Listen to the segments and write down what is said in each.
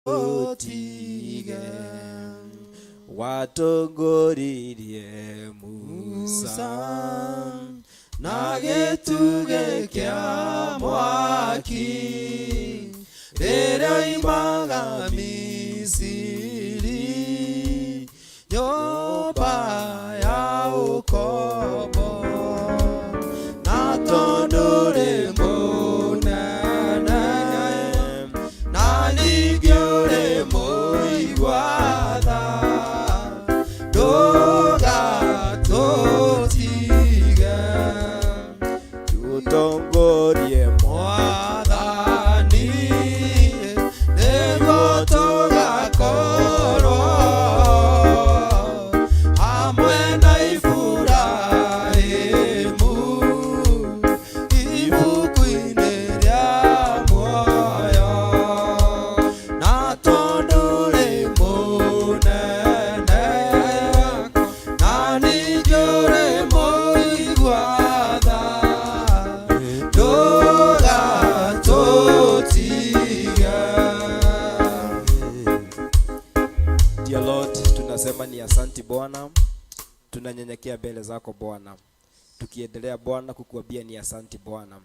otige watongoririe Musa na gĩtugĩ kĩa mwaki rĩrĩa imaga Misiri nyũmba ya ũkombo na tondũ rĩ mũnene na ningĩ ũrĩ mũigua tha ndũgatũtige tũtongorie Mwathani nĩguo tũgakorwo hamwe na Iburahĩmu ibuku-inĩ rĩa muoyo na tondũ rĩ mũnene na ningĩ ũrĩ mũigua tha ndũgatũtige. Dear Lord, tunasema ni asante Bwana, tunanyenyekea mbele zako Bwana, tukiendelea Bwana kukuambia ni asante Bwana.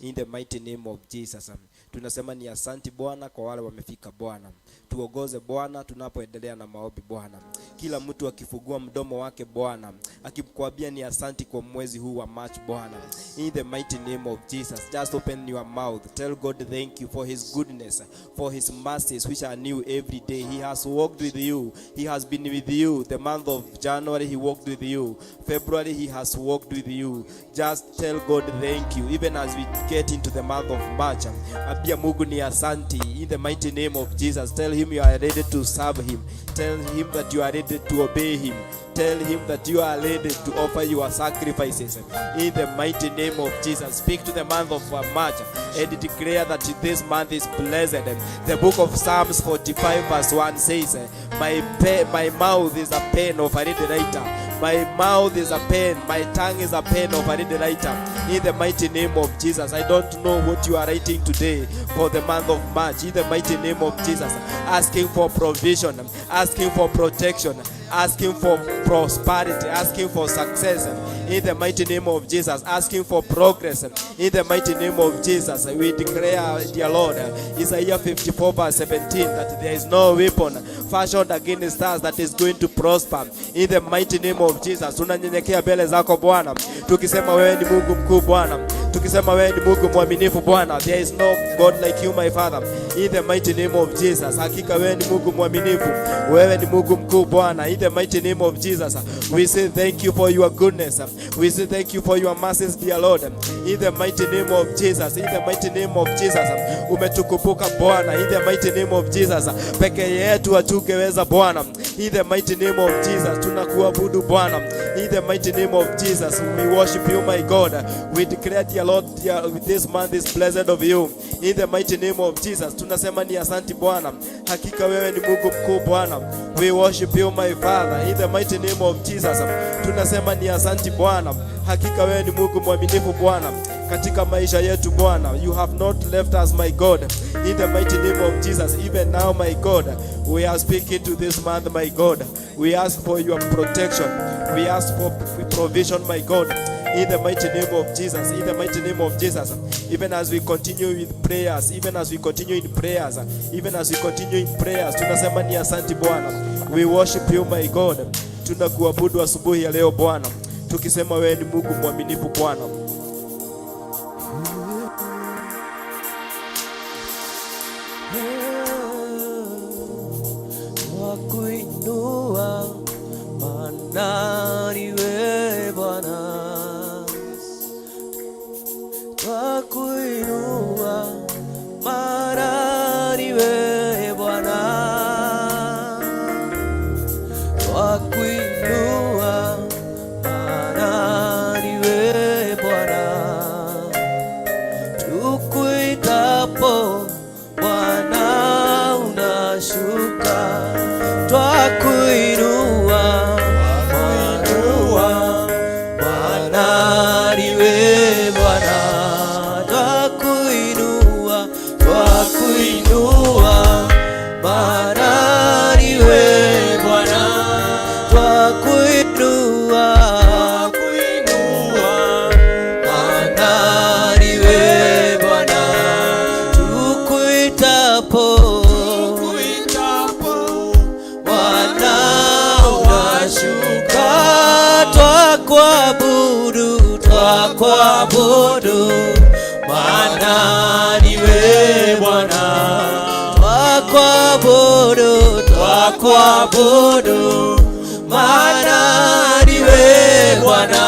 In the mighty name of Jesus. Tunasema ni asante Bwana kwa wale wamefika Bwana. Tuongoze Bwana tunapoendelea na maombi Bwana. Kila mtu akifungua mdomo wake Bwana, akikuambia ni asante kwa mwezi huu wa March Bwana. In the mighty name of Jesus, just open your mouth. Tell God thank you for his goodness, for his mercies which are new every day. He has walked with you. He has been with you. The month of January he walked with you. February he has walked with you. Just tell God thank you. Even as we get into the month of March, abia Mungu ni asante. In the mighty name of Jesus, tell him you are ready to serve him. Tell him that you are ready to obey him. Tell him that you are ready to offer your sacrifices. In the mighty name of Jesus, speak to the month of March and declare that this month is blessed. The book of Psalms 45 verse 1 says, my mouth is a pen of a ready writer. My mouth is a pen, my tongue is a pen of a ready writer. In the mighty name of Jesus, I don't know what you are writing today for the month of March. In the mighty name of Jesus, asking for provision, asking for protection, asking for prosperity, asking for success. In the mighty name of Jesus, asking for progress. In the mighty name of Jesus, we declare, dear Lord, Isaiah 54 verse 17, that there is no weapon fashioned against us that is going to prosper. In the mighty name of Jesus, tunanyenyekea mbele zako Bwana, tukisema wewe ni Mungu mkuu Bwana, tukisema wewe ni Mungu mwaminifu Bwana. There is no God like you, my Father. In the mighty name of Jesus, hakika wewe ni Mungu mwaminifu, wewe ni Mungu mkuu Bwana. In the mighty name of Jesus, we say thank you for your goodness. We say thank you for your mercies, dear Lord. In the mighty name of Jesus, in the mighty name of Jesus, umetukupuka Bwana. In the mighty name of Jesus, peke yetu hatungeweza Bwana. In the mighty name of Jesus, tunakuabudu Bwana. In the mighty name of Jesus, we worship you, my God. We declare, dear Lord, this month is blessed of you. In the mighty name of Jesus, tunasema ni asante Bwana. Hakika wewe ni Mungu mkuu Bwana. We worship you, my Father. In the mighty name of Jesus, tunasema ni asante Bwana. Hakika wewe ni Mungu mwaminifu Bwana katika maisha yetu Bwana. You have not left us, my God. In the mighty name of Jesus, even now, my God, we are speaking to this month, my God. We ask for your protection. We ask for provision, my God. In the mighty name of Jesus, in the mighty name of Jesus, even as we continue with prayers, even as we continue in prayers, even as we continue in prayers, tunasema ni asante Bwana. We worship you, my God. Tunakuabudu asubuhi ya leo Bwana, tukisema wewe ni Mungu mwaminifu Bwana. Wakuinua manani we Bwana, wakuinua manani we Bwana, wakuinua manani we Bwana, tukuitapo Bwana unashuka, twakuinua manani we Bwana, twakuinua manani twakuabudu, twakuabudu, maana niwe Bwana. Twakuabudu, twakuabudu, maana niwe Bwana.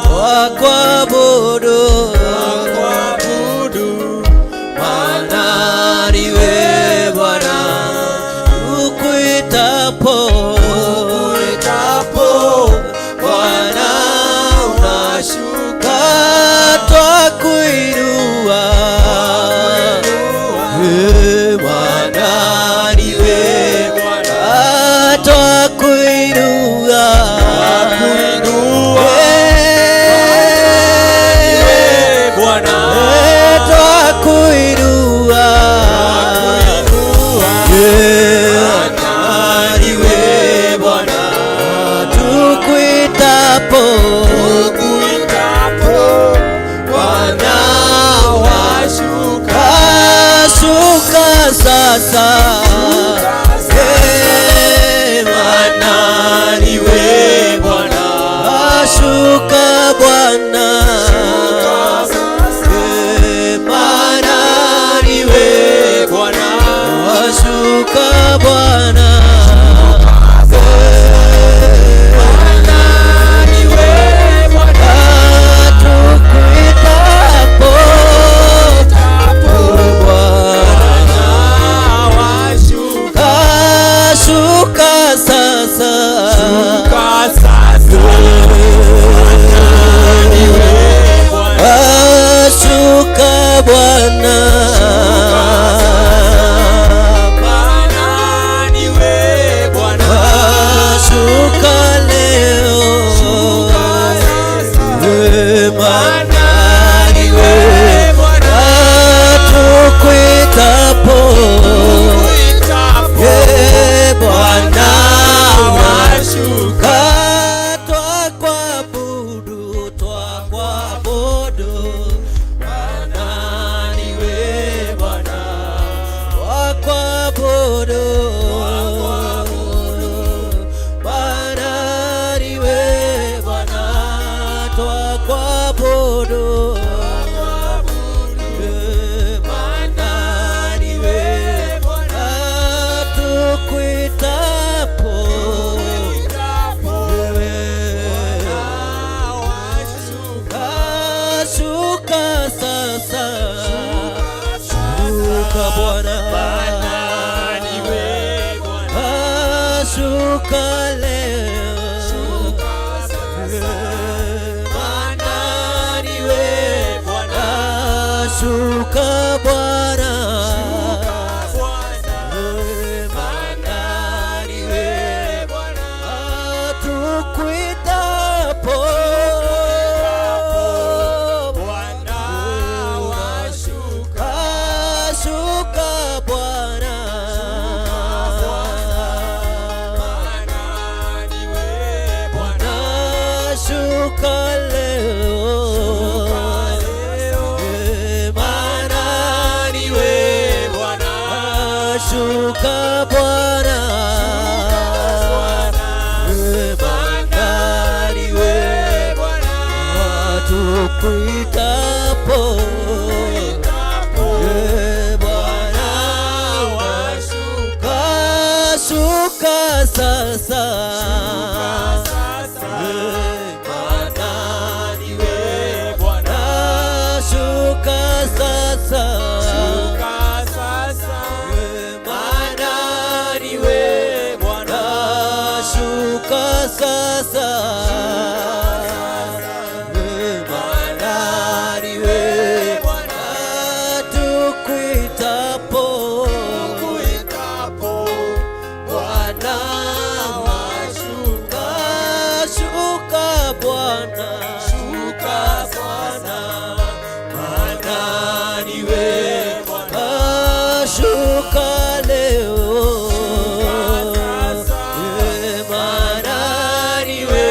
Twakuabudu, twakuabudu, maana niwe Bwana. Tukuitapo, tukuitapo Bwana unashuka, twakuinua, Bwana niwe Bwana. Twakuinua, Bwana twakuinua, niwe Bwana. Tukuitapo, Bwana washuka, shuka sasa, Bwana niwe Bwana. Shuka Bwana, maana niwe Bwana. Shuka Bwana, maana niwe Bwana. Tukuitapo, Bwana washuka, shuka sasa, shuka Bwana, maana niwe Bwana. Shuka leo, maana niwe Bwana. Tukuitapo, Bwana washuka, twakuabudu, twakuabudu, maana niwe Bwana. Twakuabudu, maana niwe Bwana. Twakuabudu, maana niwe Bwana. Tukuitapo, shuka sasa, shuka Bwana, shuka leo, maana niwe Bwana. Shuka Bwana, maana niwe Bwana. Tukuitapo, shuka Bwana, shuka leo, maana niwe Bwana. Shuka Bwana, maana niwe Bwana. Tukuitapo, Bwana washuka, shuka sasa, maana niwe Bwana. Shuka sasa, maana niwe Bwana. Shuka sasa, maana niwe Bwana. Tukuitapo, Bwana washuka, shuka Bwana, maana niwe Bwana. Shuka leo, maana niwe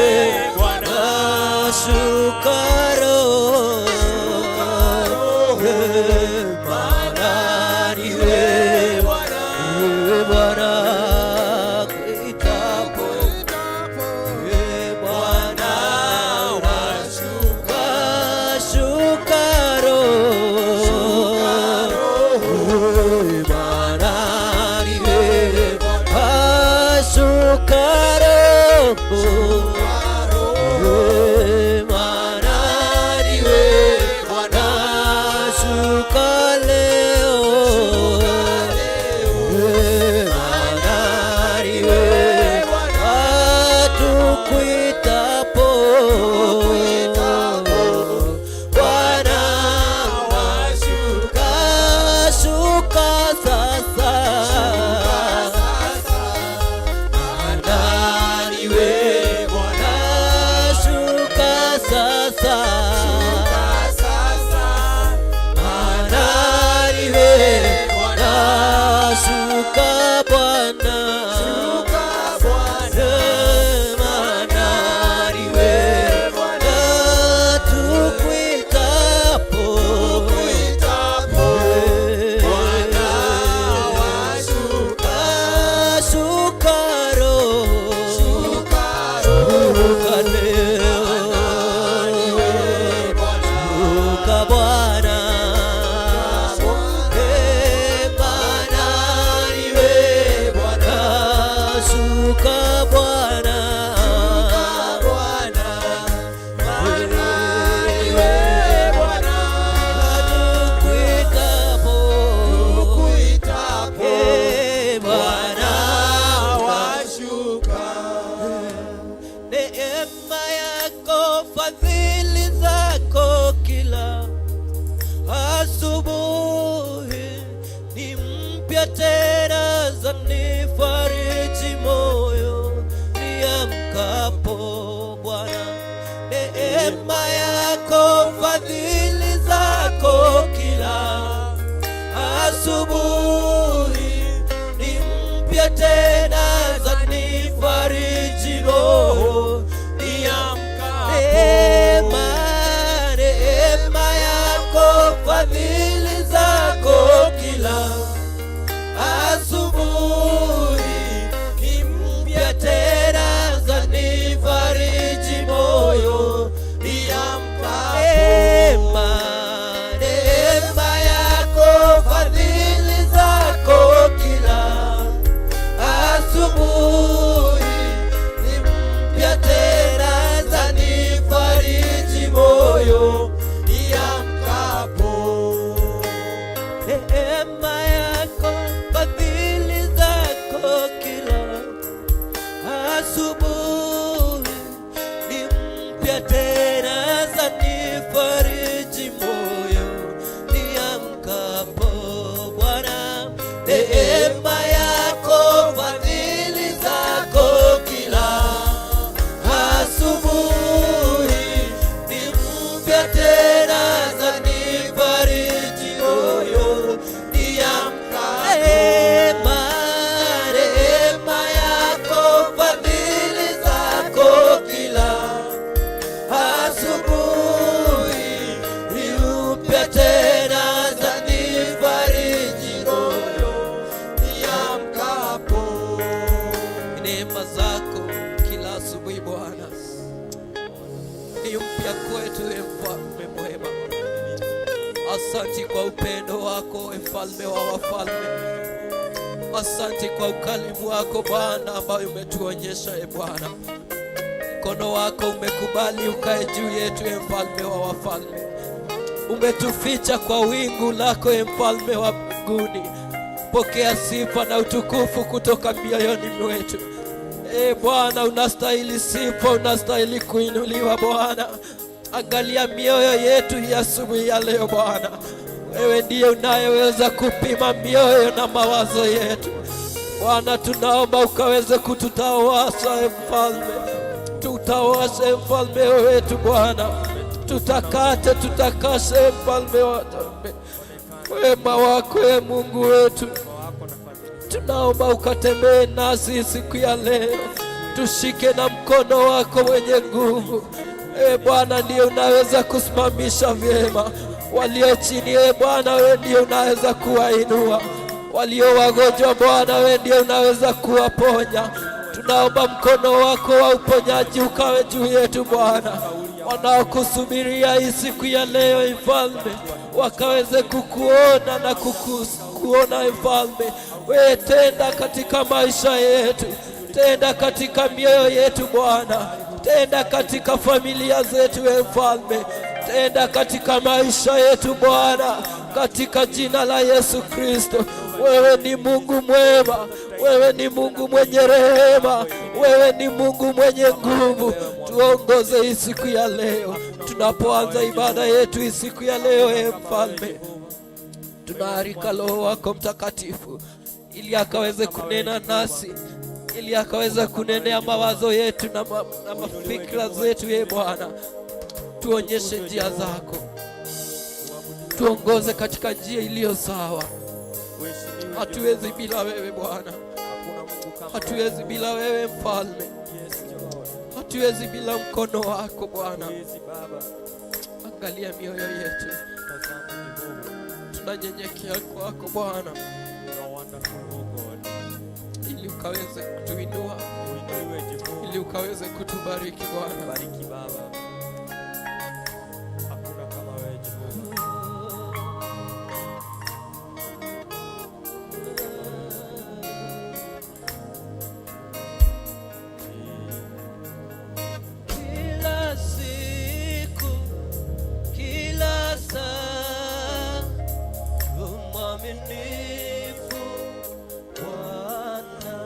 Asante kwa upendo wako, mfalme wa wafalme. Asante kwa ukarimu wako Bwana ambao umetuonyesha Bwana. Mkono wako umekubali ukae juu yetu, mfalme wa wafalme. Umetuficha kwa wingu lako, mfalme wa mbinguni. Pokea sifa na utukufu kutoka mioyoni mwetu. Bwana, unastahili sifa, unastahili kuinuliwa Bwana. Angalia mioyo yetu ya asubuhi ya leo Bwana. Wewe ndiye unayeweza kupima mioyo na mawazo yetu Bwana. Tunaomba ukaweze kututawasha mfalme. Tutawashe mfalme wetu Bwana. Tutakate, tutakashe mfalme wetu. Wema wako Mungu wetu. Tunaomba ukatembee nasi siku ya leo. Tushike na mkono wako wenye nguvu. Bwana, ndiye unaweza kusimamisha vyema walio chini. Bwana, wewe ndiye unaweza kuwainua walio wagonjwa. Bwana, wewe ndiye unaweza kuwaponya. Tunaomba mkono wako wa uponyaji ukawe juu yetu Bwana. Wanaokusubiria hii siku ya leo mfalme, wakaweze kukuona na kuona mfalme. Wewe tenda katika maisha yetu. tenda katika mioyo yetu Bwana, tenda katika familia zetu e Mfalme, tenda katika maisha yetu Bwana, katika jina la Yesu Kristo. Wewe ni Mungu mwema, wewe ni Mungu mwenye rehema, wewe ni Mungu mwenye nguvu. Tuongoze hii siku ya leo, tunapoanza ibada yetu hii siku ya leo e Mfalme, tunaarika Roho wako Mtakatifu ili akaweze kunena nasi, ili akaweze kunenea mawazo yetu na mafikra zetu ye Bwana. Tuonyeshe njia zako, tuongoze katika njia iliyo sawa. Hatuwezi bila wewe Bwana, hatuwezi bila wewe Mfalme, hatuwezi bila mkono wako Bwana. Angalia mioyo yetu, tunanyenyekea kwako Bwana, ili ukaweze kutuinua, ili ukaweze kutubariki Bwana. Bariki Baba. Hakuna kama wewe Jehova. Kila siku, kila saa, mwaminifu Bwana.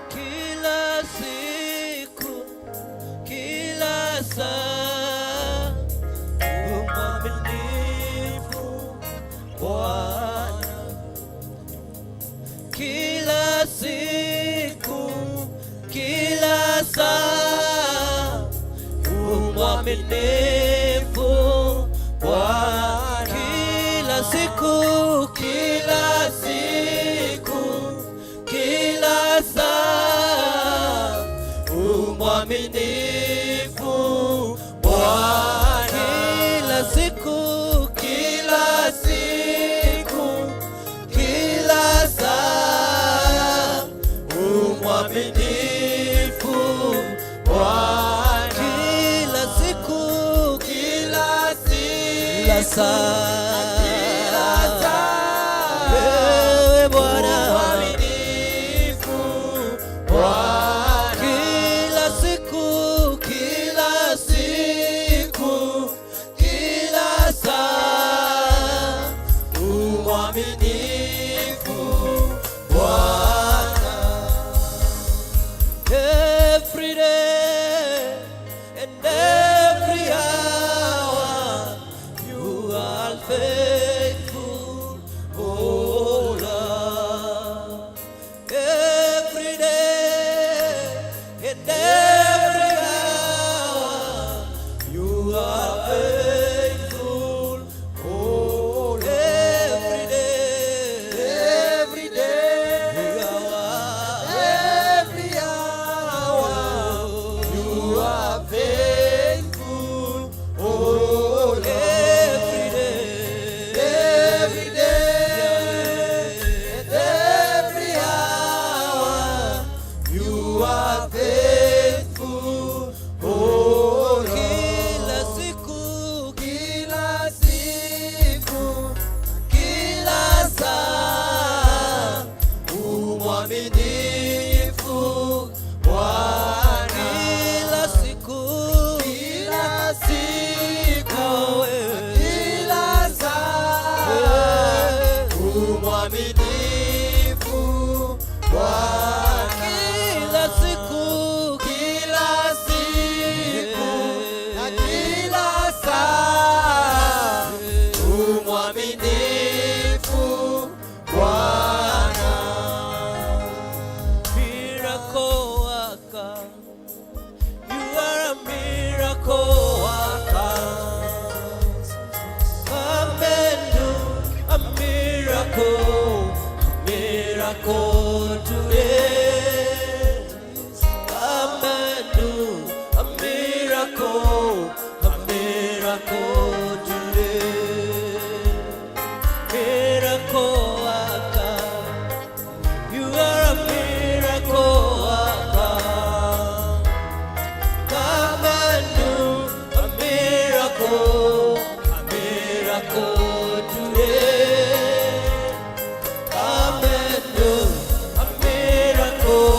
Kila siku, kila saa, mwaminifu Bwana. Kila siku, kila saa, mwaminifu Bwana. Kila siku, kila siku, kila saa, mwaminifu Bwana. Kila siku, kila siku, kila saa, mwaminifu Bwana. Kila siku, kila saa, wewe Bwana mwaminifu Bwana. Kila siku, kila siku, kila saa, mwaminifu Bwana. Every day and every hour you are faithful, oh Lord. Every day and every hour you are faithful, oh Lord. Every day, every hour you are faithful, oh Lord. Every day, every hour you are faithful, oh Lord. Kila siku, kila siku, kila saa, mwaminifu Bwana. Kila siku, kila siku, kila saa, mwaminifu Bwana. Kila siku, kila siku, kila saa, mwaminifu Bwana. Miracle worker, you are a miracle worker. Come and do a miracle today. Come and do a miracle today. Miracle worker, you are a miracle worker. Come and do a miracle today. Come and do a miracle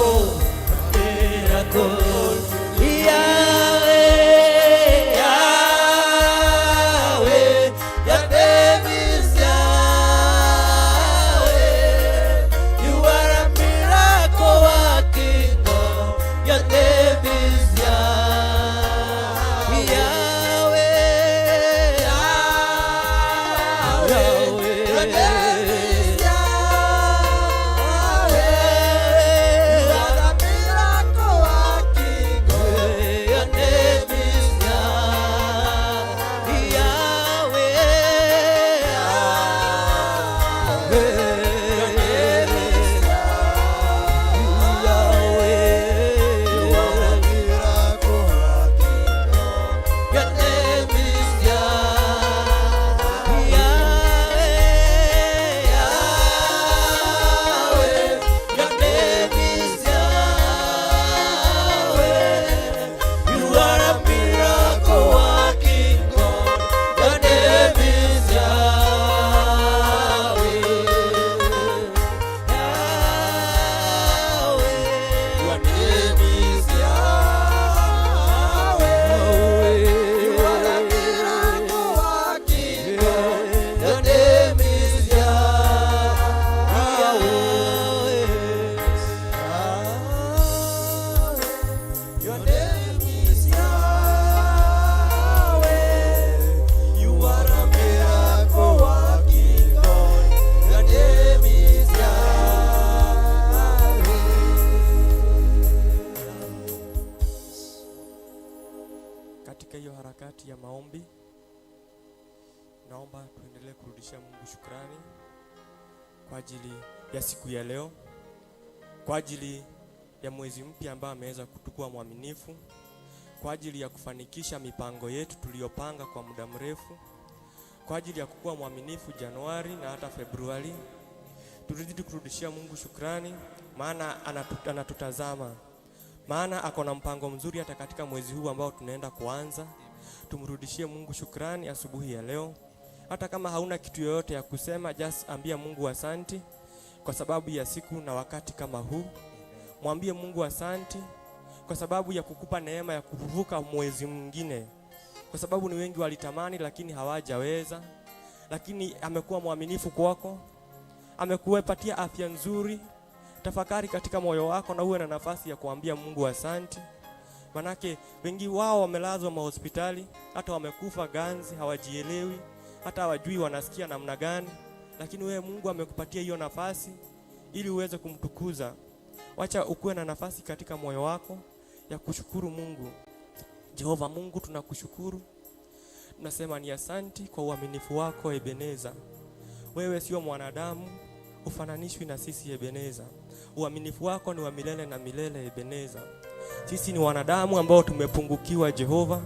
naomba tuendelee kurudishia Mungu shukrani kwa ajili ya siku ya leo, kwa ajili ya mwezi mpya ambao ameweza kutukua mwaminifu, kwa ajili ya kufanikisha mipango yetu tuliyopanga kwa muda mrefu, kwa ajili ya kukua mwaminifu Januari na hata Februari. Tuzidi kurudishia Mungu shukrani, maana anatutazama, maana ako na mpango mzuri hata katika mwezi huu ambao tunaenda kuanza. Tumrudishie Mungu shukrani asubuhi ya leo. Hata kama hauna kitu yoyote ya kusema, just ambia Mungu asante kwa sababu ya siku na wakati kama huu. Mwambie Mungu asante kwa sababu ya kukupa neema ya kuvuka mwezi mwingine, kwa sababu ni wengi walitamani lakini hawajaweza, lakini amekuwa mwaminifu kwako, amekupatia afya nzuri. Tafakari katika moyo wako na uwe na nafasi ya kuambia Mungu asante. Manake wengi wao wamelazwa mahospitali, hata wamekufa ganzi, hawajielewi, hata hawajui wanasikia namna gani, lakini wewe Mungu amekupatia hiyo nafasi ili uweze kumtukuza. Wacha ukuwe na nafasi katika moyo wako ya kushukuru Mungu. Jehova Mungu, tunakushukuru. Tunasema ni asante kwa uaminifu wako Ebeneza. Wewe sio mwanadamu ufananishwi na sisi Ebeneza. Uaminifu wako ni wa milele na milele Ebeneza. Sisi ni wanadamu ambao tumepungukiwa Jehova.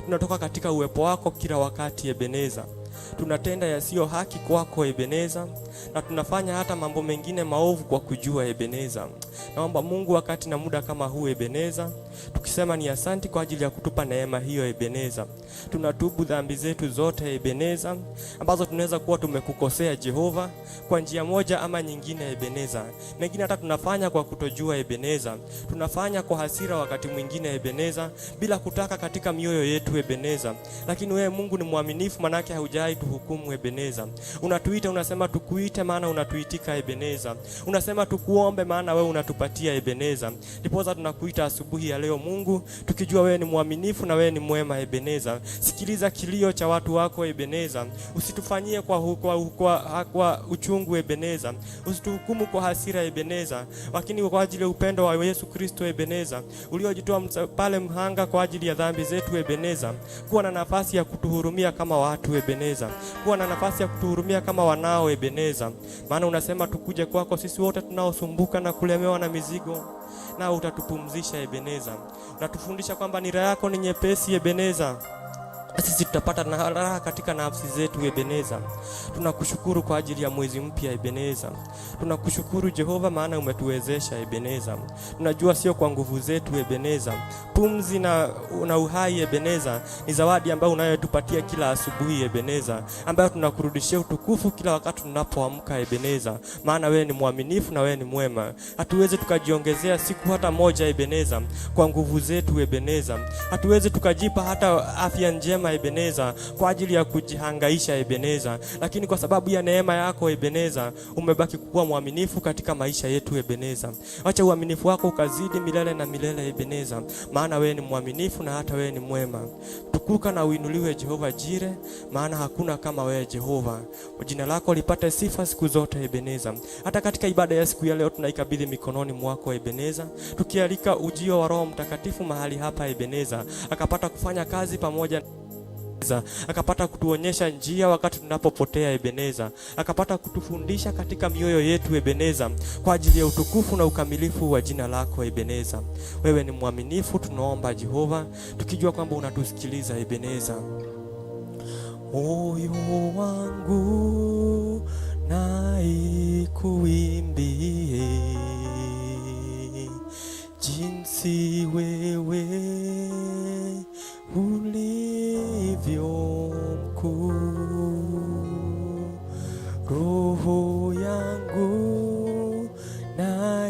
Tunatoka katika uwepo wako kila wakati Ebeneza. Tunatenda yasiyo haki kwako Ebeneza, na tunafanya hata mambo mengine maovu kwa kujua Ebeneza. Naomba Mungu wakati na muda kama huu Ebeneza, tukisema ni asante kwa ajili ya kutupa neema hiyo Ebeneza. Tunatubu dhambi zetu zote Ebeneza, ambazo tunaweza kuwa tumekukosea Jehova kwa njia moja ama nyingine Ebeneza. Mengine hata tunafanya kwa kutojua Ebeneza. Tunafanya kwa hasira wakati mwingine Ebeneza, bila kutaka katika mioyo yetu Ebeneza. Lakini wewe Mungu ni mwaminifu, manake haujai tuhukumu Ebeneza. Unatuita, unasema tukuite maana unatuitika Ebeneza. Unasema tukuombe maana wewe unatupatia Ebeneza. Ndiposa tunakuita asubuhi ya leo Mungu, tukijua wewe ni mwaminifu na wewe ni mwema Ebeneza. Sikiliza kilio cha watu wako Ebeneza. Usitufanyie kwa uchungu Ebeneza. Usituhukumu kwa hasira Ebeneza, lakini kwa ajili ya upendo wa Yesu Kristo Ebeneza, uliojitoa pale mhanga kwa ajili ya dhambi zetu Ebeneza. Kuwa na nafasi ya kutuhurumia kama watu Ebeneza. Kuwa na nafasi ya kutuhurumia kama wanao Ebeneza. Maana unasema tukuje kwako sisi wote tunaosumbuka na kulemewa na mizigo, na utatupumzisha Ebeneza. Unatufundisha kwamba nira yako ni nyepesi Ebeneza. sisi tutapata na raha katika nafsi zetu Ebeneza. Tunakushukuru kwa ajili ya mwezi mpya Ebeneza. Tunakushukuru Jehova maana umetuwezesha Ebeneza. Tunajua sio kwa nguvu zetu Ebeneza. Pumzi na uhai Ebeneza ni zawadi ambayo unayotupatia kila asubuhi Ebeneza, ambayo tunakurudishia utukufu kila wakati tunapoamka Ebeneza. Maana wewe ni mwaminifu na wewe ni mwema. Hatuwezi tukajiongezea siku hata moja Ebeneza kwa nguvu zetu Ebeneza. Hatuwezi tukajipa hata afya njema Ebeneza kwa ajili ya kujihangaisha Ebeneza, lakini kwa sababu ya neema yako Ebeneza umebaki kuwa mwaminifu katika maisha yetu Ebeneza. Acha uaminifu wako ukazidi milele na milele Ebeneza, maana wewe ni mwaminifu na hata wewe ni mwema. Tukuka na uinuliwe Jehova Jire, maana hakuna kama wewe Jehova. Jina lako lipate sifa siku zote Ebeneza. Hata katika ibada ya siku ya leo tunaikabidhi mikononi mwako Ebeneza, tukialika ujio wa Roho Mtakatifu mahali hapa Ebeneza, akapata kufanya kazi pamoja, akapata kutuonyesha njia wakati tunapopotea Ebeneza, akapata kutufundisha katika mioyo yetu Ebeneza, kwa ajili ya utukufu na ukamilifu wa jina lako Ebeneza. Wewe ni mwaminifu, tunaomba Jehova tukijua kwamba unatusikiliza Ebeneza. Moyo wangu na ikuimbie jinsi wewe ulivyo mkuu. Roho yangu na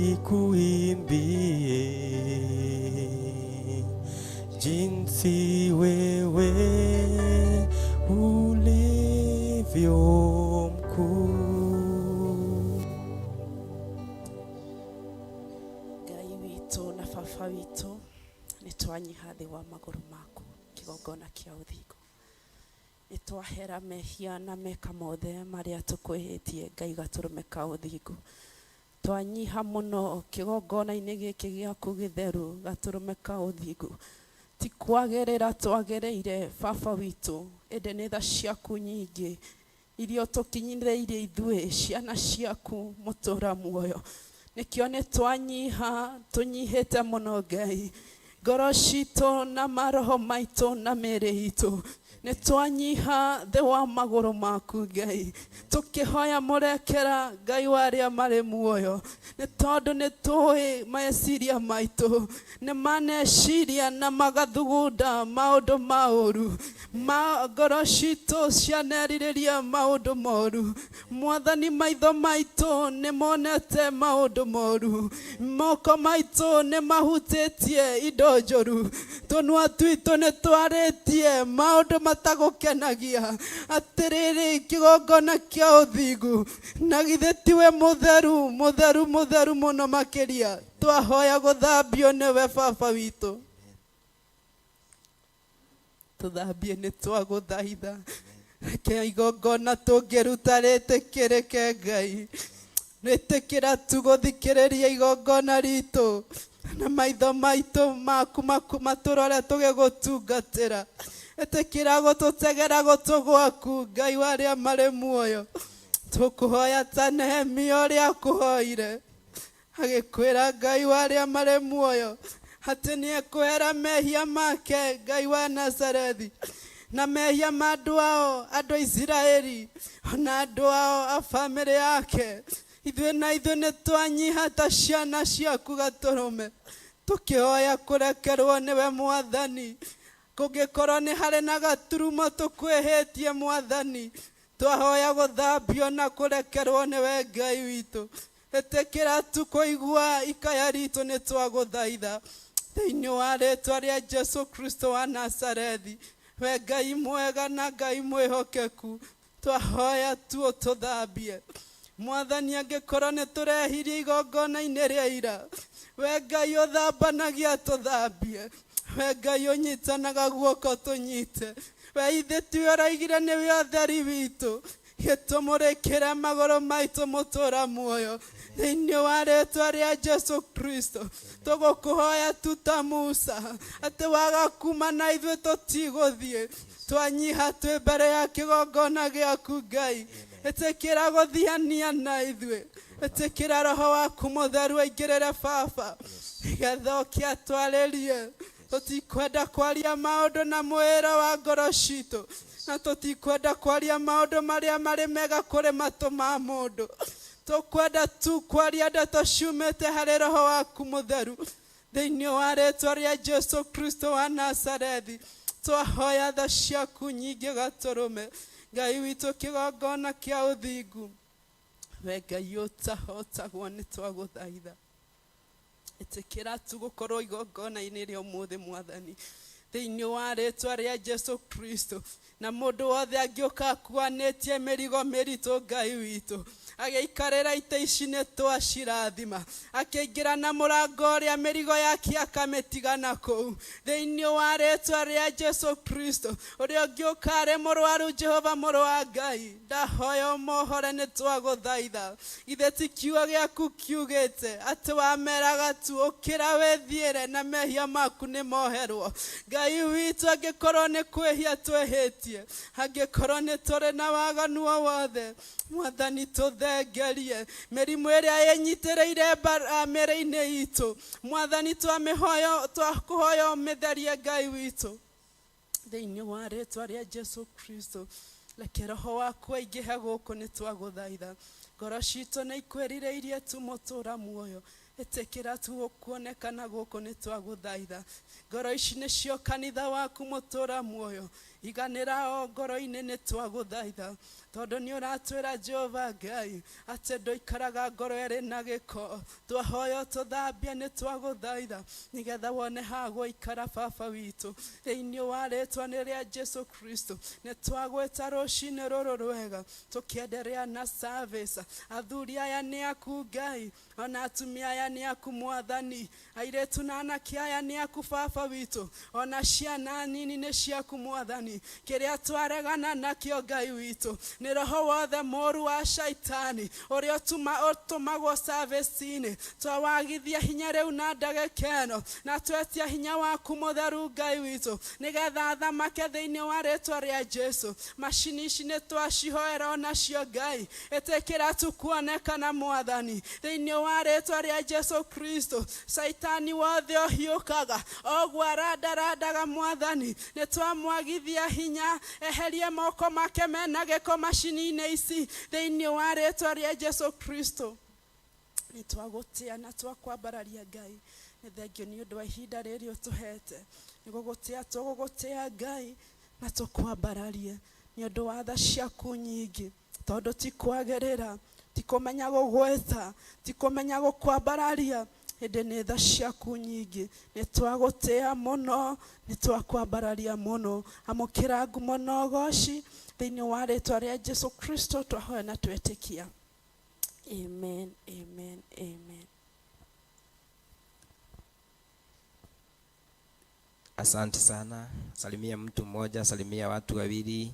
ikuimbie jinsi wewe ulivyo mkuu. Ngai witũ na baba witũ nĩtwanyiha thĩ wa magũrũ maku kĩgongona kĩa ũthingu. Nĩtwahera mehia na meka mothe marĩa tũkwĩhĩtie Ngai gatũrũme ka ũthingu. Twanyiha mũno kĩgongona-inĩ gĩkĩ gĩaku gĩtheru gatũrũme ka ũthingu. Ti kwagĩrĩra twagĩrĩire baba witũ, ĩndĩ nĩ tha ciaku nyingĩ iria tũkinyĩrĩirie ithuĩ ciana ciaku mũtũra muoyo. Nĩkĩo nĩtwanyiha, tũnyihĩte mũno Ngai, ngoro citũ na maroho maitũ na mĩĩrĩ itũ. Nĩtwanyiha thĩ wa magũrũ maku Ngai, tũkĩhoya mũrekera Ngai wa arĩa marĩ muoyo, nĩ tondũ nĩtũĩ meciria maitũ nĩ maneciria na magathugunda maũndũ maũru, ngoro citũ cianerirĩria maũndũ moru. Mwathani, maitho maitũ nĩ monete maũndũ moru, moko maitũ nĩ mahutĩtie indo njũru, tũnua twitũ nĩ twarĩtie maũndũ matagũkenagia. Atĩrĩrĩ, kĩgongona kĩa ũthingu na githĩ tiwe mũtheru mũtheru mũtheru mũno makĩria, twahoya gũthambio nĩwe baba witũ. Tũthambie nĩ twagũthaitha, reke igongona tũngĩruta rĩtĩkĩrĩke Ngai. Rĩtĩkĩra tu gũthikĩrĩria igongona ritũ na maitho maitũ maku matũrore tũgĩgũtungatĩra. Ĩtĩkĩra gũtũtegera gũtũ gwaku Ngai wa arĩa marĩ muoyo. Tũkũhoya ta Nehemia ũrĩa akũhoire agĩkwĩra Ngai wa arĩa marĩ muoyo atĩ nĩekwehera mehia make Ngai wa Nazarethi, na mehia ma andũ ao, andũ a Isiraeli, ona andũ ao a bamĩrĩ yake. Ithuĩ nĩ twanyiha ta ciana ciaku gatũrũme, tũkĩhoya kũrekerwo nĩwe Mwathani. Kũngĩkorwo nĩ harĩ na gaturumo tũkwĩhĩtie Mwathani, twahoya gũthambio na kũrekerwo nĩwe Ngai witũ. Ĩtĩkĩra tu kũigua ikaya ritũ nĩ twagũthaitha thĩinĩ wa rĩĩtwa rĩa Jesu Kristo wa Nazarethi. We Ngai mwega na Ngai mwĩhokeku, twahoya tu ũtũthambie. Mwathani, angĩkorwo nĩ tũrehirie igongona-inĩ rĩa ira, we Ngai ũthambanagia tũthambie. We Ngai ũnyitanaga guoko tũnyite. We ithe tiwe ũraigire nĩwe ũtheri witũ, gĩtũmũrĩkĩre magũrũ maitũ mũtũra muoyo thĩinĩ wa rĩĩtwa rĩa Jesu Kristo. Tũgũkũhoya tu ta Musa atĩ waga kuma na ithuĩ tũtigũthiĩ, twanyiha twĩ mbere ya kĩgongona gĩaku Ngai. Ĩtĩkĩra gũthiania na ithuĩ, ĩtĩkĩra Roho waku mũtheru aingĩrĩre baba, nĩgetha oke atwarĩrie tutikwenda kwaria maundu na mwira wa ngoro citũ, na tutikwenda kwaria maundu maria marĩ mega kũrĩ matũ ma mũndũ. Tukwenda tu kwaria ndeto ciumĩte harĩ Roho waku Mũtheru, thĩinĩ wa rĩĩtwa rĩa Jesu Kristo wa Nazarethi. Twahoya tha ciaku nyingĩ gatũrũme, Ngai witũ kĩgongona kĩa ũthingu. We Ngai ũtahotagwo nĩ twagũthaitha, ĩtĩkĩra tũgũkorwo igongona-inĩ rĩa ũmũthĩ Mwathani, thĩinĩ wa rĩĩtwa rĩa Jesu Kristo. Na mũndũ wothe angĩũka akuanĩtie mĩrigo mĩritũ, Ngai witũ, agĩikarĩra itĩ ici nĩ twacirathima, akĩingĩra na mũrango ũrĩa mĩrigo yake akamĩtiga na kũu, thĩinĩ wa rĩĩtwa rĩa Jesu Kristo. Ũrĩa ũngĩũka arĩ mũrwaru, Jehova mũrũ wa Ngai, ndahoya ũmũhore nĩ twagũthaitha. Ithe ti kiugo gĩaku kiugĩte atĩ wameraga tu ũkĩra wĩthiĩre na mehia maku nĩ moherwo? Ngai witũ, angĩkorwo nĩ kwĩhia twĩhĩtie, angĩkorwo nĩ tũrĩ na waganu o wothe, Mwathani tũthengerie mĩrimũ ĩrĩa ĩnyitĩrĩire mĩĩrĩ-inĩ itũ. Mwathani twakũhoya ũmĩtherie, Ngai witũ, thĩinĩ wa rĩĩtwa rĩa Jesu Kristo. Reke Roho waku aingĩhe gũkũ nĩ twagũthaitha. Ngoro citũ nĩ ikwĩrirĩirie tu mũtũũra muoyo, ĩtĩkĩra tu gũkuonekana gũkũ nĩ twagũthaitha. Ngoro ici nĩcio kanitha waku mũtũũra muoyo, iganĩra o ngoro-inĩ nĩ twagũthaitha, tondũ nĩ ũratwĩra Jehova Ngai atĩ ndũikaraga ngoro ĩrĩ na gĩko. Twahoya tũthambie nĩ twagũthaitha, nĩgetha wone ha gũikara Baba witũ, thĩinĩ wa rĩĩtwa rĩa Jesu Kristo. Nĩ twagwĩta rũciinĩ rũrũ rwega, tũkĩenderea na service. Athuri aya nĩ aku Ngai, ona atumia aya nĩ aku Mwathani, airĩtu na anake aya nĩ aku Baba witũ, ona ciana nini nĩ ciaku Mwathani. Kĩrĩa twaregana nakĩo Ngai witũ nĩ roho wothe mũũru wa shaitani ũrĩa ũtũmagwo service-inĩ. Twawagithia hinya rĩu na ndagĩka ĩno, na twetia hinya waku Mũtheru Ngai witũ, nĩgetha athamake thĩinĩ wa rĩĩtwa rĩa Jesu. Macini ici nĩ twacihoera onacio Ngai, ĩtĩkĩra tu kuonekana Mwathani, thĩinĩ wa rĩĩtwa rĩa Jesu Kristo. Shaitani wothe ũhiũkaga ũguo arandarandaga Mwathani, nĩ twamwagithia hinya, eherie moko make mena gĩko macini-inĩ ici, thĩinĩ wa rĩĩtwa rĩa Jesu Kristo. Nĩ twagũtĩa na twakwambararia Ngai. Nĩ thengio nĩ ũndũ wa ihinda rĩrĩ ũtũhete. Nĩ gũgũtĩa tũgũgũtĩa Ngai, na tũkwambararie nĩ ũndũ wa tha ciaku nyingĩ, tondũ ti kwagĩrĩra, ti kũmenya gũgwĩta, ti kũmenya gũkwambararia, hĩndĩ nĩ tha ciaku nyingĩ. Nĩ twagũtĩa mũno, nĩ twakwambararia mũno. Amũkĩra ngumo na ũgooci thĩinĩ wa rĩĩtwa rĩa Jesu Kristo twahoya na twetĩkia. Amen, amen, amen. Asante sana. Salimia mtu mmoja, salimia watu wawili.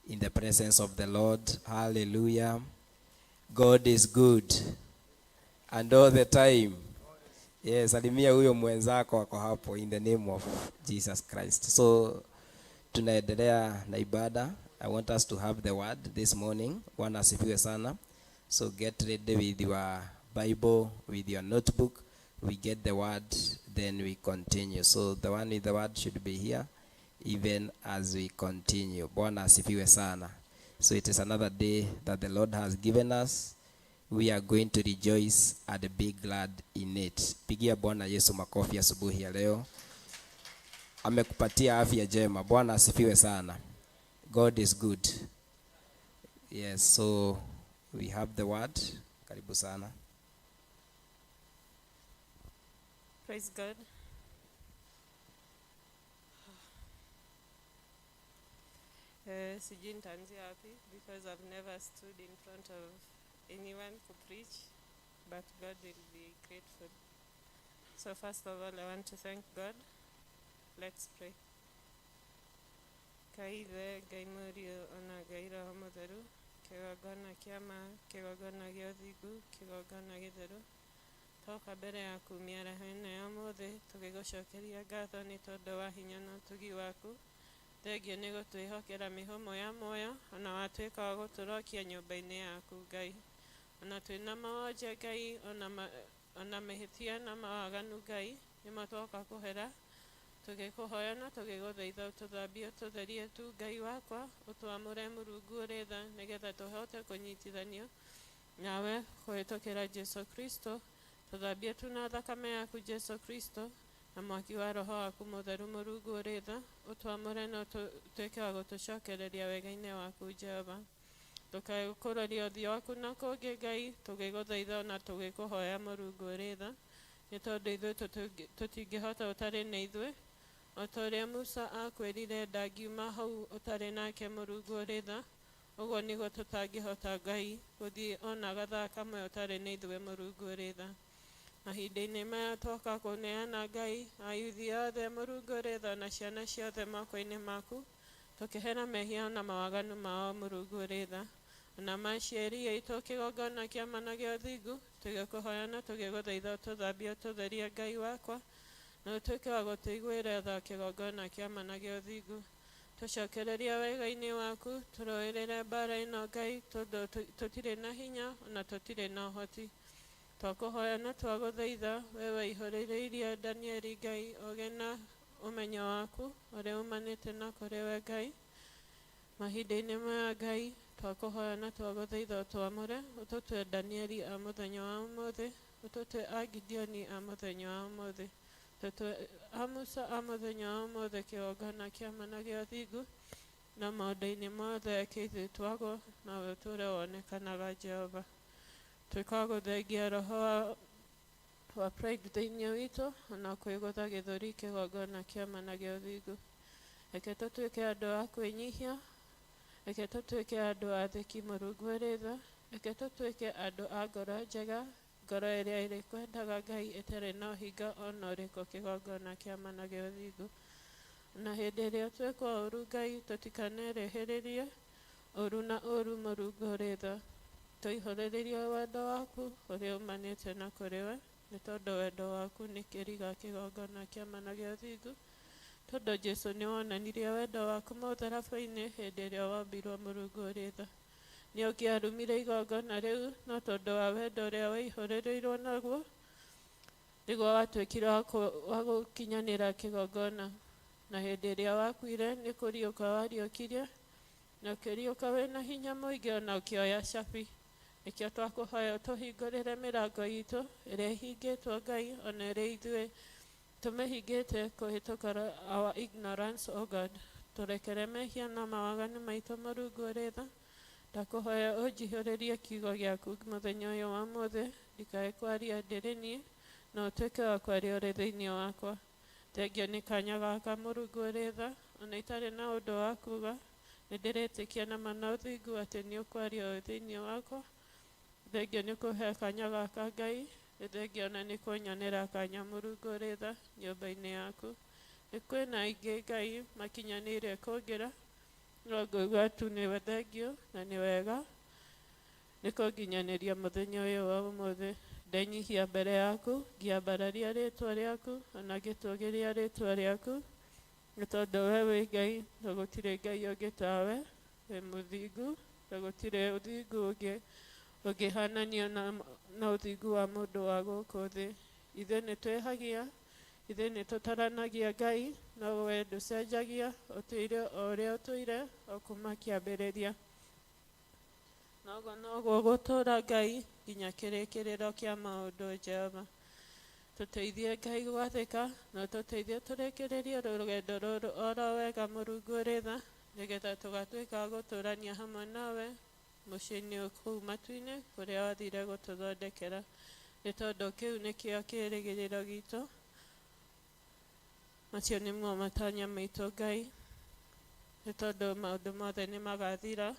In the presence of the Lord. Hallelujah. God is good and all the time. Yes, salimia huyo mwenzako wako hapo, in the name of Jesus Christ. So tunaendelea na ibada. I want us to have the word this morning. Bwana asifiwe sana. So get ready with your Bible, with your notebook. We get the word, then we continue. So the one with the word should be here even as we continue. Bwana asifiwe sana. So it is another day that the Lord has given us. We are going to rejoice and be glad in it. Pigia Bwana Yesu makofi asubuhi ya leo. Amekupatia afya njema. Bwana asifiwe sana. God is good. Yes, so we have the word. Karibu sana. Praise God. Sijui nitaanzia wapi because I've never stood in front of anyone to preach, but God will be grateful. So first of all, I want to thank God. Let's pray. Kaithe Ngai mũriũ ona Ngai Roho Mũtheru, kĩgongona kĩama, kĩgongona gĩa ũthingu, kĩgongona gĩtheru, toka mbere yaku mĩaraho-inĩ ya ũmũthĩ tũgĩgũcokeria ngatho nĩ tondũ wa hinya na ũtugi waku. Thengio nĩ gũtwĩhokera mĩhũmũ ya muoyo, ona watuĩka wa gũtũrokia nyũmba-inĩ yaku Ngai. Ona twĩna mawonje Ngai, ona mĩhĩtia na mawaganu Ngai, nĩmo twoka kũhera tũgĩkũhoya na tũgĩgũthaitha ũtũthambie ũtũtherie tu Ngai wakwa, ũtwamũre Mũrungu ũrĩ tha, nĩgetha tũhote kũnyitithanio nawe kũhĩtũkĩra Jesu Kristo, tũthambie tu na thakame yaku Jesu Kristo, na mwaki wa Roho waku Mũtheru Mũrungu ũrĩ tha, ũtwamũre na ũtuĩke wa gũtũcokereria wega-inĩ waku Jehova. Ndũkagũkũrũria ũthiũ waku na kũngĩ Ngai, tũgĩgũthaitha na tũgĩkũhoya Mũrungu ũrĩ tha, nĩ tondũ ithuĩ tũtingĩhota ũtarĩ na ithuĩ, o ta ũrĩa Musa akwĩrire ndangiuma hau ũtarĩ nake Mũrungu ũrĩ tha, ũguo nĩguo tũtangĩhota Ngai gũthiĩ ona gathaa kamwe ũtarĩ na ithuĩ Mũrungu ũrĩ tha. Mahinda-inĩ maya twoka kũneana Ngai ayuthi othe Mũrungu ũrĩ tha na ciana ciothe moko-inĩ maku, tũkĩhera mehia na mawaganu mao Mũrungu ũrĩ tha, na maciari aitũ kĩgongona kĩa mana gĩa ũthingu, tũgĩkũhoya na tũgĩgũthaitha ũtũthambie ũtũtherie Ngai wakwa, na ũtuĩke wa gũtũiguĩra tha kĩgongona kĩa mana gĩa ũthingu. Tũcokereria wega-inĩ waku, tũrũĩrĩre mbara ĩno Ngai, tondũ tũtirĩ na hinya na tũtirĩ na ũhoti. Twakũhoya na twagũthaitha we waihũrĩrĩirie Danieli Ngai ũgĩ na ũmenyo waku ũrĩa umanĩte na kũrĩ we Ngai. Mahinda-inĩ maya Ngai, twakũhoya na twagũthaitha ũtwamũre, ũtũtue Danieli a mũthenya wa ũmũthĩ, ũtũtue a Gideoni a mũthenya wa ũmũthĩ, tũtue a Musa a mũthenya wa ũmũthĩ kĩgongona kĩa mana gĩa ũthingu, na maũndũ-inĩ mothe kĩithĩtwagwo na ũtũũre wonekanaga Jehova. Twĩkwagũthengia roho wa pride thĩinĩ witũ, ona kwĩgũtha gĩthũri kĩgongona kĩa mana gĩa ũthingu. Reke tũtuĩke andũ a kwĩnyihia, reke tũtuĩke andũ athĩki Mũrungu ũrĩ tha, reke tũtuĩke andũ a ngoro njega, ngoro ĩrĩa ĩrĩkwendaga Ngai ĩtarĩ na ũhinga ona ũrĩkũ kĩgongona kĩa mana gĩa ũthingu. Na hĩndĩ ĩrĩa twĩkwo ũũru Ngai, tũtikanerĩhĩrĩrie ũũru na ũũru Mũrungu ũrĩ tha, tũihũrĩrĩrie wendo waku ũrĩa umanĩte na kũrĩ we, nĩ tondũ wendo waku nĩ kĩriga kĩgongona kĩa mana gĩa ũthingu, tondũ Jesũ nĩ wonanirie wendo waku mũtharaba-inĩ hĩndĩ ĩrĩa wombirwo Mũrungu ũrĩ tha. Nĩ ũngĩarumire igongona rĩu, no tondũ wa wendo ũrĩa waihũrĩrĩirwo naguo, nĩguo watuĩkire wa gũkinyanĩra kĩgongona. Na hĩndĩ ĩrĩa wakuire, nĩ kũriũka wariũkirie, na ũkĩriũka wĩna hinya mũingĩ ona ũkĩoya cabi. Nĩkĩo twakũhoya ũtũhingũrĩre mĩrango itũ ĩrĩa ĩhingĩtwo Ngai, ona ĩrĩa ithuĩ tũmĩhingĩte kũhĩtũka our ignorance, O God. Tũrekere mehia na mawaganu maitũ Mũrungu ũrĩ tha. Ndakũhoya ũnjihũrĩrie kiugo gĩaku mũthenya ũyũ wa ũmũthĩ, ndikae kwaria ndĩrĩ niĩ, na ũtuĩke wa kwaria ũrĩ thĩinĩ wakwa. Thengiũ nĩ kanya gaka Mũrungu ũrĩ tha, ona itarĩ na ũndũ wa kuga, nĩ ndĩretĩkia na mana ũthingu atĩ nĩ ũkwaria ũrĩ thĩinĩ wakwa. Thengiũ nĩ kũhe kanya gaka Ngai, thengiũ ona nĩ kũnyonera kanya Mũrungu ũrĩ tha nyũmba-inĩ yaku. Nĩ kwĩna aingĩ Ngai makinyanĩire kũngĩra, no ngauga tu nĩwe thengiũ na nĩ wega nĩ kũnginyanĩria mũthenya ũyũ wa ũmũthĩ. Ndenyihia mbere yaku, ngĩambararia rĩĩtwa rĩaku, ona ngĩtũũgĩria rĩĩtwa rĩaku, nĩ tondũ we wĩ Ngai, na gũtirĩ Ngai ũngĩ tawe, wĩ mũthingu, na gũtirĩ ũthingu ũngĩ ũngĩhananio na ũthingu wa mũndũ wa gũkũ thĩ. Ithuĩ nĩ twĩhagia, ithuĩ nĩ tũtaranagia Ngai, no we ndũcenjagia, ũtũire o ũrĩa ũtũire o kuma kĩambĩrĩria. Noguo gũtũũra Ngai nginya kĩrĩkĩrĩro kĩa maũndũ Jehova. Tũteithie Ngai gwathĩka, na tũteithie tũrĩkĩrĩrie rũgendo rũrũ oro wega Mũrungu ũrĩ tha, nĩgetha tũgatuĩka gũtũũrania hamwe nawe mũciĩ-inĩ kũu matu-inĩ kũrĩa wathire gũtũthondekera, nĩ tondũ kĩu nĩkĩo kĩĩrĩgĩrĩro gitũ. Macio nĩmo matanya maitũ Ngai, nĩ tondũ maũndũ mothe nĩ magathira,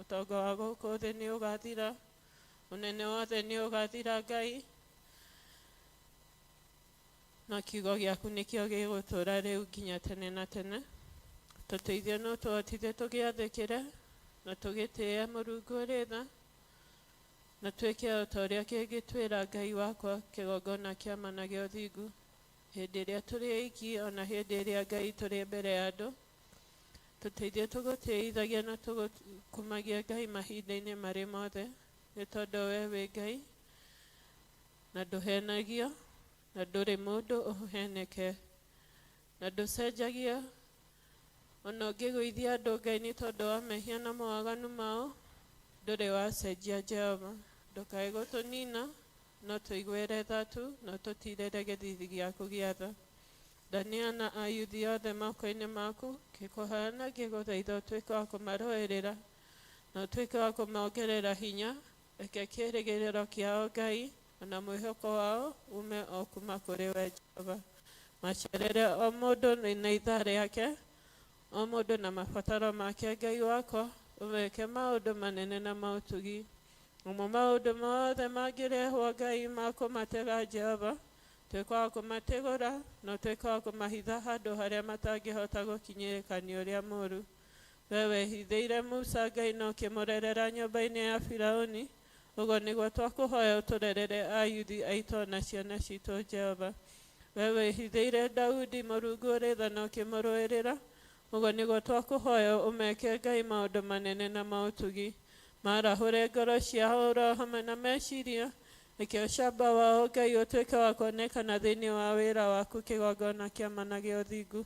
ũtonga wa gũkũ thĩ nĩ ũgathira, ũnene wothe nĩ ũgathira Ngai, no kiugo gĩaku nĩkĩo gĩgũtũũra rĩu nginya tene na tene. Tũteithie no tũhotithie tũgĩathĩkĩre na tũgĩtĩe Mũrungu ũrĩ tha, na twĩke o ta ũrĩa kĩngĩtwĩra Ngai wakwa kĩgongona kĩa mana gĩa ũthingu, hĩndĩ ĩrĩa tũrĩ aiki, ona hĩndĩ ĩrĩa Ngai tũrĩ mbere ya andũ. Tũteithie tũgũtĩithagia na tũgũkumagia Ngai mahinda-inĩ marĩ mothe, nĩ tondũ we wĩ Ngai na ndũhenagio, na ndũrĩ mũndũ ũheneke. na ndũcenjagia ona ũngĩgũithia andũ Ngai nĩ tondũ wa mehia na mawaganu mao, ndũrĩ wacenjia Jehova. Ndũkae gũtũnina, no tũiguĩre tha tu, no tũtirĩre gĩthithi gĩaku gĩa tha. Ndaneana ayuthi othe moko-inĩ maku, ngĩkũhoya na ngĩgũthaitha ũtuĩke wa kũmarũĩrĩra na ũtuĩke wa kũmongerera hinya, reke kĩĩrĩgĩrĩro kĩao Ngai ona mwĩhoko wao ume o kuma kũrĩ we Jehova. Macerere o mũndũ na ithaa rĩake, o mũndũ na mabataro make Ngai wakwa, ũmeke maũndũ manene na maũtugi. Namo maũndũ mothe mangĩrehwo Ngai ma kũmatega Jehova, tuĩka wa kũmategũra na tuĩka wa kũmahitha handũ harĩa matangĩhota gũkinyĩrĩka nĩ ũrĩa mũũru. We wehithĩire Musa Ngai na ũkĩmũrerera nyũmba-inĩ ya Firaũni, ũguo nĩguo twakũhoya ũtũrerere ayuthi aitũ na ciana citũ Jehova. We wehithĩire Daudi Mũrungu ũrĩ tha na ũkĩmũrũĩrĩra, ũguo nĩguo twakũhoya ũmeke Ngai maũndũ manene na maũtugi. Marahũre ngoro ciao oro hamwe na meciria, reke ũcamba wao Ngai ũtuĩke wa kuonekana thĩinĩ wa wĩra waku kĩgongona kĩa mana gĩa ũthingu.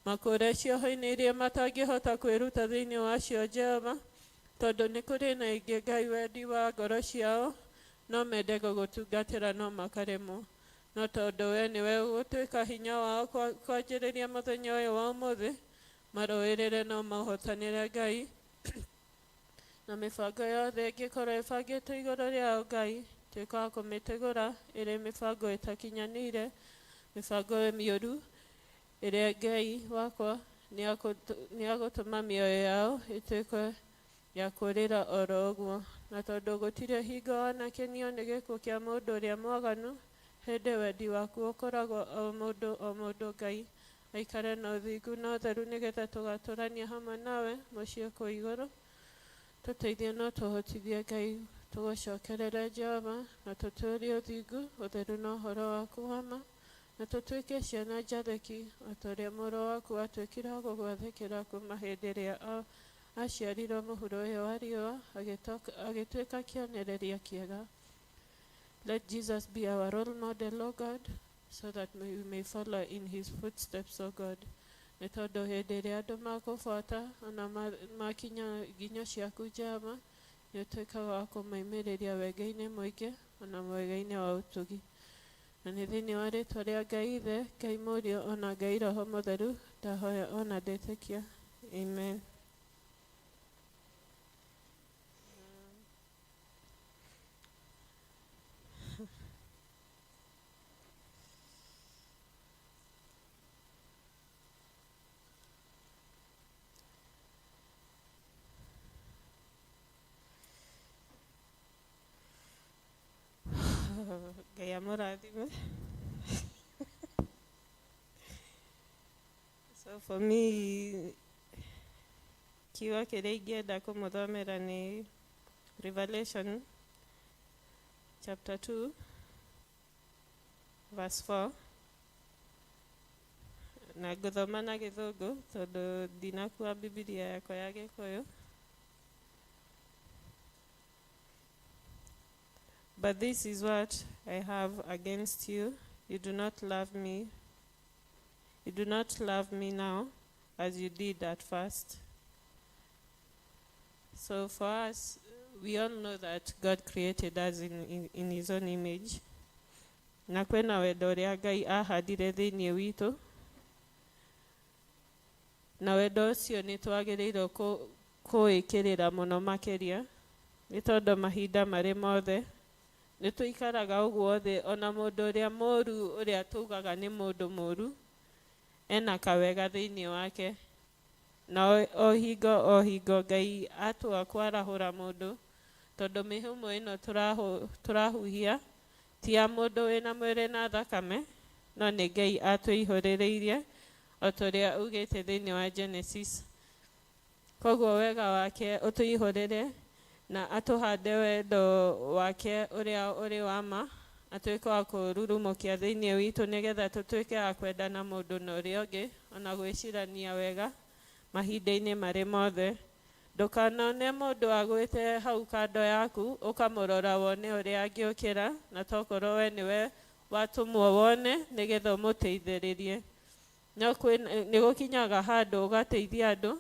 Makũre cioho-inĩ iria matangĩhota kwĩruta thĩinĩ wacio Jehova, tondũ nĩ kũrĩ na ingĩ Ngai wendi wa ngoro ciao, no mende gũgũtungatĩra no makaremwo. No tondũ we nĩwe ũgũtuĩka hinya wao kwanjĩrĩria mũthenya ũyũ wa ũmũthĩ, marũĩrĩre no mahotanĩre Ngai. Na mĩbango yothe ĩngĩkorwo ĩbangĩtwo igũrũ rĩao Ngai, tuĩka wa kũmĩtegũra ĩrĩ mĩbango ĩtakinyanĩire, mĩbango mĩũru ĩrĩa Ngai wakwa nĩ agũtũma mĩoyo yao ĩtuĩke ya kũrĩra oro ũguo. Na tondũ gũtirĩ hingo wanakenio nĩ gĩkuũ kĩa mũndũ ũrĩa mwaganu, hĩndĩ wendi waku ũkoragwo o mũndũ Ngai aikare na ũthingu na ũtheru, nĩgetha tũgatũrania hamwe nawe mũciĩ kũu igũrũ. Tũteithie no tũhotithie Ngai, tũgũcokerere Jehova na tũtũũrie ũthingu, ũtheru na ũhoro waku wa ma, na tũtuĩke ciana njathĩki o ta ũrĩa mũrũ waku atuĩkire wa gũgwathĩkĩra kuma hĩndĩ ĩrĩa aciarirwo mũhuro ũyũ wa riũa, agĩtuĩka kĩonereria kĩega. Let Jesus be our role model, O God, so that we may follow in his footsteps, O God. Nĩ tondũ hĩndĩ ĩrĩa andũ makũbuata ona makinya nginya ciaku Jehova, nĩ ũtuĩkaga wa kũmaimĩrĩria wega-inĩ mũingĩ ona wega-inĩ wa ũtugi. Na nĩ thĩinĩ wa rĩtwa rĩa Ngai Ithe, Ngai Mũriũ ona Ngai Roho Mũtheru, ndahoya ona ndetĩkia. Amen. Ngai amũrathime. So for me, kiugo kĩrĩa ingĩenda kũmũthomera nĩ Revelation chapter 2 verse 4, na ngũthoma na Gĩthũngũ tondũ ndinakuua Bibilia yakwa ya Gĩkũyũ. But this is what I have against you. You do not love me. You do not love me now as you did at first. So for us, we all know that God created us in his own image. Na kwĩna wendo ũrĩa Ngai ahandire thĩinĩ witũ. Na wendo ũcio nĩ twagĩrĩirwo kũwĩkĩrĩra mũno makĩria, nĩ tondũ mahinda marĩ mothe nĩ tũikaraga ũguo thĩ, ona mũndũ ũrĩa mũũru ũrĩa tugaga nĩ mũndũ mũũru ena kawega thĩinĩ wake. Na o hingo Ngai atua kwarahũra mũndũ, tondũ mĩhũmũ ĩno tũrahuhia ti ya mũndũ wĩna mwĩrĩ na thakame, no nĩ Ngai atwĩihũrĩrĩirie o tũrĩa ugĩte thĩinĩ wa Genesis. Koguo wega wake ũtũihũrĩre na atũhande wendo wake ũrĩa ũrĩ wa ma, atuĩke wa kũrurumũkia thĩinĩ witũ, nĩgetha tũtuĩke a kwendana mũndũ na ũrĩa ũngĩ, ona gwĩcirania wega mahinda-inĩ marĩ mothe. Ndũkanone mũndũ agwĩte hau kando yaku ũkamũrora wone ũrĩa angĩũkĩra, na tokorwo we nĩwe watũmwo wone nĩgetha ũmũteithĩrĩrie. no nĩ gũkinyaga handũ ũgateithia andũ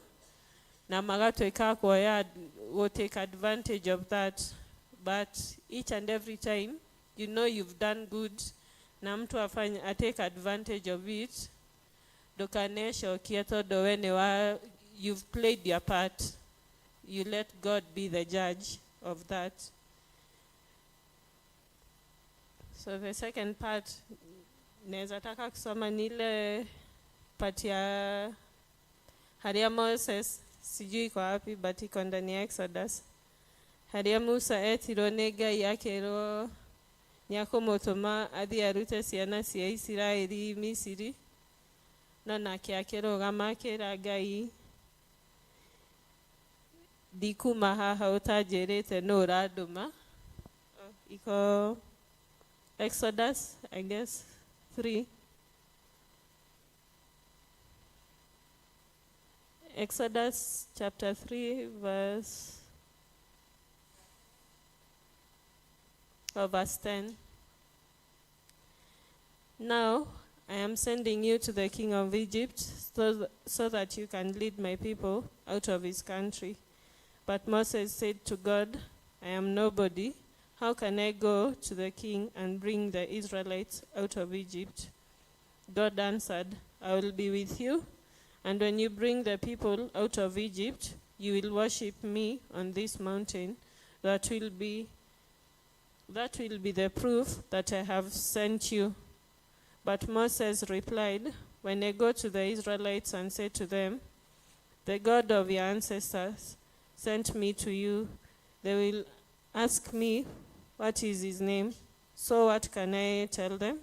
na magatuĩka kuoya will take advantage of that, but each and every time you know you've done good na mtu take advantage of it, ndũkanecokie tondũ we you've played your part. You let God be the judge of that. So the second part, naweza taka kusoma ni ile part ya haria Moses, sijui kwa wapi, but iko ndani ya Exodus. Haria Musa etirwo nĩ Ngai akĩrwo nĩakũmũtũma athiĩ arute ciana cia Isiraeli Misiri, no nake akĩrũgama akĩra Ngai, ndikuma haha ũtanjĩrĩte nũ ũrandũma. Iko Exodus, I guess, 3. Exodus chapter 3, verse 10. Now I am sending you to the king of Egypt so that you can lead my people out of his country. But Moses said to God, I am nobody. How can I go to the king and bring the Israelites out of Egypt? God answered, I will be with you, and when you bring the people out of Egypt, you will worship me on this mountain. That will be the proof that I have sent you. But Moses replied, when I go to the Israelites and say to them, the God of your ancestors sent me to you, they will ask me, what is his name? So what can I tell them?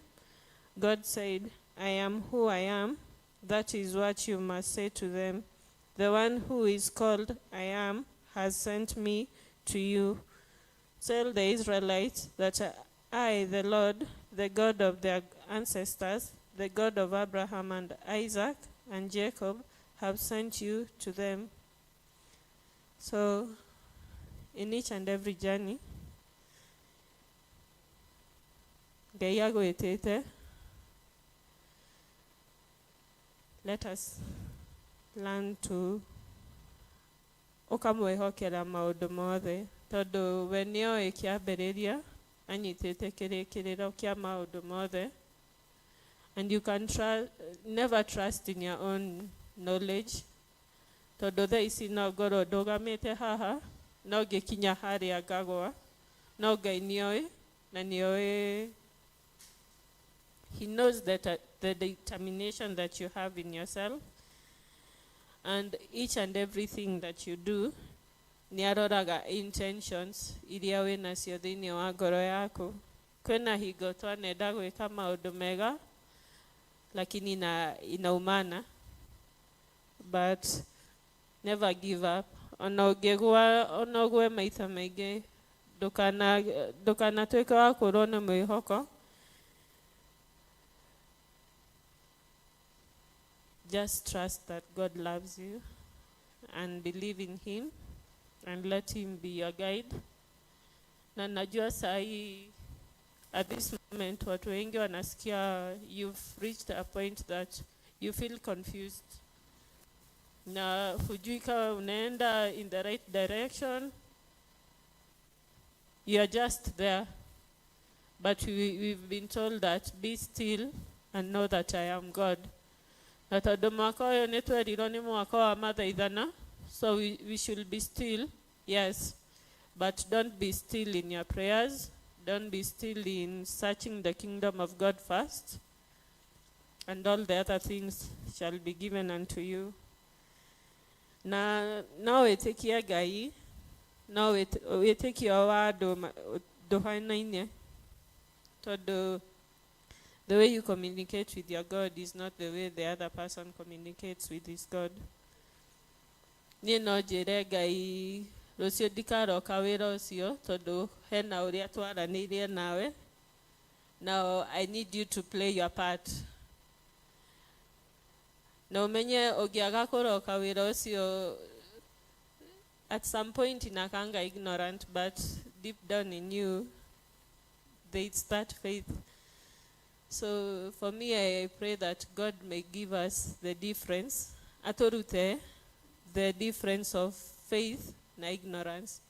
God said, I am who I am. That is what you must say to them. The one who is called I am has sent me to you. Tell the Israelites that I, the Lord, the God of their ancestors, the God of Abraham and Isaac and Jacob, have sent you to them. So, in each and every journey, Ngai agwĩtĩte, let us learn to ũkamwĩhokera maũndũ mothe, tondũ we nĩoĩ kĩambĩrĩria, anyitĩte kĩrĩkĩrĩro kĩa maũndũ mothe, and you can never trust in your own knowledge, tondũ thaa ici no ngorwo ndũgamĩte haha, no ngĩkinya harĩa ngagwa, no Ngai nĩoĩ na nĩoĩ. He knows that the determination that you have in yourself, and each and everything that you do, nĩaroraga intentions iria wĩ nacio thĩinĩ wa ngoro yaku. Kwĩna hingo twanenda gwĩka maũndũ mega, lakini inaumana, but never give up. Ona ũgwe maita maingĩ, ndũkanatuĩke wa kũrwo nĩ mwĩhoko. Just trust that God loves you and believe in him and let him be your guide. Na najua sahi at this moment watu wengi wanasikia you've reached a point that you feel confused. Na hujui kama unaenda in the right direction. You are just there. But we've been told that be still and know that I am God. Na tondũ mwaka ũyũ nĩ twerirwo nĩ mwaka wa mathaithana, so we should be still, yes, but don't be still in your prayers, don't be still in searching the kingdom of God first, and all the other things shall be given unto you. Na no wĩtĩkie Ngai, no wĩtĩkie wa ndũhainaine, tondũ the way you communicate with your God is not the way the other person communicates with his God. Niĩ no njĩre Ngai rũciũ ndikaroka wĩra ũcio tondũ hena ũrĩa twaranĩirie nawe. Now I need you to play your part. Na ũmenye ũngĩaga kũroka wĩra ũcio, at some point inakanga ignorant, but deep down in you, there is that faith. So for me, I pray that God may give us the difference, atorute the difference of faith na ignorance.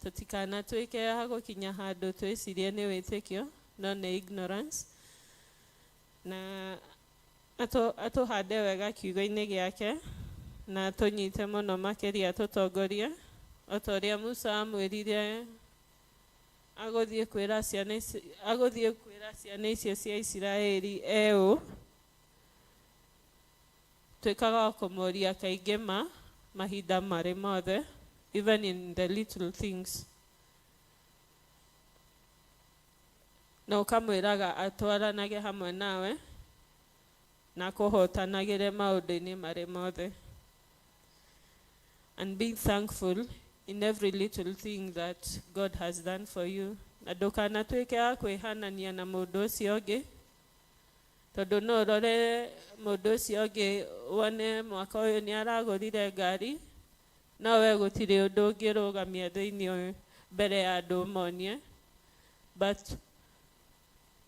Tutikana tuike hago kinya hado twesirie ni wĩtĩkio no nĩ ignorance. Na atuhande wega kiugo-inĩ gĩake na tũnyite mũno makĩria tũtongorie o ta ũrĩa Musa amwĩrire agũthiĩ kwĩra ciana icio cia Isiraeli eũ twĩkaga kũmoria kaingĩ mahinda marĩ mothe, even in the little things. Na ũkamwĩraga atwaranage hamwe nawe na kũhotanagĩre maũndũ-inĩ marĩ mothe. And being thankful in every little thing that God has done for you. Na ndũkanatuĩke wa kwĩhanania na mũndũ ũcio ũngĩ, tondũ no ũrore mũndũ ũcio ũngĩ wone mwaka ũyũ nĩ aragũrire ngari, no we gũtirĩ ũndũ ũngĩrũgamia thĩinĩ mbere ya andũ ũmonie. But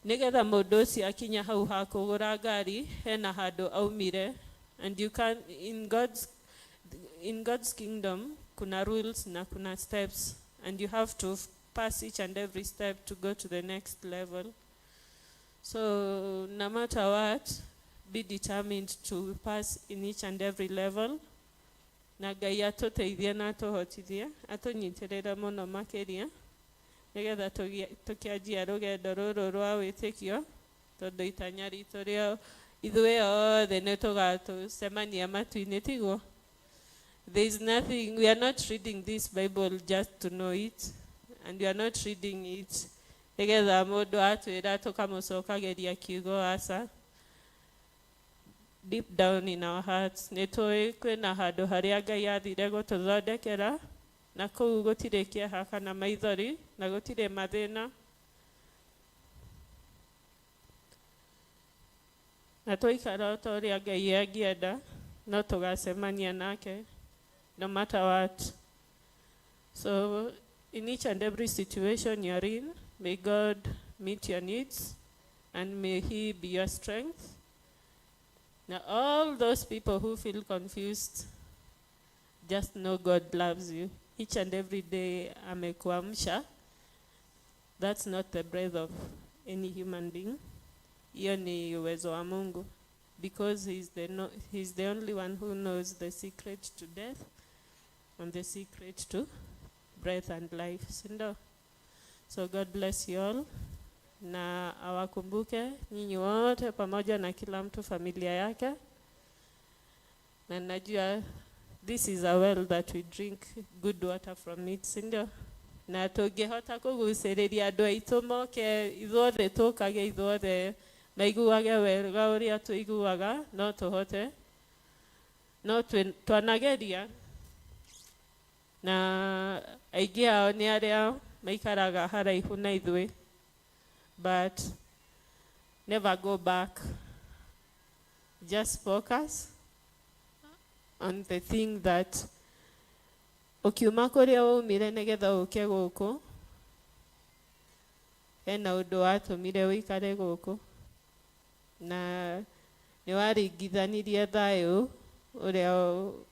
nĩgetha mũndũ ũcio akinya hau ha kũgũra ngari, hena handũ aumire. And you can, in God's kingdom, kuna rules na kuna steps, and you have to pass each and every step to go to the next level. So no matter what, be determined to pass in each and every level. Na Ngai atũteithie na atũhotithie, atũnyitĩrĩre mũno makĩria, nĩgetha tũkĩanjia rũgendo rũrũ rwa wĩtĩkio, tondũ itanya ritũ rĩa ithuĩ othe nĩ tũgatũcemania matu-inĩ, tiguo? There is nothing, we are not reading this Bible just to know it, and we are not reading it nĩgetha mũndũ atwĩra tũkamũcokageria kiugo, aca. Deep down in our hearts, nĩ tũĩ kwĩna handũ harĩa Ngai athire gũtũthondekera, na kũu gũtirĩ kĩeha kana maithori, na gũtirĩ mathĩna. Na tũikara ta ũrĩa Ngai angĩenda, no tũgacemania nake, no matter what. So in each and every situation you're in, may God meet your needs and may He be your strength. Now all those people who feel confused, just know God loves you. Each and every day amekuamsha. That's not the breath of any human being. Hiyo ni uwezo wa Mungu, because he's the only one who knows the secret to death and the secret to breath and life. Sindo? So God bless you all. Na awakumbuke nyinyi wote pamoja na kila mtu familia yake. Na najua this is a well that we drink good water from it, sindo? Na tũngĩhota kũgucĩrĩria andũ aitũ moke ithuothe tũkage ithuothe maiguage wega ũrĩa tũiguaga, no tũhote, no twanageria. Na aingĩ ao nĩ arĩa maikaraga haraihu na ithuĩ, but never go back. Just focus on the thing that ukiuma kũrĩa waumire nĩgetha ũke gũkũ, hena ũndũ watũmire ũikare gũkũ, na nĩ waringithanirie thayũ ũrĩa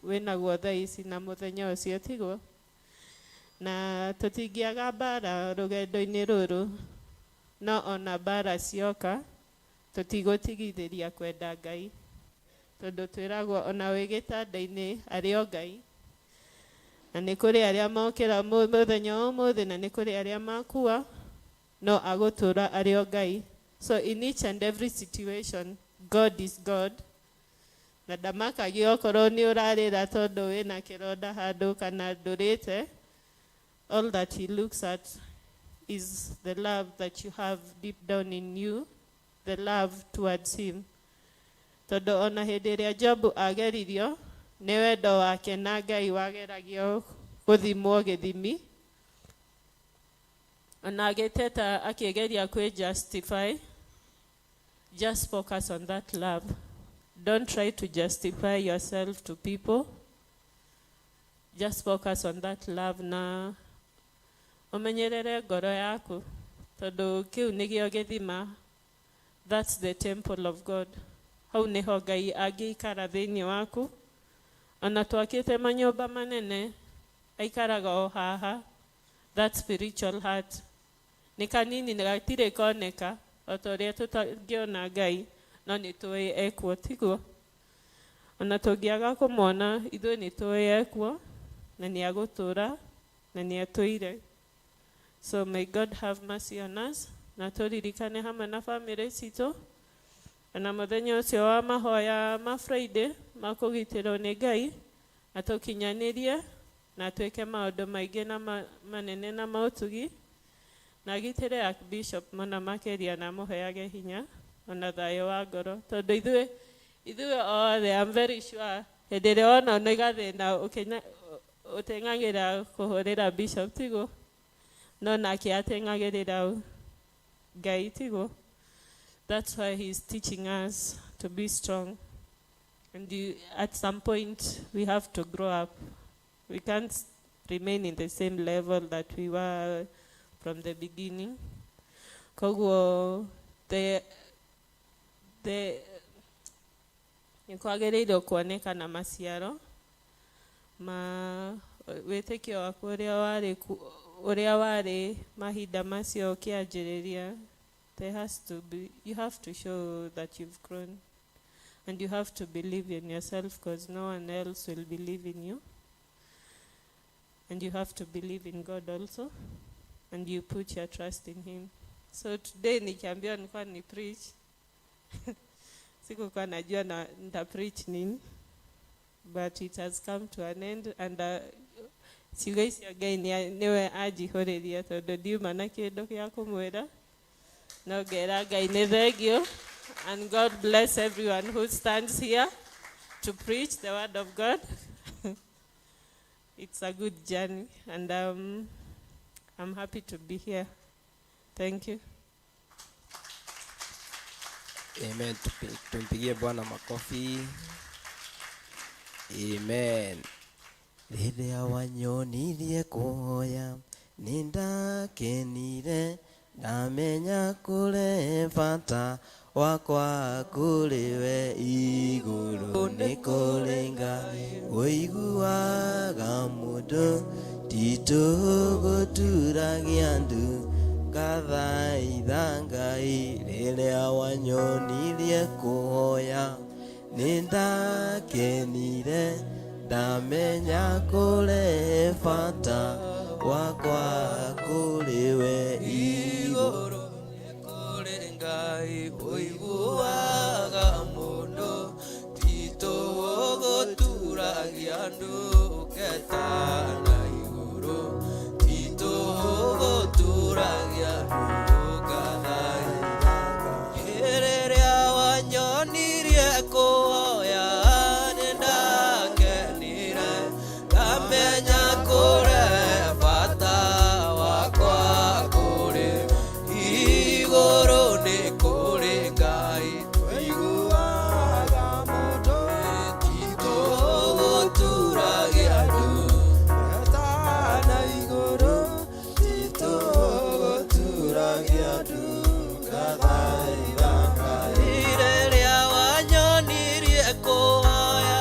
wĩnaguo thaa ici na mũthenya ũcio, tiguo? Na tũtingĩaga mbara rũgendo-inĩ rũrũ, no ona mbara cioka tũtigũtigithĩria kwenda Ngai, tondũ twĩragwo ona wĩ gĩtanda-inĩ arĩ o Ngai. Na nĩ kũrĩ arĩa mokĩra mũthenya ũmũthĩ, na nĩ kũrĩ arĩa makua, no agũtũra arĩ o Ngai. So in each and every situation, God is God. Na ndamakagio okorwo nĩ ũrarĩra tondũ wĩna kĩronda handũ kana ndũrĩte. All that He looks at is the love that you have deep down in you, the love towards Him. Tondũ ona hĩndĩ ĩrĩa Jobu ageririo, nĩ wendo wake na Ngai wageragio gũthimwo gĩthimi. Ona agĩteta akĩgeria kwĩ-justify, just focus on that love. Don't try to justify yourself to people. Just focus on that love na umenyerere ngoro yaku, tondũ kĩu nĩgĩo gĩthima That's the temple of God. Hau niho Ngai angĩikara thĩinĩ waku. Ona twakĩte manyũmba manene, aikaraga o haha. That spiritual heart. Nĩ kanini na gatirĩ koneka, o ta ũrĩa tũtangĩona Ngai, no nĩ tũĩ ekuo, tiguo. Ona tũngĩaga kũmwona, ithuĩ nĩ tũĩ ekuo, na nĩ agũtũũra, na nĩ atũire. So may God have mercy on us. Na tũririkane hamwe na family citũ. Na mũthenya ũcio wa mahoya ma Friday ma kũgitĩrwo nĩ Ngai, atũkinyanĩrie na twĩke maũndũ maingĩ na manene na maũtugi. Na gitĩre Archbishop mũno makĩria na mũheage hinya ona thayũ wa ngoro. Tondũ ithuĩ othe, I'm very sure, hĩndĩ ĩrĩa wona nĩ gathĩna ũteng'agĩra kũhũrĩra Bishop, tiguo? No nake ateng'agĩrĩra Ngai, tiguo? That's why he's teaching us to be strong. And at some point, we have to grow up. We can't remain in the same level that we were from the beginning. Koguo, nĩ kwagĩrĩirwo kuoneka na maciaro ma wĩtĩkio waku ũrĩa warĩ mahinda macio ũkĩanjĩrĩria. You have to show that you've grown, and you have to believe in yourself, because no one else will believe in you. And you have to believe in God also, and you put your trust in Him. So today nikiambiwa nilikuwa ni preach, sikuwa najua nita preach nini, but it has come to an end, and ciugo icio Ngai niwe anjihũrĩria tondũ ndiuma na kĩndũ gĩa kũmwĩra. No ngera Ngai nĩ thengio, and God bless everyone who stands here to preach the word of God. It's a good journey, and I'm happy to be here. Thank you. Amen. Tumpigie Bwana makofi. Amen. Rĩrĩa wanyonirie kuhoya nĩndakenire, ndamenya kũrĩ bata wakwa kũrĩ we igũrũ nĩ kũrĩ Ngai ũiguaga mũndũ, titũgũturagia ndu ngathaitha Ngai. Rĩrĩa wanyonirie kuhoya nĩndakenire, ndamenya kũrĩ bata wakwa kũrĩ we igũrũ nĩ kũrĩ Ngai ũiguaga mũndũ, titũgũturagia ndu ngathaitha igũrũ, titũgũturagia ndu ngathaitha Ngai. Rĩrĩa wanyonirie kuhoya nĩndakenire, ndamenya kũrĩ bata wakwa kũrĩ igũrũ nĩ kũrĩ Ngai ũiguaga mũndũ, titũgũturagia ndu ngathaitha igũrũ, titũgũturagia ndu ngathaitha Ngai. Rĩrĩa wanyonirie kuhoya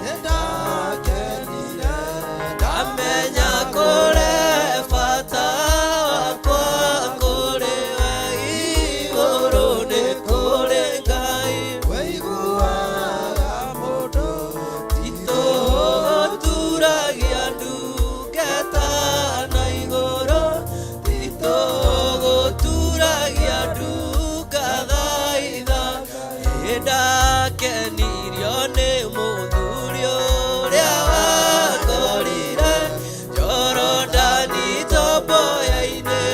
nĩndakenire, ndamenya kũrĩ bata wakwa kũrĩ we igũrũ nĩ kũrĩ Ngai ũiguaga mũndũ, titũgũturagia ndu ngathaitha igũrũ, titũgũturagia ndu ngathaitha Ngai. Ndakenirio nĩ mũthuri ũrĩa wakorire Jorodani tomboya-inĩ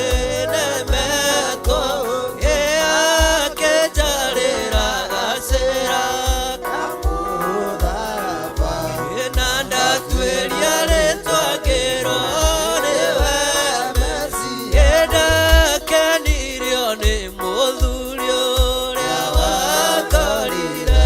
nemetwo, akĩnjarĩra gacĩra kamũtharaba, na ndatuĩria rĩtwa ngĩrwo nĩwe Mesia. Ndakenirio nĩ mũthuri ũrĩa wakorire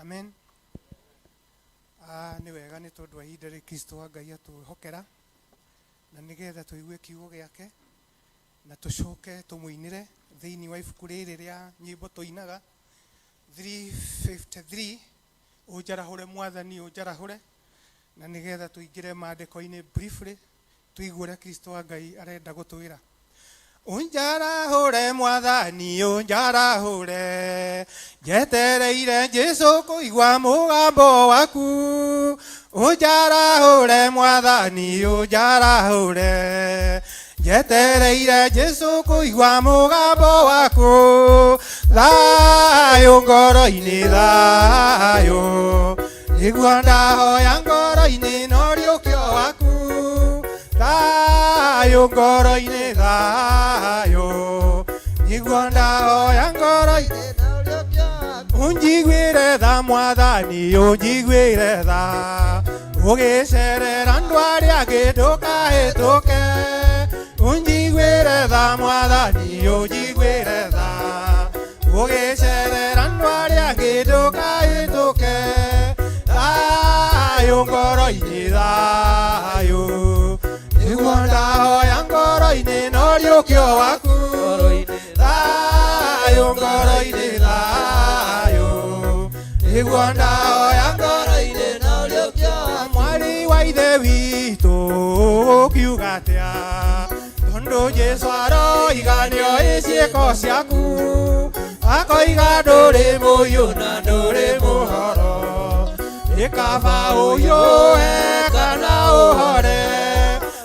Amen. Nĩ wega nĩ tondũ wa ihinda rĩ Kristo wa Ngai atũhokera na nĩgetha tũigue kiugo gĩake na tũcoke tũmũinĩre thĩinĩ wa ibuku rĩrĩ rĩa nyĩmbo tũinaga 353 ũnjarahũre mwathani ũnjarahũre, na nĩgetha tũingĩre maandĩko-inĩ briefly tũigue ũrĩa Kristo wa Ngai arenda gũtwĩra. Unjarahũre mwathani unjarahũre, njetereire Jesu kũigua mũgambo waku. Unjarahũre mwathani unjarahũre, njetereire Jesu kũigua mũgambo waku. Thayũ ngoro-inĩ thayũ, nĩguo ndahoya ngoro-inĩ na ũriũkio waku. Thayũ ngoro-inĩ thayũ, nĩguo ndahoya ngoro-inĩ na ũriũkio waku. Unjiguĩre tha mwathani unjiguĩre tha, ũgĩcerera andũ arĩa angĩ ndũkahĩtũke. Unjiguĩre tha mwathani unjiguĩre tha, ũgĩcerera andũ arĩa angĩ ndũkahĩtũke. Thayũ ngoro-inĩ thayũ, nĩguo ndahoya ngoro-inĩ na ũriũkio waku. Thayũ ngoro-inĩ thayũ, nĩguo ndahoya ngoro-inĩ na ũriũkio waku. Mwarĩ wa ithe witũ ũkiuga atĩa, tondũ Jesu aroiga nĩoĩ ciĩko ciaku. Akoiga ndũrĩ mũiyũ na ndũrĩ mũhoro, nĩ kaba ũyũe kana ũhore.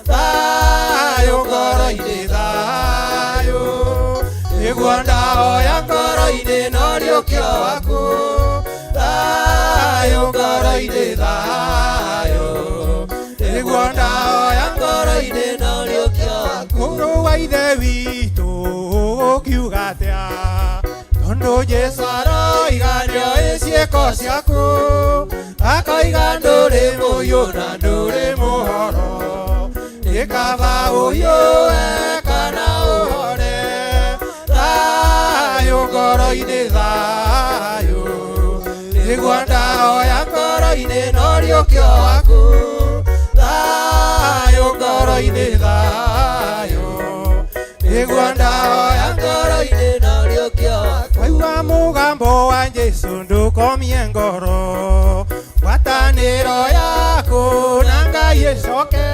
Thayũ ngoro-inĩ thayũ, nĩguo ndahoya ngoro-inĩ na ũriũkio waku. Thayũ ngoro-inĩ thayũ, nĩguo ndahoya ngoro-inĩ na ũriũkio waku. Mũrũ wa ithe witũ ũkiuga atĩa, tondũ Jesu aroiga nĩoĩ ciĩko ciaku. Akoiga ndũrĩ mũiyũ na ndũrĩ mũhoro, nĩ kaba ũyũe kana ũhore. Thayũ ngoro-inĩ thayũ, nĩguo ndahoya ngoro-inĩ na ũriũkio waku. Thayũ ngoro-inĩ thayũ, nĩguo ndahoya ngoro-inĩ na ũriũkio waku. Waigua mũgambo wa Jesu ndũkomie ngoro, ngwatanĩro yaku na Ngai ĩcoke,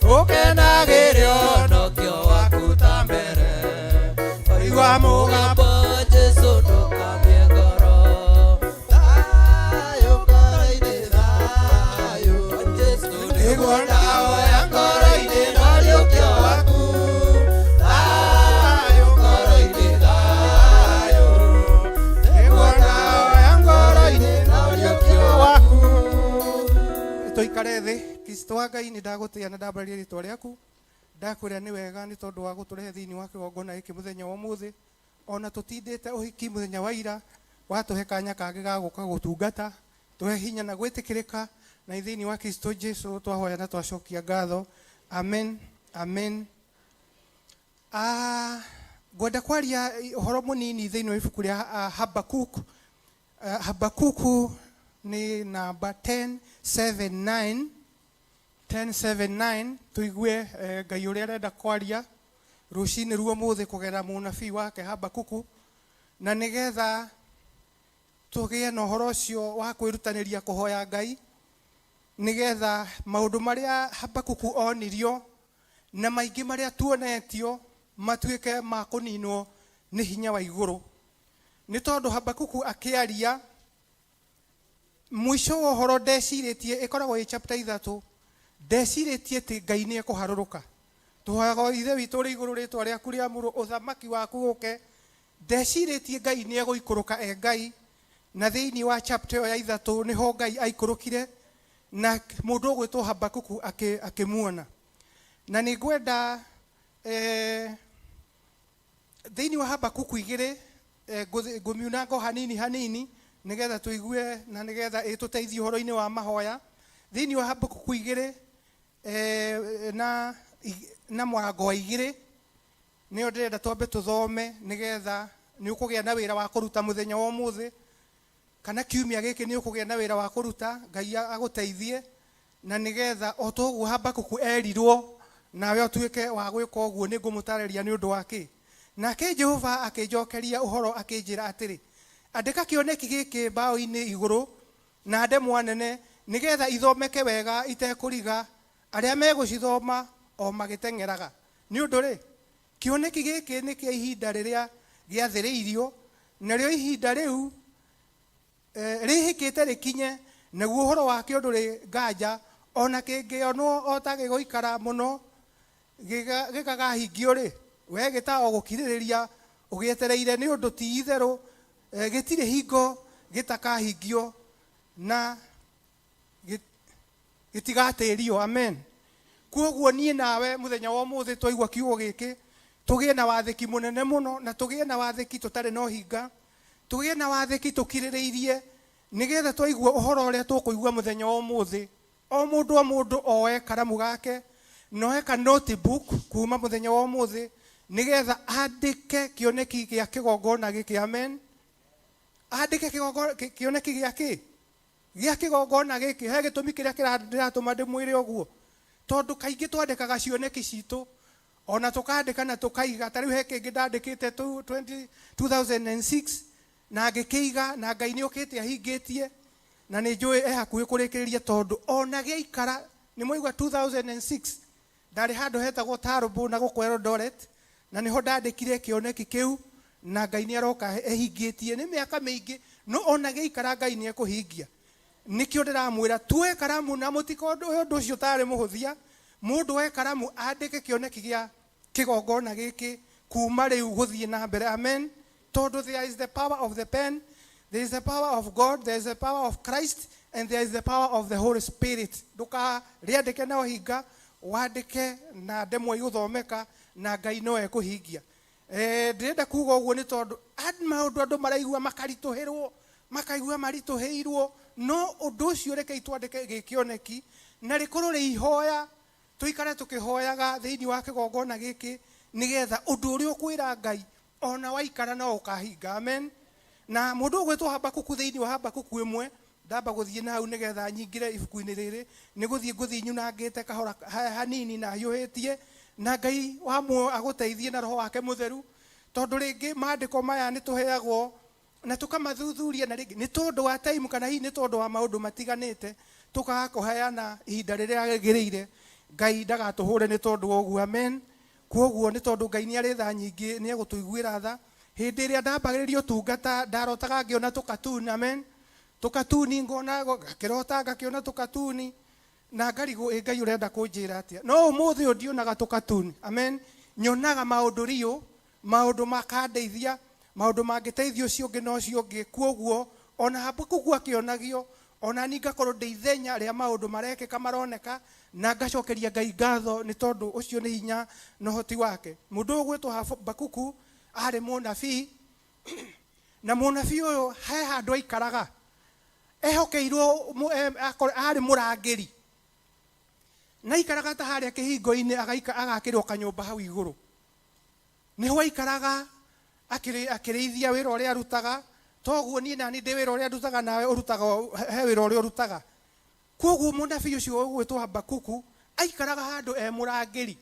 ũkenagĩre ũhonokio waku ta mbere. Waigua mũgambo wa Jesu ndũkomie ngoro, thayũ ngoro-inĩ thayũ, nĩguo ndahoya ngoro-inĩ na ũriũkio waku. Thayũ ngoro-inĩ thayũ, nĩguo ndahoya ngoro-inĩ na ũriũkio waku. Tũikare thĩ. Kristo wa Ngai nĩ ndagũtĩĩa na ndambararia rĩtwa rĩaku. Ndakwĩra nĩ wega nĩ tondũ wa gũtũrehe thĩinĩ wa kĩgongona gĩkĩ mũthenya wa ũmũthĩ. Ona tũtindĩte ũhiki mũthenya wa ira, watũhe kanya kangĩ ga gũka gũtungata, tũhe hinya na gwĩtĩkĩrĩka, na thĩinĩ wa Kristo Jesu twahoya na twacokia ngatho. Amen. Amen. Ngwenda kwaria ũhoro mũnini thĩinĩ wa ibuku rĩa Habakuku. Habakuku nĩ namba 10:7-9. 10:7-9 tuigue Ngai ũrĩa arenda kwaria rũcinĩ ruo mũthĩ kũgerera mũnabii wake Habakuku, na nĩgetha tũgĩe na ũhoro ũcio wa kwĩrutanĩria kũhoya Ngai, nĩgetha maũndũ marĩa Habakuku onirio na maingĩ marĩa tuonetio matuĩke ma kũninwo nĩ hinya wa igũrũ. Nĩ tondũ Habakuku akĩaria mũico wa ũhoro ndecirĩtie, ĩkoragwo ĩ chapter 3, ndecirĩtie atĩ Ngai nĩ ekũharũrũka. Tũhoyaga ithe witũ ũrĩ igũrũ rĩtwa rĩaku rĩamũrwo, ũthamaki waku ũke. Ndecirĩtie Ngai nĩ egũikũrũka Ngai, na thĩinĩ wa chapter ĩyo ya 3 nĩho Ngai aikũrũkire na mũndũ ũgwĩtwo Habakuku akĩmuona. Na nĩ ngwenda thĩinĩ wa Habakuku 2 ngũmiunanga hanini hanini nĩgetha tũigue na nĩgetha ĩtũteithie ũhoro-inĩ wa mahoya. Thĩinĩ wa Habakuku 2 na mũrango wa 2 nĩyo ndĩrenda twambe tũthome, nĩgetha nĩ ũkũgĩa na wĩra wa kũruta mũthenya wa ũmũthĩ. kana kiumia gĩkĩ nĩ ũkũgĩa na wĩra wa kũruta, Ngai agũteithie, na nĩgetha o ta ũguo Habakuku erirwo nawe ũtuĩke wa gwĩka ũguo. Nĩ ngũmũtarĩria nĩ ũndũ wa kĩ. Nake Jehova akĩnjokeria ũhoro akĩnjĩra atĩrĩ, andĩka kĩoneki gĩkĩ mbaũ-inĩ igũrũ na ndemwa nene, nĩgetha ithomeke wega itekũriga, arĩa megũcithoma o magĩteng'eraga. Nĩ ũndũ rĩ, kĩoneki gĩkĩ nĩ kĩa ihinda rĩrĩa gĩathĩrĩirio, narĩo ihinda rĩu rĩhĩkĩte rĩkinye, naguo ũhoro wakĩo ndũrĩ nganja, ona kĩngĩonwo o ta gĩgũikara mũno gĩkagahingio rĩ, we gĩta o gũkirĩrĩria ũgĩetereire, nĩ ũndũ ti itherũ gĩtirĩ hingo gĩtakahingio na gĩtigatĩrio. Amen. Kuoguo niĩ nawe mũthenya wa ũmũthĩ twaigua kiugo gĩkĩ, tũgĩe na wathĩki mũnene mũno, na tũgĩe na wathĩki tũtarĩ na ũhinga, tũgĩe na wathĩki tũkirĩrĩirie, nĩgetha twaigua ũhoro ũrĩa tũkũigua mũthenya wa ũmũthĩ, o mũndũ oe karamu gake na oe ka notebook kuma mũthenya wa ũmũthĩ, nĩgetha andĩke kĩoneki gĩa kĩgongona gĩkĩ. Amen. Andĩke kĩoneki gĩa kĩgongona gĩkĩ. He gĩtũmi kĩrĩa kĩratũma ndĩmwĩre ũguo, tondũ kaingĩ twandĩkaga cioneki citũ ona tũkandĩka na tũkaiga. Ta rĩu he kĩngĩ ndandĩkĩte 2006 na ngĩkĩiga, na Ngai nĩ okĩte ahingĩtie, na nĩ njũĩ hakuhĩ kũrĩkĩrĩria, tondũ ona gĩaikara. Nĩ mwaigua 2006 ndarĩ handũ hetagwo Tarbo na gũkũ Eldoret, na nĩho ndandĩkire kĩoneki kĩu, na Ngai nĩ aroka ehingĩtie. Nĩ mĩaka mĩingĩ, no ona gĩaikara Ngai nĩ ekũhingia. Nĩkĩo ndĩramwĩra tuoe karamu, na mũtiko ũndũ ũcio tarĩ mũhũthia, mũndũ oe karamu andĩke kĩoneki gĩa kĩgongona gĩkĩ kuma rĩu gũthiĩ na mbere. Amen. Tondũ there is the power of the pen, there is the power of God, there is the power of Christ, and there is the power of the Holy Spirit. Ndũkarĩandĩke na ũhinga, wandĩke na ndemwa igũthomeka, na Ngai no ekũhingia. Ndĩrenda kuuga ũguo nĩ tondũ maũndũ andũ maraigua makaritũhĩrwo, makaigua maritũhĩirwo, no ũndũ ũcio rekei twandĩke gĩkĩoneki, na rĩkorwo rĩ ihoya, tũikare tũkĩhoyaga thĩinĩ wa kĩgongona gĩkĩ, nĩgetha ũndũ ũrĩa ũkwĩra Ngai ona waikara no ũkahinga. Amen. Na mũndũ ũgwĩtwo Habakuku, thĩinĩ wa Habakuku 1, ndamba gũthiĩ na hau nĩgetha nyingĩre ibuku-inĩ rĩrĩ, nĩ gũthiĩ nyunangĩte kahora hanini na hiũhĩtie, na Ngai wamwo agũteithie na Roho wake Mũtheru, tondũ rĩngĩ maandĩko maya nĩ tũheagwo na tũkamathuthuria, na rĩngĩ nĩ tondũ wa time kana hihi nĩ tondũ wa maũndũ matiganĩte tũkaga kũheana ihinda rĩrĩa rĩagĩrĩire. Ngai ndagatũhũre nĩ tondũ wa ũguo. Amen. Kuoguo nĩ tondũ Ngai nĩ arĩ tha nyingĩ, nĩ egũtũiguĩra tha. Hĩndĩ ĩrĩa ndambagĩrĩria ũtungata ndarotaga ngĩona tũkatuni. Amen. Tũkatuni ngona ngakĩrota ngakĩona tũkatuni, na ngarigwo Ngai ũrenda kũnjĩra atĩa. No ũmũthĩ ũyũ ndionaga tũkatuni. Amen. Nyonaga maũndũ riũ, maũndũ makandeithia, maũndũ mangĩteithia ũcio ũngĩ na ũcio ũngĩ. Kuoguo ona Habakuku akĩonagio, ona ni ngakorwo ndĩ ithenya rĩa maũndũ marekĩka maroneka, na ngacokeria Ngai ngatho nĩ tondũ ũcio nĩ hinya na ũhoti wake. Mũndũ ũgwĩtwo Habakuku arĩ mũnabii, na mũnabii ũyũ he handũ aikaraga ehokeirwo, arĩ mũrangĩri, na aikaraga ta harĩa kĩhingo-inĩ, agakĩrwo kanyũmba hau igũrũ. Nĩho aikaraga akĩrĩithia wĩra ũrĩa arutaga. Toguo niĩ nani ndĩ wĩra ũrĩa ndutaga, nawe ũrutaga he wĩra ũrĩa ũrutaga. Kuoguo mũnabii ũcio ũgwĩtwo Habakuku aikaraga handũ mũrangĩri.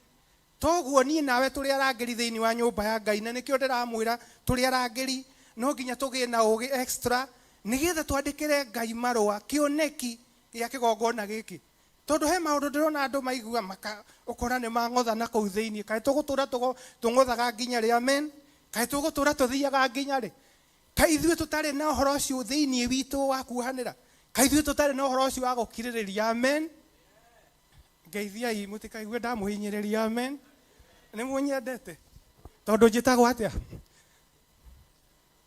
Toguo niĩ nawe tũrĩ arangĩri thĩinĩ wa nyũmba ya Ngai, na nĩkĩo ndĩramwĩra tũrĩ arangĩri no nginya tũgĩe na ũgĩ extra, nĩgetha twandĩkĩre Ngai marũa kĩoneki gĩa kĩgongona gĩkĩ. Tondũ he maũndũ ndĩrona andũ maigua ũkora nĩ mang'otha na kũu thĩinĩ. Kaĩ tũgũtũra tũng'othaga nginya rĩ? Amen. Kaĩ tũgũtũra tũthiaga nginya rĩ? Kaĩ ithuĩ tũtarĩ na ũhoro ũcio thĩinĩ witũ wa kuohanĩra? Kaĩ ithuĩ tũtarĩ na ũhoro ũcio wa gũkirĩrĩria? Amen. Ngeithiai mũtikaigue ndamũhinyĩrĩria. Amen. Nĩ mũnyendete tondũ njĩtagwo atĩa?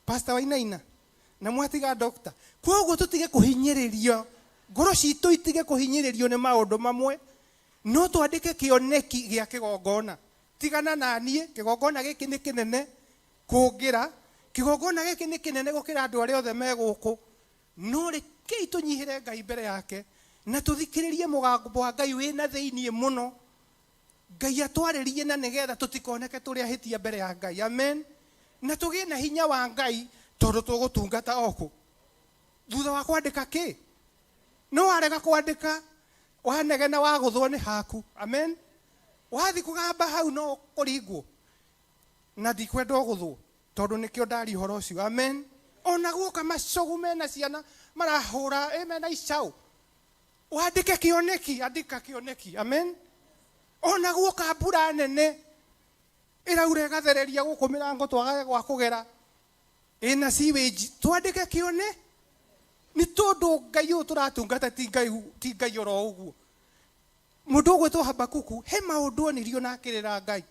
Pastor Wainaina, na mwatiga doctor. Kuoguo tũtige kũhinyĩrĩrio, ngoro citũ itige kũhinyĩrĩrio nĩ maũndũ mamwe, no twandĩke kĩoneki gĩa kĩgongona. Tigana na niĩ, kĩgongona gĩkĩ nĩ kĩnene kũngĩra, kĩgongona gĩkĩ nĩ kĩnene gũkĩra andũ arĩa othe megũkũ, no rekei tũnyihĩre Ngai mbere yake na tũthikĩrĩrie mũgambo wa Ngai wĩna thĩinĩ mũno. Ngai atwarĩrie na nĩgetha tũtikoneke tũrĩ ahĩtia mbere ya Ngai. Amen. Na tũgĩe na hinya wa Ngai tondũ tũgũtungata okũ. thutha wa kwandĩka kĩ? No warega kwandĩka, wanegena wagũthwo nĩ haku. Amen. Wathi kũgamba hau no kũringwo. Na ndikwenda ũgũthwo tondũ nĩkĩo ndari ũhoro ũcio. Amen. Ona guoka macogu mena ciana marahũra mena icaũ. Wandĩke kĩoneki, andĩka kĩoneki. Amen. Ona guoka mbura nene ĩraura ĩgathereria gũkũ mĩrango twagaga gwa kũgera ĩna sewage, twandĩke kĩone. Nĩ tondũ Ngai ũyũ tũratungata ti Ngai oro ũguo. Mũndũ ũgwĩtwo Habakuku he maũndũ onirio na akĩrĩra Ngai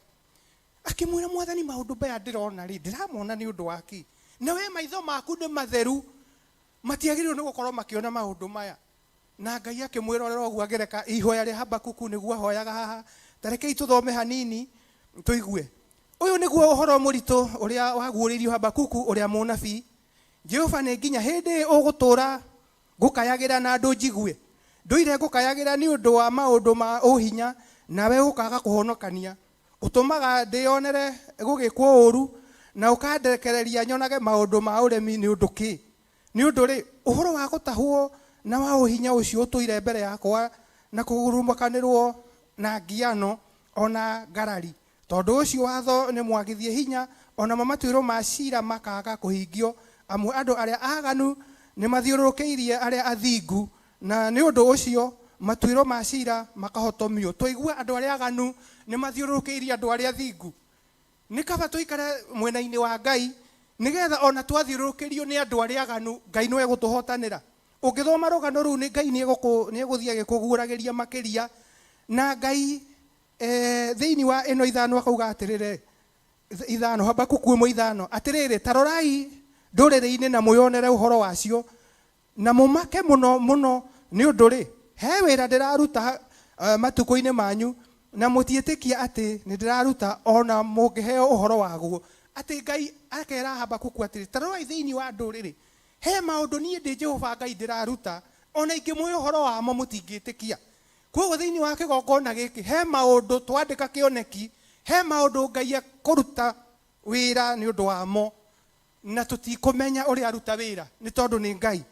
akĩmwĩra Mwathani, maũndũ maya ndĩrona rĩ, ndĩramona nĩ ũndũ waki, na we maitho maku nĩ matheru, matiagĩrĩirwo nĩ gũkorwo makĩona maũndũ maya. Na Ngai akĩmwĩra ũrĩa ũguo agereka ihoya rĩa Habakuku nĩguo ahoyaga haha. Tarekei tũthome hanini tũigue. Ũyũ nĩguo ũhoro mũritũ ũrĩa waguũrĩirio Habakuku ũrĩa mũnabii. Jehova nĩ nginya hĩndĩ ũgũtũra ngũkayagĩra na andũ njigue? Ndũire ngũkayagĩra nĩ ũndũ wa maũndũ ma ũhinya, nawe ũkaga kũhonokania. Ũtũmaga ndĩonere gũgĩkwo ũru, na ũkandekereria nyonage maũndũ ma ũremi nĩ ũndũ kĩ? Nĩ ũndũ rĩ, ũhoro wa gũtahwo na wa ũhinya ũcio ũtũire mbere yakwa na kũgurumũkanĩrwo na ngiano ona ngarari. Tondũ ũcio watho nĩ mwagithie hinya, ona matuĩro ma cira makaga kũhingio. Amwe andũ arĩa aganu nĩ mathiũrũrũkĩirie arĩa athingu, na nĩ ũndũ ũcio matuĩro ma cira makahotomio. Tũigue andũ arĩa aganu nĩ mathiũrũrũkĩirie andũ arĩa athingu. Nĩ kaba tũikare mwena-inĩ wa Ngai nĩgetha ona twathiũrũrũkĩrio nĩ andũ arĩa aganu, Ngai nĩwe gũtũhotanĩra. Ũngĩthoma rũgano rũu nĩ Ngai nĩ egũthiĩ agĩkũguũragĩria makĩria. Na Ngai thĩinĩ wa ĩno ithano akauga atĩrĩrĩ, ithano, Habakuku 1:5, atĩrĩrĩ, ta rorai ndũrĩrĩ-inĩ na mwĩonere ũhoro wacio, na mũmake mũno mũno nĩ ũndũ rĩ, he wĩra ndĩraruta matukũ-inĩ manyu, na mũtiĩtĩkia atĩ nĩ ndĩraruta ona mũngĩheo ũhoro waguo. Atĩ Ngai akera Habakuku atĩrĩ, ta rorai thĩinĩ wa ndũrĩrĩ, he maũndũ niĩ ndĩ Jehova Ngai ndĩraruta, ona ingĩmũhe ũhoro wamo mũtingĩtĩkia. Koguo thĩinĩ wa kĩgongona gĩkĩ he maũndũ twandĩka kĩoneki, he maũndũ Ngai akũruta wĩra nĩ ũndũ wamo, na tũtikũmenya ũrĩa aruta wĩra nĩ tondũ nĩ Ngai.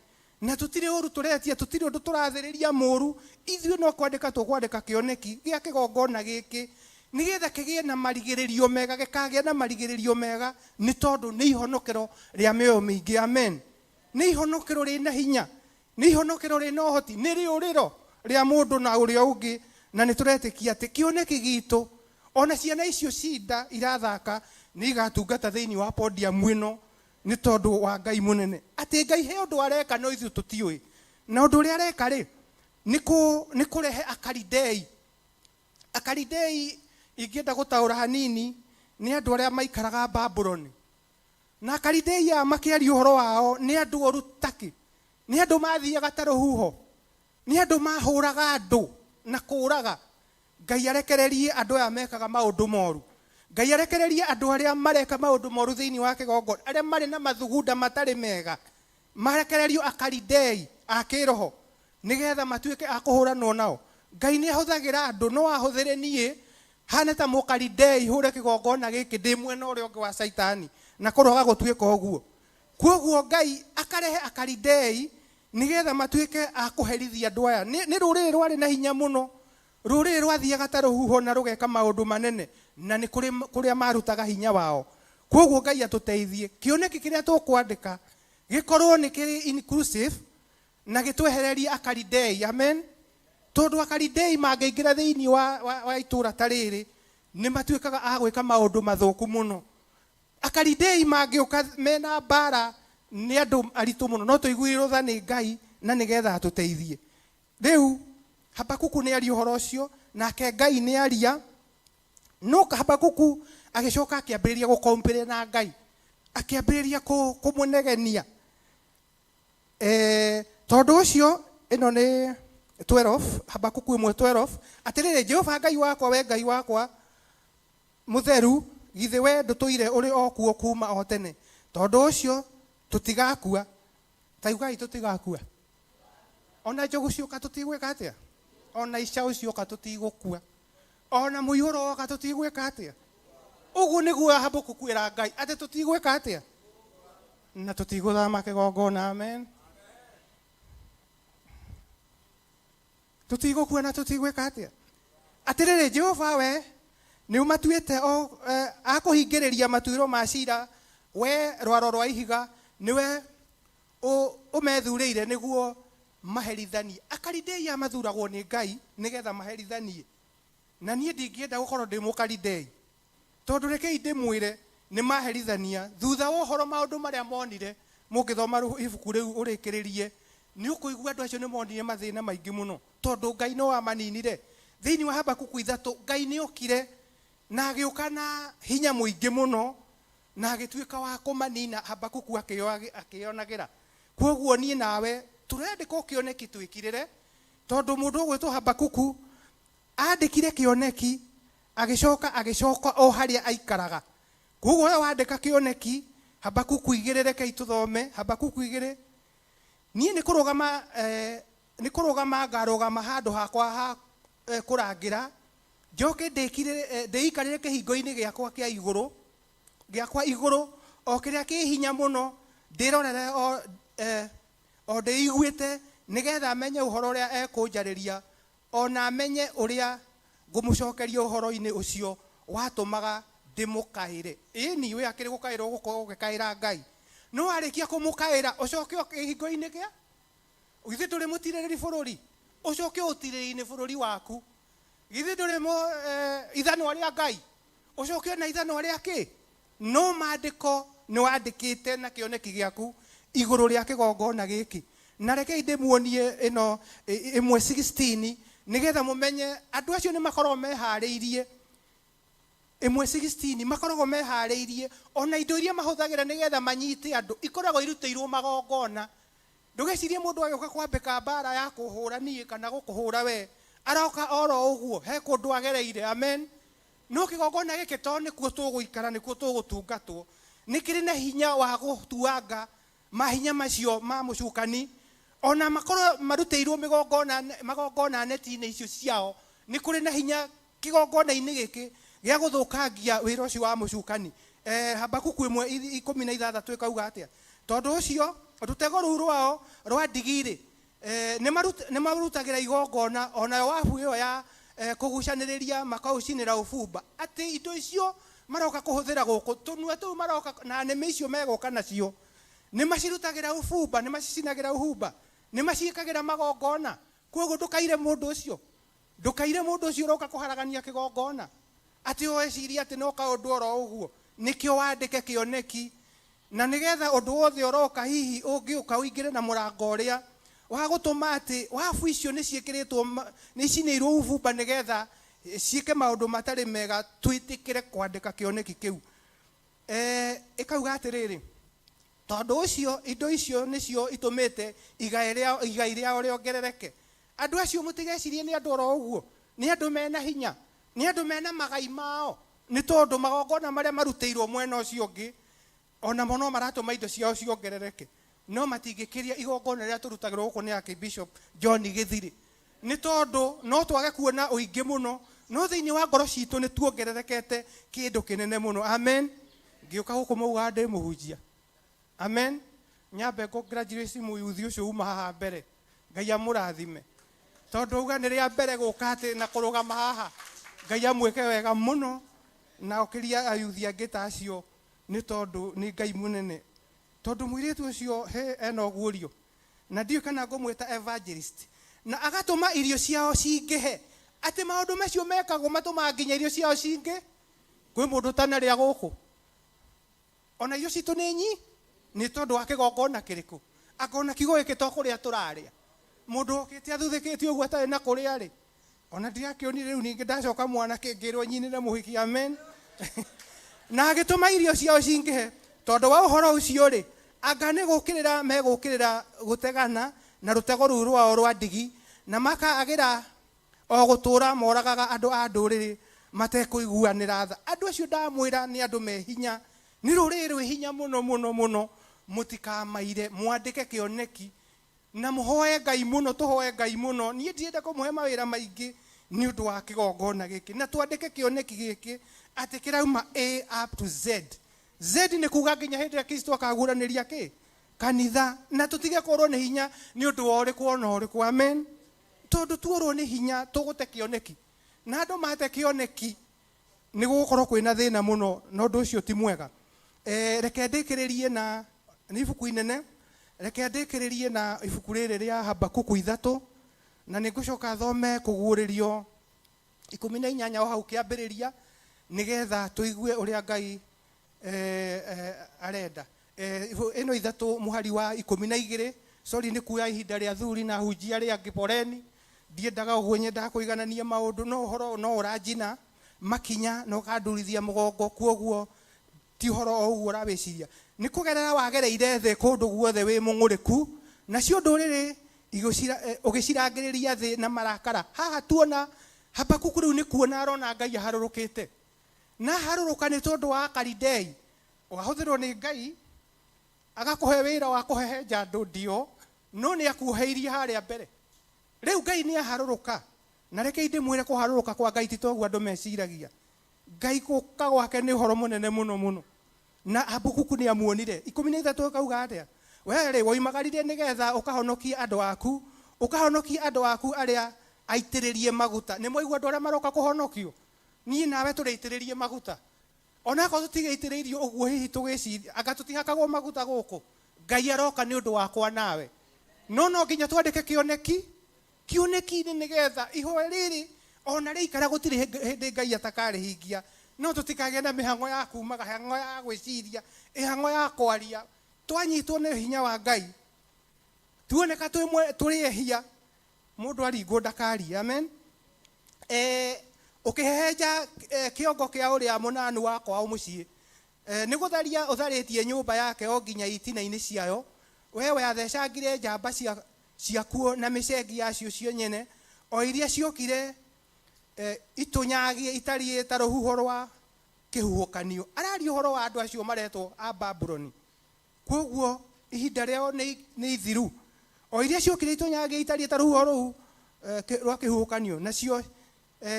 Na tũtirĩ ũru tũretia, tũtirĩ ũndũ tũrathĩrĩria mũru, ithuĩ no kwandĩka tũkwandĩka kĩoneki gĩa kĩgongona gĩkĩ nĩgetha kĩgĩe na marigĩrĩrio mega, gĩkagĩa na marigĩrĩrio mega, nĩ tondũ nĩ ihonokero rĩa mĩoyo mĩingĩ. Amen. Nĩ ihonokero rĩna hinya, nĩ ihonokero rĩna ũhoti, nĩ rĩũrĩro rĩa mũndũ na ũrĩa ũngĩ. Na nĩ tũretĩkia atĩ kĩoneki gitũ, ona ciana icio cinda irathaka nĩ igatungata thĩinĩ wa podium ĩno nĩ tondũ wa Ngai mũnene. Atĩ Ngai he ũndũ areka no ithuĩ tũtiũĩ. Na ũndũ ũrĩa areka rĩ, nĩ kũrehe Akalidei. Akalidei ingĩenda gũtaũra hanini nĩ andũ arĩa maikaraga Babylon. Na Akalidei aya makĩaria ũhoro wao nĩ andũ oru takĩ, nĩ andũ mathiaga ta rũhuho, nĩ andũ mahũraga andũ na kũũraga. Ngai arekererie andũ aya mekaga maũndũ moru. Ngai arekererie andũ arĩa mareka maũndũ moru thĩinĩ wa kĩgongona, arĩa marĩ na mathugunda matarĩ mega, marekererio Akalidei a kĩroho nĩgetha matuĩke a kũhũranwo nao. Ngai nĩ ahũthagĩra andũ, no ahũthĩre niĩ hane ta Mũkalidei hũre kĩgongona gĩkĩ ndĩ mwena ũrĩa ũngĩ wa Saitani, na kũroga gũtuĩka ũguo. Koguo Ngai akarehe Akalidei nĩgetha matuĩke a kũherithia andũ aya. Nĩ rũrĩrĩ rwarĩ na hinya mũno, rũrĩrĩ rwathiaga ta rũhuho na rũgeka maũndũ manene, na nĩ kũrĩa marutaga hinya wao. Koguo Ngai atũteithie kĩoneki kĩrĩa tũkwandĩka gĩkorwo nĩ kĩrĩ inclusive na gĩtwehererie Akalidei. Amen. Tondũ Akalidei mangĩingĩra thĩinĩ wa itũra ta rĩrĩ nĩ matuĩkaga a gwĩka maũndũ mathũku mũno. Akalidei mangĩũka mena mbara nĩ andũ aritũ mũno, no tũiguĩrwo tha nĩ Ngai na nĩgetha atũteithie. Rĩu Habakuku nĩ aria ũhoro ũcio, nake Ngai nĩ aria. No Habakuku agĩcoka akĩambĩrĩria gũkompĩrĩa na Ngai, akĩambĩrĩria kũmũnegenia. Tondũ ũcio ĩno nĩ 12, Habakuku 1:12, atĩrĩrĩ, Jehova Ngai wakwa, we Ngai wakwa mũtheru, githĩ we ndũtũire ũrĩ o kuo kuma o tene? Tondũ ũcio tũtigakua. Taigai tũtigakua. Ona njogu cioka tũtigwĩka atĩa? Ona icaũ cioka tũtigũkua. Ona mũihũro woka tũtigwĩka atĩa? Ũguo nĩguo Habakuku kwĩra Ngai atĩ tũtigwĩka atĩa? Na tũtigũthama kĩgongona. Amen. tutigũkuona tutigwĩka atĩa atĩrĩrĩ Jehova we nĩ ũmatuĩte o akũhingĩrĩria matuĩro ma cira we rwaro rwa ihiga niwe ũmethurĩire nĩguo maherithanie akaridei amathuragwo nĩ Ngai nĩgetha maherithanie na niĩ ndingĩenda gũkorwo ndĩ mũkaridei tondũ rekei ndĩmwĩre nĩ maherithania thutha wa ũhoro maũndũ marĩa monire mũngĩthoma ibuku rĩu ũrĩkĩrĩrie nĩ ũkũigua andũ acio nĩ monire mathĩna maingĩ mũno tondũ Ngai no amaninire thĩinĩ wa Habakuku 3 Ngai nĩ okire na agĩũka na hinya mũingĩ mũno na agĩtuĩka wa kũmanina Habakuku akĩonagĩra kwoguo niĩ nawe tũrendeka kĩoneki twĩkirĩre tondũ mũndũ ũgwĩtwo Habakuku andĩkire kĩoneki agĩcoka o harĩa aikaraga kwoguo we wandĩka kĩoneki Habakuku 2 rekei tũthome Habakuku 2 niĩ nĩ kũrũgama ngarũgama handũ hakwa ha kũrangĩra njoke ndĩikarĩre kĩhingo-inĩ gĩakwa igũrũ o kĩrĩa kĩ hinya mũno ndĩrorere o ndĩiguĩte nĩgetha menye ũhoro ũrĩa ekũnjarĩria ona menye ũrĩa ngũmũcokeria ũhoro-inĩ ũcio watũmaga ndĩmũkaĩre ĩni we akĩrĩ gũkaĩra ũgũkorwo ũgĩkaĩra Ngai no warĩkia kũmũkaĩra ũcoke kĩhingo-inĩ gĩa githĩ ndũrĩ mũtirĩrĩri bũrũri ũcoke ũtirĩrĩ-inĩ bũrũri waku githĩ ndũrĩ ithanwa rĩa Ngai ũcoke na ithanwa rĩa kĩ no maandĩko nĩ wandĩkĩte na kĩoneki gĩaku igũrũ rĩa kĩgongona gĩkĩ na rekei ndĩmuonie ĩno 1:16 nĩgetha mũmenye andũ acio nĩ makoragwo meharĩirie 1:16 makoragwo meharĩirie ona indo iria mahũthagĩra nĩgetha manyite andũ ikoragwo irutĩirwo magongona ndũgecirie mũndũ agĩũka kwambĩka mbara ya kũhũra niĩ kana gũkũhũra we aroka oro ũguo he kũndũ agereire amen no kĩgongona gĩkĩ to nĩkuo tũgũikara nĩkuo tũgũtungatwo nĩ kĩrĩ na hinya wa gũtuanga mahinya macio ma mũcukani ona makorwo marutĩirwo magongona neti-inĩ icio ciao nĩ kũrĩ na hinya kĩgongona-inĩ gĩkĩ gĩa gũthũkangia wĩra ũcio wa mũcukani Habakuku 1:16 ĩkauga atĩa tondũ ũcio rũtego rũu rwao rwa ndigirĩ nĩ marutagĩra igongona onayo wabu ĩyo ya kũgucanĩrĩria makaũcinĩra ũbumba atĩ indo icio maroka kũhũthĩra gũkũ tũnua tũu maroka na nĩmĩ icio megũka nacio nĩ macirutagĩra ũbumba nĩ macicinagĩra ũbumba nĩ maciĩkagĩra magongona kwoguo ndũkaire mũndũ ũcio ũroka kũharagania kĩgongona atĩ oeciria atĩ no kaũndũ oro ũguo nĩkĩo wandĩke kĩoneki na nĩgetha ũndũ wothe ũroka hihi ũngĩũka ũingĩre na mũrango ũrĩa wa gũtũma atĩ wabu icio nĩ ciĩkĩrĩtwo nĩ icinĩirwo ũbumba nĩgetha ciĩke maũndũ matarĩ mega twĩtĩkĩre kwandĩka kĩoneki kĩu ĩkauga atĩrĩrĩ tondũ ũcio indo icio nĩcio itũmĩte igai rĩao rĩongerereke andũ acio mũtigecirie nĩ andũ oro ũguo nĩ andũ mena hinya nĩ andũ mena magai mao nĩ tondũ magongona marĩa marutĩirwo mwena ũcio ũngĩ ona no maratũma indo ciao ciongerereke no matingĩkĩria igongona rĩrĩa tũrutagĩrwo gũkũ nĩ Archbishop John Gĩthirĩ nĩ tondũ no twage kuona ũingĩ mũno no thĩinĩ wa ngoro citũ nĩ tuongererekete kĩndũ kĩnene mũno amen ngĩũka gũkũ mauga ndĩ mũhunjia amen nyambe congratulate mũyuthi ũcio uma haha mbere Ngai amũrathime tondũ uga nĩ rĩa mbere gũka atĩ na kũrũgama haha Ngai amwĩke wega mũno na ũkĩria ayuthi angĩ ta acio nĩ tondũ nĩ Ngai mũnene tondũ mũirĩtu ũcio ena ũguũrio na ndiũ kana ngũmwĩta evangelist na agatũma irio ciao cingĩhe atĩ maũndũ macio mekagwo matũma nginya irio ciao cingĩ kwĩ mũndũ tanarĩa gũkũ ona irio citũ nĩ tondũ wa kĩgongona kĩrĩkũ akona kiugo gĩkĩ to kũrĩa tũrarĩa mũndũ okĩte athuthĩkĩte ũguo atarĩ na kũrĩa rĩ ona ndirakĩonire rĩu ningĩ ndacoka mwanake ngĩrwo nyinĩre mũhiki amen na agĩtũma irio ciao cingĩhe tondũ wa ũhoro ũcio rĩ anga nĩ gũkĩrĩra megũkĩrĩra gũtegana na rũtego rũu rwao rwa ndigi na makagĩra o gũtũũra moragaga andũ a ndũrĩrĩ matekũiguanĩra tha andũ acio ndamwĩra nĩ andũ mehinya nĩ rũrĩrĩ rwĩ hinya mũno mũno mũno mũtikamaire mwandĩke kĩoneki na mũhoe Ngai mũno tũhoe Ngai mũno niĩ ndienda kũmũhe mawĩra maingĩ nĩ ũndũ wa kĩgongona gĩkĩ na twandĩke kĩoneki gĩkĩ atĩ kĩrauma A up to Z nĩ kuga nginya hĩndĩ ĩrĩa Kristo akaguũranĩria kĩ kanitha na tũtige kũrwo nĩ hinya nĩ ũndũ wa ũrĩkũ ona ũrĩkũ amen tondu tuorwo ni hinya tugute kioneki na andu mate kioneki ni gukorwo kwina thina muno no ndu ucio ti mwega. Reke ndikiririe na ni ibuku inene, reke ndikiririe na ibuku riri ria Habakuku 3 na ningucoka thome kuguririo 18 o hau kiambiriria nigetha tuigue uria Ngai arenda. Ino 3 muhari wa 12. Sorry ni kuya ihinda ria thuri na hunjia ria Giporeni ndiendaga uguo nyenda kuiganania maundu no horo no urajina makinya no kandurithia mugongo kuoguo ti horo o uguo rawiciria ni kugerera wagereire the kundu guothe wi munguriku nacio nduriri ugicirangiriria thi na marakara. Haha tuona Habakuku riu ni kuona arona Ngai harurukite na haruruka ni tondu wa Kalidei wahuthirwo ni Ngai agakuhe wira wa kuhehenja andu ndio no ni akuheirie haria mbere. Riu Ngai ni aharuruka na reke ndimwire kuharuruka kwa Ngai titogu andu meciragia. Ngai guka gwake ni horo munene muno na Habakuku ni amuonire 13 kauga atia were woimagarire nigetha ukahonokia andu aku aria aitiririe maguta. Ni moigua andu aria maroka kuhonokio ni nawe tureitiririe maguta ona ko tutigeitiririo uguo hihi tugiciria anga tutihakagwo maguta guku. Ngai aroka ni undu wakwa nawe no nginya twandike kioneki ni nigetha ihoe riri ona riikara gutiri hindi Ngai atakarihingia no tutikage na mihango ya kumaga hango ya gwiciria ihango ya kwaria twanyitwo ni hinya wa Ngai tuoneka turiehia mundu aringo ndakari. Amen. Ukihehenja kiongo kia uria munanu wakwa umucii ni gutharia utharitie nyumba yake o nginya itina-ini ciayo wewe athecangire njamba ciakuo na micengi yacio cio nyene o iria ciokire itunyagie itari ta ruhuho rwa kihuhukanio. Arari uhoro wa andu acio maretwo a Babuloni koguo ihinda riao ni ithiru o iria ciokire itunyagie itari ta ruhuho ruu rwa kihuhukanio nacio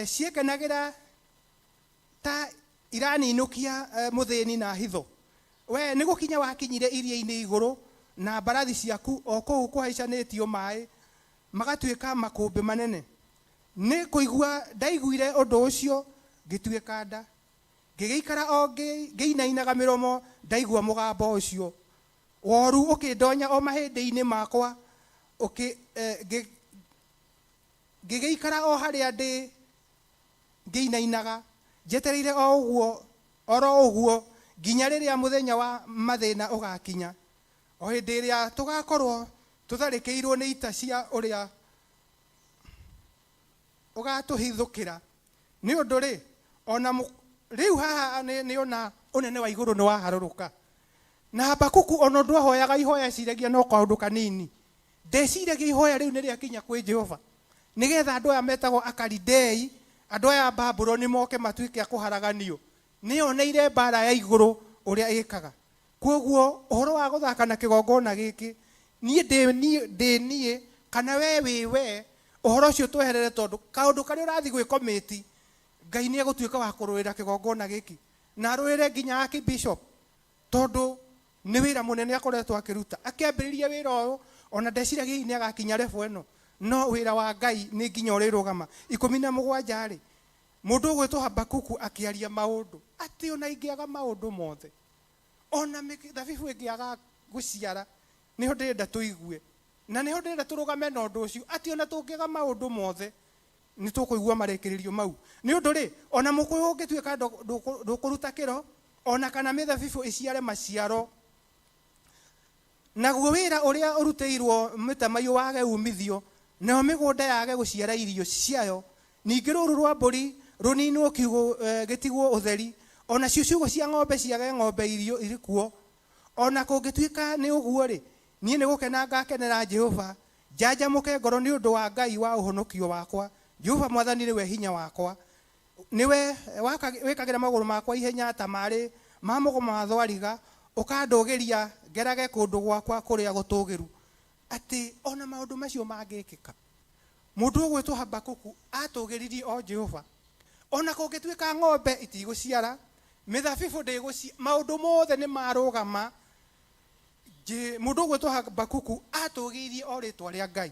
ciekenagira ta iraninukia muthini na hitho. We ni gukinya wakinyire iria-ini iguru na mbarathi ciaku o kou kuhaicanitio mai magatuika makumbi manene. Ni kuigua ndaiguire undu ucio ngituika nda ngigeikara o ngiinainaga miromo ndaigua mugambo ucio woru ukindonya o mahindi-ini makwa ngigeikara o haria ndi ngiinainaga jetereire o uguo nginya riria muthenya wa mathina ugakinya o hindi iria tugakorwo tutharikiirwo ni ita cia uria ugatuhithukira ni undu ri ona riu haha ni ona unene wa iguru ni waharuruka na Habakuku ona ndwahoyaga ihoya ciragia no kaundu kanini ndeciragia ihoya riu ni riakinya kwi Jehova nigetha andu aya metagwo Akalidei andu aya Babuloni moke matuike akuharaganio ni oneire mbara ya iguru uria ikaga. Koguo uhoro wa guthaka na kigongona giki nie kana we uhoro ucio tweherere tondu kaundu kari urathi gwikomiti Ngai ni agutuika wa kuruira kigongona giki na ruire nginya Archbishop tondu ni wira munene akoretwo akiruta akiambiriria wira uyu ona ndeciragia ni agakinya refu eno no wira wa Ngai ni nginya urirugama. 17 ri mundu gwitwo Habakuku akiaria maundu ati ona ingiaga maundu mothe ona mithabibu ingiaga guciara niho ndirenda tuigue na niho ndirenda turugame na undu ucio ati ona tungiaga maundu mothe ni tukuigua marekiririo mau ni undu ri ona mukuyu ungituika ndukuruta kiro ona kana mithabibu iciare maciaro naguo wira uria uruteirwo mitamayo wage umithio na migunda yage guciara irio ciayo ningi ruru rwa mburi runinwo kiugo gitigwo utheri ona ciuciugo cia ng'ombe ciage ng'ombe irio irikuo ona kungituika ni uguo ri nie ni gukena ngakenera Jehova njanjamuke ngoro ni undu wa Ngai wa uhonokio wakwa. Jehova mwathani niwe hinya wakwa niwe wikagira maguru makwa ihenya ta mari mamugo mathwariga ukandogeria ngerage kundu gwakwa kuria gutugiru ati ona maundu macio mangikika mundu gwitwo Habakuku atugiririe o Jehova ona kungituika ng'ombe itiguciara mithabibu ndiguci maundu mothe ni marugama mundu gwitwo Habakuku atugirie o ritwa ria Ngai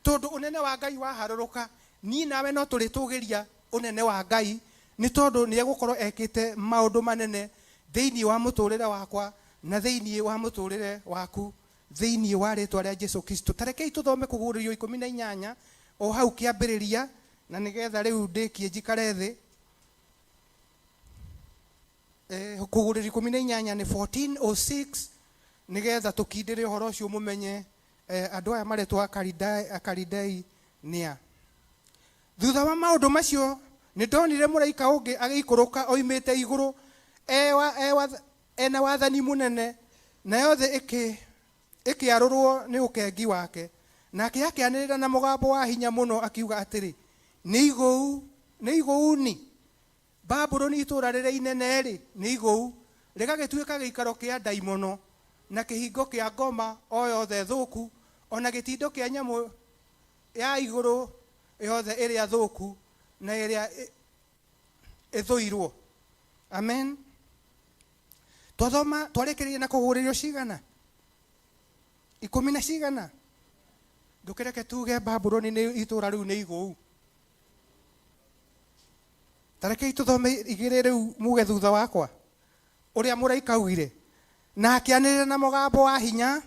tondu unene wa Ngai waharũrũka ni nawe no tũrĩtũgĩria unene wa Ngai ni tondu ni egũkorwo ekĩte maũndũ manene thĩinĩ wa mũtũrĩre wakwa na thĩinĩ wa mũtũrĩre waku thĩinĩ wa rĩtwa rĩa Jesu Kristo. Tarekei tũthome Kũguũrĩrio 18 o hau kĩambĩrĩria na nĩgetha rĩu ndĩkie njikare thĩ. Kũguũrĩrio 18 nĩ 14:06 nĩgetha tũkindĩre ũhoro ũcio mũmenye andũ aya maretwo Akalidai nĩa. Thutha wa maũndũ macio nĩ ndonire mũraika ũngĩ agĩikũrũka oimĩte igũrũ ena wathani mũnene na yothe ĩkĩarũrwo nĩ ũkengi wake, nake akĩanĩrĩra na mũgambo wa hinya mũno akiuga atĩrĩ, nĩ igũuni Babuloni itũũra rĩrĩa inene rĩ, nĩ igũu rĩgagĩtuĩka gĩikaro kĩa ndaimono na kĩhingo kĩa ngoma o yothe thũku, ona gĩtindo kĩa nyamũ ya igũrũ yothe ĩrĩa thũku na ĩrĩa ĩthũirwo. Amen. Twathoma twarĩkĩrĩria na Kũguũrĩrio cigana 10 na cigana. Ndũkĩreke tuge Babuloni nĩ itũũra rĩu nĩ igũu. Tarekei tũthome 2 rĩu muge thutha wakwa ũrĩa mũraika augire, na akĩanĩrĩra na mũgambo wa hinya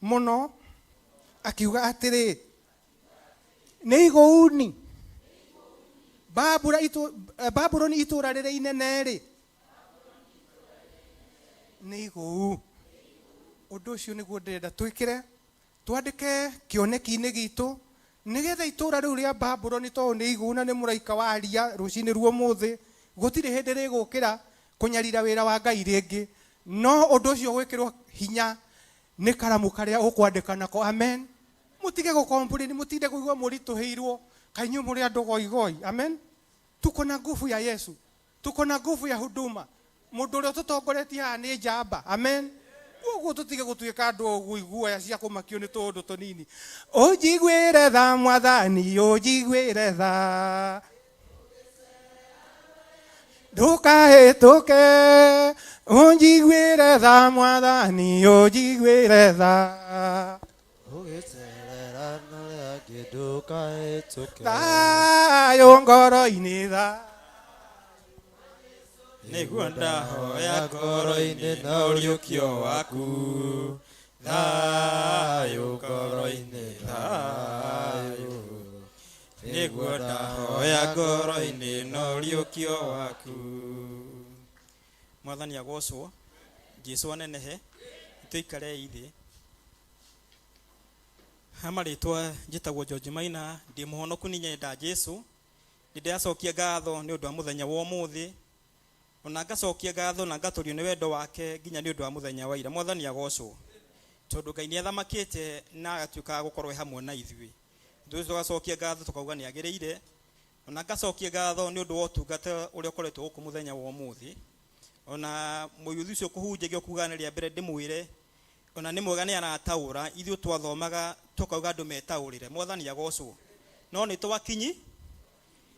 mũno akiuga atĩrĩ, nĩ igũuni Babuloni itũũra rĩrĩa inene rĩ, nĩ igũu. Ũndũ ũcio nĩguo ndĩrenda twĩkĩre, twandĩke kĩoneki-inĩ gitũ nĩgetha itũũra rĩu rĩa Babuloni tondũ nĩ igũu na nĩ mũraika waria rũcinĩ rwa ũmũthĩ, gũtirĩ hĩndĩ rĩgũkĩra kũnyarira wĩra wa Ngai rĩngĩ, no ũndũ ũcio gwĩkĩrwo hinya nĩ karamu karĩa ũkwandĩka nako. Amen. Mutige gũkomplaini, mutinde kuigua mũritũhĩirwo, kainyu mũrĩ andũ goigoi. Amen. Tuko na nguvu ya Yesu, tuko na nguvu ya huduma. Mũndũ ũrĩa tũtongoretie haha nĩ njamba. Amen. Ũguo tũtige gũtuĩka andũ ũguo iguoya cia kũmakio nĩ tũndũ tũnini. Ũnjiguĩre tha Mwathani, ũnjiguĩre tha, ndũkahĩtũke. Ũnjiguĩre tha Mwathani, ũnjiguĩre tha, thayũ ngoro-inĩ tha, nĩguo ndahoya ngoro-inĩ na ũriũkio waku, thayũ ngoro-inĩ, thayũ, nĩguo ndahoya ngoro-inĩ na ũriũkio waku. Mwathani agocwo, Jesũ anenehe, tũikarei thĩ. Amarĩtwa njĩtagwo George Maina, ndĩ mũhonoku nĩ nyenda Jesũ. Nĩndĩracokia ngatho nĩ ũndũ wa mũthenya wa ũmũthĩ, ona ngacokia ngatho na ngatũrio nĩ wendo wake nginya nĩ ũndũ wa mũthenya wa ira. Mwathani agocwo, tondũ Ngai nĩ athamakĩte na agatuĩka gũkorwo hamwe na ithuĩ. Ithuĩ tũgacokia ngatho tukauga nĩ agĩrĩire, ona ngacokia ngatho nĩ ũndũ wa ũtungata ũrĩa ũkoretwo gũkũ mũthenya wa ũmũthĩ. Ona mũyuthi ũcio kũhunjagio kuga nĩ rĩa mbere ndĩmwĩre, ona nĩ mwega nĩ arataũra, ithuĩ twathomaga tukauga andũ metaũrĩre. Mwathani agocwo, no nĩ twakinyi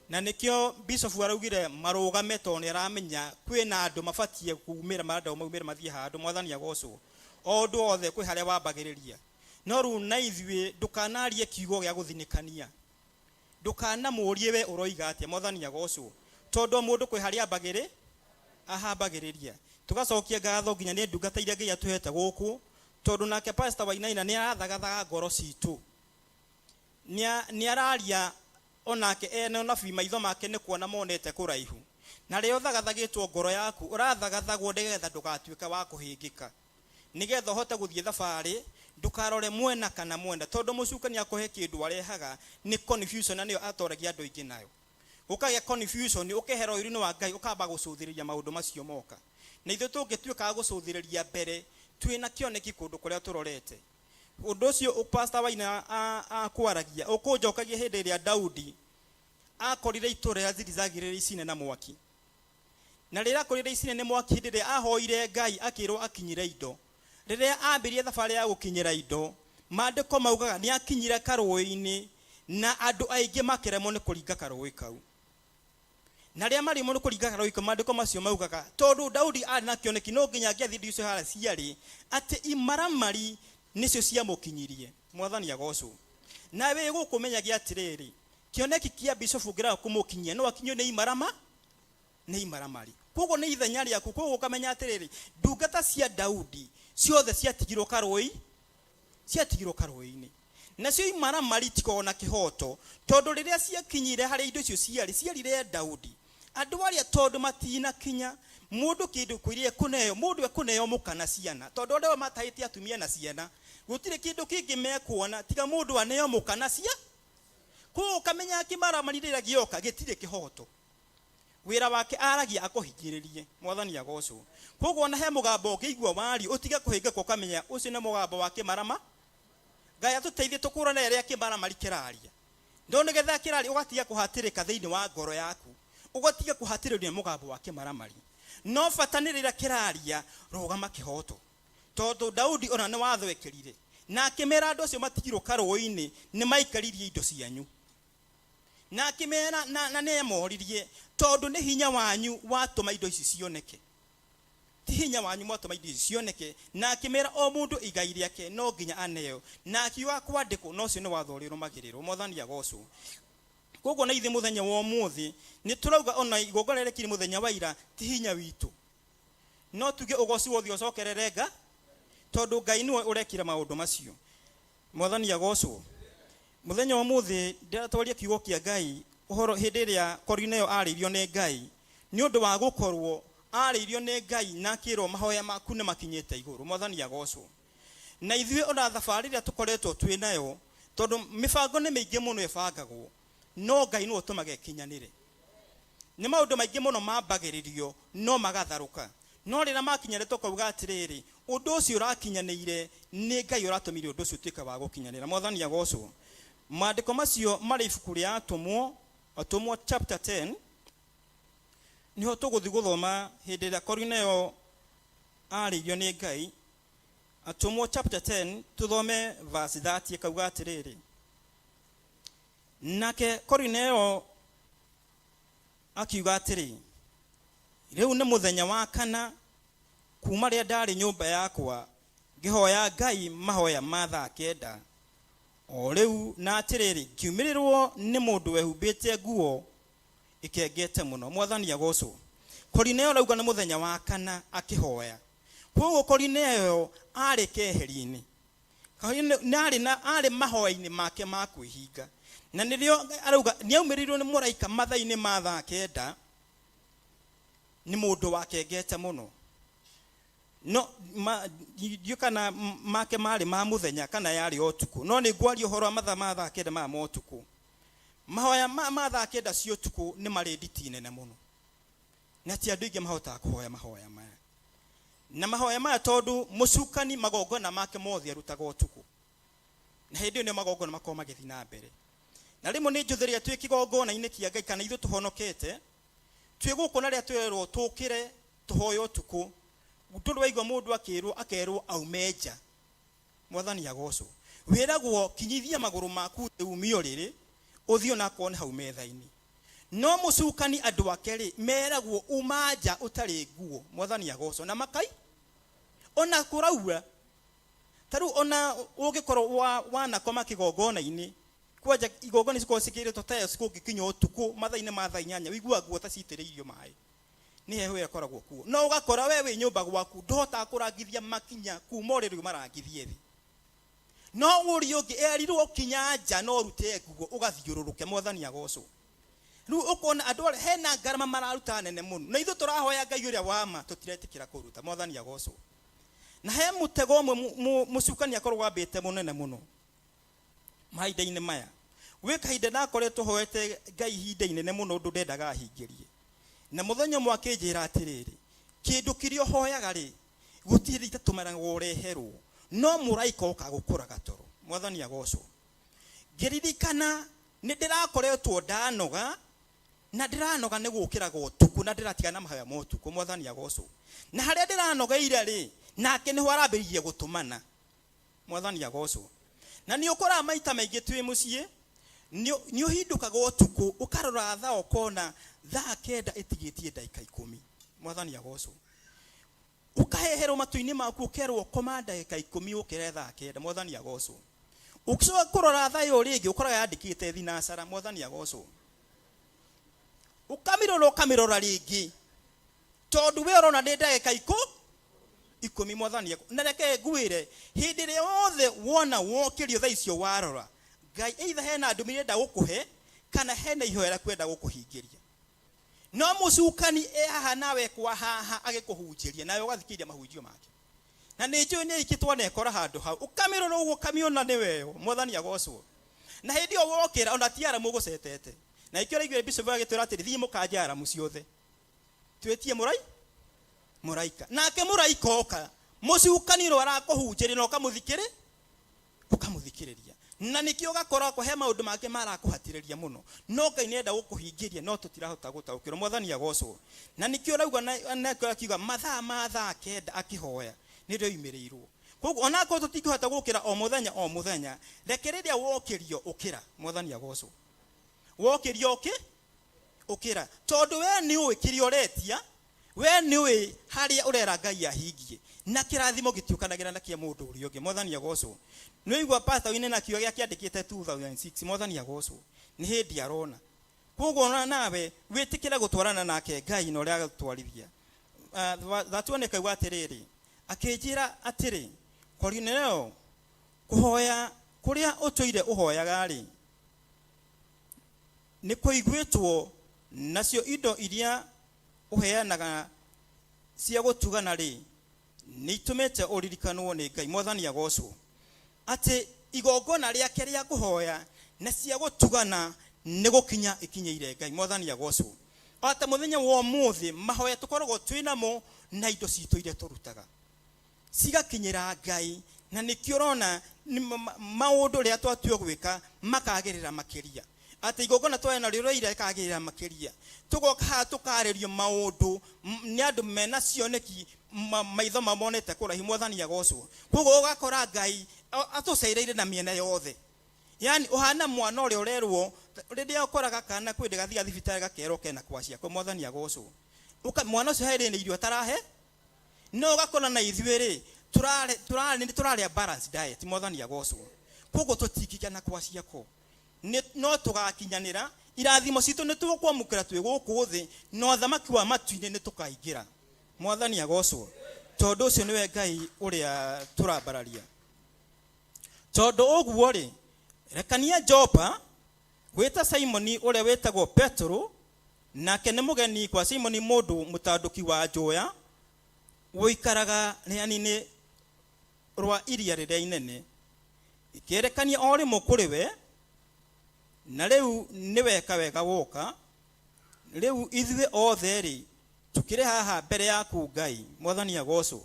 na nĩkĩo Bishop araugire marũgame tondũ nĩ aramenya kwĩna andũ mabatie kuumĩra marenda maumĩre mathiĩ handũ. Mwathani agocwo, o ũndũ wothe kwĩ harĩa wambagĩrĩria, no rĩu na ithuĩ ndũkanarie kiugo gĩa gũthinĩkania, ndũkanamũrie we ũroiga atĩa. Mwathani agocwo, tondũ mũndũ kwĩ harĩa ahambagĩrĩria. Tugacokia ngatho nginya nĩ ndungata iria Ngai atũhete gũkũ, tondũ nake Pastor Wainaina nĩ arathagathaga ngoro citũ, nĩ araria onake ene onabii maitho make nĩ kuona monete kũraihu, na rĩo thagathagĩtwo ngoro yaku ũrathagathagwo nĩgetha ndũgatuĩke wa kũhĩngĩka, nĩgetha ũhote gũthiĩ thabarĩ ndũkarore mwena kana mwena, tondũ mũcukania akũhe kĩndũ arehaga nĩ confusion, na nĩyo atoragia andũ aingĩ nayo. Ũkagĩa confusion, ũkehera ũiru-inĩ wa Ngai, ũkamba gũcũthĩrĩria maũndũ macio moka. Na ithuĩ tũngĩtuĩka gũcũthĩrĩria mbere twĩna kĩoneki kũndũ kũrĩa tũrorete. Ũndũ ũcio Pastor Waina akwaragia ũkũnjokagia hĩndĩ ĩrĩa Daudi akorire itũũra rĩa Zigizagi icine na mwaki. Na rĩrĩa akorire icine nĩ mwaki hĩndĩ ĩrĩa ahoire Ngai akĩrwo akinyire indo. Rĩrĩa ambirie thabarĩ ya gũkinyĩra indo, maandĩko maugaga nĩ akinyire karũĩ-inĩ na andũ aingĩ makĩremwo nĩ kũringa karũĩ kau. Na rĩrĩa marĩmwo nĩ kũringa karũĩ kau, maandĩko macio maugaga tondũ Daudi arĩ na kĩoneki no nginya angĩathiĩ icio harĩa ciarĩ atĩ imaramari nicio ciamukinyirie. Mwathani agocwo. Nawe gukumenyagia atiriri, kioneki kia bishop ngira kumukinyia no akinyo ni imarama, ni imaramari. Koguo ni ithenya riaku, koguo ukamenya atiriri, ndungata cia Daudi ciothe ciatigirwo karoi, ciatigirwo karoi-ini. Nacio imaramari tikona kihoto, tondu riria ciakinyire hari indo icio ciarire Daudi. Andu aria tondu matina kinya mundu kindu kwirie kuneo, mundu ekuneo mukana ciana, tondu ndewe matahiti atumia na ciana. Gutire kindu kingi mekuona tiga mundu aneo mukana cia. Ko kamenya kimaramarira gioka gitire kihoto. Wira wake aragia akuhingiririe. Mwathani agocwo. Koguo na he mugambo ngiigua wari utiga kuhinga ko kamenya ucio ni mugambo wake marama. Ngaya tuteithie tukurana iria kimaramari kiraria. Ndone getha kirari ugatiga kuhatirika thiini wa ngoro yaku. Ugatiga kuhatiriria mugambo wake maramari. No fatanirira kiraria rugama kihoto. Tondu Daudi ona ni wathwekirire na akimera andu acio matigirwo karoi-ini ni maikaririe indo cianyu. Na akimera na ne moririe tondu ni hinya wanyu watuma indo ici cioneke. Ti hinya wanyu watuma indo ici cioneke. Na akimera o mundu igai riake no nginya aneo. Na akiuga kwandiko no cio ni watho uri rumagirirwo. Mwathani agocwo. Koguo na ithe muthenya wa umuthi ni turauga ona igongorere kiri muthenya wa ira ti hinya witu. No tuge ugoci wothi ucokererenga tondu Ngai niwe urekira maundu macio. Mwathani agocwo. Muthenya wa umuthi ndiratwaria kiugo kia Ngai uhoro hindi ria Korineo aririo ni Ngai ni undu wa gukorwo aririo ni Ngai na kiro mahoya maku ne makinyete iguru. Mwathani agocwo. Na ithuĩ ona thabarĩ ria tukoretwo twi nayo tondu mibango ni meingi muno ibangagwo no Ngai no utumaga kinyanire. Ni maundu maingi muno mambagiririo no magatharuka. No rira makinyare tukauga atiriri undu ucio urakinyanire ni Ngai uratumire undu ucio tuika wa gukinyanira. Mwathani agocwo. Maandiko macio mari ibuku ria Atumwo chapter 10 niho tuguthi guthoma hindi ria Korineo aririo ni Ngai. Atumwo chapter 10 tuthome verse 30 kauga atiriri. Nake Korineo akiuga atiri, riu ni muthenya wa kana kuma ria ndari nyumba yakwa ngihoya Ngai mahoya ma thaa kenda. O riu na atiriri kiumirirwo ni mundu wehumbite nguo ikengete muno. Mwathani agocwo. Korineo rauga ni muthenya wa kana akihoya. Koguo Korineo ari keheri-ini. Ari mahoya-ini make ma kwihinga. Na nirio arauga niaumirirwo ni muraika mathaini ma thaa kenda ni mundu wakengete muno. No kana make mari ma muthenya kana yari otuku. No ni gwari uhoro wa mathaa kenda ma motuku. Mahoya ma thaa kenda cio tuku ni mari nditi nene muno. Na ti andu ingi mahota kuhoya mahoya maya. Na mahoya maya tondu mucukani magongona make mothe arutaga otuku. Na hindi ni magongona makoma magithi na mbere. Na rimwe ni njuthiria twi kigongona-ini kia Ngai kana ithu tuhonokete twi guku na ria twirwo tukire tuhoyo tuku ndu waigwa mundu akerwo aumeja. Mwathani agocwo. Wiragwo kinyithia maguru maku umio riri uthio na kone hau metha-ini. No mucukani andu akeri meragwo umaja utari nguo. Mwathani agocwo. Na makai ona kuraura taru ona ugikorwo wana koma kigongona-ini kwaja igongona ciko sikire totayo ciko gikinyo utuku mathaini ma thaa 8 wigua nguo ta citiriirio mai ni heho yakoragwo kuo. No ugakora wewe nyumba gwaku ndota kurangithia makinya kuma uriru marangithie thi. No uri ungi erirwo kinya nja no rute nguo ugathiururuke. Mwathani agocwo. Riu ukona andu hena ngarama mararuta nene muno na ithu turahoya Ngai uria wama tutiretikira kuruta. Mwathani agocwo. Na he mutego umwe mucukani akorwo wambite munene muno mahinda-ini maya. We kahinda na koretwo hoete Ngai ihinda inene muno undu ndendaga ahingirie. Na muthenya mwakinjira atiriri kindu kirio hoyaga ri gutiri itatumara ureherwo no muraika ukagukuraga toro. Mwathani agocwo. Ngiririkana ni ndirakoretwo ndanoga na ndiranoga ni gukiraga utuku na ndiratiga na mahaya motuku. Mwathani agocwo. Na haria ndiranogeire ri nake niho arambiririe gutumana. Mwathani agocwo. Na ni ukora maita maingi twi mucie ni uhindukaga utuku ukarora thaa ukona thaa kenda itigitie ndaika 10. Mwathani agocwo. ukahehero matu-ini maku ukerwo koma ndagika 10 ukire thaa 9 mwathani agocwo ukicoka kurora thayo ringi ukora yandikite thinasara mwathani agocwo ukamirora ringi tondu we urona ndi ndagika 10 mwathani na reke ngwire hindi ria othe wona wokirio thaa icio warora Ngai either hena ndumire ndagukuhe kana hena ihoera kwenda gukuhingiria no mucukani haha nawe kwa haha agikuhunjiria nawe ugathikiria mahunjio make na nijo ni ikitwa nekora handu hau ukamirora uguo kamiona ni wewe mwathani agocwo na hindi o wokira ona tiara mugucetete na ikio raigire bishop agitwira atiri thii mukanjara muciothe twetie muraika nake muraika oka mucukani ro arakuhunjiria no ukamuthikiriria na nikio gakora ko he maundu make marakuhatiriria muno no Ngai nenda gukuhingiria no tutirahota gutaukira mwathani agocwo na nikio rauga na akiuga mathaa kenda akihoya ni ndo imirirwo koguo ona ko tutikihota gukira o muthenya rekereria wokirio ukira mwathani agocwo wokirio ukira tondu we ni uikirio retia we ni ui haria urera Ngai ahingie na kirathimo gitiukanagira na kia mundu uri ungi mwathani agocwo no igwa pastor wine na kiyo giakiandikite 2006 mwathani agocwo ni hindi arona koguo ona nawe witikira gutwarana nake Ngai no ria gutwarithia thatuoneka igwa atiriri akinjira atiri Kornelio kuhoya kuria utuire uhoyaga ri ni kuiguitwo nacio indo iria uheanaga cia gutugana ri ni itumete uririkanwo ni Ngai mwathani agocwo ati igongona riake ria kuhoya na cia gutugana ni gukinya ikinyeire Ngai mwathani agocwo ata muthenya wa muthi mahoya tukoragwo twinamo na indo citu ire turutaga cigakinyira Ngai na nikio rona maundu ria twatio gwika makagirira makiria ati igongona twena riro ire kagirira makiria tugoka tukaririo maundu ni andu mena cioneki maitho mamonete kurahi mwathani agocwo koguo ugakora Ngai atucaireire na miena yothe yani uhana mwana uri urerwo riria ukoraga kana kwende gathia thibitari gakero kena kwacia kwa mwathani agocwo mwana ucio haire ni irio tarahe no gakona na ithuiri turare balance diet mwathani agocwo koguo tutikikana kwacia ko no tugakinyanira irathimo citu ni tukwamukira twi guku thi no thamaki wa matu-ini ni tukaingira mwathani agocwo tondu ucio niwe Ngai uria turambararia tondu uguo ri rekania Jopa gwita Simoni uria wetagwo Petro nake ni mugeni kwa Simoni mundu mutanduki wa njoya woikaraga riani-ini rwa iria riria inene ikerekania ori mukuriwe na riu ni weka wega woka riu ithwe othe ri tukire haha mbere yaku Ngai mwathani agocwo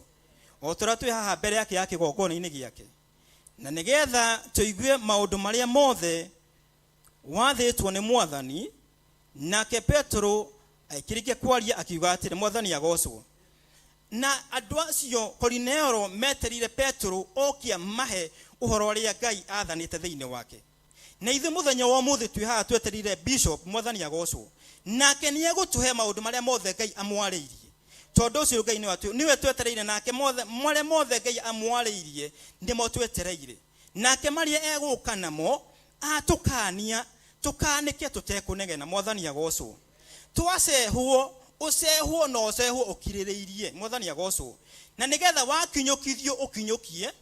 o turatwe haha mbere yake ya kigongona-ini giake na nigetha tuigue maundu maria mothe wathitwo ni mwathani nake Petro aikirikia kwaria akiuga atiri mwathani agocwo na andu acio Kornelio meterire Petro okia mahe uhoro ria Ngai athanite thiini wake na ithu muthenya wa muthi twi haha tweterire bishop mwathani agocwo nake ni egutuhe maundu maria mothe Ngai amwariirie tondu ucio Ngai niwe twetereire nake mothe Ngai amwariirie ndimo twetereire nake maria eguka namo atukania tukanike tutekunegena mwathani agocwo twacehuo ucehuo no cehuo ukiririirie mwathani agocwo na nigetha wakinyukithio ukinyukie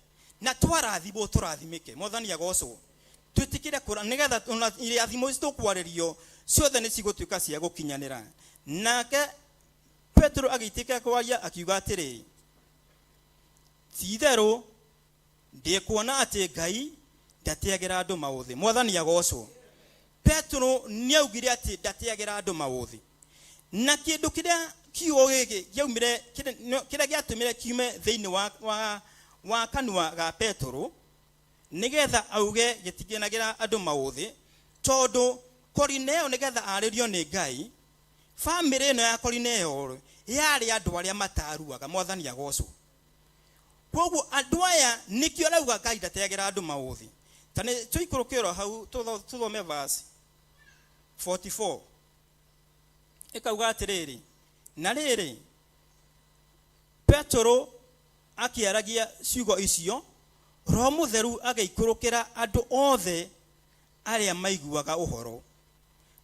na twarathibwo turathimike mwathani agocwo twitikire kura nigetha irathimo ici tukwaririo ciothe ni cigutuika cia gukinyanira nake Petro agitika kwaria akiuga atiri tithero ndikuona ati Ngai ndateagira andu mauthi mwathani agocwo Petro niaugire ati ndateagira andu mauthi na kindu kiria kiugo giki giaumire kiria giatumire kiume thiini wa kanua ga Petro nigetha auge gitigenagira andu mauthi tondu Kornelio nigetha aririo ni Ngai family ino ya Kornelio yari andu aria mataruaga mwathani agocwo koguo andu aya nikio rauga Ngai ndateagira andu mauthi tane tuikurukiro hau tuthome verse 44 ikauga atiriri na riri Petro akiaragia ciugo icio, Roho Mutheru agĩikũrũkĩra andũ othe arĩa maiguaga ũhoro,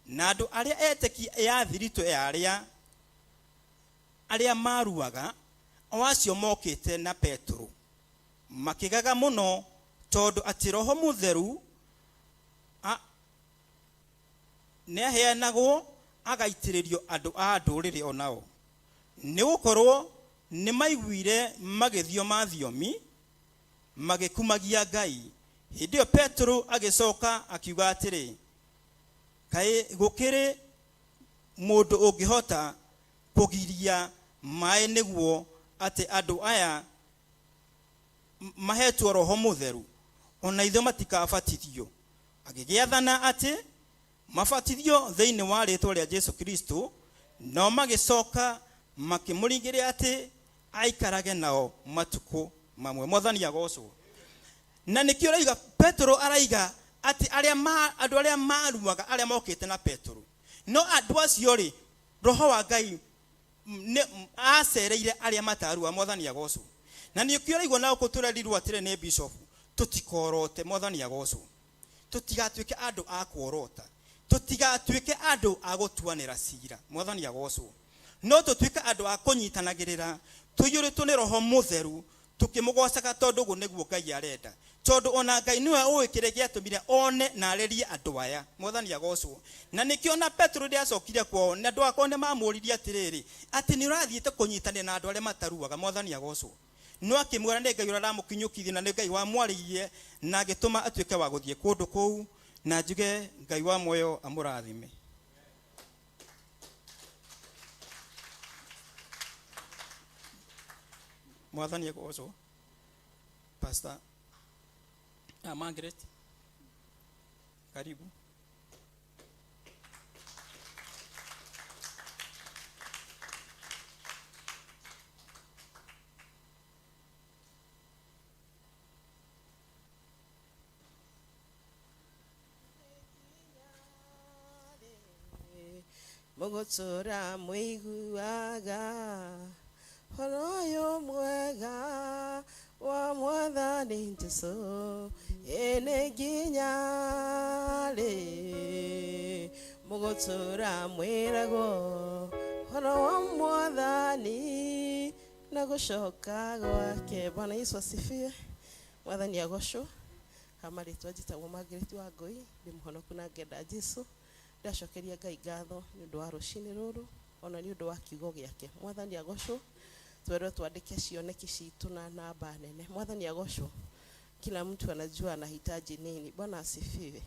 na andũ arĩa eteki ya thiritũ ya arĩa maruaga o acio mokĩte na Petro makĩgaga mũno, tondũ atĩ Roho Mutheru nĩaheanagwo agaitĩrĩrio andũ a ndũrĩrĩ onao, nĩgũkorwo nĩ maiguire magĩthio mathiomi magĩkumagia Ngai. Hĩndĩ ĩyo Petro agĩcoka akiuga atĩrĩ, kaĩ gũkĩrĩ mũndũ ũngĩhota kũgiria maĩ nĩguo atĩ andũ aya mahetwo Roho Mutheru ona ithuĩ matikabatithio? Agĩgĩathana atĩ mabatithio thĩinĩ wa rĩĩtwa rĩa Jesu Kristo, no magĩcoka makĩmũringĩrĩra atĩ aikarage nao matukũ mamwe. Mwathani agocwo. Na nĩkĩo araiga Petro araiga atĩ andũ arĩa maruaga arĩa mokĩte na Petro, no andũ acio rĩ, Roho wa Ngai acereire arĩa matarua. Mwathani agocwo. Na nĩkĩo araigua na gũtũrerirwo atĩrĩ nĩ bishop, tũtikorote. Mwathani agocwo. Tũtigatuĩke andũ a kuorota, tũtigatuĩke andũ a gũtuanĩra cira. Mwathani agocwo. No tũtuĩke andũ a kũnyitanagĩrĩra, tũiyũrĩtwo nĩ Roho Mutheru, tukĩmũgocaga tondũ ũguo nĩguo Ngai arenda, tondũ ona Ngai nĩwe ũĩ kĩrĩa gĩatũmire one na arerie andũ aya. Mwathani agocwo. Na nĩkĩo na Petro ndĩacokire kwao, na andũ akao nĩmamũririe atĩrĩrĩ, atĩ nĩ ũrathiĩte kũnyitanĩra na andũ arĩa mataruaga. Mwathani agocwo. No akĩmwĩra nĩ Ngai ũramũkinyũkithia, na nĩ Ngai wamwarĩirie na agĩtũma atuĩke wa gũthiĩ kũndũ kũu, na njuge Ngai wa muoyo amũrathime. Mwathani agocwo. Pastor Margaret, karibu. Mũgũtũra mũiguaga ũhoro ũyũ mwega wa Mwathani Jesũ, nĩ nginya rĩ mũgũtũra mwĩragwo ũhoro wa Mwathani na gũcoka gwake. Bwana Yesu asifiwe. Mwathani agocwo. Hamarĩtwa njĩtagwo Margaret Wangũi, ndĩ mũhonoku na ngenda Jesũ. Ndacokeria Ngai ngatho nĩ ũndũ wa rũcinĩ rũrũ, ona nĩ ũndũ wa kiugo gĩake. Mwathani agocwo. Twerwo tuandike cioneki citũ na namba nene. Mwathani agocwo. Kila mtu anajua anahitaji nini. Bwana asifiwe.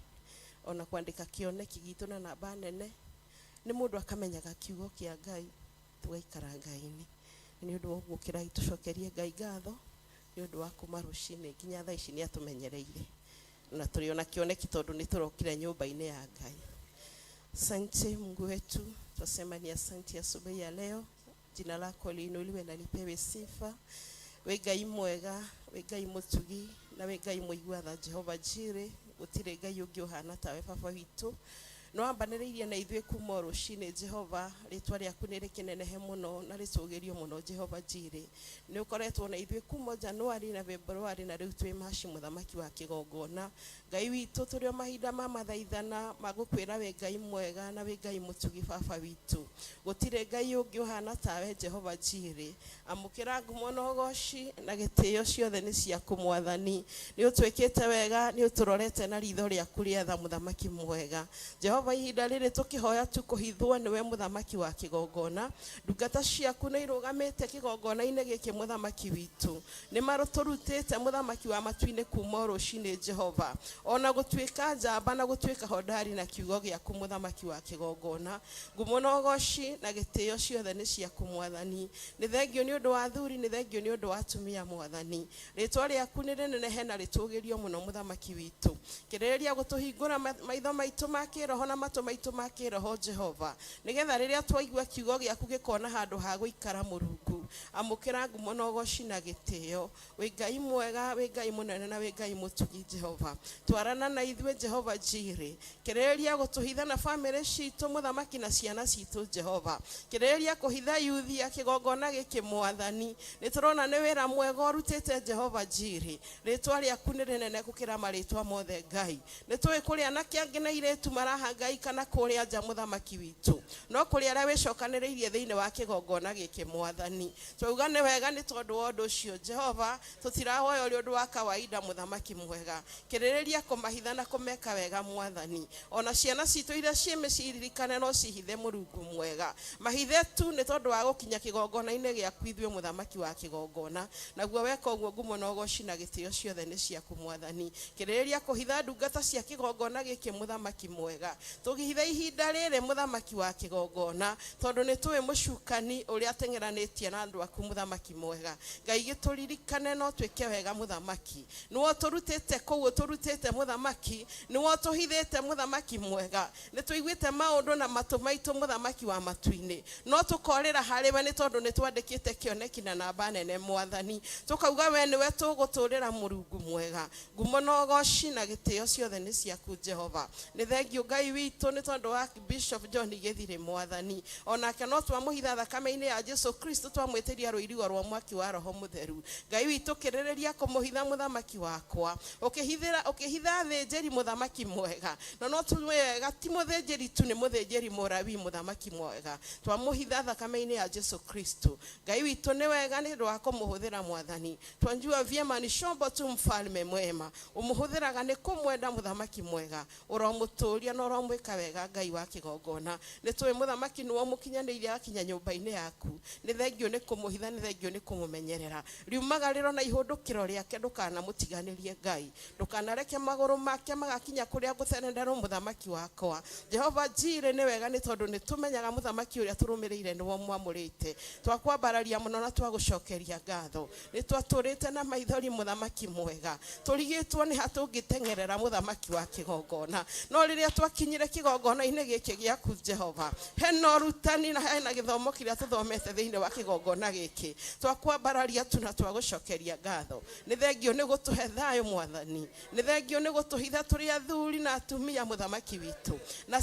Ona kuandika kioneki gitu na namba nene, nĩ mũndũ akamenyaga kiugo kĩa Ngai, tugaikara Ngai-inĩ. Nĩ ũndũ wa ũguo kĩrai tucokerie Ngai ngatho nĩ ũndũ wa kuma rũcinĩ nginya thaa ici nĩ atumenyereire, na tuliona kioneki tondũ nĩ tũrokire nyũmba-inĩ ya Ngai. Asante Mungu wetu, tunasema ni asante asubuhi ya leo. Jina lako liinuliwe na lipewe sifa. We Ngai mwega, we Ngai mutugi, na we Ngai muiguatha Jehova Jire, gutire Ngai ungi uhana tawe baba witu. No ambanĩrĩirie na ithuĩ kuma rũcinĩ Jehova, rĩtwa rĩaku nĩ rĩkĩnenehe mũno na rĩtũgĩrio mũno Jehova Jire. Nĩ ũkoretwo na ithuĩ kuma Januari na Februari, na rĩu twĩ Machi mũthamaki wa kĩgongona. Ngai witũ tũrĩ o mahinda ma mathaithana magũkwĩra we Ngai mwega na we Ngai mũtugi baba witũ. Gũtirĩ Ngai ũngĩ ũhana tawe Jehova Jire. Amũkĩra ngumo na ũgoci na gĩtĩo ciothe nĩ ciaku Mwathani. Nĩ ũtwĩkĩte wega, nĩ ũtũrorete na ritho rĩaku rĩetha mũthamaki mwega. Jehova ihinda rĩrĩ tũkĩhoya tukũhithwo nĩwe mũthamaki wa kĩgongona. Ndungata ciaku nĩ irũgamĩte kĩgongona-inĩ gĩkĩ mũthamaki witũ. Nĩ marũtũrutĩte mũthamaki wa matu-inĩ kuma rũcinĩ Jehova. Ona gũtuĩka njamba na gũtuĩka hodari na kiugo gĩaku mũthamaki wa kĩgongona. Ngumo na ũgoci na gĩtĩo ciothe nĩ ciaku Mwathani. Nĩ thengio nĩ ũndũ wa athuri, nĩ thengio nĩ ũndũ wa atumia Mwathani. Rĩtwa rĩaku nĩ rĩnenehe na rĩtũgĩrio mũno mũthamaki witũ. Kĩrĩrĩria gũtũhingũra maitho maitũ ma kĩroho na na mato maitu makiroho Jehova nigetha riria twaigua kiugo giaku gikona handu ha guikara Murungu amukira ngumo na ugoci na gitio wi Ngai mwega wi Ngai munene na wi Ngai mutugi Jehova twarana na ithwe Jehova Jire kireria gutuhitha na family citu muthamaki na ciana citu Jehova kireria kuhitha yuthi ya kigongona giki mwathani niturona ni wira mwega urutite Jehova Jire ritwa riaku ni rinene gukira maritwa mothe Ngai nitui kuria na kiangi na iretu maraha Ngai kana kuria nja muthamaki witu no kuria aria wicokaniriirie thiini wa kigongona giki mwathani twauga ni wega ni tondu wa undu ucio Jehova tutirahoya uri undu wa kawaida muthamaki mwega kirereria kumahitha na kumeka wega mwathani ona ciana citu iria ciemeciririkane no cihithe Murungu mwega mahithe tu ni tondu wa gukinya kigongona-ini giaku ithwe muthamaki wa kigongona naguo weka uguo ngumo na ugoci na gitio ciothe ni ciaku mwathani kirereria kuhitha ndungata cia kigongona giki muthamaki mwega tugihitha ihinda riri muthamaki wa kigongona tondu ni tuwe mucukani uria atengeranitie na andu aku muthamaki mwega Ngai gituririkane no twike wega muthamaki niwo turutite kuo turutite muthamaki niwo tuhithite muthamaki mwega nituiguite maundu na matu maitu muthamaki wa matuini no tukorera hariwe ni tondu ni twandikite kioneki na namba nene mwathani tukauga we niwe tuguturira Murungu mwega ngumo no goci na gitio ciothe ni ciaku Jehova ni thengio Ngai witu ni tondu wa Bishop John Githire mwathani onake no twamuhitha thakame-ini ya Jesu Kristo twamwitiria ruirigo rwa mwaki wa roho mutheru Ngai witu kirereria kumuhitha muthamaki wakwa ukihitha thinjeri muthamaki mwega no tuwega ti muthinjeri tu ni muthinjeri Murawi muthamaki mwega twamuhitha thakame-ini ya Jesu Kristo Ngai witu ni wega ni ndo akumuhuthira mwathani twanjua vyema ni shombo tu mfalme mwema umuhuthiraga ni kumwenda muthamaki mwega uromuturia no uromwika wega Ngai wa kigongona ni tuwe muthamaki niwo mukinyaniire akinya nyumba-ini yaku ni thengio ni kumuhitha ni thengio ni kumumenyerera riumagariro na ihundukiro riake ndukana mutiganirie Ngai ndukanareke maguru make magakinya kuria guthenenderwo muthamaki wakwa Jehova Jire ni wega ni tondu ni tumenyaga muthamaki uria turumirire niwo mwamurite twakwambararia muno na twagucokeria ngatho ni twaturite na maithori muthamaki mwega turigitwo ni hatungitengerera muthamaki wa kigongona no riria twakinyire kigongona-ini giki giaku Jehova heno rutani na hena githomo kiria tuthomete thiini wa kigongona giki twakwambararia tu na twagucokeria ngatho ni thengio ni gutuhe thayo mwathani ni thengio ni gutuhitha turi athuri na atumia muthamaki witu na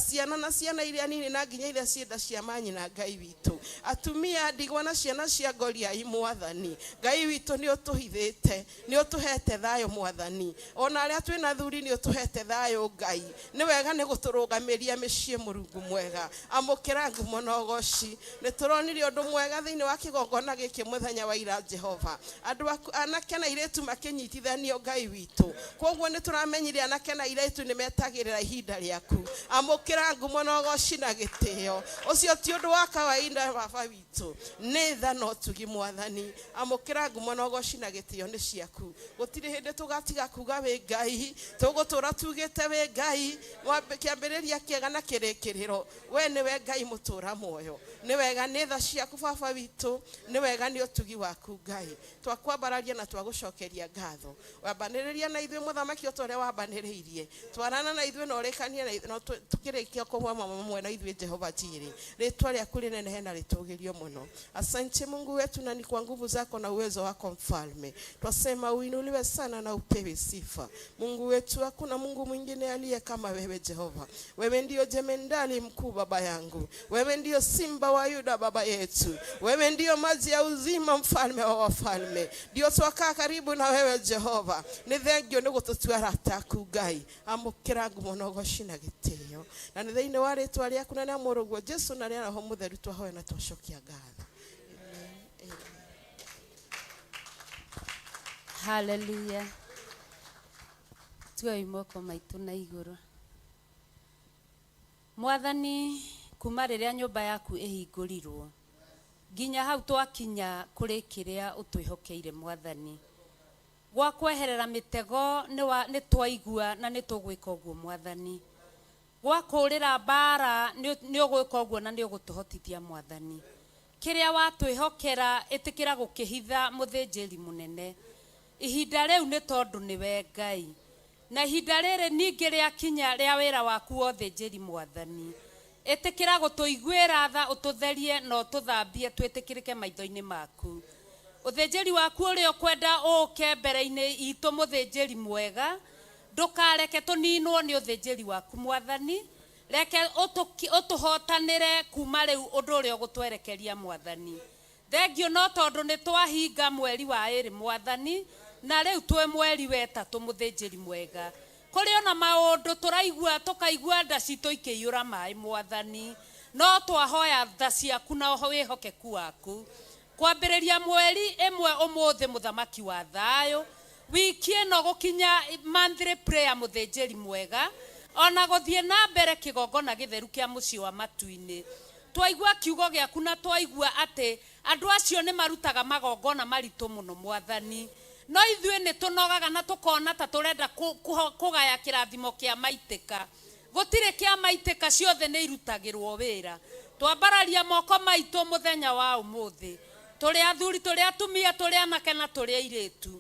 ciana iria nini na nginya iria cienda cia manyi na Ngai witu atumia ndigwa na ciana cia ngoria i mwathani Ngai witu ni utuhithite ni utuhete thayo mwathani ona aria twina thuri ni utuhete thayo Ngai ni wega ni guturugamiria micii Murungu mwega amukira ngumo na ugoci ni turonire undu mwega thiini wa kigongona giki muthenya wa ira Jehova andu anake na iretu makinyitithanio Ngai witu koguo ni turamenyire anake na iretu ni metagirira ihinda riaku amukira ngumo na ugoci na gitio ucio ti undu wa kawaida baba witu ni tha no tugi mwathani amukira ngumo na ugoci na gitio ni ciaku gutiri hindi tugatiga kuga we Ngai tugutura tugite we Ngai kiambiriria kiega na kirikiriro we ni we Ngai mutura moyo ni wega ni tha ciaku baba witu ni wega ni utugi waku Ngai twakwambararia na twagucokeria ngatho wambaniriria na ithwe muthamaki otore wambaniriirie twarana na ithwe no rekania na tukirikia kwa mama na ithwe Jehova Jire ritwa riaku rinene na ritugirio muno asante Mungu wetu na ni kwa nguvu zako na uwezo wako mfalme twasema uinuliwe sana na upewe sifa Mungu wetu hakuna Mungu mwingine aliye kama wewe Jehova wewe ndio jemendali mkuu baba yangu wewe ndio simba wa Yuda baba yetu wewe ndio maji ya uzima mfalme wa wafalme ndio twakaa karibu na wewe Jehova ni thengio ni gututwara taku Ngai amukira ngumo na ugoci na gitio na ni thiini wa ritwa riaku na Mũrũguo Jesu na ria Roho Mutheru twahoya na twacokia ngatho Hallelujah. Tuwe moko maitu na iguru. Mwathani kuma riria nyumba yaku ihingũrirwo nginya hau twakinya kuri kiria utwihokeire Mwathani gwa kweherera mitego ni twaigua na ni tugwika uguo Mwathani gwa kurira bara ni ugwika uguo na ni ugutuhotithia Mwathani kiria watwihokera itikira gukihitha muthinjiri munene ihinda riu ni tondu ni we Ngai na ihinda rĩrĩ ningĩ rĩa kinya rĩa wĩra waku wothe njĩri Mwathani. Ĩtĩkĩra gũtũiguĩra tha, ũtũtherie na ũtũthambie twĩtĩkĩrĩke maitho-inĩ maku. Ũthĩnjĩri waku ũrĩa ũkwenda ũũke mbere-inĩ itũ mũthĩnjĩri mwega, ndũkareke tũninwo nĩ ũthĩnjĩri waku Mwathani. Reke ũtũhotanĩre kuma rĩu ũndũ ũrĩa ũgũtwerekeria Mwathani. Thengio no tondũ nĩ twahinga mweri wa 2 Mwathani, na rĩu twĩ mweri wa 3 mũthĩnjĩri mwega. Kũrĩ ona maũndũ tũraigua tũkaigua nda citũ ikĩiyũra maĩ Mwathani, no twahoya tha ciaku na wĩhokeku waku. Kwambĩrĩria mweri 1 ũmũthĩ mũthamaki wa thayũ, wiki ĩno gũkinya monthly prayer mũthĩnjĩri mwega, ona gũthiĩ na mbere kĩgongona gĩtheru kĩa mũciĩ wa matu-inĩ. Twaigua kiugo gĩaku na twaigua atĩ andũ acio nĩ marutaga magongona maritũ mũno Mwathani, no ithuĩ nĩ tũnogaga na tũkona ta tũrenda kũgaya kĩrathimo kĩa maitĩka. Gũtirĩ kĩa maitĩka, ciothe nĩ irutagĩrwo wĩra. Twambararia moko maitũ mũthenya wa ũmũthĩ, tũrĩ athuri, tũrĩ atumia, tũrĩ anake na tũrĩ airĩtu,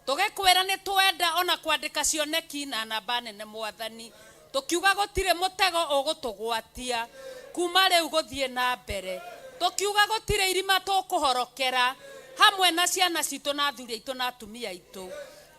tũgĩkwĩra nĩ twenda ona kwandĩka cioneki na namba nene Mwathani, tũkiuga gũtirĩ mũtego ũgũtũgwatia kuma rĩu gũthiĩ na mbere. Tũkiuga gũtirĩ irima tũkũhorokera hamwe na ciana citũ na athuri aitũ na atumia aitũ.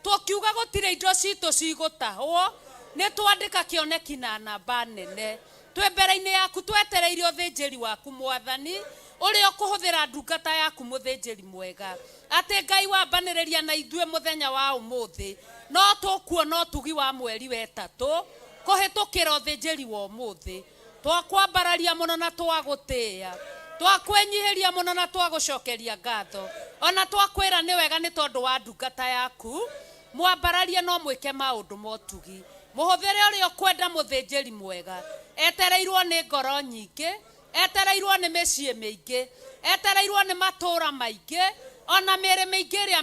Tũkiuga gũtirĩ indo citũ cigũtahwo, nĩ twandĩka kĩoneki na namba nene. Twĩ mbere-inĩ yaku twetereire ũthĩnjĩri waku Mwathani, ũrĩa ũkũhũthĩra ndungata yaku mũthĩnjĩri mwega. Atĩ Ngai wambanĩrĩria na ithuĩ mũthenya wa ũmũthĩ, no tũkuona ũtugi wa mweri wa 3 kũhĩtũkĩra ũthĩnjĩri wa ũmũthĩ. Twakwambararia mũno na twagũtĩĩa, twakwenyihĩria mũno na twagũcokeria ngatho, ona twakwĩra nĩ wega nĩ tondũ wa ndungata yaku. Mwambararie no mwĩke maũndũ motugi, mũhũthĩre ũrĩa ũkwenda mũthĩnjĩri mwega. Etereirwo nĩ ngoro nyingĩ, etereirwo nĩ mĩciĩ mĩingĩ, etereirwo nĩ matũũra maingĩ, ona mĩĩrĩ mĩingĩ ĩrĩa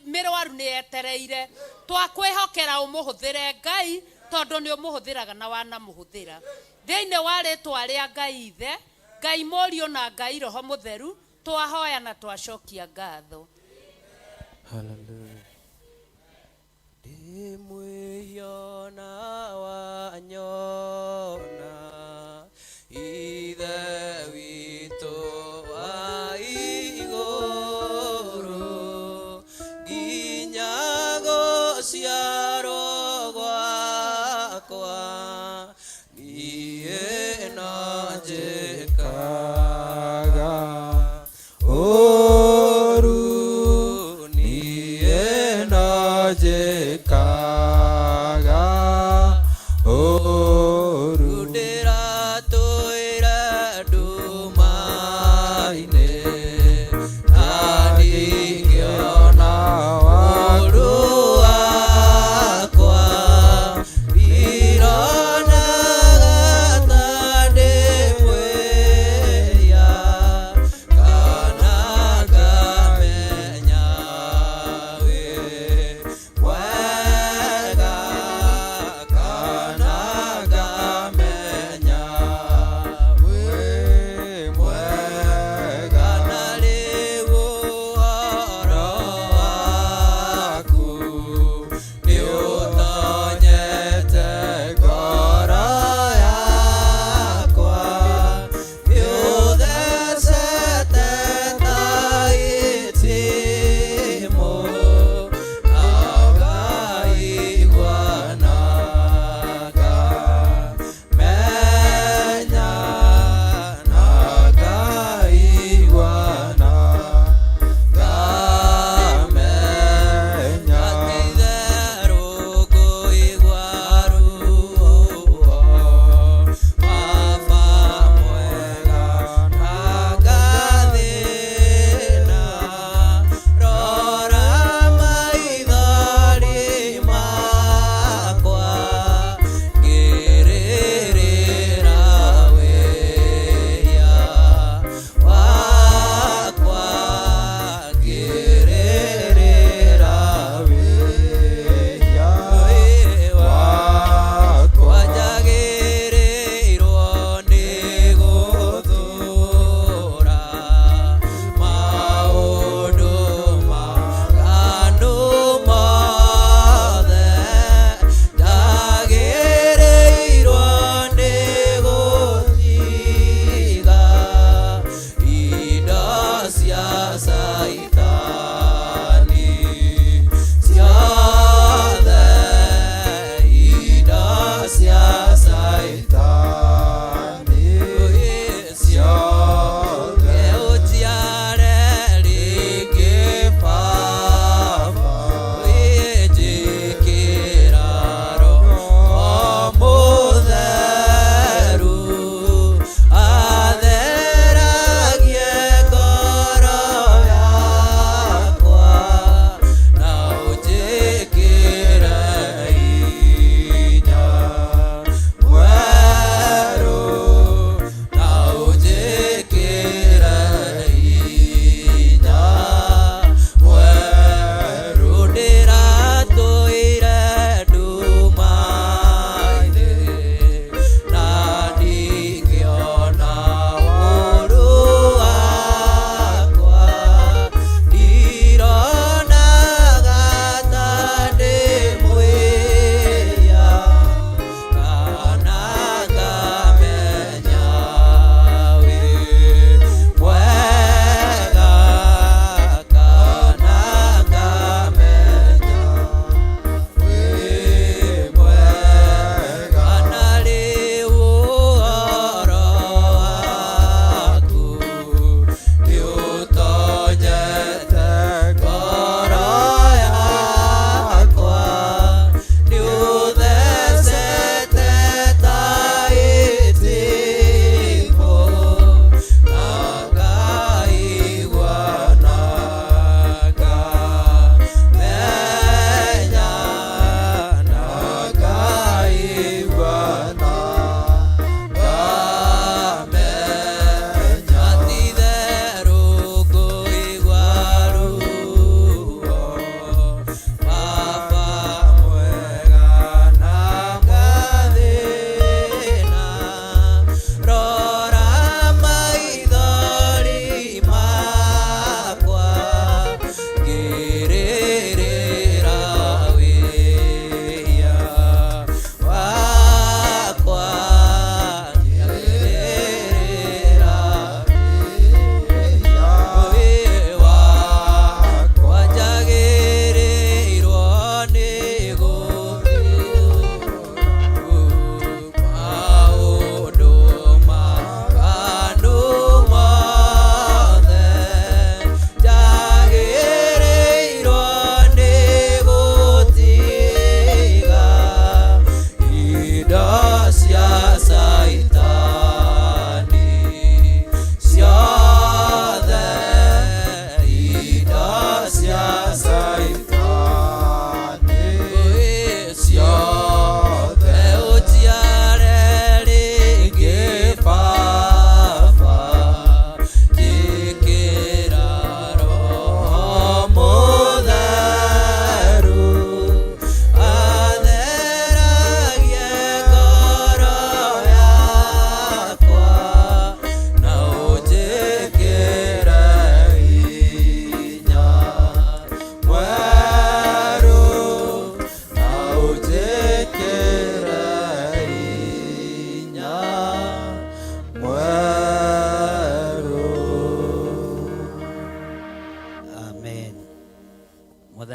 mĩrwaru nĩ etereire. Twakwĩhokera ũmũhũthĩre Ngai, tondũ nĩ ũmũhũthĩraga na wanamũhũthĩra. Thĩinĩ wa rĩĩtwa rĩa Ngai Ithe, Ngai Mũriũ na Ngai Roho Mũtheru, twahoya na twacokia ngatho. Hallelujah. Ndĩmwĩhiona wanyona Ithe witũ wa igũrũ, nginya gũciarwo gwakwa niĩ no njĩkaga ũũru, niĩ no njĩkaga ũũru. Ndĩratũĩra ndũmĩrĩri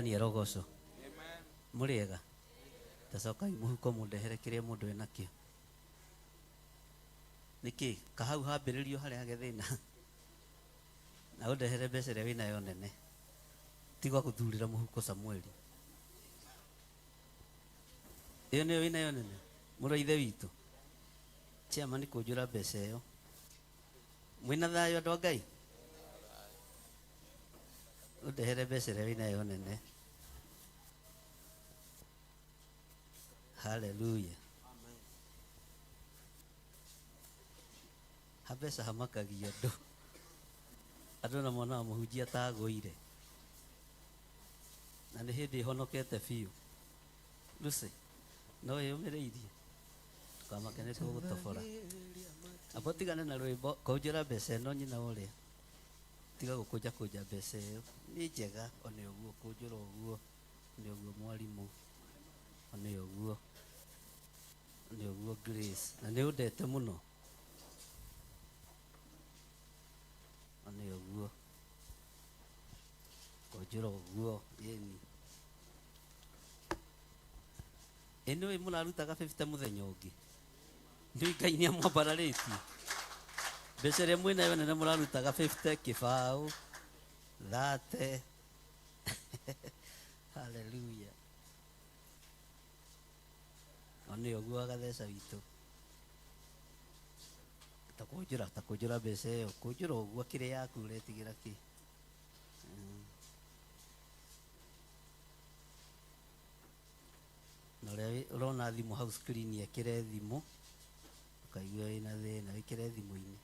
mwathani arogocwo mũrĩega tacokai mũhuko mũndehere kĩrĩa mũndũ ena kĩo nĩkĩ kahau hambĩrĩrio harĩa gethĩna na ũndehere mbeca ĩrĩa wĩnayo nene tigwa gũthurĩra mũhuko Samueli ĩyo nĩyo wĩnayo nene mũrũ ithe witũ chairman kũnjũra mbeca ĩyo mwĩna thayũ andũ a Ngai ũndehere mbeca ĩrĩa wĩnayo nene haleluya habesa hamakagia andũ na mwana wa mũhunjia tagũire na nĩ hĩndĩ honokete biũ Lucy no yũmĩrĩirie tukamake nĩ tũgũtobora abo tigane na rwĩmbo kũnjũra mbeca ĩno nyina ũrĩa tiga gũkũnja mbeca ĩyo nĩ njega one ũguo kũnjũra ũguo nĩ ũguo mwarimũ one ũguo nĩ ũguo Grace na nĩ ũndete mũno one ũguo kũnjũra ũguo yeni ĩno ĩ mũrarutaga 50 mũthenya ũngĩ nĩ Ngai nĩ amwambararĩtie mbeca ĩrĩa mwĩnayo nene mũrarutaga 50 kĩbaũ 30 haleluya one ũguo agatheca witũ takũnjũra mbeca ĩyo kũnjũra ũguo kĩrĩ yaku ũretigĩra kĩ na ũrĩa ũrona thimũ hau screen ekĩre thimũ ũkaigua wĩna thĩna wĩkĩre thimũ-inĩ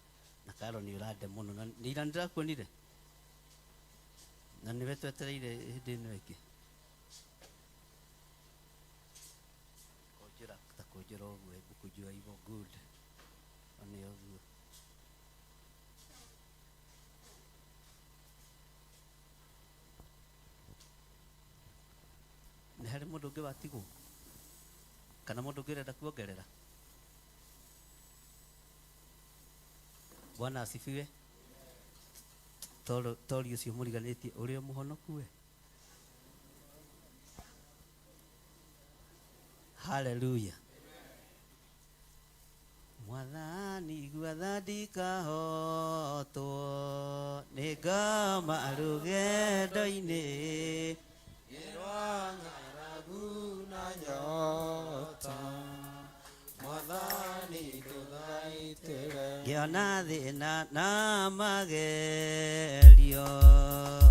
na karo nĩ ũrande mũno na nĩ ira ndĩrakuonire na nĩwe twetereire hĩndĩ ĩno ĩngĩ kũnjũra ũguo kũnjũra ivo good one ũguo nĩ harĩ mũndũ ũngĩ watigwo kana mũndũ ũngĩ ũrenda kuongerera Bwana asifiwe tori ũcio mũriganĩtie ũrĩa mũhonoku we haleluya mwathani gwathandika hotwo nĩ ngama rũgendo-inĩ ng'aragu na nyota mwathani ndũthaitĩre ngĩona thĩna na magerio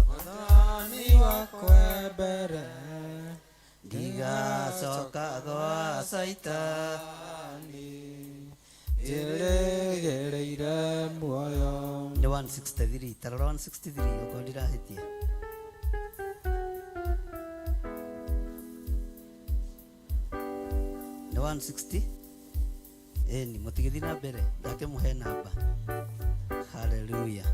mwathani wakwa mbere ndigacoka gwa Saitani njĩrĩgĩrĩire muoyo nĩ 163 tarora 163 ũko ndirahĩtia nĩ 160 eni mũtigĩthi na mbere ndake mũhe namba haleluya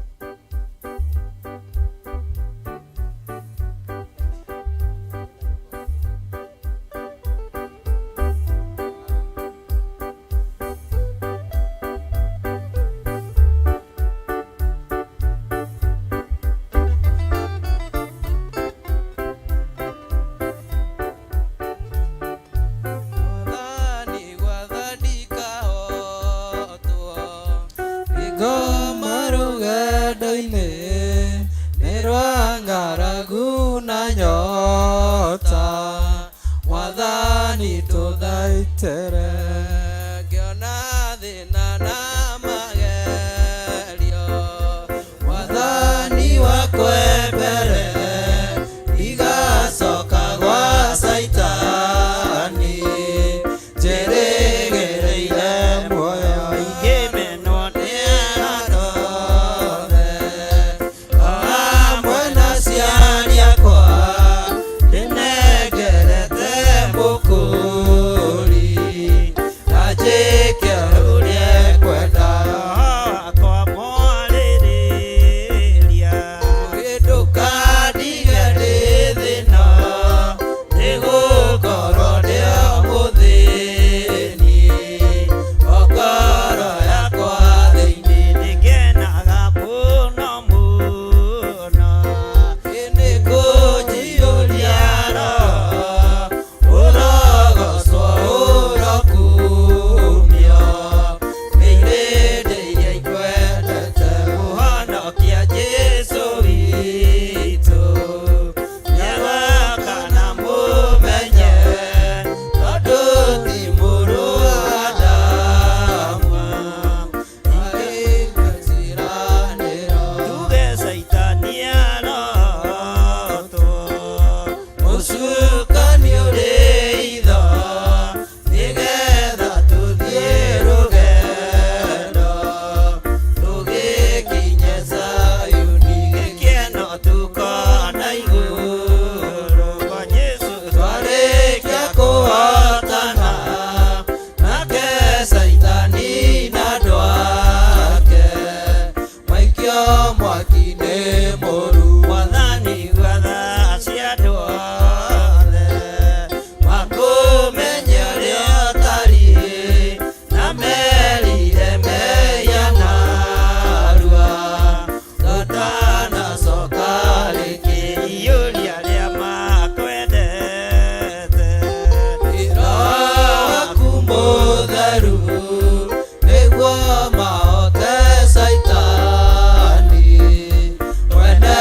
Nengerete mbũkũri mũthamaki nĩ mũru. Mwathani gwatha cia andũ othe makũmenya ũrĩa ũtariĩ na merire meya narua tũtanacoka rĩngĩ iyũria rĩa makwendete. Wĩra waku mũtheru nĩguo mahote Saitani mwene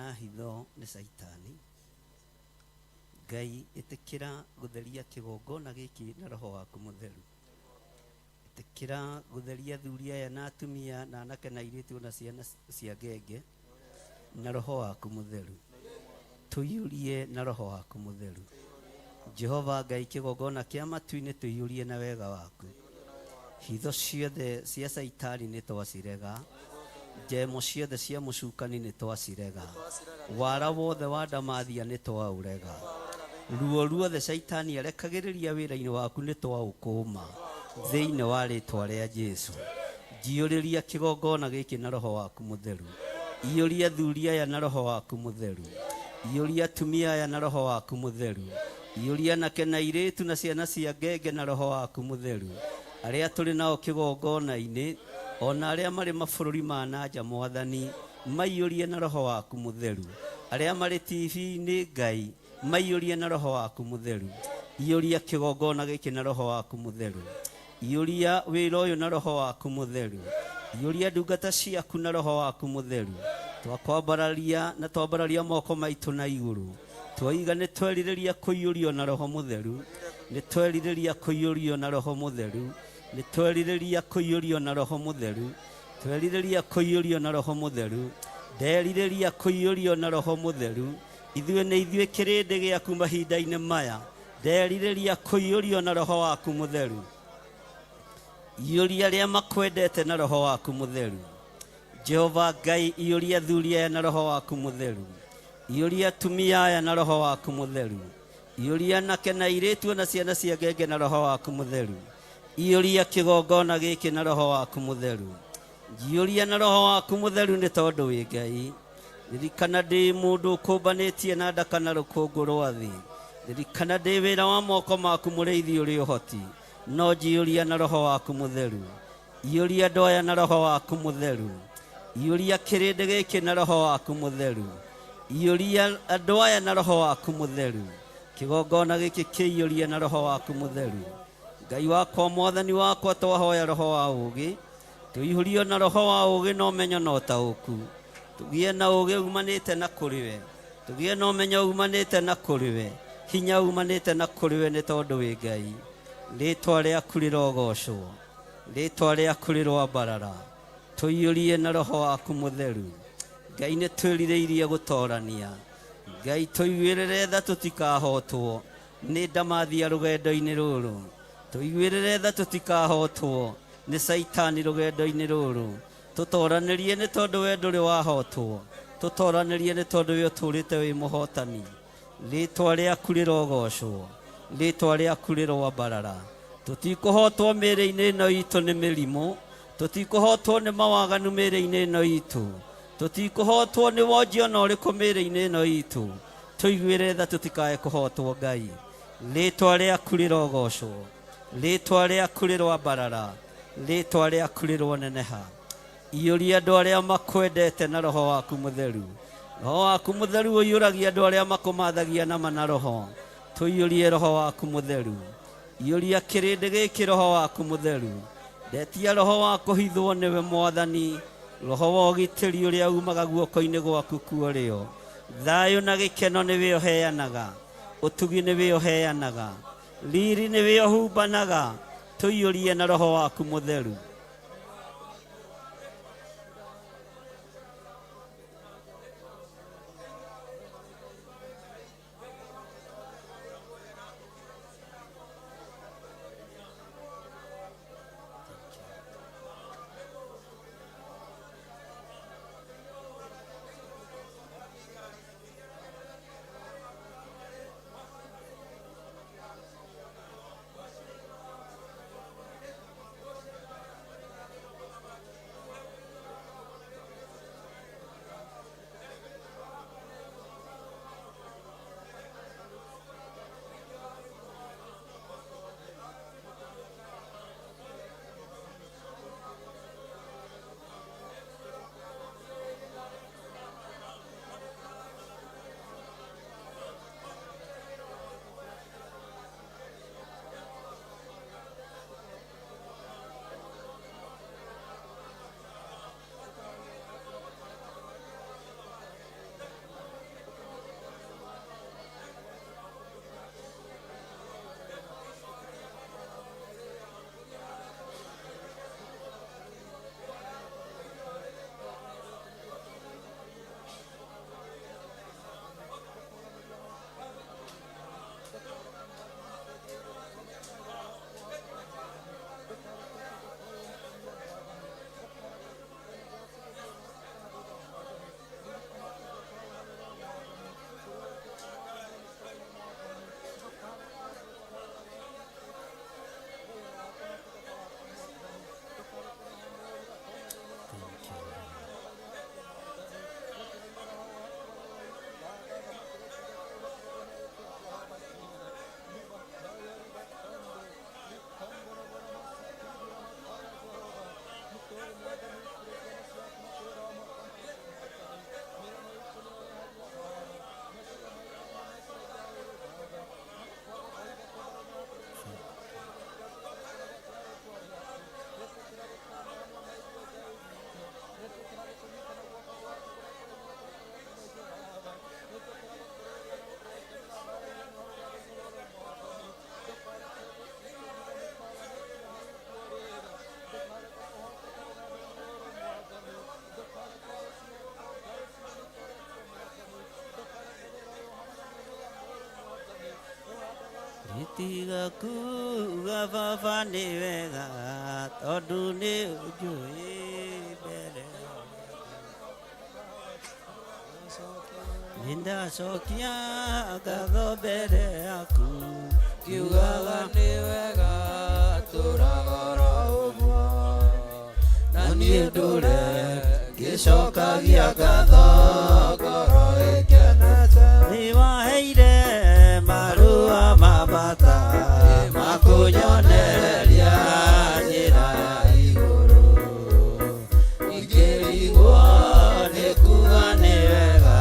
na hitho nĩ caitani. Ngai ĩtĩkĩra gũtheria kĩgongona gĩkĩ na roho waku mũtheru. Ĩtĩkĩra gũtheria athuri aya na atumia na anake na airĩtu na ciana cia ngenge na roho waku mũtheru. Tũiyũrie na roho waku mũtheru. Jehova Ngai kĩgongona kĩa matu-inĩ tũiyũrie na wega waku. Hitho ciothe cia caitani nĩ twacirega. Njemo ciothe cia mũcukani nĩ twacirega. Wara wothe wa ndamathia nĩ twaũrega. Ruo ruothe caitani arekagĩrĩria wĩra-inĩ waku nĩ twaũkũma thĩinĩ wa rĩtwa rĩa Jesu. Njiyũrĩria kĩgongona gĩkĩ na roho waku mũtheru. Iyũria athuri aya na roho waku mũtheru. Iyũria atumia aya na roho waku mũtheru. Iyũria anake na airĩtu na ciana cia ngenge na roho waku mũtheru. Arĩa tũrĩ nao kĩgongona-inĩ ona arĩa marĩ mabũrũri ma nanja Mwathani maiyũrie na roho waku mũtheru. Arĩa marĩ TV-inĩ Ngai maiyũrie na roho waku mũtheru. Iyũria kĩgongona gĩkĩ na roho waku mũtheru. Iyũria wĩra ũyũ na roho waku mũtheru. Iyũria ndungata ciaku na roho waku mũtheru. Twakwambararia na twambararia moko maitũ na igũrũ. Twaiga nĩ twerirĩria kũiyũrio na roho mũtheru. Nĩ twerirĩria kũiyũrio na roho mũtheru. Nĩ twerirĩria kũiyũrio na roho mũtheru. Twerirĩria kũiyũrio na roho mũtheru. Nderirĩria kũiyũrio na roho mũtheru. Ithuĩ nĩ ithuĩ kĩrĩndĩ gĩaku mahinda-inĩ maya. Nderirĩria kũiyũrio na roho waku mũtheru. Iyũria arĩa makwendete na roho waku mũtheru. Jehova Ngai iyũria athuri aya na roho waku mũtheru. Iyũria atumia aya na roho waku mũtheru. Iyũria anake na airĩtu na ciana cia ngenge na roho waku mũtheru. Iyũria kĩgongona gĩkĩ na roho waku mũtheru. Iyũria na roho waku mũtheru nĩ tondũ wĩ Ngai. Ririkana ndĩ mũndũ ũkũmbanĩtie na nda kana rũkũngũ rwa thĩ. Ririkana ndĩ wĩra wa moko maku mũrĩithi ũrĩ ũhoti. No njiyũria na roho waku mũtheru. Iyũria andũ aya na roho waku mũtheru. Iyũria kĩrĩndĩ gĩkĩ na roho waku mũtheru. Iyũria andũ aya na roho waku mũtheru. Kĩgongona gĩkĩ kĩiyũrie na roho waku mũtheru. Ngai wakwa Mwathani wakwa twahoya roho wa ũũgĩ. Tũihũrio na roho wa ũũgĩ na ũmenyo na ũtaũku. Tũgĩe na ũũgĩ umanĩte na kũrĩ we. Tũgĩe na ũmenyo umanĩte na kũrĩ we. Hinya umanĩte na kũrĩ we nĩ tondũ wĩ Ngai. Rĩĩtwa rĩaku rĩrogocwo. Rĩĩtwa rĩaku rĩrwambarara. Tũiyũrie na roho waku mũtheru. Ngai nĩ twĩrirĩirie gũtoorania. Ngai tũiguĩrĩre tha tũtikahotwo nĩ ndamathia rũgendo-inĩ rũrũ. Tũiguĩrĩre tha tũtikahotwo nĩ caitani rũgendo-inĩ rũrũ. Tũtooranĩrie nĩ tondũ we ndũrĩ wahotwo. Tũtooranĩrie nĩ tondũ we ũtũũrĩte wĩ mũhotani. Rĩĩtwa rĩaku rĩrogocwo. Rĩĩtwa rĩaku rĩrwambarara. Tũtikũhotwo mĩĩrĩ-inĩ ĩno itũ nĩ mĩrimũ. Tũtikũhotwo nĩ mawaganu mĩĩrĩ-inĩ ĩno itũ. Tũtikũhotwo nĩ wonje ona ũrĩkũ mĩĩrĩ-inĩ ĩno itũ. Tũiguĩre tha tũtikae kũhotwo Ngai. Rĩĩtwa rĩaku rĩrogocwo. Rĩĩtwa rĩaku rĩrwambarara. Rĩĩtwa rĩaku rĩrwoneneha. Iyũria andũ arĩa makwendete na roho waku mũtheru. Roho waku mũtheru ũiyũragia andũ arĩa makũmathagia nama na roho. Tũiyũrie roho waku mũtheru. Iyũria kĩrĩndĩ gĩkĩ roho waku mũtheru. Ndetia roho wa kũhithwo nĩwe Mwathani. Roho wa ũgitĩri ũrĩa umaga guoko-inĩ gwaku kuo rĩo. Thayũ na gĩkeno nĩwe ũheanaga. Ũtugi nĩwe ũheanaga. Riri nĩwe ũhumbanaga. Tũiyũrie na roho waku mũtheru. Tiga kuga baba ni wega tondu ni ujui mbere Ninda cokia ngatho mbere yaku kiugaga ni wega turagora ũguo na niĩ ndũre ngĩcokagia ngatho ngoro ĩkenete nĩwaheire marũa ma bata makũnyonereria njĩra ya igũrũ ingĩrigwo nĩ kuga nĩ wega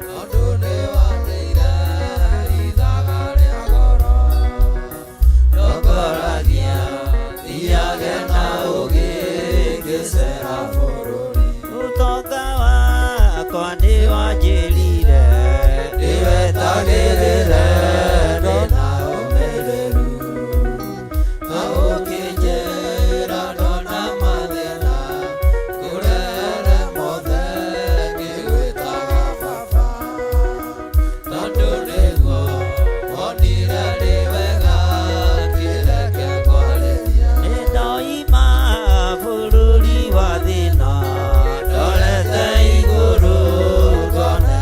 tondũ nĩwandeire ithaga rĩa goro ndongoragia thiage na ũgĩ ngĩcera bũrũri ũtonga wakwa nĩwanjĩrire ndĩwetagĩrĩre ndĩna ũmĩrĩru na ũkĩnjĩra ndona mathĩna ngũrehere mothe ngĩgwĩtaga baba tondũ nĩguo wonire ndĩ wega ngĩreke kwarĩria nĩndoima bũrũri wa thĩna ndorete igũrũ ngone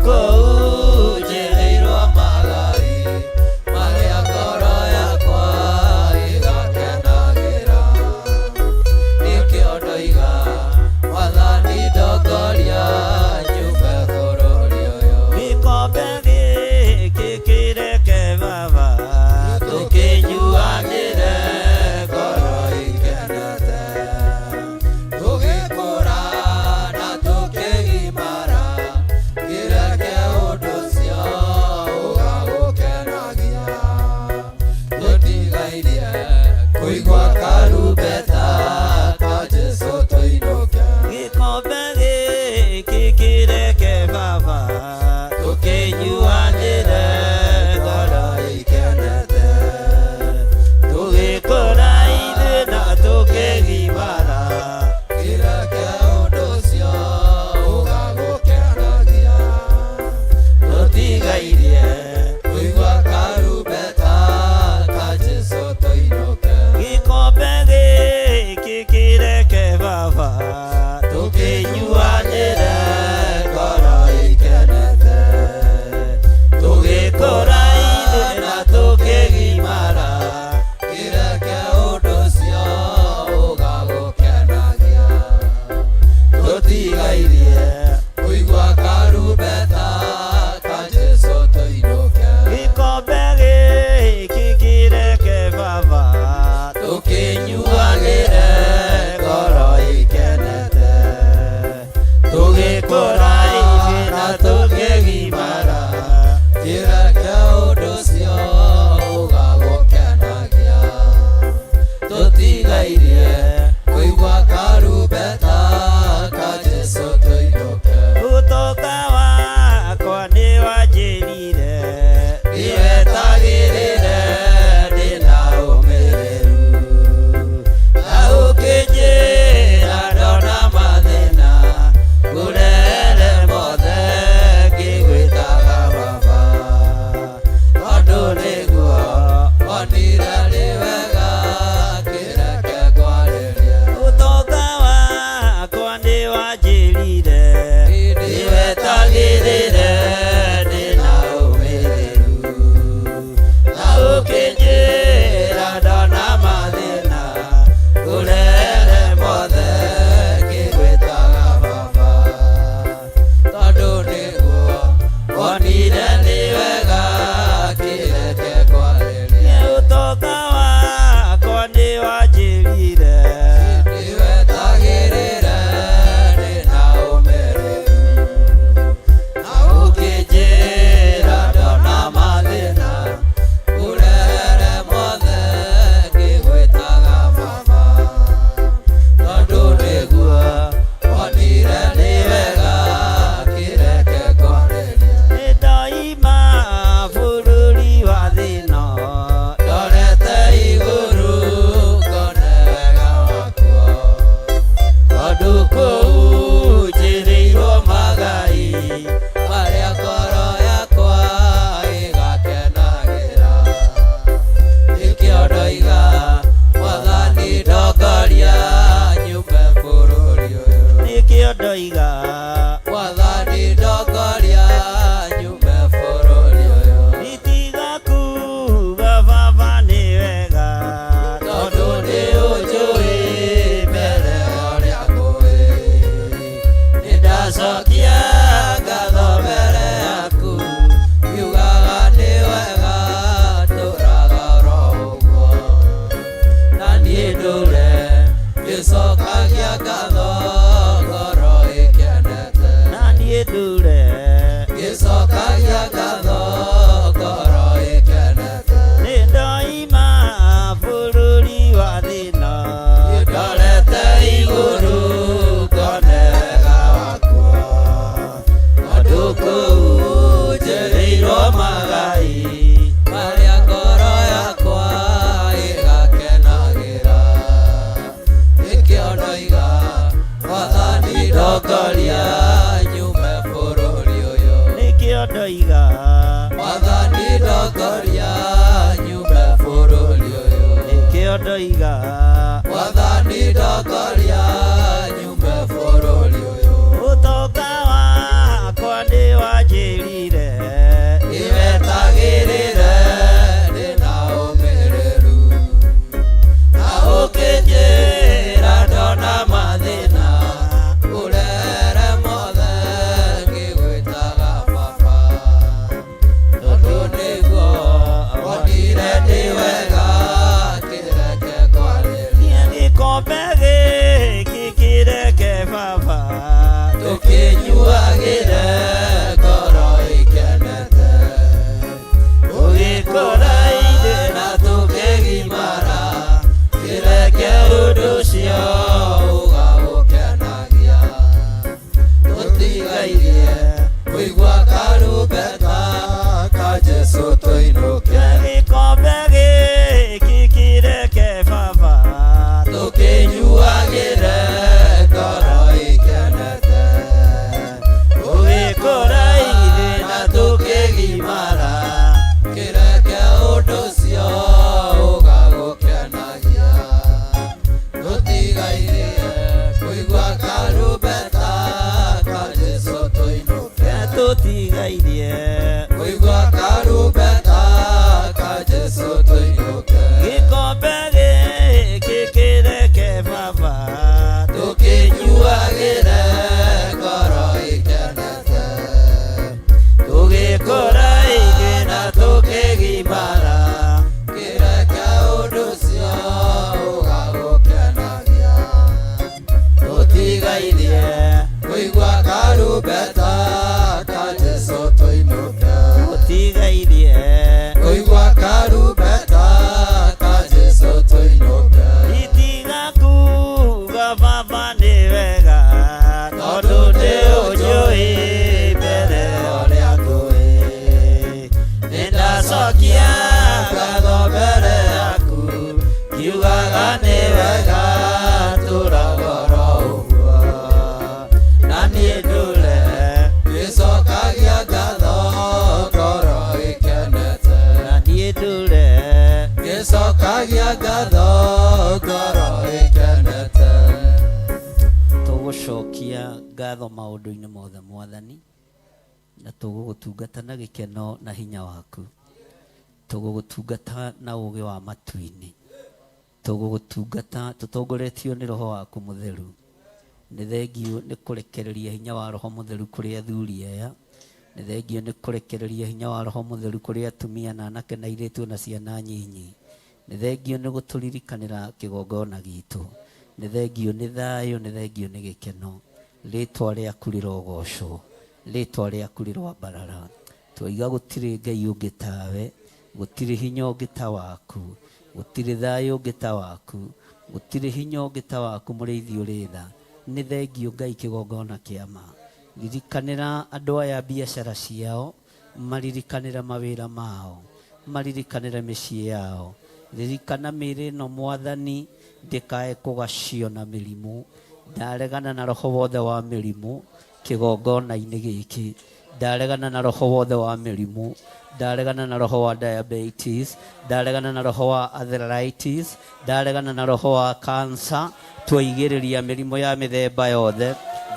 kũu njĩrĩirwo magai marĩa ngoro yakwa ĩgakenagĩra nĩkĩo ndoiga mwathani ndongoria nyume bũrũri ũyũ gĩkombe gĩkĩ kĩreke baba tũkĩnyuanĩre ngoro ikenete tũgĩkũra na tũkĩgimara kireke ũndũ ũcio ũgagũkenagia tũtigairie kũigua karumbeta ka Jesũ tũinũke gĩkombe gĩkĩ kĩreke baba tũkĩnyuanĩre ngoro ikenete tũgĩkũra ithuĩ na tũkĩgimara kireke ũndũ ũcio ũgagũkenagia tũtigairie kũigua karumbeta ka Jesũ tũinũke nĩkĩo ndoiga Mwathani ndongoria nyume bũrũri ũyũ. ũtonga wakwa nĩ wanjĩrire Nĩwetagĩrĩre ndĩna ũmĩrĩru, na ũkĩnjĩra ndona mathĩna, ũrere mothe ngĩgwĩtaga baba. Tondũ nĩguo wonire ndĩ wega kĩreke kwarĩria. gĩkombe gĩkĩ kĩreke baba Tũkĩnyuagĩre ngoro ikenete, tũgĩkũraire na tũkĩgimara, kĩreke ũndũ ũcio ũgagũkenagia. Tũtigairie kũigua karumbeta ka Jesũ tũinũke. gĩkombe gĩkĩ kĩreke baba Tũkĩnyuagĩre ngoro ikenete, tũgĩkũraire na tũkĩgimara, kĩreke ũndũ ũcio ũgagũkenagia. Tũtigairie kũigua karumbeta ka Jesũ tũinũke. tũtigairie Kũigua karumbeta ka Jesũ tũinũke. gĩkombe gĩkĩ kĩreke baba Tũkĩnyuagĩre ngoro ikenete, tũgĩkũraire na tũkĩgimara, kĩreke ũndũ ũcio ũgagũkenagia. Tũtigairie kũigua karumbeta ka Jesũ tũinũke. tũtigairie Kũigua karumbeta ka Jesũ tũinũke. itigakuga baba nĩ wega tondũ nĩ ũnjũĩ mbere ũrĩa ngũĩ nĩndacokia ngatho mbere yaku kiugaga nĩ wega tũragoro ũguo na niĩ ndũre Gĩcokagia ngatho ngoro ikenete. na niĩ ndũre Gĩcokagia ngatho ngoro ikenete. tũgũcokia ngatho maũndũ-inĩ mothe mwathani na tũgũgũtungata na gĩkeno na hinya waku tũgũgũtungata na ũũgĩ wa matu-inĩ tũgũgũtungata tũtongoretio nĩ roho waku mũtheru nĩ thengio nĩ kũrekereria hinya wa roho mũtheru kũrĩ athuri aya nĩ thengio nĩ kũrekereria hinya wa roho mũtheru kũrĩ atumia na anake na airĩtu na ciana nyinyi nĩ thengio nĩ gũtũririkanĩra kĩgongona gitũ nĩ thengio nĩ thayũ nĩ thengio nĩ gĩkeno rĩtwa rĩaku rĩrogocwo rĩtwa rĩaku rĩrwambarara twaiga gũtirĩ ngai ũngĩ tawe gũtirĩ hinya ũngĩ ta waku gũtirĩ thayũ ũngĩ ta waku gũtirĩ hinya ũngĩ ta waku mũrĩithi ũrĩ tha nĩ thengio ngai kĩgongona kĩa ma ririkanĩra andũ aya biacara ciao maririkanĩra mawĩra mao maririkanĩra mĩciĩ yao ririkana mĩĩrĩ ĩno mwathani ndĩkae kũgacio na mĩrimũ ndaregana na roho wothe wa mĩrimũ kĩgongona-inĩ gĩkĩ ndaregana na roho wothe wa mĩrimũ ndaregana na roho wa diabetes ndaregana na roho wa arthritis ndaregana na roho wa cancer twaigĩrĩria mĩrimũ ya mĩthemba yothe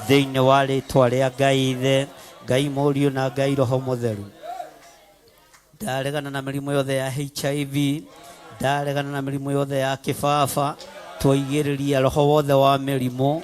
thĩinĩ wa rĩtwa rĩa Ngai Ithe Ngai Mũriũ na Ngai Roho Mũtheru ndaregana na mĩrimũ yothe ya HIV ndaregana na mĩrimũ yothe ya kĩbaba twaigĩrĩria roho wothe wa mĩrimũ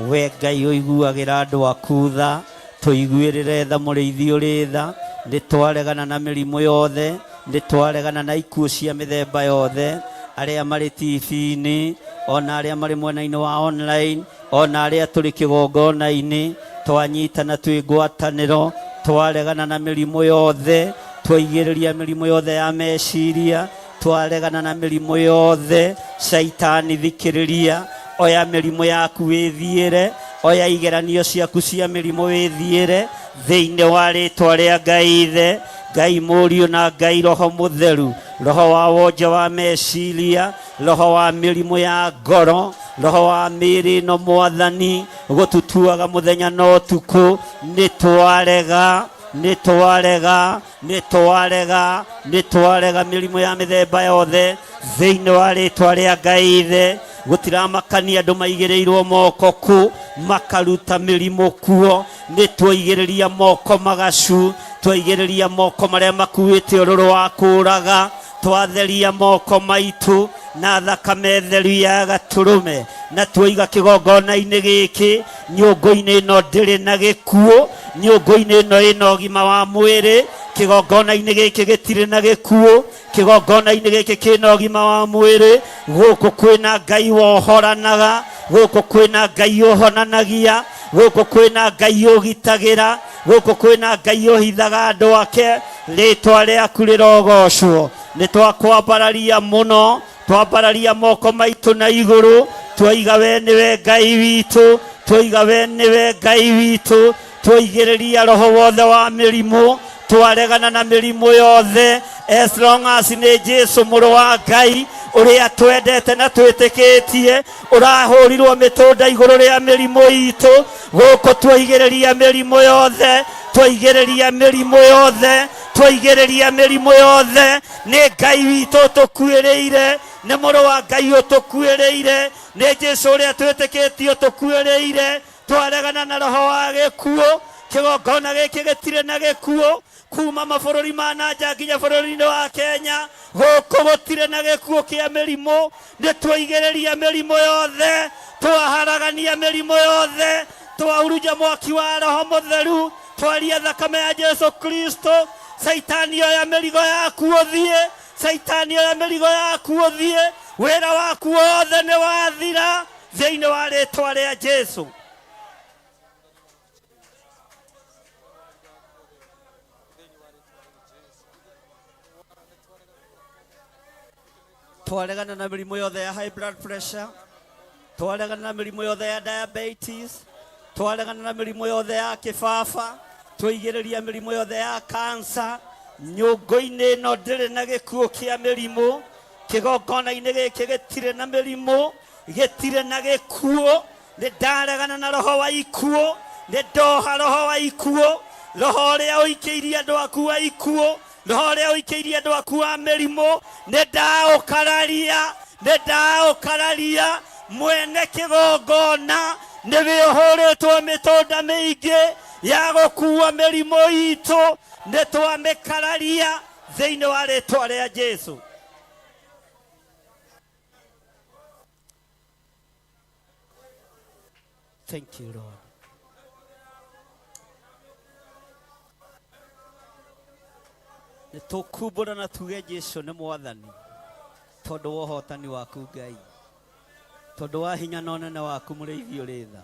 we Ngai ũiguagĩra andũ aku tha tũiguĩrĩre tha mũrĩithi ũrĩ tha nĩ twaregana na mĩrimũ yothe nĩ twaregana na ikuũ cia mĩthemba yothe arĩa marĩ TV-inĩ ona arĩa marĩ mwena-inĩ wa online ona arĩa tũrĩ kĩgongona-inĩ twanyitana twĩ ngwatanĩro twaregana na mĩrimũ yothe twaigĩrĩria mĩrimũ yothe ya meciria twaregana na mĩrimũ yothe caitani thikĩrĩria oya mĩrimũ yaku wĩthiĩre oya igeranio ciaku cia mĩrimũ wĩthiĩre thĩinĩ wa rĩtwa rĩa Ngai Ithe Ngai Mũriũ na Ngai Roho Mũtheru roho wa wonje wa meciria roho wa mĩrimũ ya ngoro roho wa mĩĩrĩ ĩno mwathani gũtutuaga mũthenya na ũtukũ nĩ twarega nitwarega mĩrimũ ya mĩthemba yothe thĩinĩ wa rĩtwa rĩa Ngai ithe. Gũtiramakania andũ maigĩrĩirwo moko ku makaruta mĩrimũ kuo. Nĩtwaigĩrĩria moko magacu, twaigĩrĩria moko marĩa makuĩte ũrũrũ wa kũũraga, twatheria moko maitũ na thakame theru ya Gatũrũme, na tuiga kĩgongona-inĩ gĩkĩ. Nyũngũ-inĩ ĩno ndĩrĩ na gĩkuũ, nyũngũ-inĩ ĩno ĩna ũgima wa mwĩrĩ. Kĩgongona-inĩ gĩkĩ gĩtirĩ na gĩkuũ, kĩgongona-inĩ gĩkĩ kĩna ũgima wa mwĩrĩ. Gũkũ kwĩna Ngai wohoranaga, gũkũ kwĩna Ngai ũhonanagia, gũkũ kwĩna Ngai ũgitagĩra, gũkũ kwĩna Ngai ũhithaga andũ ake. Rĩtwa rĩaku rĩrogocwo. Nĩtwakwambararia mũno, twambararia moko maitũ na igũrũ, twaiga we nĩwe Ngai witũ, twaiga we nĩwe Ngai witũ. Twaigĩrĩria roho wothe wa mĩrimũ, twaregana na mĩrimũ yothe, as long as nĩ Jesũ mũrũ wa Ngai ũrĩa twendete na twĩtĩkĩtie, ũrahũrirwo mĩtũnda igũrũ rĩa mĩrimũ itũ. Gũkũ twaigĩrĩria mĩrimũ yothe, twaigĩrĩria mĩrimũ yothe, twaigĩrĩria mĩrimũ yothe. Nĩ Ngai witũ tũkuĩrĩire, nĩ mũrũ wa Ngai ũtũkuĩrĩire, nĩ Jesũ ũrĩa twĩtĩkĩtie ũtũkuĩrĩire. Twaregana na roho wa gĩkuũ, kĩgongona gĩkĩ gĩtirĩ na gĩkuũ. Kuma mabũrũri ma nanja nginya bũrũri-inĩ wa Kenya, gũkũ gũtirĩ na gĩkuũ kĩa mĩrimũ. Nĩtwaigĩrĩria mĩrimũ yothe, twaharagania mĩrimũ yothe, twauruja mwaki wa Roho Mũtheru, twaria thakame ya Jesũ Kristo. Saitani oya mĩrigo yaku ũthiĩ, saitani oya mĩrigo yaku ũthiĩ. Wĩra waku wothe nĩ wathira thĩinĩ wa rĩtwa rĩa Jesũ. Twaregana na mĩrimũ yothe ya high blood pressure, twaregana na mĩrimũ yothe ya diabetes, twaregana na mĩrimũ yothe ya kĩbaba, twaigĩrĩria mĩrimũ yothe ya cancer. Nyũngũ-inĩ ĩno ndĩrĩ na gĩkuũ kĩa mĩrimũ, kĩgongona-inĩ gĩkĩ gĩtirĩ na mĩrimũ, gĩtirĩ na gĩkuũ. Nĩndaregana na roho wa ikuũ, nĩndoha roho wa ikuũ, roho ũrĩa ũikĩirie andũ aku wa ikuũ, roho ũrĩa ũikĩirie andũ aku wa mĩrimũ. Nĩndaũkararia mwene kĩgongona, nĩwe ũhũrĩtwo mĩtũnda mĩingĩ ya gũkuua mĩrimũ itũ. Nĩtwamĩkararia thĩinĩ wa rĩtwa rĩa Jesũ. Thank you, Lord. Nĩtũkumbũra na tuge Jesũ nĩ Mwathani, tondũ wa ũhotani waku Ngai, tondũ wa hinya na ũnene waku Mũrĩithi ũrĩ tha.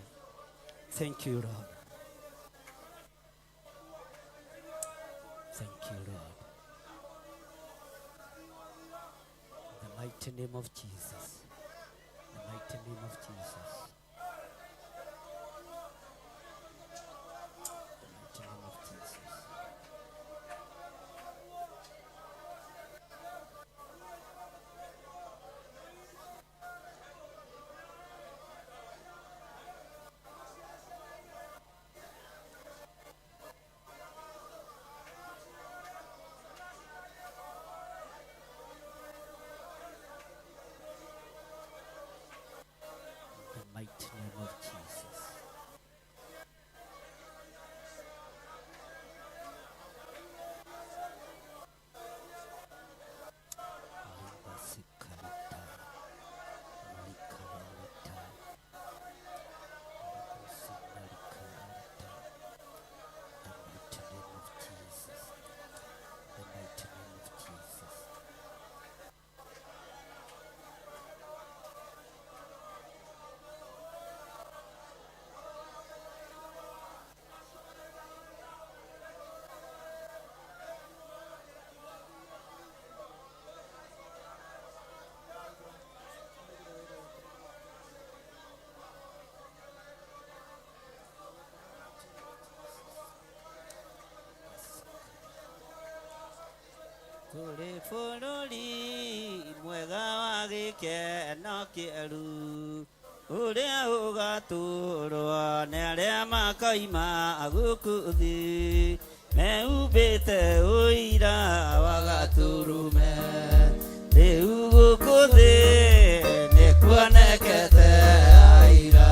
Thank you, Lord. Thank you, Lord. In the mighty name of Jesus. In the mighty name of Jesus. In the mighty name of Jesus. Mighty name of Jesus. Tũrĩ bũrũri mwega wa gĩkeno kĩerũ, ũrĩa ũgatũũrwo nĩ arĩa makoima gũkũ thĩ. meubĩte ũira wa gatũrũme rĩu gũkũ thĩ nĩ kuonekete aira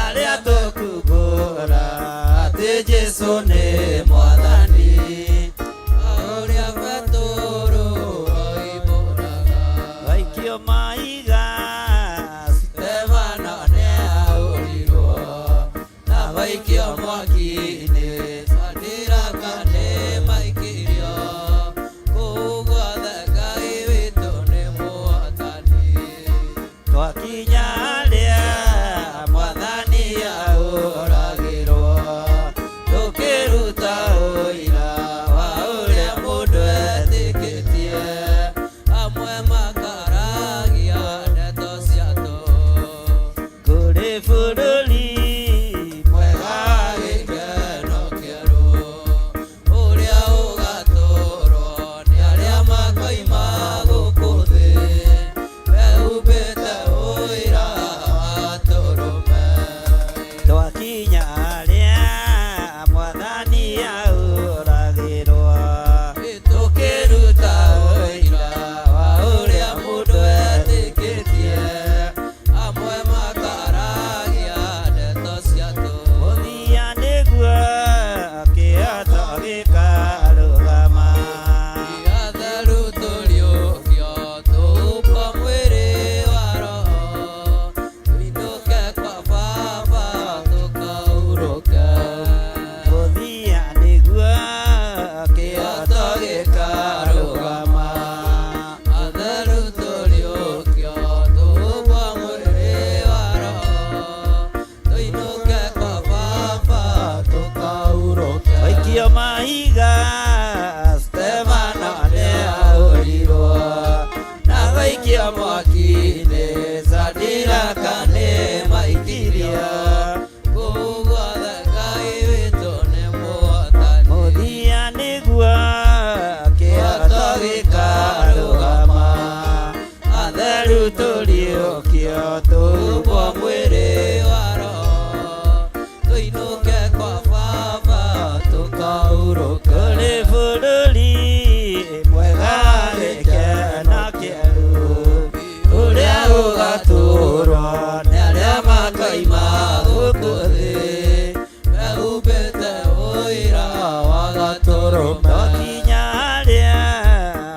arĩa tũkumbũra atĩ Jesũ nĩ mwathani ũrĩa Petero oimbũraga waikio maiga Stefano nĩaũrirwo na waikio mwaki-inĩ Sadiraka nĩmaikirio kũu guothe Ngai witũ nĩ mwathani twakinya harĩa mwathani aũragĩrwo tũkĩruta ũira wa ũrĩa mũndũ etĩkĩtie amwe makaragia ndeto cia tũhũ kũrĩ bũrũri mwega gĩkeno kĩerũ ũrĩa ũgatũũrwo nĩ arĩa makoima gũkũ thĩ mehumbĩte ũira wa gatũrũme twakinya harĩa mwathani aũragĩrwo tũkĩruta ũira wa ũrĩa mũndũ etĩkĩtie amwe makaragia ndeto cia tũhũ mũthia nĩguo kĩoto gĩkarũgama atheru tũriũkio tũhumbwo mwĩrĩ wa roho tũinũke kwa Baba tũkaurũke mũthia nĩguo kĩoto gĩkarũgama atheru tũriũkio tũhumbwo mwĩrĩ wa roho tũinũke kwa Baba tũkaurũke waikio maiga Stefano nĩaũrirwo na waikio mwaki-inĩ Sadiraka nĩmaikirio kũu guothe Ngai witũ nĩ mwathani mũthia nĩguo kĩoto gĩkarũgama atheru tũriũkio tũhumbwo mwĩrĩ wa roho tũinũke kwa Baba tũkaurũke kũrĩ bũrũri mwega gĩkeno kĩerũ ũrĩa ũgatũũrwo nĩ arĩa makoima gũkũ thĩ mehumbĩte ũira wa gatũrũme twakinya harĩa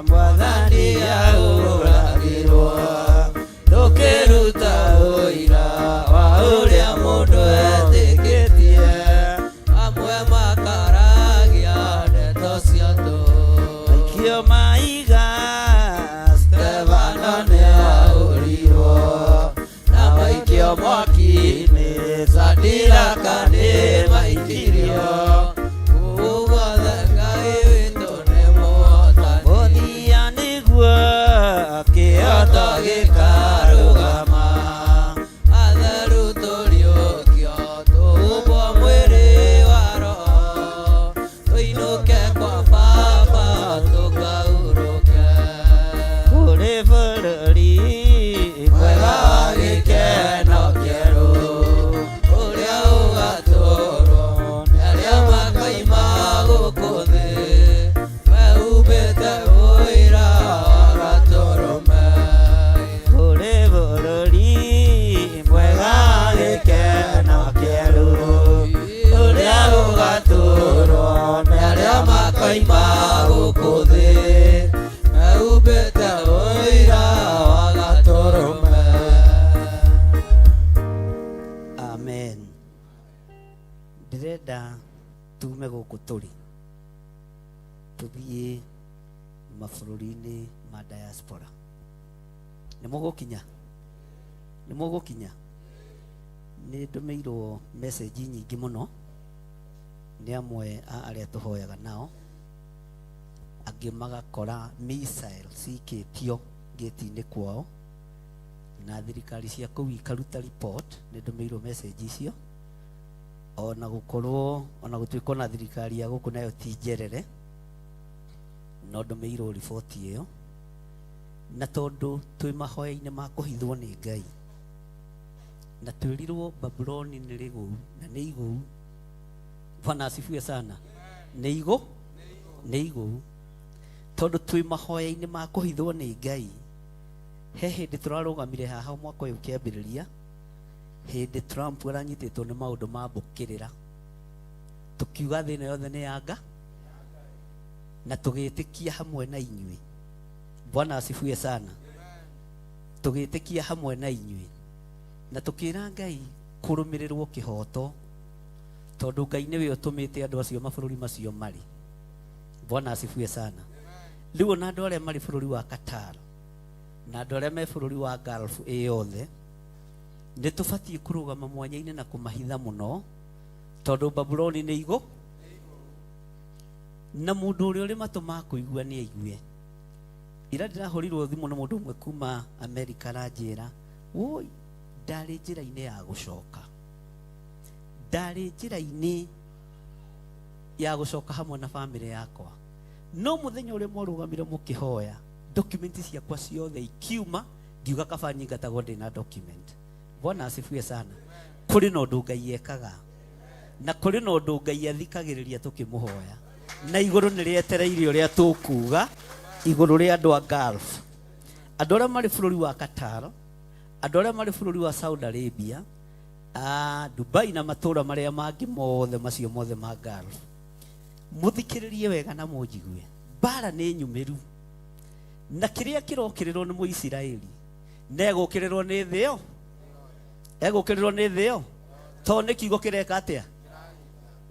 mwathani aũragĩrwo tũkĩruta ũira wa ũrĩa mũndũ etĩkĩtie amwe makaragia ndeto cia tũhũ waikio maiga Stefano nĩaũrirwo na waikio mwaki-inĩ Sadiraka nĩmaikirio kũu guothe Ngai witũ nĩ mwathani mũthia nĩguo kĩoto gĩkarũgama atheru tũriũkio tũhumbwo mwĩrĩ wa roho tũinũke kwa Baba tũkaurũke kũrĩ bũrũri mwega gĩkeno kĩerũ ũrĩa ũgatũũrwo nĩ arĩa makoima gũkũ thĩ mehumbĩte ũira wa gatũrũme kũrĩ bũrũri mwega gĩkeno kĩerũ ũrĩa ũgatũũrwo nĩ arĩa makoima gũkũ thĩ mehumbĩte ũira wa gatũrũme amen ndĩrenda tume gũkũ tũrĩ tũthiĩ mabũrũri-inĩ ma diaspora nĩ mũgũkinya nĩ ndũmĩirwo message nyingĩ mũno nĩ amwe a arĩa tũhoyaga nao angĩ magakora missile cikĩtio gĩti-inĩ kwao na thirikari cia kũu ikaruta report nĩ ndũmĩirwo message icio ona gũkorwo ona gũtuĩka na thirikari ya gũkũ nayo ti njerere no ndũmĩirwo riboti ĩyo na tondũ twĩ mahoya-inĩ ma kũhithwo nĩ Ngai na twĩrirwo Babuloni nĩ rĩgũu na nĩ igũu. Bwana asifiwe sana. nĩ igũ tondũ twĩ mahoya-inĩ ma kũhithwo nĩ Ngai. He hĩndĩ tũrarũgamire haha mwaka ũyũ ũkĩambĩrĩria, hĩndĩ Trump aranyitĩtwo nĩ maũndũ ma mbũkĩrĩra, tukiuga thĩ ĩno yothe nĩ yanga na tũgĩtĩkia hamwe na inyuĩ. Bwana asifiwe sana. Tũgĩtĩkia hamwe na inyuĩ na tũkĩra Ngai kũrũmĩrĩrwo kĩhoto, tondũ Ngai nĩwe ũtũmĩte andũ acio mabũrũri macio marĩ. Bwana asifiwe sana. Rĩu na andũ arĩa marĩ bũrũri wa Qatar na andũ arĩa me bũrũri wa Gulf yothe nĩ tũbatiĩ kũrũgama mwanya-inĩ na kũmahitha mũno, tondũ Babuloni nĩ igũ na mũndũ ũrĩa ũrĩ matũ ma kũigua nĩ aigue. Ira ndĩrahũrirwo thimũ na mũndũ ũmwe kuma Amerika aranjĩra, woi ndarĩ njĩra-inĩ ya gũcoka, ndarĩ njĩra-inĩ ya gũcoka hamwe na bamĩrĩ yakwa, no mũthenya ũrĩa mwarũgamire mũkĩhoya dokumenti ciakwa ciothe ikiuma, ngiuga kaba nyingatagwo ndĩna document. Bwana asifiwe sana. Kũrĩ na ũndũ Ngai ekaga na kũrĩ na ũndũ Ngai athikagĩrĩria tũkĩmũhoya, na igũrũ nĩ rĩetereire ũrĩa tũkuga igũrũ rĩa andũ a Gulf, andũ arĩa marĩ bũrũri wa Qatar, andũ arĩa marĩ bũrũri wa Saudi Arabia, Dubai na matũũra marĩa mangĩ mothe macio mothe ma Gulf. Mũthikĩrĩrie wega na mũnjigue, mbara nĩ nyumĩru na kĩrĩa kĩrokĩrĩrwo nĩ Mũisiraeli negũkĩrĩrwo nĩ thĩ ĩyo, egũkĩrĩrwo nĩ thĩ ĩyo, tondũ nĩ kiugo kĩreka atĩa,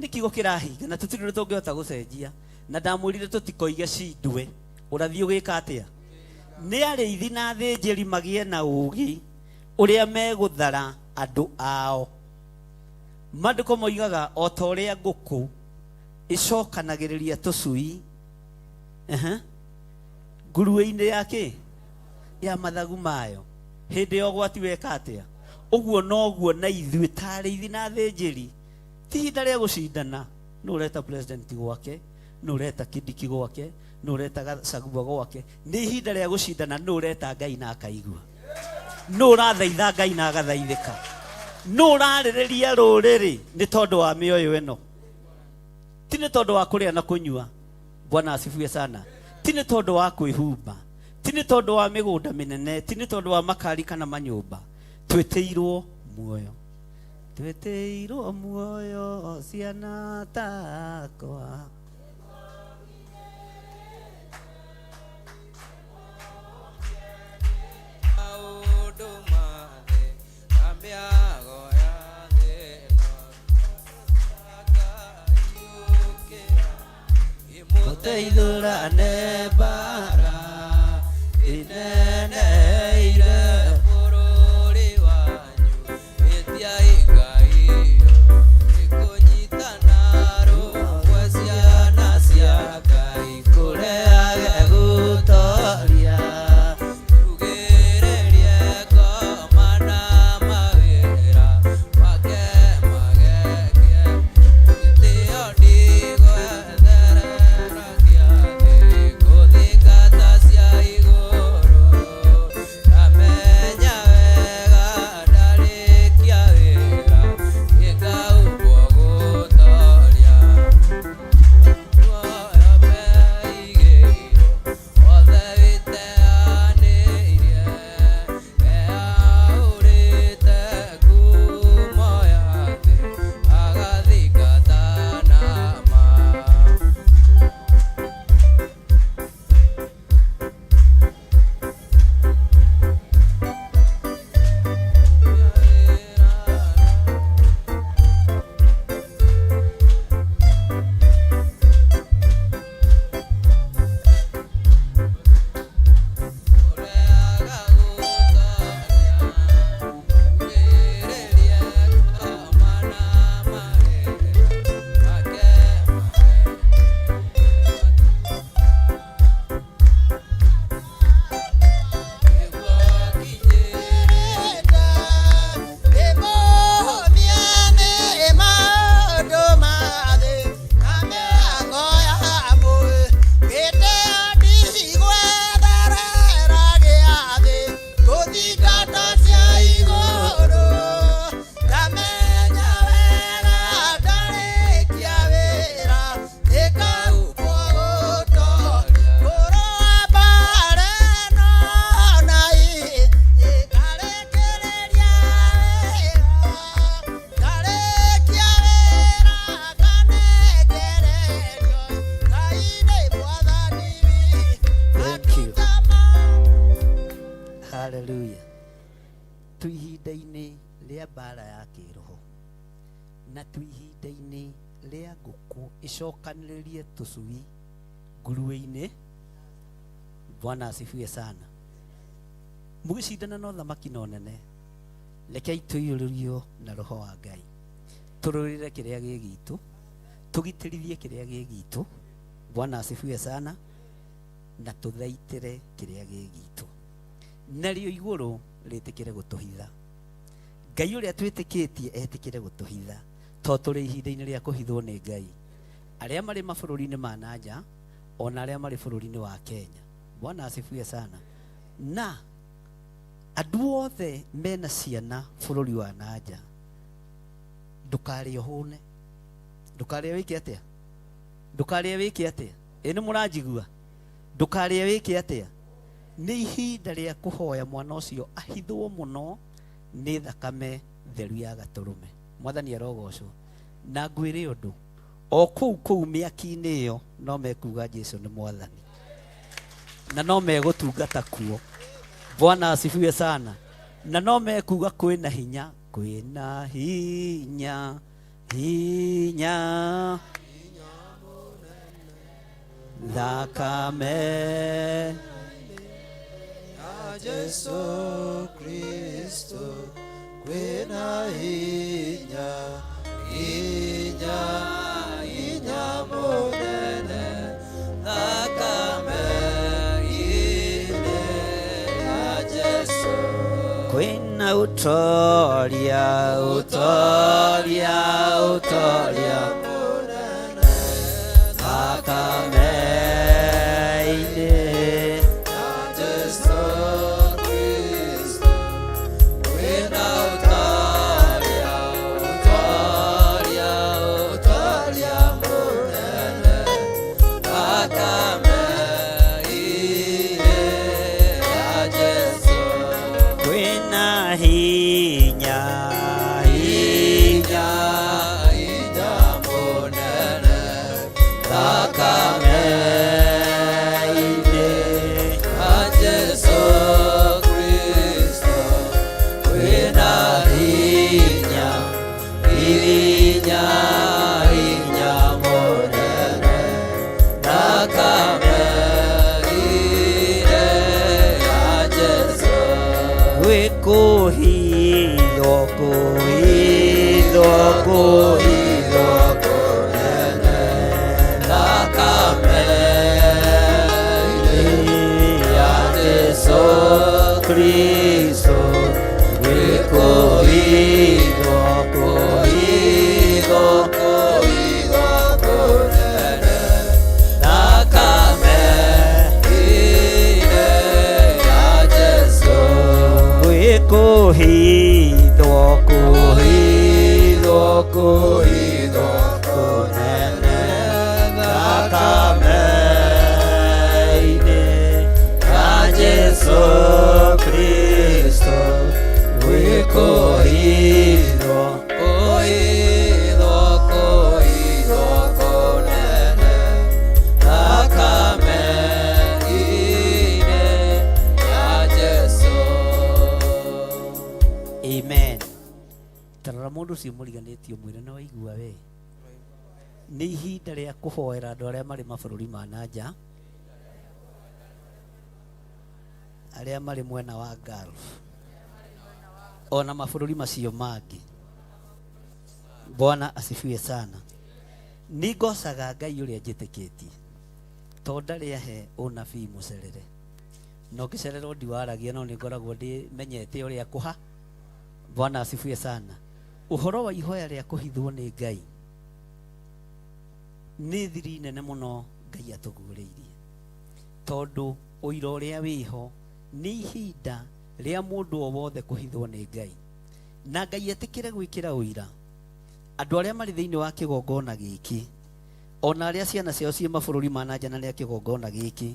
nĩ kiugo kĩrahinga na tũtirĩ tũngĩhota gũcenjia. Na ndamwĩrire tũtikoige cindwe, ũrathiĩ ũgĩka atĩa. Nĩ arĩithi na athĩnjĩri magĩe na ũũgĩ ũrĩa megũthara andũ ao. Maandĩko moigaga o ta ũrĩa ngũkũ ĩcokanagĩrĩria tũcui nguruwe-inĩ yake ya mathagu mayo, hĩndĩ ya ũgwati weka atĩa. Ũguo noguo na ithuĩ ta arĩithi na athĩnjĩri, ti ihinda rĩa gũcindana. Nĩ ũreta president gwake, nĩ ũreta Kindiki gwake, nĩ ũreta Gachagua gwake. Nĩ ihinda rĩa gũcindana. Nĩ ũreta Ngai na akaigua, nĩ ũrathaitha Ngai na agathaithĩka, nĩ ũrarĩrĩria rũrĩrĩ nĩ tondũ wa mĩoyo ĩno, ti nĩ tondũ wa kũrĩa na kũnyua. Bwana asifiwe sana. Ti nĩ tondũ wa kwĩhumba, ti nĩ tondũ wa mĩgũnda mĩnene, ti nĩ tondũ wa makari kana manyũmba. Twĩtĩirwo muoyo, twĩtĩirwo muoyo ciana takwa. Mũteithũrane mbara ineneire bũrũri wanyu, ĩtiai Ngai ĩkũnyitana rũmwe ciana cia Ngai kũreage gũtoria. Tugĩrĩrie ngoma na mawĩra make magege, gĩtĩo ndigwetherera kĩathĩ gũthika haleluya tu ihinda-inĩ rĩa mbara ya kĩroho na tu ihinda-inĩ rĩa ngũkũ icokanĩrĩrie tũcui nguruwe-inĩ. Bwana asifiwe sana. Mũgĩcindana na ũthamaki na ũnene, rekei tũiyũrĩrio na roho wa Ngai, tũrũĩrĩre kĩrĩa gĩ gitũ, tũgitĩrithie kĩrĩa gĩ gitũ. Bwana asifiwe sana. Na tũthaitĩre kĩrĩa gĩ gitũ, narĩo igũrũ rĩtĩkĩre gũtũhitha. Ngai ũrĩa twĩtĩkĩtie etĩkĩre gũtũhitha, tondũ tũrĩ ihinda-inĩ rĩa kũhithwo nĩ Ngai, arĩa marĩ mabũrũri-inĩ ma nanja ona arĩa marĩ bũrũri-inĩ wa Kenya. Bwana asifiwe sana. Na andũ othe mena ciana bũrũri wa nanja, ndũkarĩe ũhũne, ndũkarĩe wĩke atĩa, ndũkarĩe wĩke atĩa. Ĩ nĩ mũranjigua? Ndũkarĩe wĩke atĩa. Nĩ ihinda rĩa kũhoya mwana ũcio ahithwo mũno nĩ thakame theru ya Gatũrũme. Mwathani arogocwo. Na ngwĩre ũndũ, o kũu mĩaki-inĩ ĩyo no mekuga Jesũ nĩ Mwathani, na no megũtungata kuo. Bwana asifiwe sana. Na no mekuga kwĩna hinya, kwĩna hinya, hinya thakame ya Jesu Kristo, kwĩna hinya, hinya, hinya mũnene thakame ine ya Jesu. Kwĩna ũtoria, ũtoria, ũtoria mũnene thakame ine ya Jesu Kristo, kwĩna ũtoria, ũtoria, ũtoria mũnene thakame ine ya Jesu. kwĩna hinya, hinya, hinya mũnene thakame ine ya Jesu Kristo, kwĩna hinya, hinya, hinya mũnene thakame ine ya Jesu. Kwĩkũhithwo, kũhithwo, kũhithwo kũnene thakame ya Jesũ Kristo. Kwĩkũhithwo, kũhithwo, kũhithwo kũnene thakame ine ya Jesu. Kwĩkũhithwo, Kũhithwo, kũhithwo kũnene thakame ine ya Jesu Kristo. Kwĩkũhithwo, kũhithwo, kũhithwo kũnene thakame ine ya Jesu. Amen. Tarora mũndũ ũcio mũriganĩtie mwĩre na waigua we. Nĩ ihinda rĩa kũhoera andũ arĩa marĩ mabũrũri ma nanja, arĩa marĩ mwena wa Gulf, ona mabũrũri macio mangĩ. Bwana asifiwe sana. Nĩ ngocaga Ngai ũrĩa njĩtĩkĩtie, tondũ ndarĩ ahe ũnabii mũcerere. No ngĩcererwo ndiwaragia, no nĩ ngoragwo ndĩmenyete ũrĩa kũha. Bwana asifiwe sana. Ũhoro wa ihoya rĩa kũhithwo nĩ Ngai nĩ thiri nene mũno Ngai atũguũrĩirie, tondũ ũira ũrĩa wĩho nĩ ihinda rĩa mũndũ o wothe kũhithwo nĩ Ngai, na Ngai etĩkĩre gwĩkĩra ũira andũ arĩa marĩ thĩinĩ wa kĩgongona gĩkĩ, ona arĩa ciana ciao ciĩ mabũrũri ma nanja na rĩa kĩgongona gĩkĩ,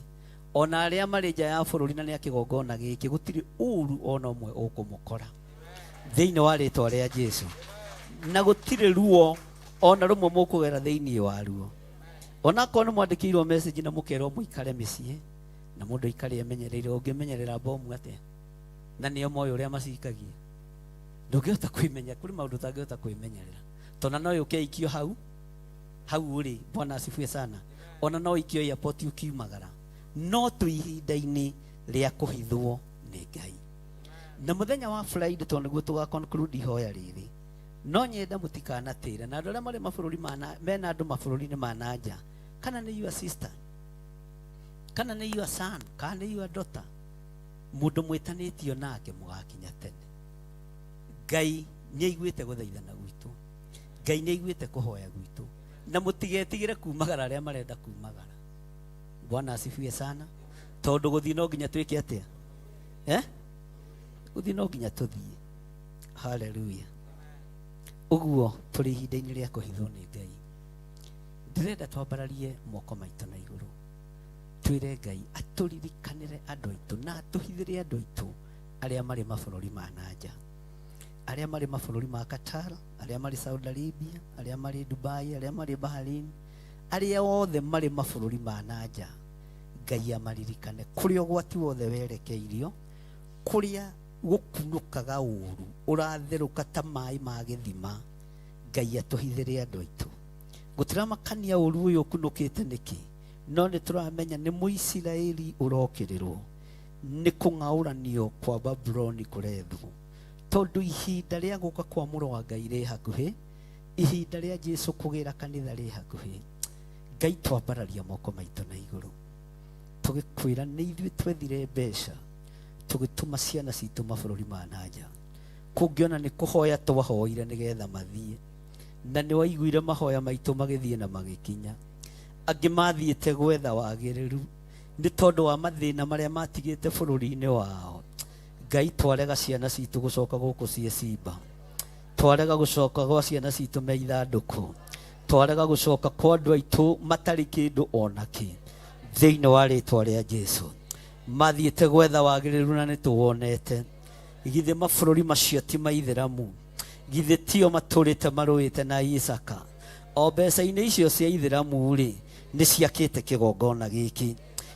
ona arĩa marĩ nja ya bũrũri na rĩa kĩgongona gĩkĩ. Gũtirĩ ũru ona ũmwe ũkũmũkora thĩinĩ wa rĩtwa rĩa Jesũ, na gũtirĩ ruo ona rũmwe mũkũgera thĩinĩ wa ruo. Ona korwo nĩ mwandĩkĩirwo message na mũkerwo mũikare mĩciĩ na mũndũ aikare emenyereire, ũngĩmenyerera bomu atĩa? na nĩo moĩ ũrĩa macikagia. Ndũngĩhota kwĩmenya, kũrĩ maũndũ ũtangĩhota kwĩmenyerera. Tona no ũke ikio hau ũrĩ, Bwana asifiwe sana. Ona no ikio airport ukiumagara. No tu ihinda-inĩ rĩa kũhithwo nĩ Ngai. Na mũthenya wa Friday tondũ nĩguo tũga conclude ihoya rĩrĩ. No nyenda mũtikanatĩra na andũ arĩa marĩ mabũrũri mena andũ mabũrũri-inĩ ma nanja, kana nĩ your sister, kana nĩ your son, kana nĩ your daughter, mũndũ mwĩtanĩtio nake mũgakinya tene. Ngai nĩ aiguĩte gũthaithana gwitũ, Ngai nĩ aiguĩte kũhoya gwitũ, na mũtigetigĩre kumagara arĩa marenda kumagara. Bwana asifiwe sana. Tondũ gũthiĩ no nginya twĩke atĩa? Gũthiĩ no nginya tũthiĩ. Hallelujah. Ũguo tũrĩ ihinda-inĩ rĩa kũhithwo nĩ Ngai. Ndĩrenda twambararie moko maitũ na igũrũ, twĩre Ngai atũririkanĩre andũ aitũ na atũhithĩre andũ aitũ arĩa marĩ mabũrũri ma nanja, arĩa marĩ mabũrũri ma Qatar, arĩa marĩ Saudi Arabia, arĩa marĩ Dubai, arĩa marĩ Bahrain, arĩa othe marĩ mabũrũri ma nanja. Ngai amaririkane kũrĩa ũgwati wothe werekeirio, kũrĩa gũkunũkaga ũru ũratherũka ta maĩ ma gĩthima. Ngai atũhithĩre andũ aitũ. Gũtiramakania ũru ũyũ ũkunũkĩte nĩkĩ, no nĩ tũramenya nĩ Mũisiraeli ũrokĩrĩrwo, nĩ kũng'aũranio kwa Babuloni kũrethwo. Tondũ ihinda rĩa gũka kwa mũrũ wa Ngai rĩ hakuhĩ, ihinda rĩa Jesũ kũgĩra kanitha rĩ hakuhĩ. Ngai twambararia moko maitũ na igũrũ, tũgĩkwĩra nĩ ithuĩ twethire mbeca tũgĩtũma ciana citũ mabũrũri ma nanja. Kũngĩona nĩ kũhoya twahoire nĩgetha mathiĩ, na nĩ waiguire mahoya maitũ magĩthiĩ na magĩkinya. Angĩ mathiĩte gwetha wagĩrĩru nĩ tondũ wa mathĩna marĩa matigĩte bũrũri-inĩ wao. Ngai twarega ciana citũ gũcoka gũkũ ciĩ Simba, twarega gũcoka gwa ciana citũ me ithandũkũ, twarega gũcoka kwa andũ aitũ matarĩ kĩndũ onakĩ. Thĩinĩ wa rĩtwa rĩa Jesũ mathiĩte gwetha wagĩrĩru na nĩ tũwonete. Githĩ mabũrũri macio ti maithĩramu? Githĩ tio matũrĩte marũĩte na Isaka? O mbeca-inĩ icio cia ithĩramu rĩ, nĩ ciakĩte kĩgongona gĩkĩ,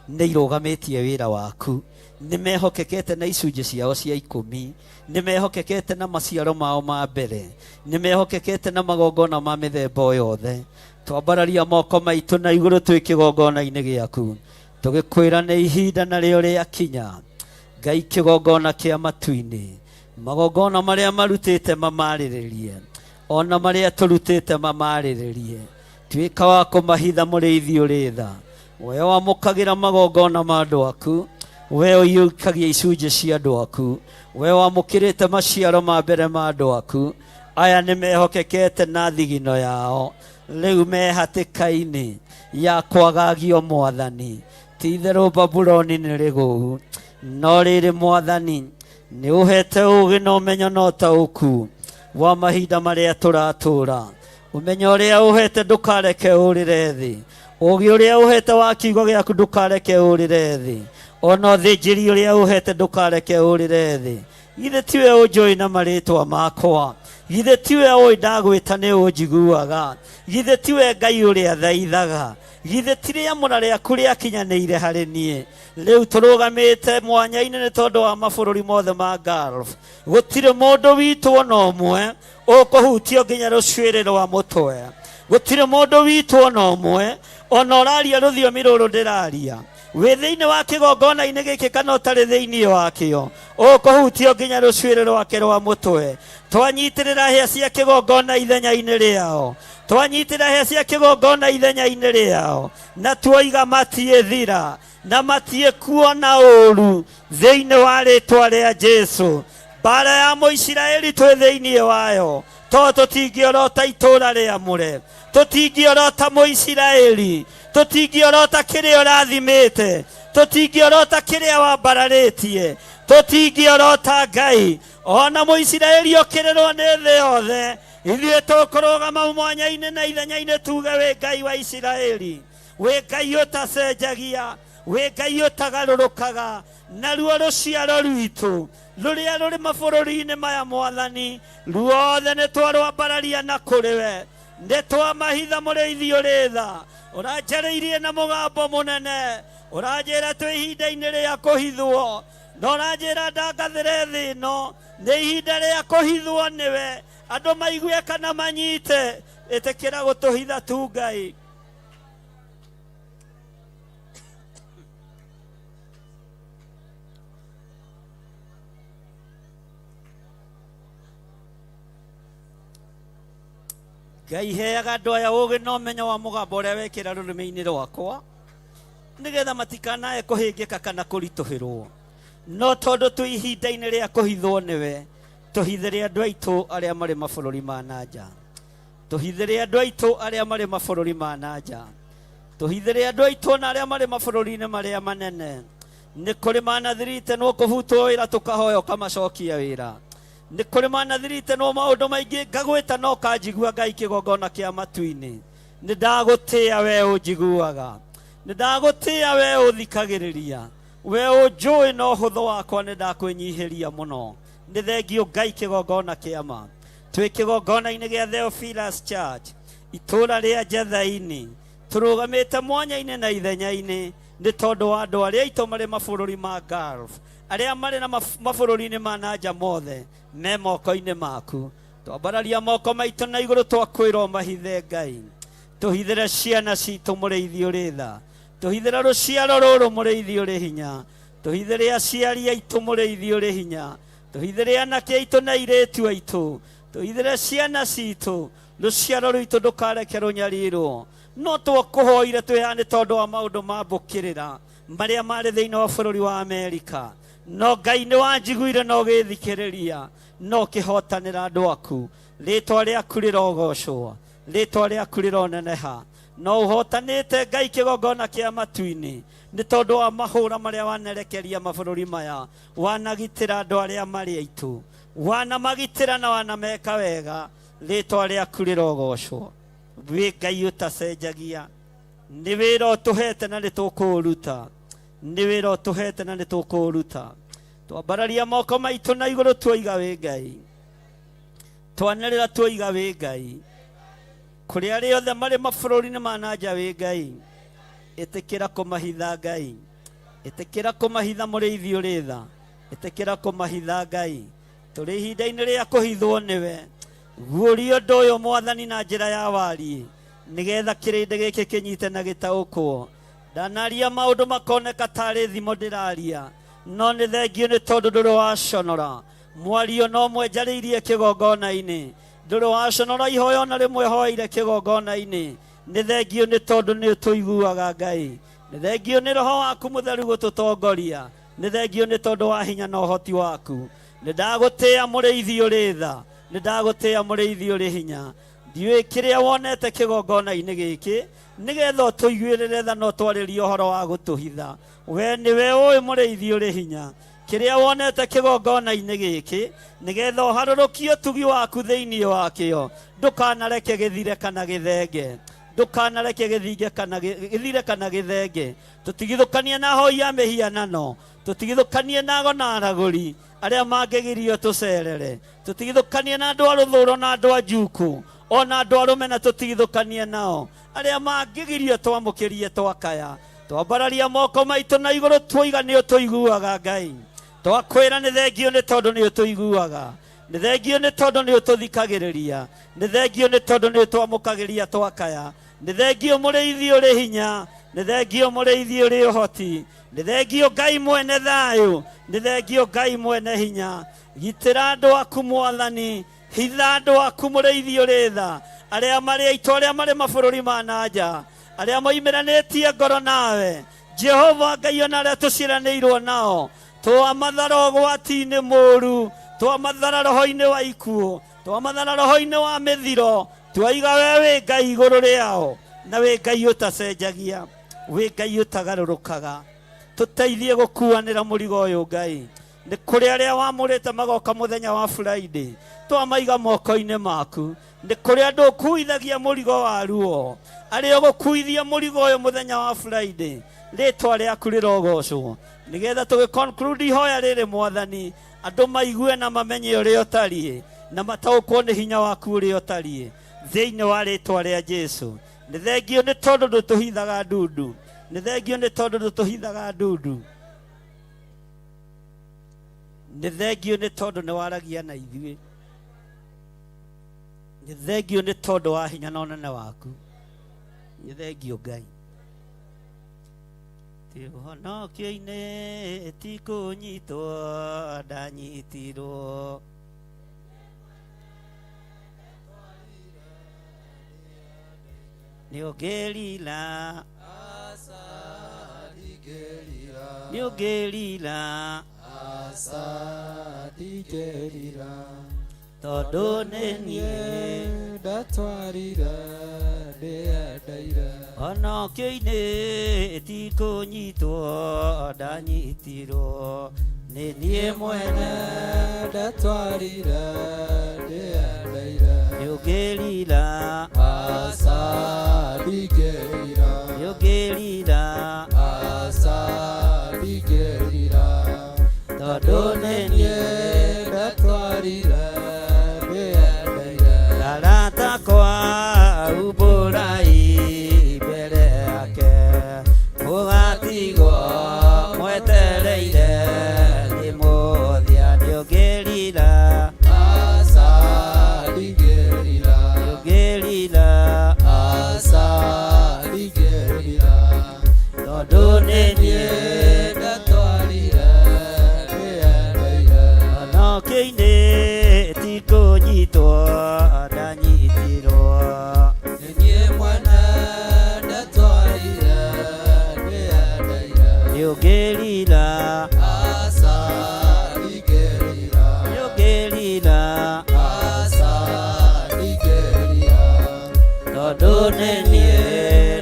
nĩ irũgamĩtie wĩra waku, nĩ mehokekete na icunjĩ ciao cia 10, nĩ mehokekete na maciaro mao ma mbere, nĩ mehokekete na magongona ma mĩthemba yothe. Twambararia moko maitũ na igũrũ twĩ kĩgongona-inĩ gĩaku, tũgĩkwĩra nĩ ihinda narĩo rĩakinya. Ngai kĩgongona kĩa matu-inĩ, magongona marĩa marutĩte mamarĩrĩrie, ona marĩa tũrutĩte mamarĩrĩrie. Tuĩka wa kũmahitha mũrĩithi ũrĩ tha, we wamũkagĩra magongona ma andũ aku, we ũiyũkagia icunjĩ cia andũ aku, we wamũkĩrĩte maciaro ma mbere ma andũ aku. Aya nĩ mehokekete na thigino yao, rĩu me hatĩka-inĩ ya kwagagio Mwathani. Ti itherũ Babuloni nĩ rĩgũu, no rĩrĩ Mwathani nĩ ũhete ũũgĩ na ũmenyo na ũtaũku wa mahinda marĩa tũratũũra. Ũmenyo ũrĩa ũhete ndũkareke ũrĩre thĩ, ũũgĩ ũrĩa ũhete wa kiugo gĩaku ndũkareke ũrĩre thĩ, ona ũthĩnjĩri ũrĩa ũhete ndũkareke ũrĩre thĩ. Githĩ tiwe ũnjũĩ na marĩtwa makwa? Githĩ tiwe ũĩ ndagwĩta nĩ ũnjiguaga? Githĩ tiwe Ngai ũrĩa thaithaga? Githĩ ti rĩamũra rĩaku rĩakinyanĩire harĩ niĩ? Rĩu tũrũgamĩte mwanya-inĩ nĩ tondũ wa mabũrũri mothe ma Gulf. Gũtirĩ mũndũ witũ ona ũmwe ũkũhutio nginya rũcuĩrĩ rwa mũtwe. Gũtirĩ mũndũ witũ ona ũmwe ona ũraria rũthiomi rũrũ ndĩraria, wĩ thĩinĩ wa kĩgongona-inĩ gĩkĩ kana ũtarĩ thĩinĩ wakĩo, ũkũhutio nginya rũcuĩrĩ rwake rwa mũtwe. Twanyitĩrĩra hĩa cia kĩgongona ithenya-inĩ rĩao, twanyitĩrĩra hĩa cia kĩgongona ithenya-inĩ rĩao, na tuoiga matiĩthira na matiĩkuona ũũru thĩinĩ wa rĩtwa rĩa Jesũ. Mbara ya Mũisiraeli twĩ thĩinĩ wayo, tondũ tũtingĩorota itũũra rĩamũre, tũtingĩorota Mũisiraeli, tũtingĩorota kĩrĩa ũrathimĩte, tũtingĩorota kĩrĩa wambararĩtie, tũtingĩorota Ngai. Ona Mũisiraeli okĩrĩrwo nĩ thĩ yothe, ithuĩ tũkũrũgama mwanya-inĩ na ithenya-inĩ tuge wĩ Ngai wa Isiraeli, wĩ Ngai ũtacenjagia, wĩ Ngai ũtagarũrũkaga. Naruo rũciaro rwitũ rũrĩa rũrĩ mabũrũri-inĩ maya Mwathani, ruothe nĩ twarwambararia na kũrĩ we, nĩ twamahitha mũrĩithi ũrĩ tha. Ũranjarĩirie na mũgambo mũnene, ũranjĩra twĩ ihinda-inĩ rĩa kũhithwo. ndona njĩra ndangathĩre thĩ ĩno nĩ ihinda rĩa kũhithwo nĩwe andũ maigue kana manyite ĩtĩkĩra gũtũhitha tu Ngai. Ngai heaga andũ aya ũũgĩ na ũmenyo wa mũgambo ũrĩa wekĩra rũrĩmĩ-inĩ rwakwa nĩgetha matikanae kũhĩngĩka kana kũritũhĩrwo, no tondũ twĩ ihinda-inĩ rĩa kũhithwo nĩwe tũhithĩre andũ aitũ arĩa marĩ mabũrũri ma nanja, tũhithĩre andũ aitũ arĩa marĩ mabũrũri ma nanja, tũhithĩre andũ aitũ na arĩa marĩ mabũrũri-inĩ marĩa manene. Nĩ kũrĩ manathirite no kũbutwo wĩra tũkahoya ũkamacokia wĩra, nĩ kũrĩ manathirite no maũndũ maingĩ ngagwĩta no kanjigua Ngai kĩgongona kĩa matu-inĩ. Nĩ ndagũtĩĩa we ũnjiguaga, nĩ ndagũtĩĩa we ũthikagĩrĩria, we ũnjũĩ na ũhũthũ wakwa nĩ ndakwĩnyihĩria mũno. Nĩ thengio Ngai kĩgongona kĩa ma twĩ kĩgongona-inĩ gĩa Theophilus Church itũũra rĩa Njathaini tũrũgamĩte mwanya-inĩ na ithenya-inĩ nĩ tondũ wa andũ arĩa aitũ marĩ mabũrũri ma Gulf, arĩa marĩ na mabũrũri-inĩ ma nanja mothe me moko-inĩ maku. Twambararia moko maitũ na igũrũ twakwĩrwo mahithe Ngai, tũhithĩre ciana citũ mũrĩithi ũrĩ tha, tũhithĩre rũciaro rũrũ mũrĩithi ũrĩ hinya, tũhithĩre aciari aitũ mũrĩithi ũrĩ hinya, tũhithĩre anake aitũ na airĩtu aitũ, tũhithĩre ciana citũ, rũciaro rwitũ ndũkareke rũnyarirwo. No twakũhoire twĩhane tondũ wa maũndũ ma mbũkĩrĩra marĩa marĩ thĩinĩ wa bũrũri wa Amerika, no Ngai nĩ wanjiguire na ũgĩthikĩrĩria no kĩhotanĩra andũ aku. Rĩtwa rĩaku rĩrogocwo, rĩtwa rĩaku rĩroneneha, no ũhotanĩte Ngai kĩgongona kĩa matu-inĩ nĩ tondũ wa mahũra marĩa wanerekeria mabũrũri maya, wanagitĩra andũ arĩa marĩ aitũ, wanamagitĩra na wanameka wega. Rĩtwa rĩaku rĩrogocwo. Wĩ Ngai ũtacenjagia, nĩ wĩra ũtũhete na nĩtũkũũruta, nĩ wĩra ũtũhete na nĩtũkũũruta. Twambararia moko maitũ na igũrũ tuoiga wĩ Ngai, twanĩrĩra tuoiga wĩ Ngai, kũrĩ arĩa othe marĩ mabũrũri-inĩ ma nanja wĩ Ngai, ĩtĩkĩra kũmahitha Ngai, ĩtĩkĩra kũmahitha mũrĩithi ũrĩ tha, ĩtĩkĩra kũmahitha Ngai. Tũrĩ ihinda-inĩ rĩa kũhithwo nĩwe, guũria ũndũ ũyũ Mwathani na njĩra ya wariĩ nĩgetha kĩrĩndĩ gĩkĩ kĩnyite na gĩtaũkwo. Ndanaria maũndũ makoneka tarĩ thimo ndĩraria, no nĩ thengio nĩ tondũ ndũrĩ waconora mwario no mwenjarĩirie kĩgongona-inĩ, ndũrĩ waconora ihoyo na rĩmwe hoeire kĩgongona-inĩ. Nĩ thengio nĩ tondũ nĩ ũtũiguaga Ngai, nĩ thengio nĩ Roho waku Mũtheru gũtũtongoria, nĩ thengio nĩ tondũ wa hinya na ũhoti waku. Nĩ ndagũtĩĩa mũrĩithi ũrĩ tha, nĩ ndagũtĩĩa mũrĩithi ũrĩ hinya. Ndiũĩ kĩrĩa wonete kĩgongona-inĩ gĩkĩ nĩgetha ũtũiguĩrĩre tha na ũtwarĩrie ũhoro wa gũtũhitha. We nĩwe ũĩ mũrĩithi ũrĩ hinya kĩrĩa wonete kĩgongona-inĩ gĩkĩ nĩgetha ũharũrũkie ũtugi waku thĩinĩ wakĩo. Ndũkanareke gĩthire kana gĩthenge, ndũkanareke gĩthire kana gĩthenge. Tũtigithũkanie na hoi ya mĩhianano, tũtigithũkanie nago na aragũri arĩa mangĩgirio tũcerere, tũtigithũkanie na andũ a rũthũũro na andũ a njuku, ona andũ arũme na tũtigithũkanie nao arĩa mangĩgirio twamũkĩrie twakaya. Twambararia moko maitũ na igũrũ tuoiga nĩ ũtũiguaga Ngai, twakwĩra nĩ thengio nĩ tondũ nĩ ũtũiguaga, nĩ thengio nĩ tondũ nĩ ũtũthikagĩrĩria, nĩ thengio nĩ tondũ nĩ ũtwamũkagĩria twakaya, nĩ thengio mũrĩithi ũrĩ hinya, nĩ thengio mũrĩithi ũrĩ ũhoti, nĩ thengio Ngai mwene thayũ, nĩ thengio Ngai mwene hinya. Gitĩra andũ aku Mwathani, hitha andũ aku mũrĩithi ũrĩ tha, arĩa marĩ aitũ arĩa marĩ mabũrũri ma nanja, arĩa moimĩranĩtie ngoro nawe Jehova Ngai, ona arĩa tũciranĩirwo nao, twamathara ũgwati-inĩ mũũru, twamathara roho-inĩ wa ikuũ, twamathara roho-inĩ wa mĩthiro, twaiga we wĩ Ngai igũrũ rĩao, na wĩ Ngai ũtacenjagia, wĩ Ngai ũtagarũrũkaga. Tũteithie gũkuanĩra mũrigo ũyũ Ngai. Nĩ kũrĩ arĩa wamũrĩte magoka mũthenya wa Friday, twamaiga moko-inĩ maku. Nĩ kũrĩ andũ ũkuithagia mũrigo wa ruo, arĩa ũgũkuithia mũrigo ũyũ mũthenya wa Friday. Rĩtwa rĩaku rĩrogocwo nĩgetha tũgĩconclude ihoya rĩrĩ Mwathani, andũ maigue na mamenye ũrĩa ũtariĩ na mataũkwo nĩ hinya waku ũrĩa ũtariĩ, thĩinĩ wa rĩtwa rĩa Jesũ. Nĩ thengio nĩ tondũ ndũtũhithaga ndundu, nĩ thengio nĩ tondũ ndũtũhithaga ndundu. nĩ thengio nĩ tondũ nĩ waragia na ithuĩ, nĩ thengio nĩ tondũ wa hinya na ũnene waku, nĩ thengio Ngai. Ti ũhonokio-inĩ ti kũnyitwo ndanyitirwo, nĩ ũngĩrira nĩ ũngĩrira tondũ nĩ niĩ ndatwarire ndĩendeire honokio-inĩ ti kũnyitwo ndanyitirwo, nĩ niĩ mwene ndatwarire ndĩendeire nĩ ũngĩrira aca ndingĩrira nĩ ũngĩrira aca ndingĩrira tondũ nĩ niĩ ndatwarire ndĩendeire arata kwa umbũrai mbere yake mũgatigwo mwetereire nĩ mũthia, nĩ ũngĩrira aca ndingĩrira nĩ ũngĩrira aca ndingĩrira tondũ nĩ niĩ ndatwarire ndĩendeire honokio-inĩ ti kũnyitwo ndanyitirwo, nĩ niĩ mwene ndatwarire ndĩendeire nĩ ũngĩrira aca ndingĩrira nĩ ũngĩrira aca ndingĩrira tondũ nĩ niĩ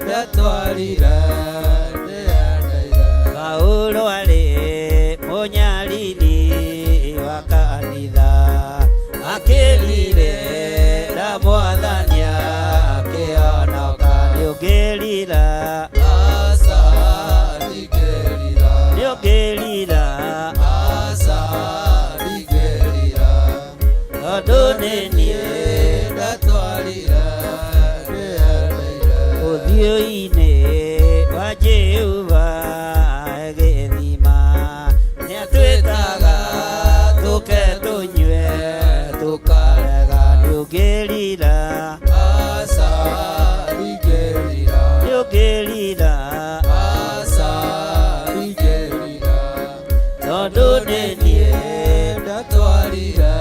ndatwarire ndĩendeire Paulo arĩ mũnyariri wa kanitha akĩrirĩra Mwathani akĩhonoka, nĩ ũngĩrira aca ndingĩrira nĩ ũngĩrira aca ndingĩrira tondũ nĩ niĩ ndatwarire ndĩendeire ũthiũ-inĩ wa Jehova gĩthima nĩatwĩtaga tũke tũnyue tũkarega, nĩ ũngĩrira aca ndingĩrira nĩ ũngĩrira aca ndingĩrira tondũ nĩ niĩ ndatwarire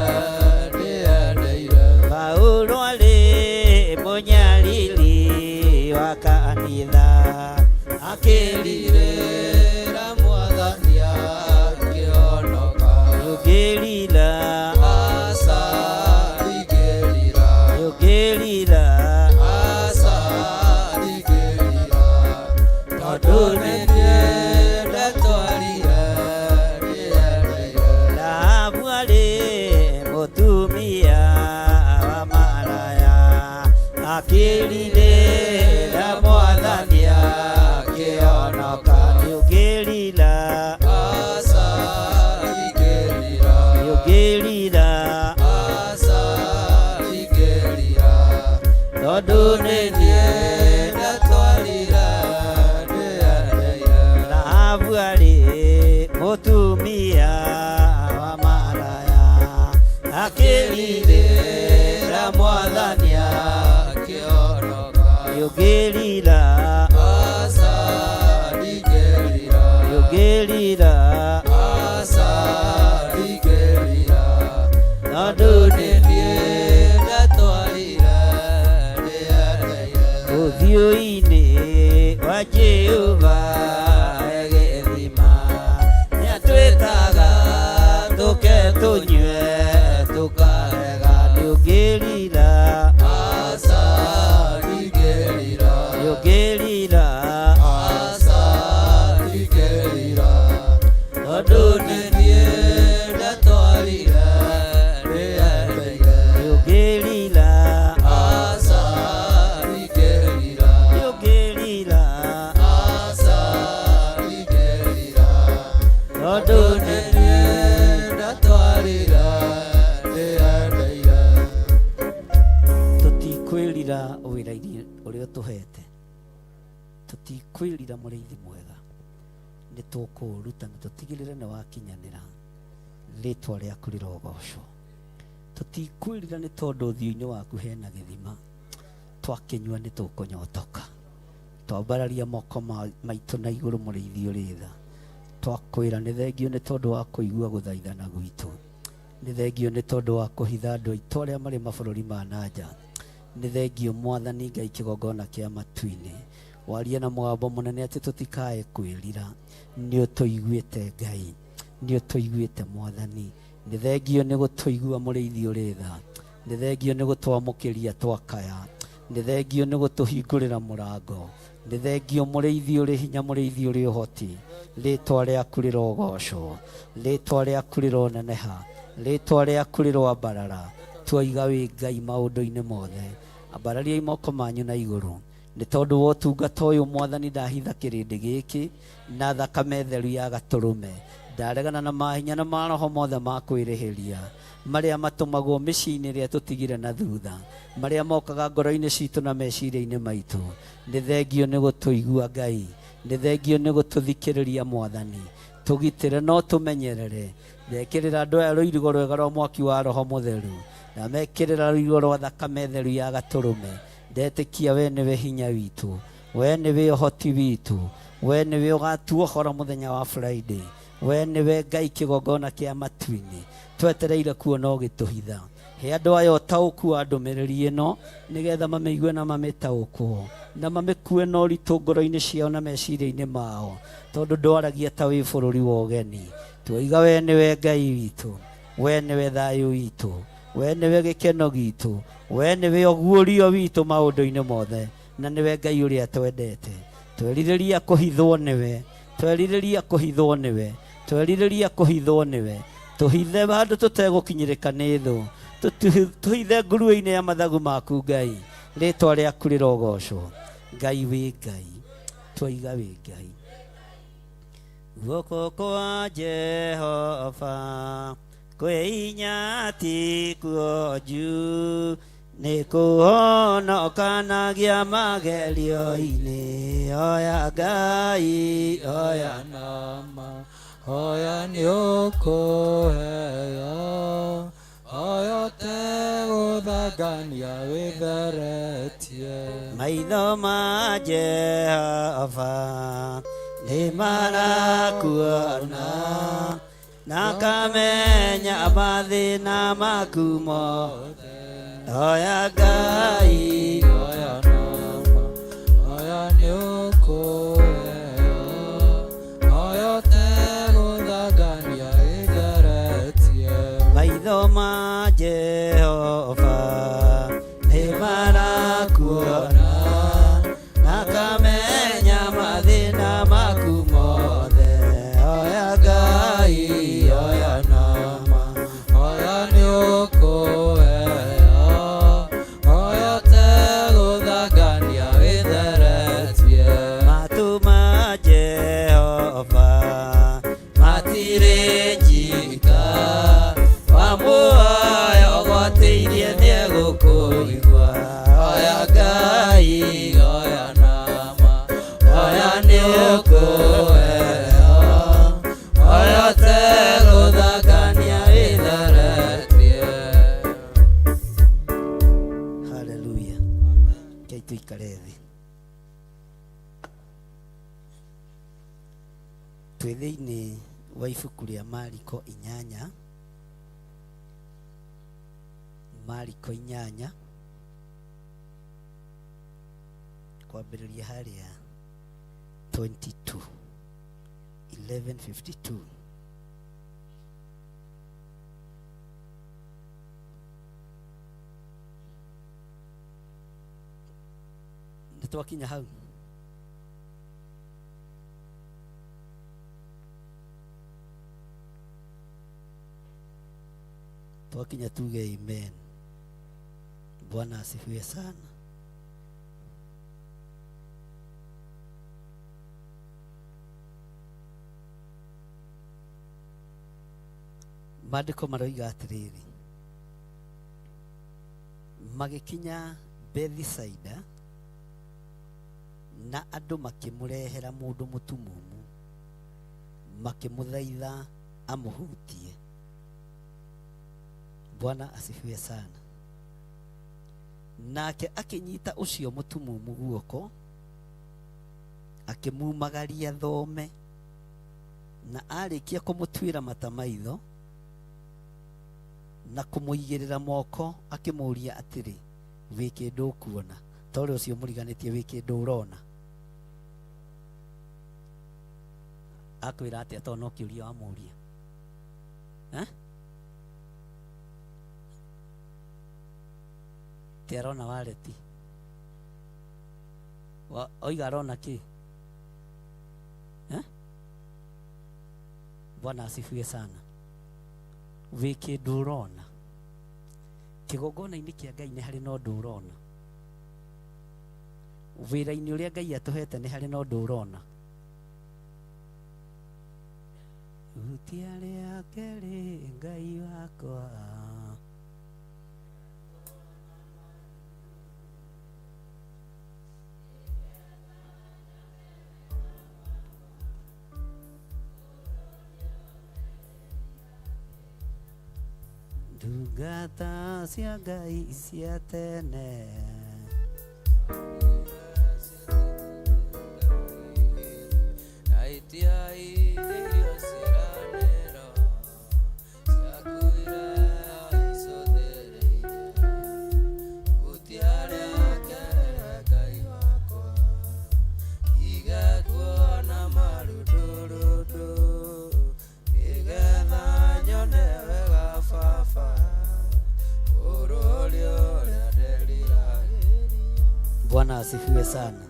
ndĩendeire Paulo arĩ mũnyariri wa kanitha akĩrirĩra Mwathani akĩhonoka nĩ ũngĩrira aca ndingĩrira nĩ ũngĩrira aca ndingĩrira tondũ nĩ niĩ ndatwarire ndĩendeire Rahabu arĩ mũtumia wa maraya akĩrirĩra Mwathani akĩhonoka, nĩ ũngĩrira aca ndingĩrira nĩ ũngĩrira aca ndingĩrira tondũ nĩ niĩ ndatwarire ndĩendeire Rahabu arĩ mũtumia wa maraya akĩrirĩra Mwathani akĩhonoka nĩ ũngĩrira aca ndingĩrira nĩ ũngĩrira aca ndingĩrira tondũ nĩ niĩ ndatwarire ndĩendeire ũthiũ-inĩ wa Jehova gĩthima nĩatwĩtaga tũke tũnyue tũkarega, nĩ ũngĩrira aca ndingĩrira nĩ ũngĩrira aca ndingĩrira tondũ nĩ niĩ ndatwarire ndĩendeire nĩ ũngĩrira aca ndingĩrira nĩ ũngĩrira aca ndingĩrira tondũ nĩ niĩ ndatwarire ndĩendeire tũtikwĩrira wĩra-inĩ ũrĩa ũtũhete, tũtikwĩrira mũrĩithi mwega, nĩ tũkũũruta na tũtigĩrĩre nĩ wakinyanĩra rĩtwa rĩaku rĩrogocwo. Tũtikwĩrira nĩ tondũ ũthiũ-inĩ waku hena gĩthima, twakĩnyua nĩ tũkũnyotoka. Twambararia moko maitũ na igũrũ mũrĩithi ũrĩ tha, twakwĩra nĩ thengio nĩ tondũ wa kũigua gũthaithana gwitũ, nĩ thengio nĩ tondũ wa kũhitha andũ aitũ arĩa marĩ mabũrũri ma nanja, nĩ thengio Mwathani Ngai kĩgongona kĩa matu-inĩ, waria na mũgambo mũnene atĩ tũtikae kwĩrira, nĩ ũtũiguĩte Ngai, nĩ ũtũiguĩte Mwathani. Nĩ thengio nĩ gũtũigua mũrĩithi ũrĩ tha, nĩ thengio nĩ gũtwamũkĩria twakaya, nĩ thengio nĩ gũtũhingũrĩra mũrango, nĩ thengio mũrĩithi ũrĩ hinya, mũrĩithi ũrĩ ũhoti, rĩtwa rĩaku rĩrogocwo, rĩtwa rĩaku rĩroneneha, rĩtwa rĩaku rĩroambarara. Twaiga wĩ Ngai maũndũ-inĩ mothe, ambarariai moko manyu na igũrũ, nĩ tondũ wa ũtungata ũyũ Mwathani ndahitha kĩrĩndĩ gĩkĩ na thakame theru ya gatũrũme, ndaregana na mahinya na maroho mothe ma kwĩrĩhĩria marĩa matũmagwo mĩciĩ-inĩ ĩrĩa tũtigire na thutha, marĩa mokaga ngoro-inĩ citũ na meciria-inĩ maitũ. Nĩ thengio nĩ gũtũigua Ngai, nĩ thengio nĩ gũtũthikĩrĩria Mwathani, tũgitĩre no tũmenyerere. Ndekĩrĩra andũ aya rũirigo rwega rwa mwaki wa Roho Mũtheru, na mekĩrĩra rũirigo rwa thakame theru ya gatũrũme. Ndetĩkia we nĩwe hinya witũ, we nĩwe ũhoti witũ, we nĩwe ũgatuohora mũthenya wa Friday, we nĩwe Ngai kĩgongona kĩa matu-inĩ. Twetereire kuona ũgĩtũhitha. He andũ aya ũtaũku wa ndũmĩrĩri ĩno nĩgetha mamĩigue na mamĩtaũkwo na mamĩkue na ũritũ ngoro-inĩ ciao na meciria-inĩ mao, tondũ ndwaragia ta wĩ bũrũri wa ũgeni. Twaiga we nĩwe Ngai witũ, we nĩwe thayũ witũ, we nĩwe gĩkeno gitũ, we nĩwe ũguũrio witũ maũndũ-inĩ mothe, na nĩwe Ngai ũrĩa twendete. Twerirĩria kũhithwo nĩwe, twerirĩria kũhithwo nĩwe, twerirĩria kũhithwo nĩwe. Tũhithe handũ tũtegũkinyĩrĩka nĩ thũ, tũhithe nguruwe-inĩ ya mathagu maku Ngai, rĩtwa rĩaku rĩrogocwo. Ngai wĩ Ngai, twaiga wĩ Ngai. Guoko kwa Jehova kwĩ hinya ti kuonju, nĩ kũhonokanagia magerio-inĩ. Oya Ngai, oya nama, oya nĩ ũkũheo, oya ũtegũthangania wĩtheretie. Maitho ma Jehova nĩ marakuona, na akamenya mathĩna maku mothe. Oya Ngai, oya nama, oya nĩ ũkũheo, oya ũtegũthangania wĩtheretie. maitho ma Jehova nĩ marakuona, na akamenya mathĩna maku mothe. Oya Ngai, oya nama, oya nĩ ũkũheo, oya ũtegũthangania wĩtheretie. matu ma Jehova matirĩ njika, wamuoya ũgwatĩirie nĩegũkũigua. Oya Ngai, oya nama, oya nĩ ũkũheo, oya ũtegũthangania wĩtheretie. Haleluya. Kei tuikare thĩ. Twĩ thĩinĩ wa ibuku rĩa Mariko 8, Mariko 8 kwambĩrĩria harĩa 11:52. Nĩtwakinya hau. Twakinya tuge amen. Bwana asifiwe sana. Maandĩko maroiga atĩrĩrĩ, magĩkinya Bethisaida, na andũ makĩmũrehera mũndũ mũtumumu, makĩmũthaitha amũhutie. Bwana asifiwe sana. Nake akinyita ucio mutumumu guoko akimumagaria thome, na arikia kumutwira mata maitho na kumuigirira moko akimuria atiri wi kindu kuona. Tore ucio muriganitie wi kindu urona. Akwira ati atona kiuria wa muria ti arona waleti oiga arona ki Bwana asifiwe sana. Wi kindu urona kigongona-ini kia Ngai ni hari no ndu urona. Wira-ini uria Ngai atuhete ni hari no ndu urona. Utiare akere Ngai wakwa ndungata cia Ngai cia tene Bwana asifiwe sana.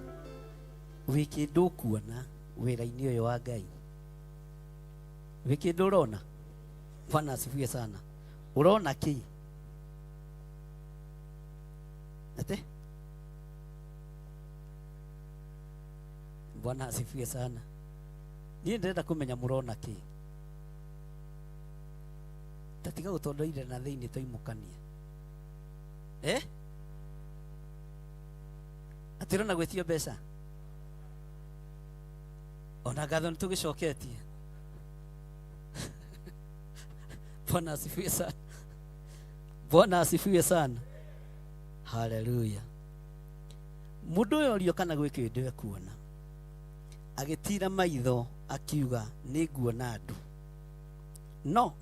Wiki ndu kuona wira-ini uyu wa Ngai. Wiki ndu urona. Bwana asifiwe sana. Urona ki? Ate? Bwana asifiwe sana. Ni ndenda kumenya murona ki. Tatiga gutondoire na thiini toimukania. Atirona gwetio mbeca ona ngatho nĩ tũgĩcoketie. Bwana asifiwe sana. Bwana asifiwe sana. Haleluya. Mũndũ ũyũ orio kana gwĩ kĩndũ ekuona, agĩtira maitho akiuga nĩ nguona andũ, no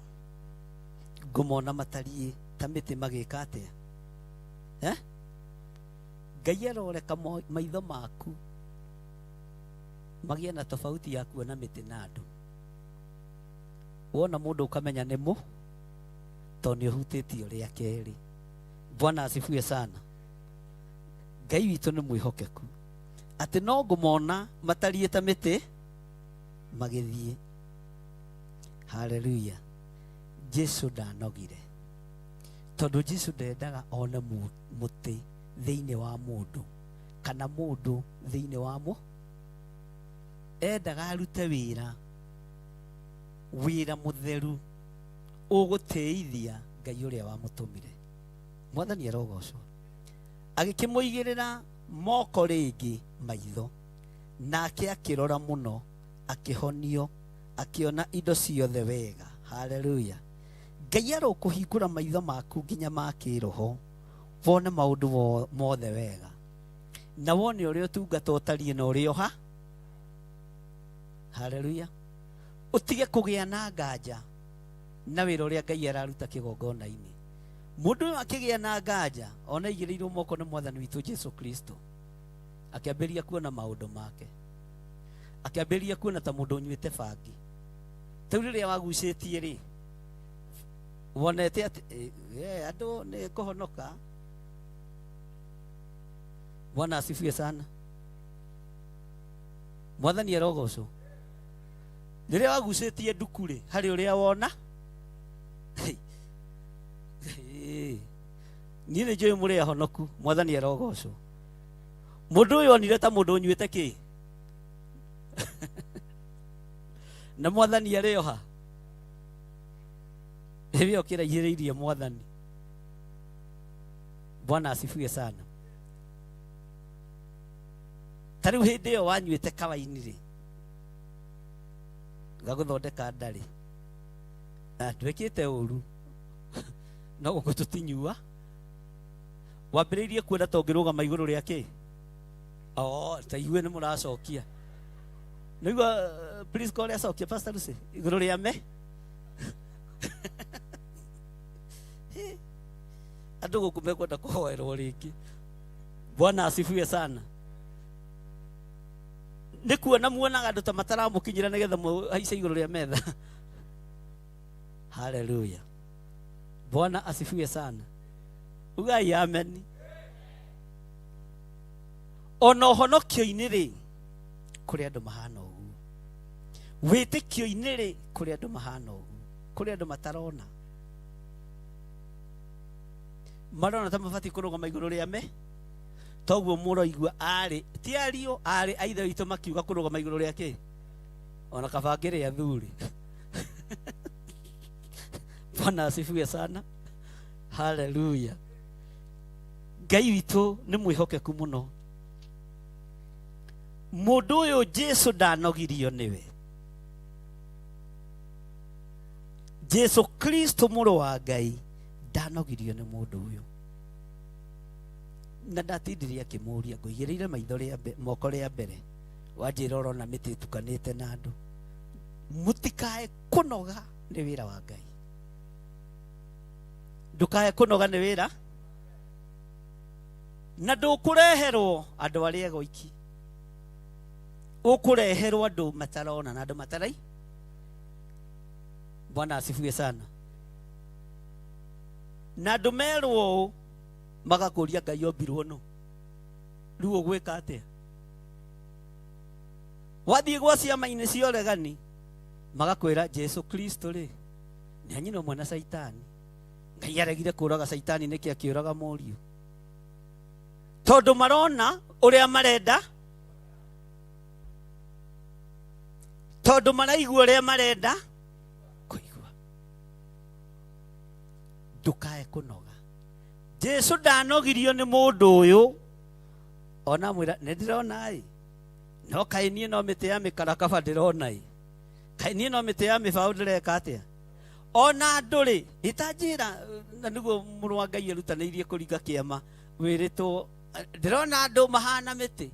ngũmona matariĩ ta mĩtĩ magĩka atĩa. Ngai aroreka maitho maku magia na tofauti ya kuona mĩtĩ na andũ. Wona mũndũ ukamenya nĩ mũ to nĩ ũhutĩtio rĩa kerĩ. Bwana asifiwe sana. Ngai witũ nĩ mwĩhokeku atĩ no ngũmona matariĩ ta mĩtĩ magĩthiĩ. Haleluya. Jesu ndanogire tondũ Jesu ndendaga one mũtĩ thĩinĩ wa mũndũ kana mũndũ thĩinĩ wa mũ. Endaga arute wĩra mũtheru ũgũtĩithia Ngai ũrĩa wamũtũmire. Mwathani arogocwo. Agĩkĩmũigĩrĩra moko rĩngĩ maitho, nake akĩrora mũno, akĩhonio, akĩona indo ciothe wega. Haleluya. Ngai arokũhingũra maitho maku nginya ma kĩroho, wone maũndũ mothe wega, na wone ũrĩa ũtungata ũtariĩ na ũrĩa ũha. Haleluya. Utige kũgĩa na nganja na wĩra ũrĩa Ngai araruta kĩgongona-inĩ. Mũndũ ũyũ akĩgĩa na nganja ona igĩrĩirwo moko nĩ Mwathani witũ Jesu Kristo, akĩambĩrĩria kuona maũndũ make, akĩambĩrĩria kuona ta mũndũ ũnyuĩte bangi. Rĩu rĩrĩa wagucĩtie rĩ, wonete atĩ andũ nĩ kũhonoka. Bwana asifiwe sana. Mwathani arogocwo. Rĩrĩa wagucĩtie nduku rĩ, harĩ ũrĩa wona. Niĩ nĩ njũĩ mũrĩ ahonoku. Mwathani arogocwo. Mũndũ ũyũ onire ta mũndũ ũnyuĩte kĩ? Na Mwathani arĩ oha. Rĩrĩa ũkĩraihĩrĩirie Mwathani. Bwana asifiwe sana. Ta rĩu hĩndĩ ĩyo wanyuĩte kawaini rĩ, gagũthondeka ndarĩ, ndwĩkĩte ũru. no gå tutinyua wambĩrĩirie kuona ta ũngĩrũgama igũrũ rĩake ta igue nĩ mũracokia nĩgua please call acokia Pastor Lucy igũrũ rĩa me andũ gũkũ mekwenda kũhoerwo rĩngĩ. Bwana asifiwe sana. Nĩ kuona muonaga andũ ta mataramũkinyĩra nĩgetha haice igũrũ rĩa metha. Haleluya. Bwana asifiwe sana. Ugai amen. Ona ũhonokio-inĩ rĩ kũrĩ andũ mahana ũguo. Wĩtĩkio-inĩ rĩ kũrĩ andũ mahana ũguo. Kũrĩ andũ matarona. Marona ta mabati kũrũgama igũrũ rĩa me. Toguo mũroigua arĩ ti ariũ arĩ aithe witũ makiuga kũrũgama igũrũ rĩake. Ona kabangĩrĩ athuri. Bwana asifiwe sana. Haleluya. Ngai witũ nĩ mwĩhokeku mũno. Mũndũ ũyũ Jesu ndanogirio nĩwe. Jesu Kristo mũrũ wa Ngai ndanogirio nĩ mũndũ ũyũ. Na ndatindirie akĩmũria ngũigĩrĩire maitho moko rĩa mbere wanjĩra ũrona mĩtĩ ĩtukanĩte na andũ mũtikae kũnoga nĩ wĩra wa Ngai. Ndũkae kũnoga nĩ wĩra na ndũkũreherwo andũ arĩa egoiki. Ũkũreherwo andũ matarona na andũ matarai. Bwana asifiwe sana. Na andũ merwo magakũria Ngai ombirwo no. Rĩu ũgwĩka atĩa? Wathiĩ gwa ciama-inĩ cia ũregani magakwĩra Jesu Kristo rĩ nĩ anyina ũmwe na Saitani. Ngai aregire kũraga Saitani nĩkĩ akĩũraga Mũriũ? Tondũ marona ũrĩa marenda, tondũ maraigua ũrĩa marenda kũigua. Ndũkae kũnoga. Jesu ndanogirio nĩ mũndũ ũyũ. Ona mwĩra nĩ ndĩrona ĩ no kaĩ niĩ no mĩtĩ ya mĩkarakaba ndĩrona ĩ kaĩ niĩ no mĩtĩ ya mĩbaũ ndĩreka atĩa. Ona andũ rĩ itanjĩra na nĩguo mũrũ wa Ngai erutanĩirie kũringa kĩama wĩrĩtwo ndĩrona andũ mahana mĩtĩ.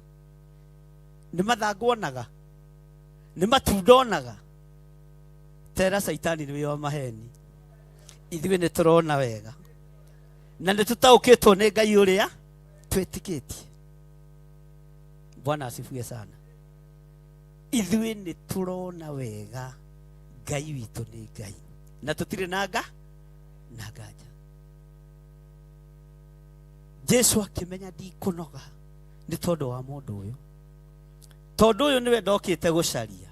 Nĩ mathangũ onaga, nĩ matunda onaga. Tera Saitani nĩwe wa maheni. Ithuĩ nĩ tũrona wega na nĩ tũtaũkĩtwo nĩ Ngai ũrĩa twĩtĩkĩtie. Bwana asifiwe sana. Ithuĩ nĩ tũrona wega Ngai witũ nĩ Ngai na tũtirĩ na nganja. Jesu akĩmenya ndikũnoga nĩ tondũ wa mũndũ ũyũ. Tondũ ũyũ nĩwe ndokĩte gũcaria.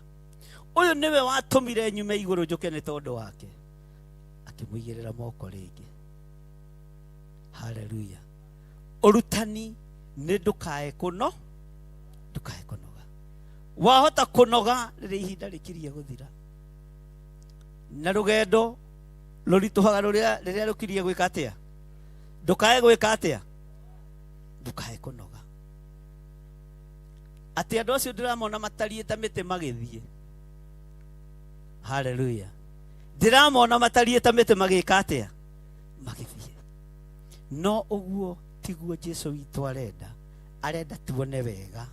Ũyũ nĩwe watũmire nyume igũrũ njũke nĩ tondũ wake. Akĩmũigĩrĩra moko rĩngĩ. Haleluya. Ũrutani nĩ ndũkae kũnoga. Wahota kũnoga rĩrĩa ihinda rĩkirie gũthira. Na rũgendo rũritũhaga rĩrĩa rũkirie gwĩka atĩa? Ndũkae gwĩka atĩa? Ndũkae kũnoga. Atĩ andũ acio ndĩramona matariĩ ta mĩtĩ magĩthiĩ. Haleluya. Ndĩramona matariĩ ta mĩtĩ magĩka atĩa? Magĩthiĩ. No ũguo tiguo Jesu witũ arenda. Arenda tuone wega,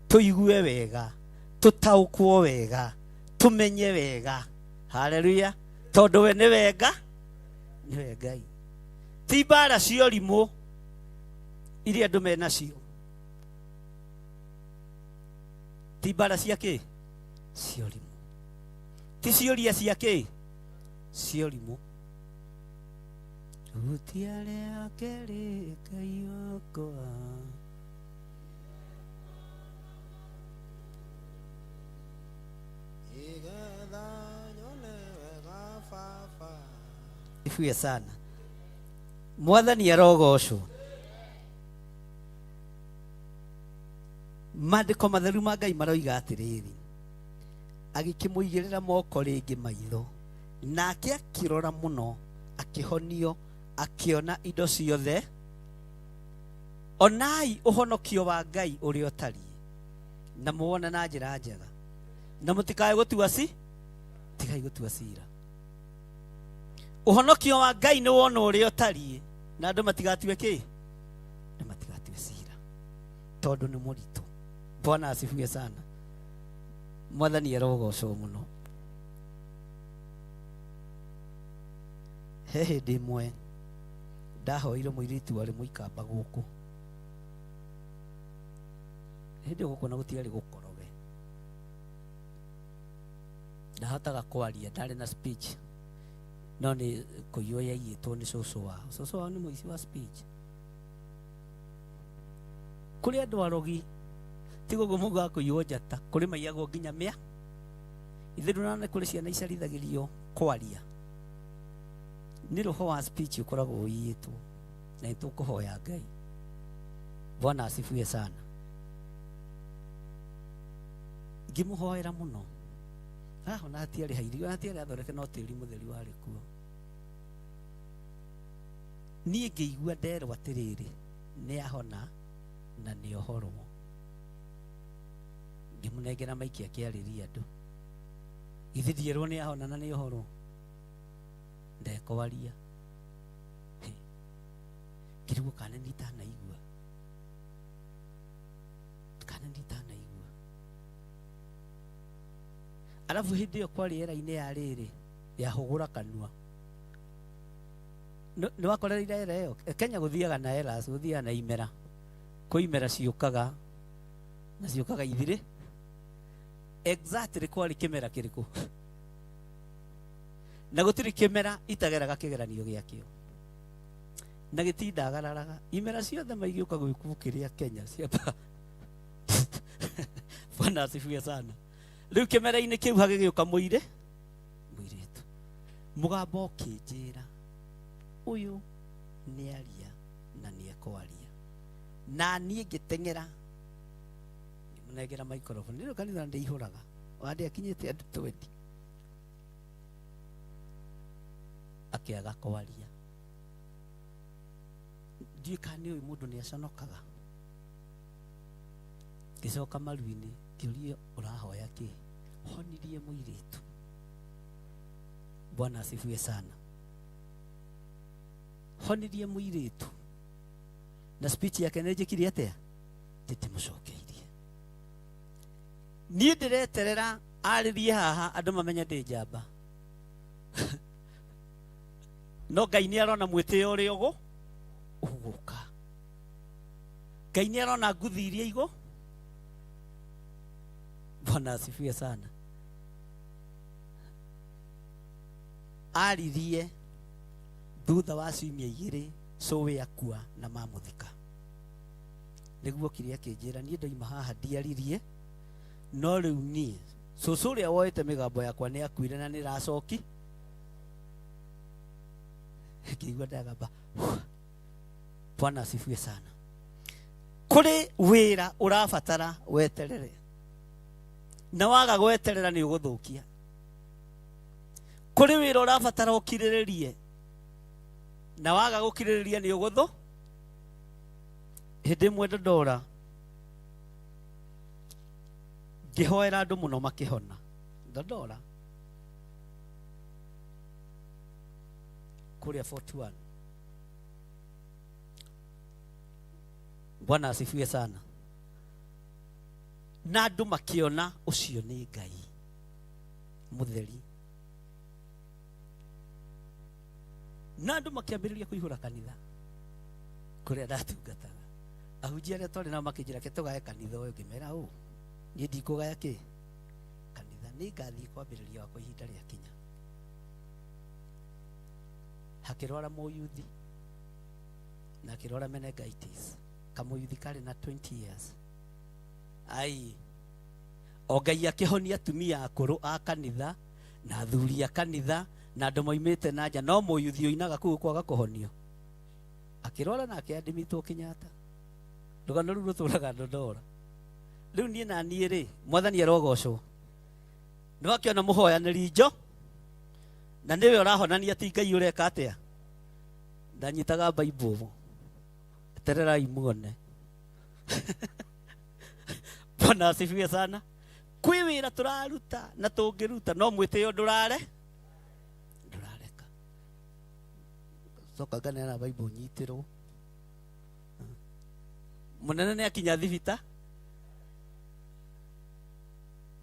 tũigue wega, tũtaũkwo wega, tũmenye wega. Haleluya. Tondũ we nĩ wega, nĩ Ngai. Ti mbara cia ũrimũ iria andũ menacio. Ti mbara cia kĩ? Cia ũrimũ. Ti ciũria cia kĩ? Cia ũrimũ. Gũtiarĩ akerĩ Ngai wakwa. Ifuye sana. Mwathani arogocwo. Maandĩko matheru ma Ngai maroiga atĩrĩrĩ, agĩkĩmũigĩrĩra moko rĩngĩ maitho, nake akĩrora mũno, akĩhonio, akĩona indo ciothe. Onai ũhonokio wa Ngai ũrĩa ũtariĩ, na muone na njĩra njega, na mũtikae gũtua tigai gũtua cira. Ũhonokio wa Ngai nĩ wona ũrĩa ũtariĩ na andũ matigatue kĩ? Na matigatue cira tondũ nĩ mũritũ. Bwana asifiwe sana. Mwathani arogocwo mũno. He hĩndĩ ĩmwe ndahoire mũirĩtu warĩ mũikamba gũkũ. Hĩndĩ gũkũ na gũtiarĩ gũkoroge. Ndahotaga kwaria, ndarĩ na speech. No nĩ kũiywo yaiyĩtwo nĩ cũcũ wao. Cũcũ wao nĩ mũici wa speech. Kũrĩ andũ arogi tigo gũmuga kũiywo njata, kũrĩ maiyagwo nginya mĩa. Ithe ndũnona kũrĩ ciana icarithagĩrio kwaria. Nĩ roho wa speech ũkoragwo ũiyĩtwo na nĩtũkũhoya Ngai. Bwana asifiwe sana. Ngĩmũhoera mũno. Ona hatiarĩ hairi, ona hatiarĩ athondeke no tĩri mũtheri warĩ kuo. Niĩ ngĩigua nderwo atĩrĩrĩ nĩ ahona na nĩ ohorwo. Ngĩmũnengera maiki akĩarĩria andũ. Githĩ ndierwo nĩ ahona na nĩ ohorwo? Ndekwaria. Ngĩrigwo kana nĩ itanaigua. Kana nĩ itanaigua. Alafu hĩndĩ ĩyo kwarĩ era-inĩ ya rĩrĩ ya hũgũra kanua. Nĩ wakorereire era ĩyo? Kenya gũthiaga na eras, gũthiaga na imera. Kwĩ imera ciũkaga na ciũkaga ithirĩ. Exactly kwarĩ kĩmera kĩrĩkũ? Na gũtirĩ kĩmera itageraga kĩgeranio gĩakĩo. Na gĩtindagararaga. Imera ciothe maigĩũka gwĩkũbũkĩria Kenya ciamba. Bwana asifiwe sana. Rĩu kĩmera-inĩ kĩu hagĩgĩũka mũirĩtu. Mũgambo ũkĩnjĩra ũyũ nĩ aria na nĩ ekwaria. Na niĩ ngĩteng'era ngĩmũnengera microphone. Rĩu kanitha ndĩihũraga. Wandĩ akinyĩte andũ 20. Akĩaga kwaria. Ndiũĩ kana nĩ ũyũ mũndũ nĩ aconokaga. Ngĩcoka maru-inĩ ngĩũria ũrahoya kĩ? Honirie mũirĩtu. Bwana asifiwe sana. Honirie mũirĩtu. Na speech yake nĩ njĩkire atĩa? Ndĩmũcokeirie. Niĩ ndĩreterera arĩrie haha andũ mamenye ndĩ njamba. No Ngai nĩ arona mwĩtĩo ũrĩa ũgũka. Ngai nĩ arona nguthi iria igũ. Bwana asifiwe sana. Aririe thutha wa ciumia igĩrĩ cũwe akua na mamũthika. Nĩguo kĩrĩa kĩnjĩra niĩ ndoima haha ndiaririe, no rĩu niĩ cũcũ ũrĩa woete mĩgambo yakwa nĩ akuire na nĩ racoki. Ngĩigua ndagamba. Bwana asifiwe sana. Kũrĩ wĩra ũrabatara weterere. Na waga gweterera nĩ ũgũthũkia. Kũrĩ wĩra ũrabatara ũkirĩrĩrie. Na waga gũkirĩrĩria nĩ ũgũthũ. Hĩndĩ ĩmwe Ndondora ngĩhoera andũ mũno makĩhona. Ndondora kũrĩa 41. Bwana asifiwe sana. Na andũ makĩona ũcio nĩ Ngai mũtheri. Na andũ makĩambĩrĩria kũihũra kanitha kũrĩa ndatungataga. Ahunjia arĩa twarĩ nao makĩnjĩra ke tũgae kanitha ũyũ. Ngĩmera ũũ niĩ ndikũgaya kĩ? Kanitha nĩ ngathiĩ kwambĩrĩria wakwa ihinda rĩakinya. Hakĩrwara mũyuthi na akĩrwara meningitis. Kamũyuthi karĩ na 20 years. Ai, o Ngai akĩhonia atumia akũrũ a kanitha na athuri a kanitha na andũ moimĩte na nja, no mũyuthi ũinaga kũu kwaga kũhonio. Akĩrwara na akĩadmitwo Kenyatta. Rũgano rũu rũtũraga Ndondora. Rĩu niĩ na niĩ rĩ, Mwathani arogocwo. Nĩwakĩona mũhoyanĩri njo na nĩwe ũrahonania ti Ngai ũreka atĩa. Ndanyitaga Bible. Tererai muone. Bwana asifiwe sana. Kwĩ wĩra tũraruta na tũngĩruta no mwĩtĩo ndũrareka. coka nganera Bible nyitirwo munene nĩ akinya thibita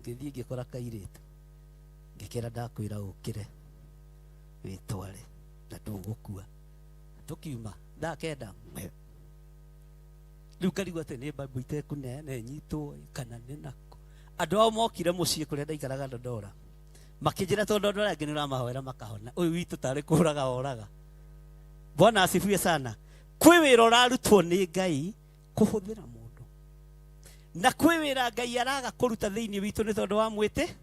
ngĩthiĩ ngĩkora kairĩtu ngĩkĩra ndakwĩra ũkĩre wĩtware na ndũgũkua tũkiuma thaa kenda rĩu ngarigwo atĩ nĩ Bible itekũneana ĩnyitwo kana nĩ nako andũ ao mokire mũciĩ kũrĩa ndaikaraga Ndondora makĩnjĩra tondũ Ndondora angĩ nĩ ũramahoera makahona ũyũ witũ tarĩ kũraga oraga. Bwana asifiwe sana. Kwĩ wĩra ũrarutwo nĩ Ngai kũhũthĩra mũndũ na kwĩ wĩra Ngai araga kũruta thĩinĩ witũ nĩ tondũ wa mwĩtĩo.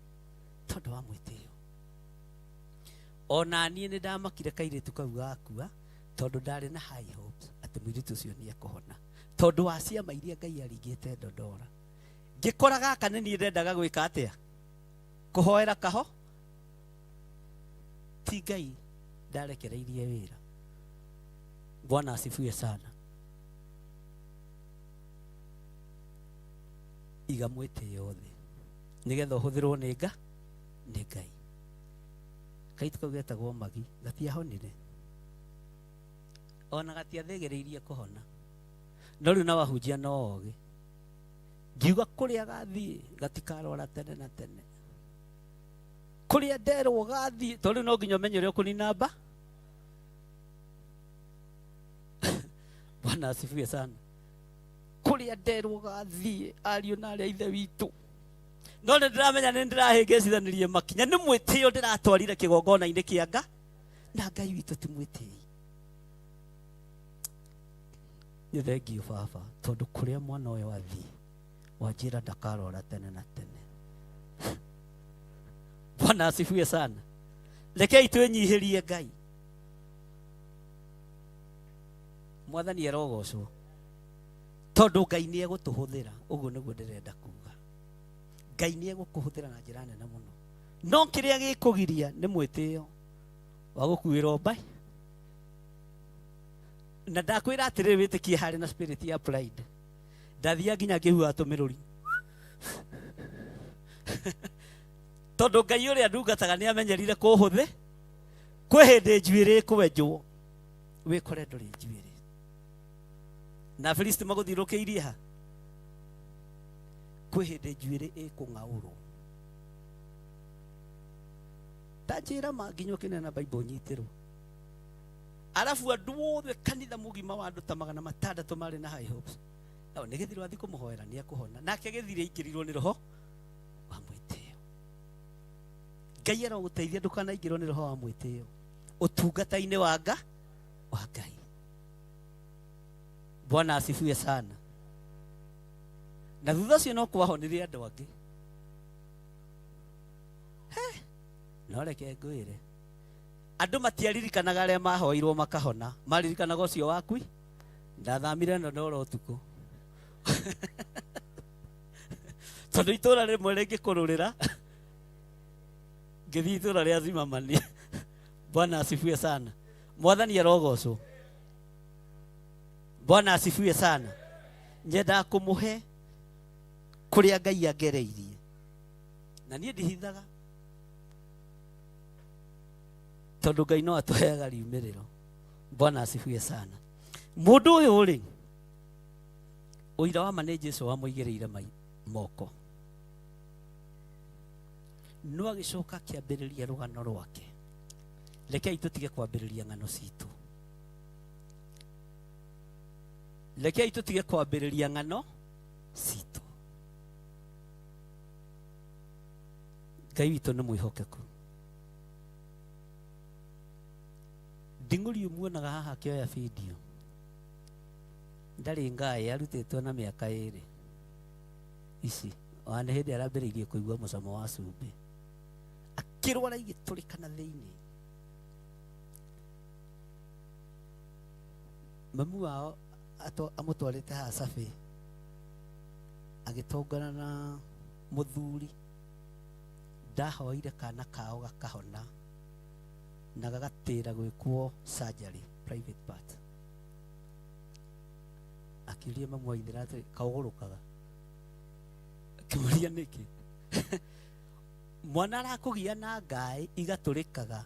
Ona niĩ nĩ ndamakire kairĩtu kau gakua tondũ ndarĩ na high hopes atĩ mũirĩtu ũcio nĩ ekũhona tondũ wa ciama iria Ngai aringĩte Ndondora. Ngĩkora gaka nĩ niĩ ndendaga gwĩka atĩa kũhoera kaho ti Ngai ndarekereirie wĩra. Bwana asifiwe sana. Iga mwĩtĩo thĩ nĩgetha ũhũthĩrwo nĩ Ngai. Kairĩtu kau getagwo Magi gatiahonire ona gatiathegereirie kũhona no rĩu na wahunjia no ogĩ ngiuga kũrĩa gathiĩ gatikarwara tene na tene kũrĩa nderwo gathiĩ tondũ no nginya ũmenye ũrĩa ũkũnina mba. Bwana asifiwe sana. Kũrĩa nderwo gathiĩ ariũ na arĩa ithe witũ no nĩ ndĩramenya nĩ ndĩrahĩngĩcithanĩrie makinya nĩ mwĩtĩo ndĩratwarire kĩgongona-inĩ kĩa na Ngai witũ ti mwĩtĩi. Nĩ thengio baba tondũ kũrĩa mwana ũyũ athiĩ wanjĩra ndakarora tene na tene. Bwana asifiwe sana. Rekei twĩnyihĩrie Ngai. Mwathani arogocwo tondũ Ngai nĩ egũtũhũthĩra. Ũguo nĩguo ndĩrenda kuga. Ngai nĩ egũkũhũthĩra na njĩra nene mũno no kĩrĩa gĩkũgiria nĩ mwĩtĩo wa gũkuĩrwo mbai. Na ndakwĩra atĩrĩrĩ wĩtĩkie harĩ na spirit ya pride ndathia nginya ngĩhua tũmĩrũri tondũ Ngai ũrĩa ndungataga nĩ amenyerire kũhũthĩ. Kwĩ hĩndĩ njuĩrĩ kwenjwo wĩkore ndũrĩ njuĩrĩ na Filisti magũthiũrũkĩirie ha. Kwĩ hĩndĩ njuĩrĩ ĩkũng'aũrwo ndanjĩra nginya ũkĩnena na Bible nyitĩrwo arabu andũ othe kanitha mũgima wa andũ ta 600 marĩ na high hopes nĩ gĩthirwo athi kũmũhoera nĩ ekũhona nake gĩthire aingĩrirwo nĩ roho wa mwĩtĩo. Ngai arogũteithia ndũkanaingĩrwo nĩ roho wa mwĩtĩo ũtungata-inĩ wa Ngai. Bwana asifiwe sana. Na thutha ũcio no kwahonire andũ angĩ no reke ngwĩre andũ matiaririkanaga arĩa mahoirwo makahona maririkanaga ũcio wakui ndathamire Ndondora ũtukũ tondũ itũra rĩmwe rĩngĩkũrũrĩra ngĩthiĩ itũra rĩa Zimamani. Bwana asifiwe sana. Mwathani arogocwo. Bwana asifiwe sana. Nyenda kũmũhe kũrĩa Ngai angereirie na niĩ ndihithaga tondũ Ngai no atũheaga riumĩrĩro. Bwana asifiwe sana. Mũndũ ũyũ rĩ ũira wa ma nĩ Jesũ wamũigĩrĩire moko no agĩcoka akĩambĩrĩria rũgano rwake. Rekei tũtige kwambĩrĩria ng'ano citũ. Rekei tũtige kwambĩrĩria ng'ano citũ. Ngai witũ nĩ mwĩhokeku. Nding'ũri umuonaga haha akĩoya video ndarĩ ngaĩ arutĩtwo na mĩaka 2 ici ona hĩndĩ arambĩrĩirie kũigua mũcamo wa cumbĩ akĩrwara igĩtũrĩkana thĩinĩ. Mamu wao amũtwarĩte haha Cabi agĩtongana na mũthuri ndahoire kana kao gakahona na gagatĩra gwĩkwo surgery private part. Akĩria mamu waithĩra atĩ kaũgũrũkaga akĩmũria nĩkĩ mwana arakũgia na ngaĩ igatũrĩkaga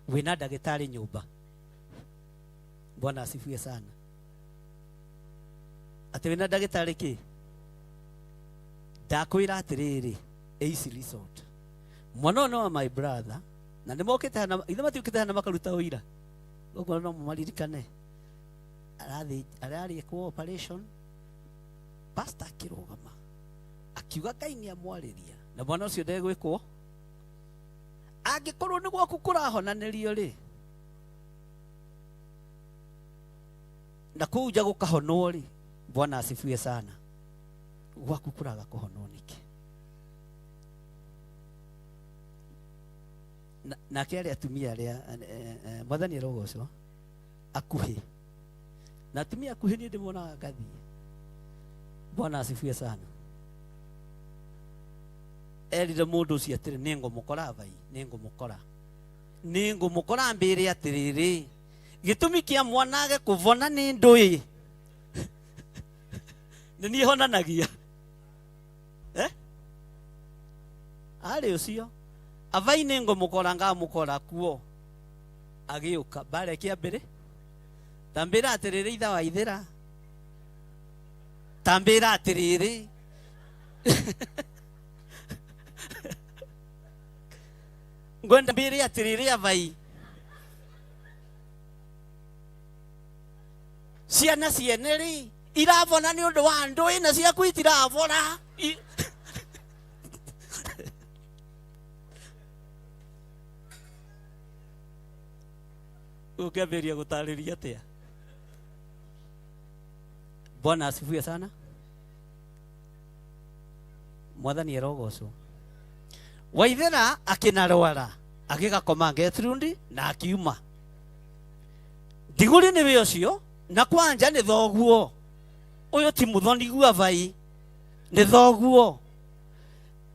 wĩna ndagĩtarĩ nyũmba. Bwana asifiwe sana. Ati wina ndagĩtarĩ kĩ? Ndakwĩra atĩrĩrĩ, Ace Resort. Mwana ũyũ nĩ wa my brother, na nĩ mokĩte hana, ithe matiũkĩte hana makaruta ũira. Ũguo no mũmaririkane. Ararĩ ekwo operation, pastor akĩrũgama. Akiuga Ngai nĩ amwarĩria. Na mwana ũcio ndegwĩkwo. Angĩkorwo nĩ gwaku kũrahonanĩrio rĩ, na kũu nja gũkahonwo rĩ, Bwana asifiwe sana. Gwaku kũraga kũhonwo nĩkĩ? Nake arĩa atumia arĩa Mwathani arogocwo akuhĩ. Na atumia akuhĩ nĩ ndĩmonaga ngathiĩ. Bwana asifiwe sana. Erire mũndũ ũcio atĩrĩ, nĩ ngũmũkora vai, nĩ ngũmũkora. Nĩ ngũmũkora mbĩrĩ atĩrĩrĩ, gĩtũmi kĩa mwanage kũvona nĩ ndũĩ. Nĩ niĩ honanagia. Arĩ ũcio. Avai nĩ ngũmũkora ngamũkora kuo. Agĩũka barĩkia mbere. Tambĩra atĩrĩrĩ itha wa ithĩra. Tambĩra atĩrĩrĩ. Ngwenda mbere atĩrĩrĩ avai. Ciana ciene rĩ, iravona nĩ ũndũ wa ndũĩ na ciaku itiravona. Ũngĩambĩrĩria gũtarĩria atĩa? Bwana asifiwe sana. Mwathani arogocwo. Waithera akĩnarwara, agĩgakoma Gertrude na akiuma. Ndigũrĩ nĩwe ũcio, na kwanja nĩ thoguo. Ũyũ ti mũthoni gua vai, nĩ thoguo.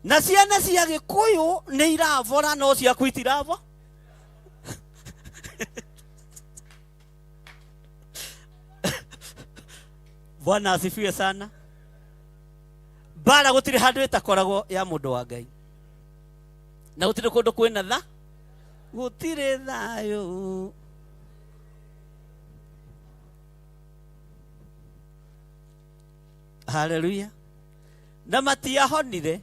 Na ciana cia Gĩkũyũ nĩ iravora no ciaku itiravo. Bwana asifiwe sana. Bara gũtirĩ handũ ĩtakoragwo ya mũndũ wa Ngai. Na gũtirĩ kũndũ kwĩna tha, gũtirĩ thayũ. Hallelujah. Na matiahonire.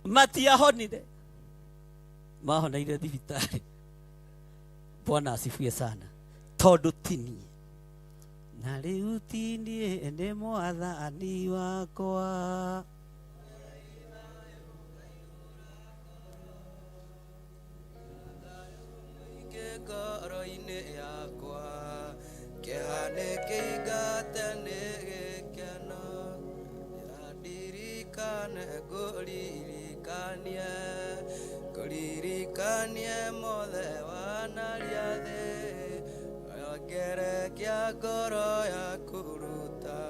Matiahonire. Mahoneire thibitarĩ. Bwana asifiwe sana. Tondũ tini. Na rĩu tini nĩ Mwathani wakwa. Ngoro-inĩ yakwa kĩhanĩkĩingate nĩ gĩkeno, ndirikane ngũririkanie mothe wanaria thĩ, ongerekia ngoro yaku ruta,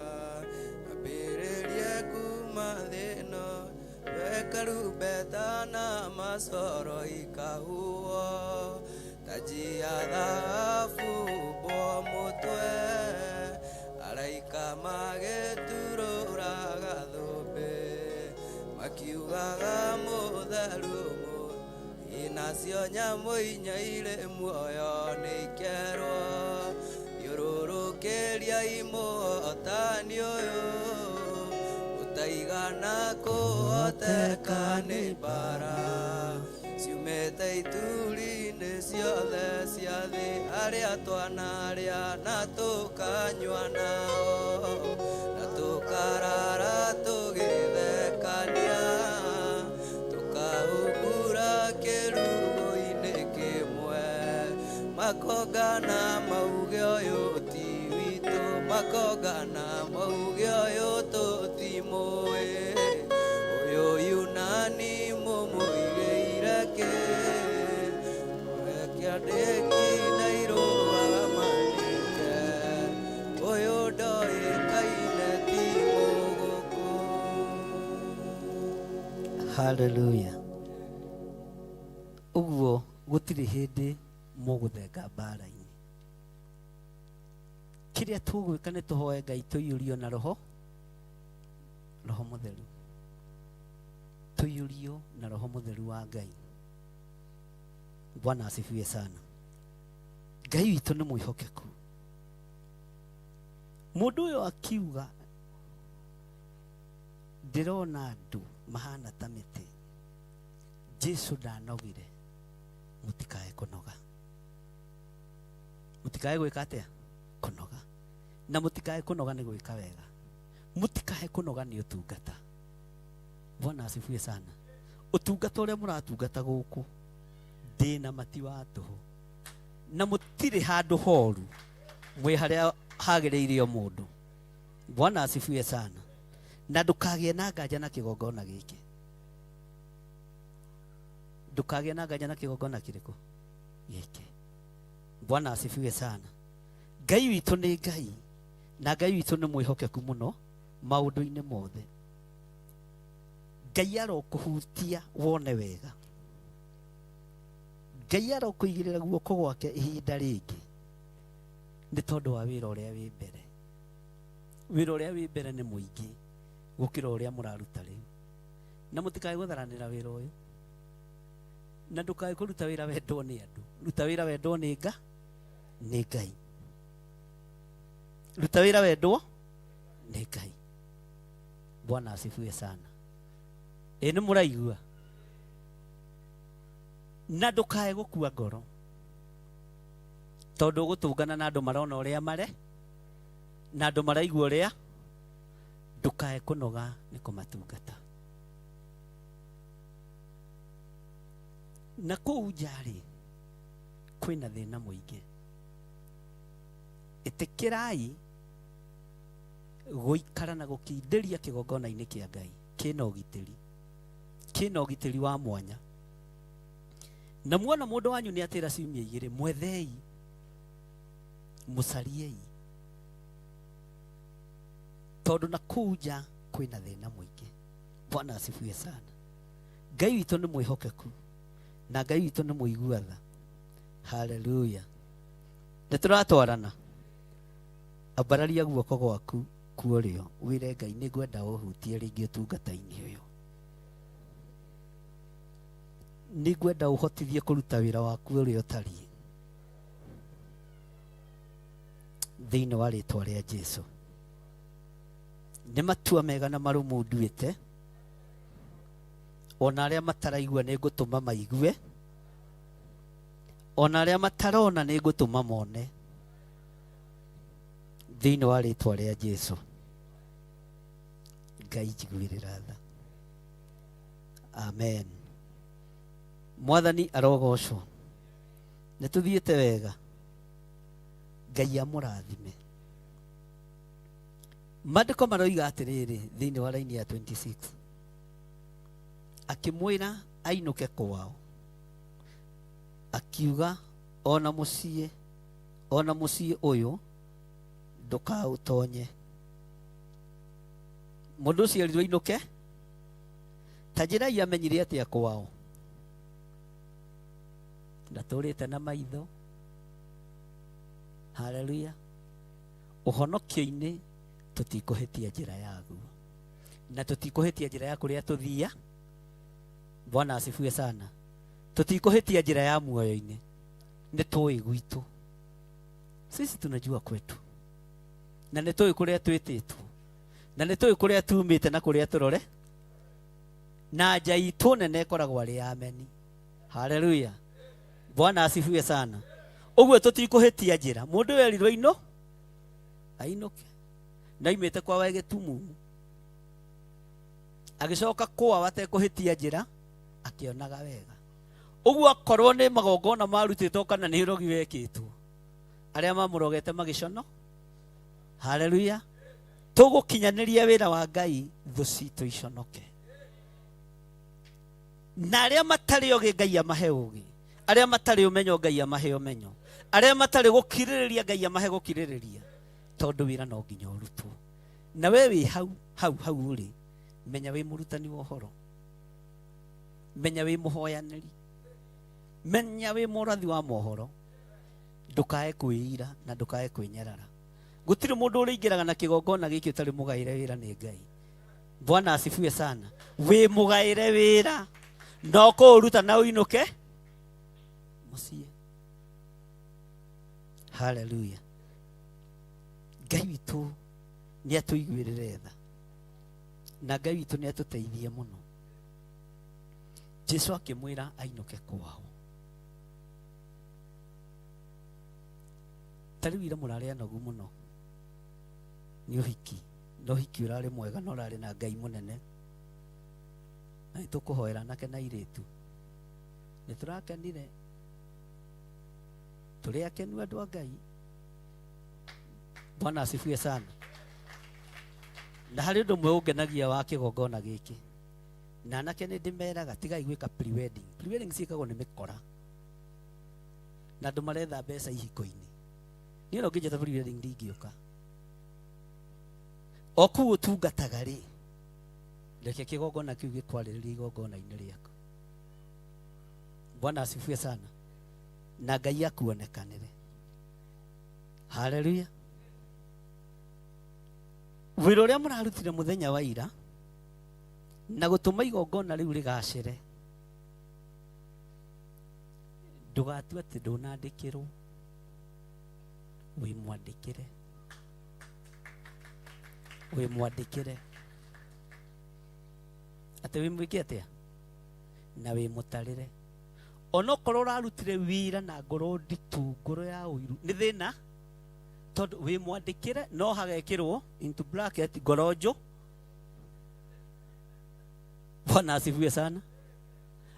ambĩrĩrie kuma thĩno, wekarumbeta na macoro ikahuo, taji ya dhahabu bo mũtwe, araika magĩturũraga thũmbĩ, makiugaga mũtheru inacio nyamũ inya irĩ muoyo nĩ ikerwo, thiũrũrũkĩria mũhotani ũyũ, ũtaigana kũhoteka nĩ mbara, ciumĩte ituri-inĩ ciothe cia thĩ, arĩa twanarĩa na tũkanyua nao, na tũkarara tũgĩthekania, tũkahungura kĩrugo-inĩ kĩmwe, makongana mauge ũyũ ti witũ, makongana mauge ũyũ tũtimũĩ, ũyũ Yunani mũmũigĩire kĩ, kĩandĩki na irũaga mandĩke, ũyũ ndoĩkaine ti mũgũkũ. Hallelujah. Ũguo gũtirĩ hĩndĩ mũgũthenga mbara-inĩ. Kĩrĩa tũgwĩka nĩ tũhoe Ngai tũiyũrio na Roho Mũtheru. Tũiyũrio na Roho Mũtheru wa Ngai. Bwana asifiwe sana. Ngai witũ nĩ mwĩhokeku. Mũndũ ũyũ akiuga ndĩrona andũ mahana ta mĩtĩ, Jesu ndanogire, mũtikae kũnoga. Mũtikae gwĩka atĩa? Kũnoga. Na mũtikae kũnoga nĩ gwĩka wega. Mũtikae kũnoga nĩ ũtungata. Bwana asifiwe sana. Ũtungata ũrĩa mũratungata gũkũ ndĩna mati wa tũhũ, na mũtirĩ handũ horu, mwĩ harĩa hagĩrĩire mũndũ. Bwana asifiwe sana. Na ndũkagĩe na nganja na kĩgongona gĩkĩ. Ndũkagĩe na nganja na kĩgongona kĩrĩkũ gĩkĩ. Bwana asifiwe sana. Ngai witũ nĩ Ngai, na Ngai witũ nĩ mwĩhokeku mũno maũndũ-inĩ mothe. Ngai arokũhutia wone wega. Ngai arokũigĩrĩra guoko gwake ihinda rĩngĩ, nĩ tondũ wa wĩra ũrĩa wĩ mbere. Wĩra ũrĩa wĩ mbere nĩ mũingĩ gũkĩra ũrĩa mũraruta rĩu. Na mũtikae gũtharanĩra wĩra ũyũ, na ndũkae kũruta wĩra wendwo nĩ andũ. Ruta wĩra wendwo nĩ Ngai. Ruta wĩra wendwo nĩ Ngai. Bwana asifiwe sana. Ĩ nĩ mũraigua? Na ndũkae gũkua ngoro, tondũ gũtũngana na andũ marona ũrĩa mare, na andũ maraigua ũrĩa. Ndũkae kũnoga nĩ kũmatungata. Na kũu njarĩ kwĩna thĩna mũingĩ. Ĩtĩkĩrai gũikara na gũkindĩria kĩgongona-inĩ kĩa Ngai kĩna ũgitĩri, kĩna ũgitĩri wa mwanya. Na muona mũndũ wanyu nĩ atĩra ciumia 2, mwethei, mũcariei, tondũ na kũu nja kwĩna thĩna mũingĩ. Bwana asifiwe sana. Ngai witũ nĩ mwĩhokeku, na Ngai witũ nĩ mũigua tha. Haleluya. Nĩ tũratwarana. Ambararia guoko gwaku kuorio, wĩre Ngai nĩ ngwenda ũhutie rĩngĩ ũtungata-inĩ ũyũ. Nĩ ngwenda ũhotithie kũruta wĩra waku ũrĩa ũtariĩ, thĩinĩ wa rĩtwa rĩa Jesu. Nĩ matua mega na marũmu nduĩte, ona arĩa mataraigua nĩ ngũtũma maigue, ona arĩa matarona nĩ ngũtũma mone, thĩinĩ wa rĩtwa rĩa Jesu. Ngai njiguĩrĩra tha. Amen. Mwathani arogocwo. Nĩ tũthiĩte wega. Ngai amũrathime. Maandĩko maroiga atĩrĩrĩ thĩinĩ wa raini ya 26, akĩmwĩra ainũke kwao, akiuga ona mũciĩ ũyũ ndũkaũtonye. Mũndũ ũcio erirwo ainũke, ta njĩrai amenyire atĩa kwao. Ndatũrĩte na maitho. Haleluya. Ũhonokio-inĩ tũtikũhĩtia njĩra yaguo, na tũtikũhĩtia njĩra ya kũrĩa tũthia. Bwana asifiwe sana. Tũtikũhĩtia njĩra ya muoyo-inĩ, nĩ tũĩ gwitũ. Sisi tunajua kwetu, na nĩ tũĩ kũrĩa twĩtĩtwo, na nĩ tũĩ kũrĩa tumĩte na kũrĩa tũrore, na nja itũ nene ĩkoragwo arĩ ameni. Haleluya. Bwana asifiwe sana. Ũguo tũtikũhĩtia njĩra. Mũndũ erirwo ainũke, na imĩte kwa wege tumumu, agĩcoka kwa watekũhĩtia njĩra, akĩonaga wega. Ũguo akorwo nĩ magongona marutĩtwo kana nĩ ũrogi wekĩtwo, arĩa mamũrogete magĩcono. Haleluya. Tũgũkinyanĩria wĩra wa Ngai, thũ citũ iconoke. Na arĩa matarĩ ũgĩ Ngai amahe ũgĩ, arĩa matarĩ ũmenyo Ngai amahe ũmenyo, arĩa matarĩ gũkirĩrĩria Ngai amahe gũkirĩrĩria, tondũ wĩra no nginya ũrutwo. Na we wĩ hau ũrĩ, menya wĩ mũrutani wa ũhoro, menya wĩ mũhoyanĩri, menya wĩ mũrathi wa mohoro. Ndũkae kwĩira na ndũkae kwĩnyarara. Gũtirĩ mũndũ ũrĩingĩraga na kĩgongona gĩkĩ ũtarĩ mũgaĩre wĩra nĩ Ngai. Bwana asifiwe sana. Wĩ mũgaĩre wĩra, no kũũruta na ũinũke mũciĩ. haleluya Ngai witũ nĩ atũiguĩrĩre tha na Ngai witũ nĩ atũteithie mũno Jesu akĩmwĩra ainũke kwao tarĩu ira mũrarĩ anogu mũno nĩ ũhiki no hiki ũrarĩ mwega no ũrarĩ na Ngai mũnene na nĩtũkũhoera nake na irĩtu nĩtũrakenire tũrĩ akenu andũ a Ngai Bwana asifiwe sana na harĩ ũndũ ũmwe ũngenagia wa kĩgongona gĩkĩ na anake nĩndĩmeraga tigai gwĩka pre-wedding pre-wedding ciĩkagwo nĩ mĩkora na andũ maretha mbeca ihiko-inĩ niĩ no ngĩnjata pre-wedding ndingĩũka o kũu ũtungataga rĩ reke kĩgongona kĩu gĩkwarĩrĩria igongona-inĩ rĩaku Bwana asifiwe sana na Ngai akuonekanĩre haleluya wĩra ũrĩa mũrarutire mũthenya wa ira na gũtũma igongona rĩu rĩgacĩre ndũgatue atĩ ndũnandĩkĩrwo wĩmwandĩkĩre atĩ wĩmwĩke atĩa na wĩmũtarĩre onokorwo ũrarutire wĩra na ngoro nditũ ngoro ya ũiru nĩ thĩna tondũ wĩmwandĩkĩre no hagekĩrwo into bracket ngoro njũ Bwana asifiwe sana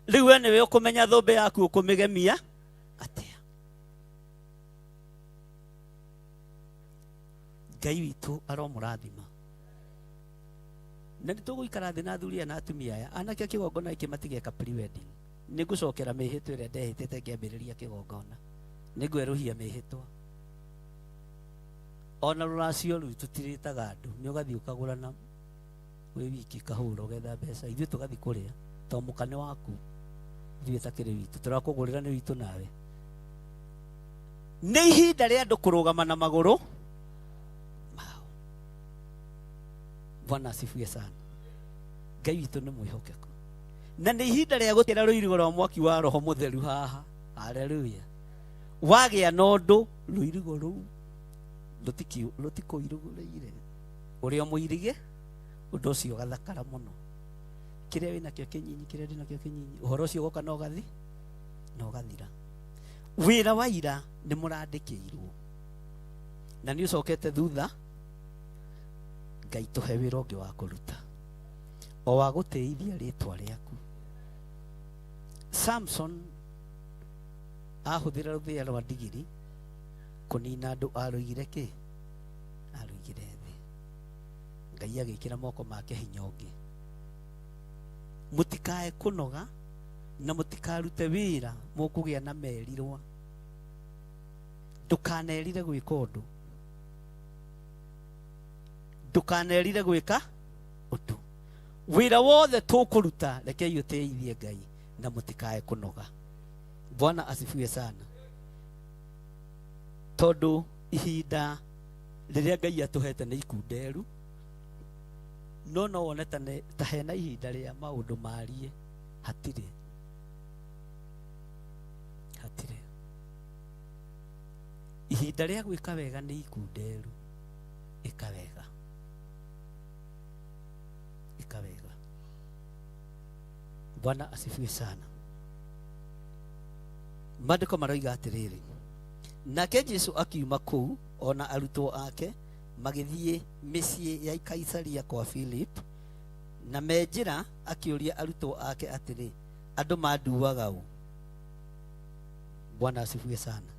rĩu we nĩwe ũkũmenya thũmbĩ yaku ũkũmĩgemia atĩa Ngai witũ aromũrathima na nĩtũgũikara thĩ na athuri na atumia aya anake kĩgongona gĩkĩ matigeka pre-wedding nĩngũcokera mĩhĩtwa ĩrĩa ndehĩtĩte ngĩambĩrĩria kĩgongona nĩngwerũhia mĩhĩtwa ona rũracio rũu tũtirĩtaga andũ nĩ ũgathiĩ ũkagũrana wĩ wiki kahũra ũgetha mbeca ithuĩ tũgathiĩ kũrĩa to mũkane waku ithuĩ takĩrĩ witũ tũrakũgũrĩra nĩ witũ nawe nĩ ihinda rĩa andũ kũrũgama na magũrũ mao Bwana asifiwe sana Ngai witũ nĩ mwĩhokeku na nĩ ihinda rĩa gũtĩra rũirigo rwa mwaki wa roho mũtheru haha haleluya wagĩa na ũndũ rũirigo rũu rũtikũirugũrĩire ũrĩa mũirige ũndũ ũcio ũgathakara mũno kĩrĩa wĩnakĩo kĩnyinyi kĩrĩa ndĩnakĩo kĩnyinyi ũhoro ũcio ũgoka na ũgathira wĩra wa ira nĩ mũrandĩkĩirwo na nĩ ũcokete thutha Ngai tũhe wĩra ũngĩ wa kũruta o wa gũtĩithia rĩtwa rĩaku Samson ahũthĩra rũthĩa rwa ndigiri kũnina andũ arũigire kĩ arũigire thĩ Ngai agĩkĩra moko make hinya ũngĩ mũtikae kũnoga na mũtikarute wĩra mũkũgĩa na merirwa ndũkanerire gwĩka ũndũ ndũkanerire gwĩka ũndũ wĩra wothe tũkũruta rekei ũtĩithie Ngai na mũtikae kũnoga Bwana asifiwe sana tondũ ihinda rĩrĩa Ngai atũhete nĩ ikunderu no wone ta hena ihinda rĩa maũndũ marie hatirĩ ihinda rĩa gwĩka wega nĩ ikunderu ĩka wega Bwana asifiwe sana Maandĩko maroiga atĩrĩrĩ nake Jesu akiuma kũu ona arutwo ake magĩthiĩ mĩciĩ ya Kaisaria kwa Philip na menjĩra akĩũria arutwo ake atĩrĩ andũ manduaga ũ Bwana asifiwe sana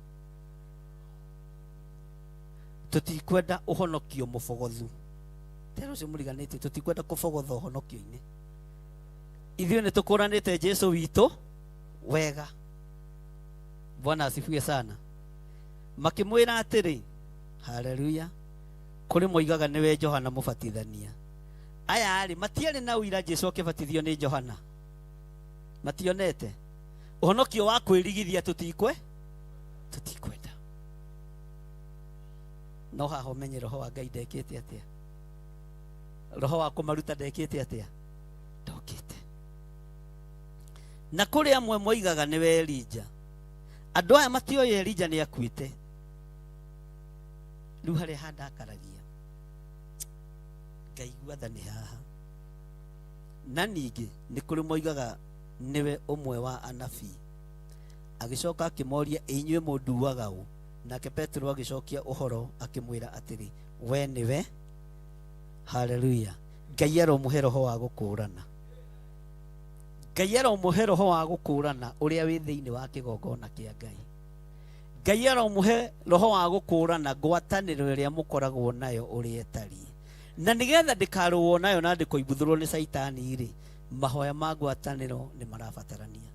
tũtikwenda ũhonokio mũbogothu tero ũcio mũriganĩtie tũtikwenda kũbogotha ũhonokio-inĩ ithuĩ nĩ tũkũranĩte Jesu witũ wega Bwana asifiwe sana makĩmwĩra atĩrĩ haleluya kũrĩ moigaga nĩwe Johana mũbatithania aya arĩ matiarĩ na ũira Jesu akĩbatithio nĩ Johana mationete ũhonokio wa kwĩrigithia tũtikwenda no haha ũmenye roho wa Ngai ndekĩte atĩa roho wa kũmaruta ndekĩte atĩa ndokĩte na kũrĩ amwe moigaga nĩwe Elija andũ aya matioĩ Elija nĩ akuĩte riu haria handakaragia ngaigua tha nĩ haha na ningĩ nĩ kũrĩ moigaga niwe ũmwe wa anabii agĩcoka akĩmoria inyuĩ mũnduaga ũ nake Petro agĩcokia ũhoro akĩmwĩra atĩrĩ we nĩwe haleluya Ngai aromũhe roho wa gũkũũrana Ngai aromũhe roho wa gũkũũrana ũrĩa wĩ thĩinĩ wa kĩgongona kĩa Ngai Ngai aromũhe roho wa gũkũũrana ngwatanĩro ĩrĩa mũkoragwo nayo ũrĩa ĩtariĩ na nĩgetha ndĩkarũo nayo na ndĩkoimbũthũrwo nĩ caitani rĩ mahoya ma ngwatanĩro nĩ marabatarania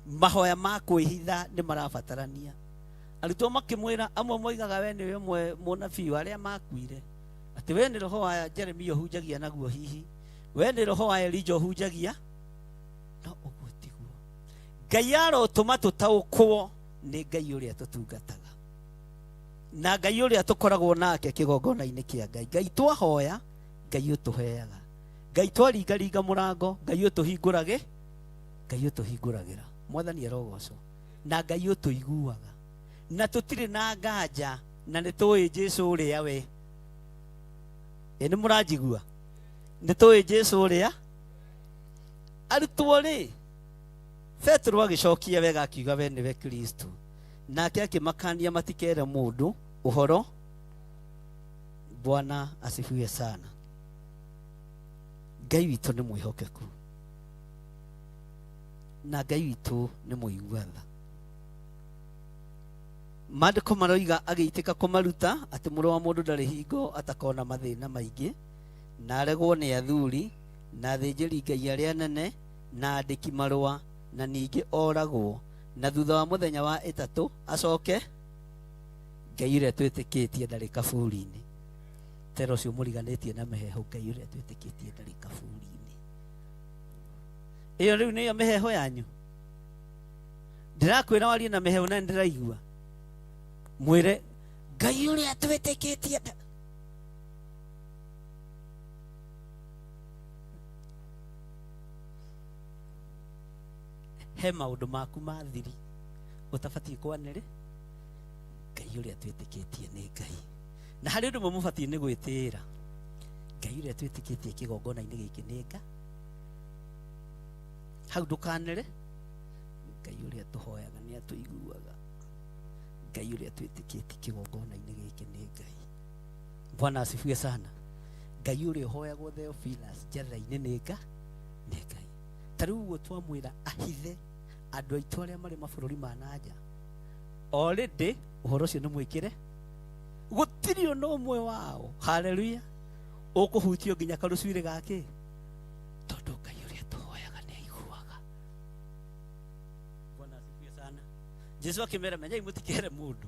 mahoya ma kwĩhitha nĩ marabatarania arutwo makĩmwĩra amwe moigaga we nĩwe ũmwe mũnabii wa arĩa makuire atĩ we nĩ roho wa Jeremia ũhunjagia naguo hihi we nĩ roho wa Elija ũhunjagia no ũguo tiguo Ngai arotũma tũtaũkwo nĩ Ngai ũrĩa tũtungataga na Ngai ũrĩa tũkoragwo nake kĩgongona-inĩ kĩa Ngai Ngai twahoya Ngai ũtũheaga Ngai twaringaringa mũrango Ngai ũtũhingũrage Ngai ũtũhingũragĩra mwathani arogocwo na Ngai ũtũiguaga na tũtirĩ na nganja na nĩ tũĩ Jesũ ũrĩa we nĩ mũranjigua nĩ tũĩ Jesũ ũrĩa arutwo rĩ Petro agĩcokia wega akiuga we nĩwe Kristo nake akĩmakania matikere mũndũ ũhoro Bwana asifiwe sana Ngai witũ nĩ mwĩhokeku na Ngai witũ nĩ mũiguatha maandĩko maroiga agĩitĩka kũmaruta atĩ mũrũ wa mũndũ ndarĩ hingo atakona mathĩna maingĩ na aregwo nĩ athuri na athĩnjĩri Ngai arĩa anene na andĩki marũa na ningĩ oragwo na thutha wa mũthenya wa ĩtatũ acoke Ngai ũrĩa twĩtĩkĩtie ndarĩ kaburi-inĩ tero ũcio mũriganĩtie na mĩheho Ngai ũrĩa twĩtĩkĩtie ndarĩ kaburi-inĩ ĩyo rĩu nĩyo mĩheho yanyu ndĩrakwĩra warie na mĩheho na ndĩraigua mwĩre Ngai ũrĩa twĩtĩkĩtie he maũndũ maku ma thiri ũtabatiĩ kwanĩrĩ Ngai ũrĩa twĩtĩkĩtie nĩ Ngai na harĩ ũndũ mũbatiĩ nĩ gwĩtĩĩra Ngai ũrĩa twĩtĩkĩtie kĩgongona-inĩ gĩkĩ nĩ Ngai hau ndũkanĩrĩ Ngai ũrĩa tũhoyaga nĩ atũiguaga Ngai ũrĩa twĩtĩkĩtie kĩgongona-inĩ gĩkĩ nĩ Ngai Bwana asifiwe sana Ngai ũrĩa ũhoyagwo Theophilus njatha-inĩ nĩ Ngai ta rĩu ũguo twamwĩra ahithe andũ aitũ arĩa marĩ mabũrũri ma nanja already ũhoro ũcio nĩ mwĩkĩre gũtirĩ ona ũmwe wao haleluya ũkũhutio nginya karũcuĩrĩ gake tondũ Ngai ũrĩa tũhoyaga nĩ aiguaga Bwana asifiwe sana Jesũ akĩmera menyai mũtikere mũndũ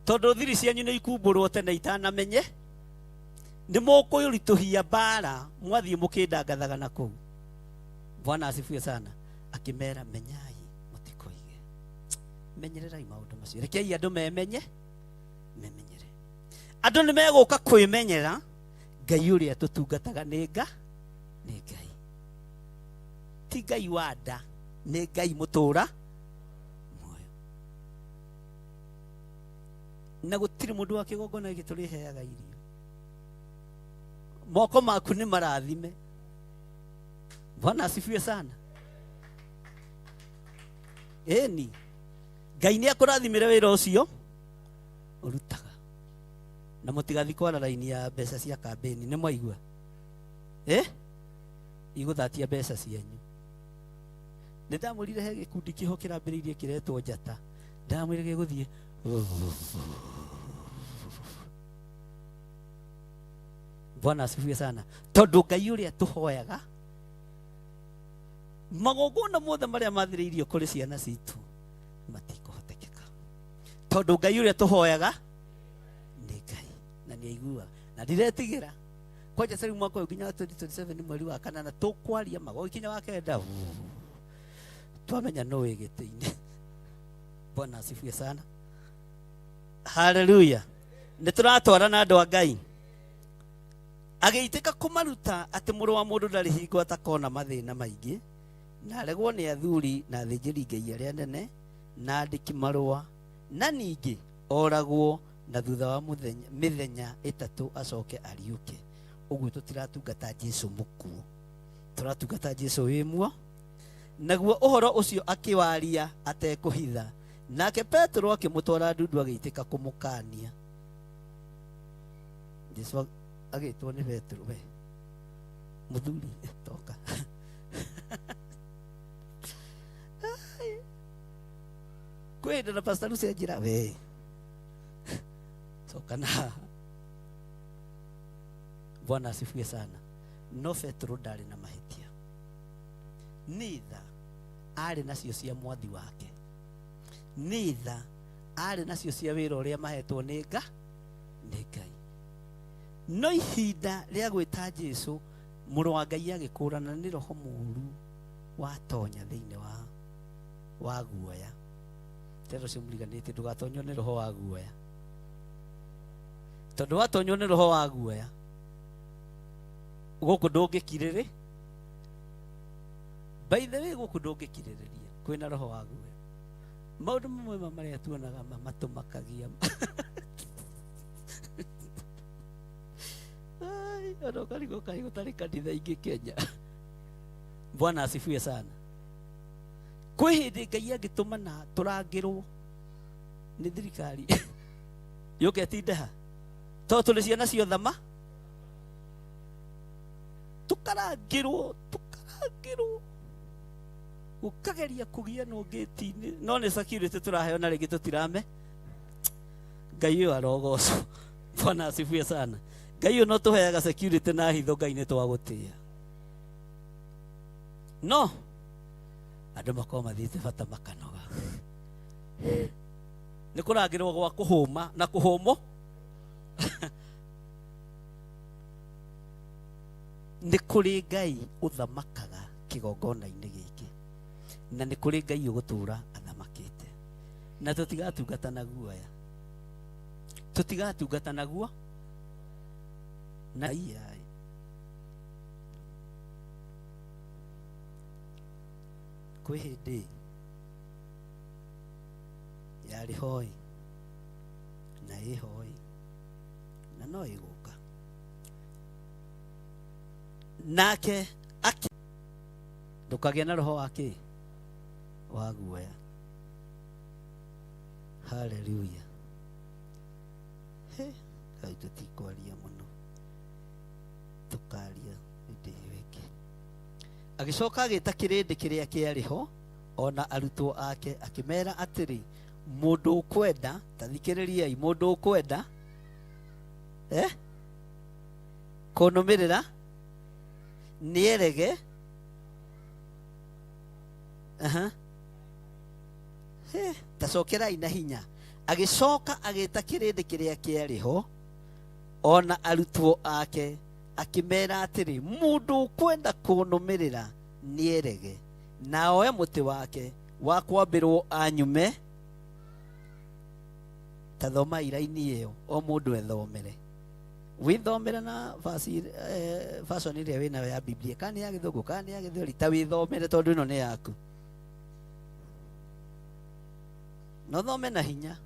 tondũ thiri cianyu nĩ ikumbũrwo tene itanamenye nĩ mũkũritũhia mbara mwathiĩ mũkĩndangathaga na kũu Bwana asifiwe sana akĩmera menyai mũtikoige menyererai maũndũ macio rekei andũ memenyere andũ nĩ megũka kwĩmenyera Ngai ũrĩa tũtungataga nĩ Ngai ti Ngai wa nda nĩ Ngai mũtũra muoyo na gũtirĩ mũndũ wa kĩgongona gĩkĩ tũrĩheaga irio moko maku nĩ marathime Bwana asifiwe sana eni Ngai nĩ akũrathimĩre wĩra ũcio ũrutaga na mũtigathi kwara raini ya mbeca cia kambeni nĩ mwaigua igũthatia mbeca cianyu nĩ ndamwĩrire he gĩkundi kĩho kĩrambĩrĩirie kĩretwo njata ndamwĩrire gĩgũthiĩ Bwana asifiwe sana tondũ Ngai ũrĩa tũhoyaga magongona mothe marĩa mathirĩirio kũrĩ ciana citũ matikũhotekeka tondũ Ngai ũrĩa tũhoyaga nĩ Ngai na nĩ aiguaga na ndiretigĩra kwanja sari mwaka ũyũ nginya 2027 mweri wa kanana tũkwaria magokinya wa kenda twamenya no wĩgĩtĩ-inĩ Bwana asifiwe sana haleluya nĩ tũratwarana andũ a Ngai agĩitĩka kũmaruta atĩ mũrũ wa mũndũ ndarĩ hingo atakona mathĩna maingĩ na aregwo nĩ athuri na athĩnjĩri Ngai arĩa anene na andĩki marũa na ningĩ oragwo na thutha wa mĩthenya ĩtatũ acoke ariũke. Ũguo tũtiratungata Jesũ mũkuũ, tũratungata Jesũ wĩ muoyo. Naguo ũhoro ũcio akĩwaria atekũhitha, nake Petero akĩmũtwara ndundu agĩitĩka kũmũkaania. Jesũ agĩtwo nĩ Petero, we mũthuri toka. Kwenda na Pastor Lucy anjĩra we toka na. Bwana asifiwe sana. No Petero ndarĩ na mahĩtia, neither arĩ nacio cia mwathi wake, neither arĩ nacio cia wĩra ũrĩa mahetwo nĩ Ngai. No ihinda rĩa gwĩta Jesũ mũrũ wa Ngai agĩkũrana nĩ roho mũũru watonya thĩinĩ wa guoya. Tero cio mũriganĩtie ndũgatonywo nĩ roho wa guoya, tondũ watonywo nĩ roho wa guoya gũkũ ndũngĩkirĩrĩ. By the way, gũkũ ndũngĩkirĩrĩria, kwĩna roho wa guoya. Maũndũ mamwe marĩa tuonaga matũmakagia. Ono karigo kai gũtarĩ kanitha ingĩ Kenya. Bwana asifiwe sana. Kwĩ hĩndĩ Ngai angĩtũmana tũrangĩrwo nĩ thirikari yũke tindeha, tondũ tũrĩ ciana cia ũthama, tukarangĩrwo ũkageria kũgia no gate-inĩ, no nĩ security tũraheo na rĩngĩ tũtirame. Ngai ũyũ arogocwo. Bwana asifiwe sana. Ngai ũyũ no tũheaga security na hitho, Ngai nĩ twagũtĩĩa. No andũ makorwo mathiĩte bata makanoga. Nĩ kũrangĩrwo gwa kũhũma na kũhũmwo. Nĩ kũrĩ Ngai ũthamakaga kĩgongona-inĩ gĩkĩ, na nĩ kũrĩ Ngai ũgũtũũra athamakĩte, na tũtigatungata na guoya, tũtigatungata naguo na iyai. Kwĩ hĩndĩ yarĩ hoi na ĩ hoi na no ĩgũka, nake ndũkagĩa na roho wake wa guoya. Haleluya. Ngai tũtikwaria mũno, tũkaria hĩndĩ ĩyo ĩngĩ. Agĩcoka agĩĩta kĩrĩndĩ kĩrĩa kĩarĩ ho, ona arutwo ake, akĩmera atĩrĩ, mũndũ ũkwenda, ta thikĩrĩriai, mũndũ ũkwenda kũnũmĩrĩra nĩerege tacokerai na hinya. Agĩcoka agĩĩta kĩrĩndĩ kĩrĩa kĩarĩ ho, ona arutwo ake, akĩmera atĩrĩ, mũndũ ũkwenda kũnũmĩrĩra nĩerege na oe mũtĩ wake wa kwambĩrwo anyume. Ta thomai raini ĩyo, o mũndũ ethomere, wĩthomere na version ĩrĩa wĩnayo ya Biblia, kana ya Gĩthũngũ kana ya Gĩthweri, ta wĩthomere tondũ ĩno nĩ yaku. No thome na hinya.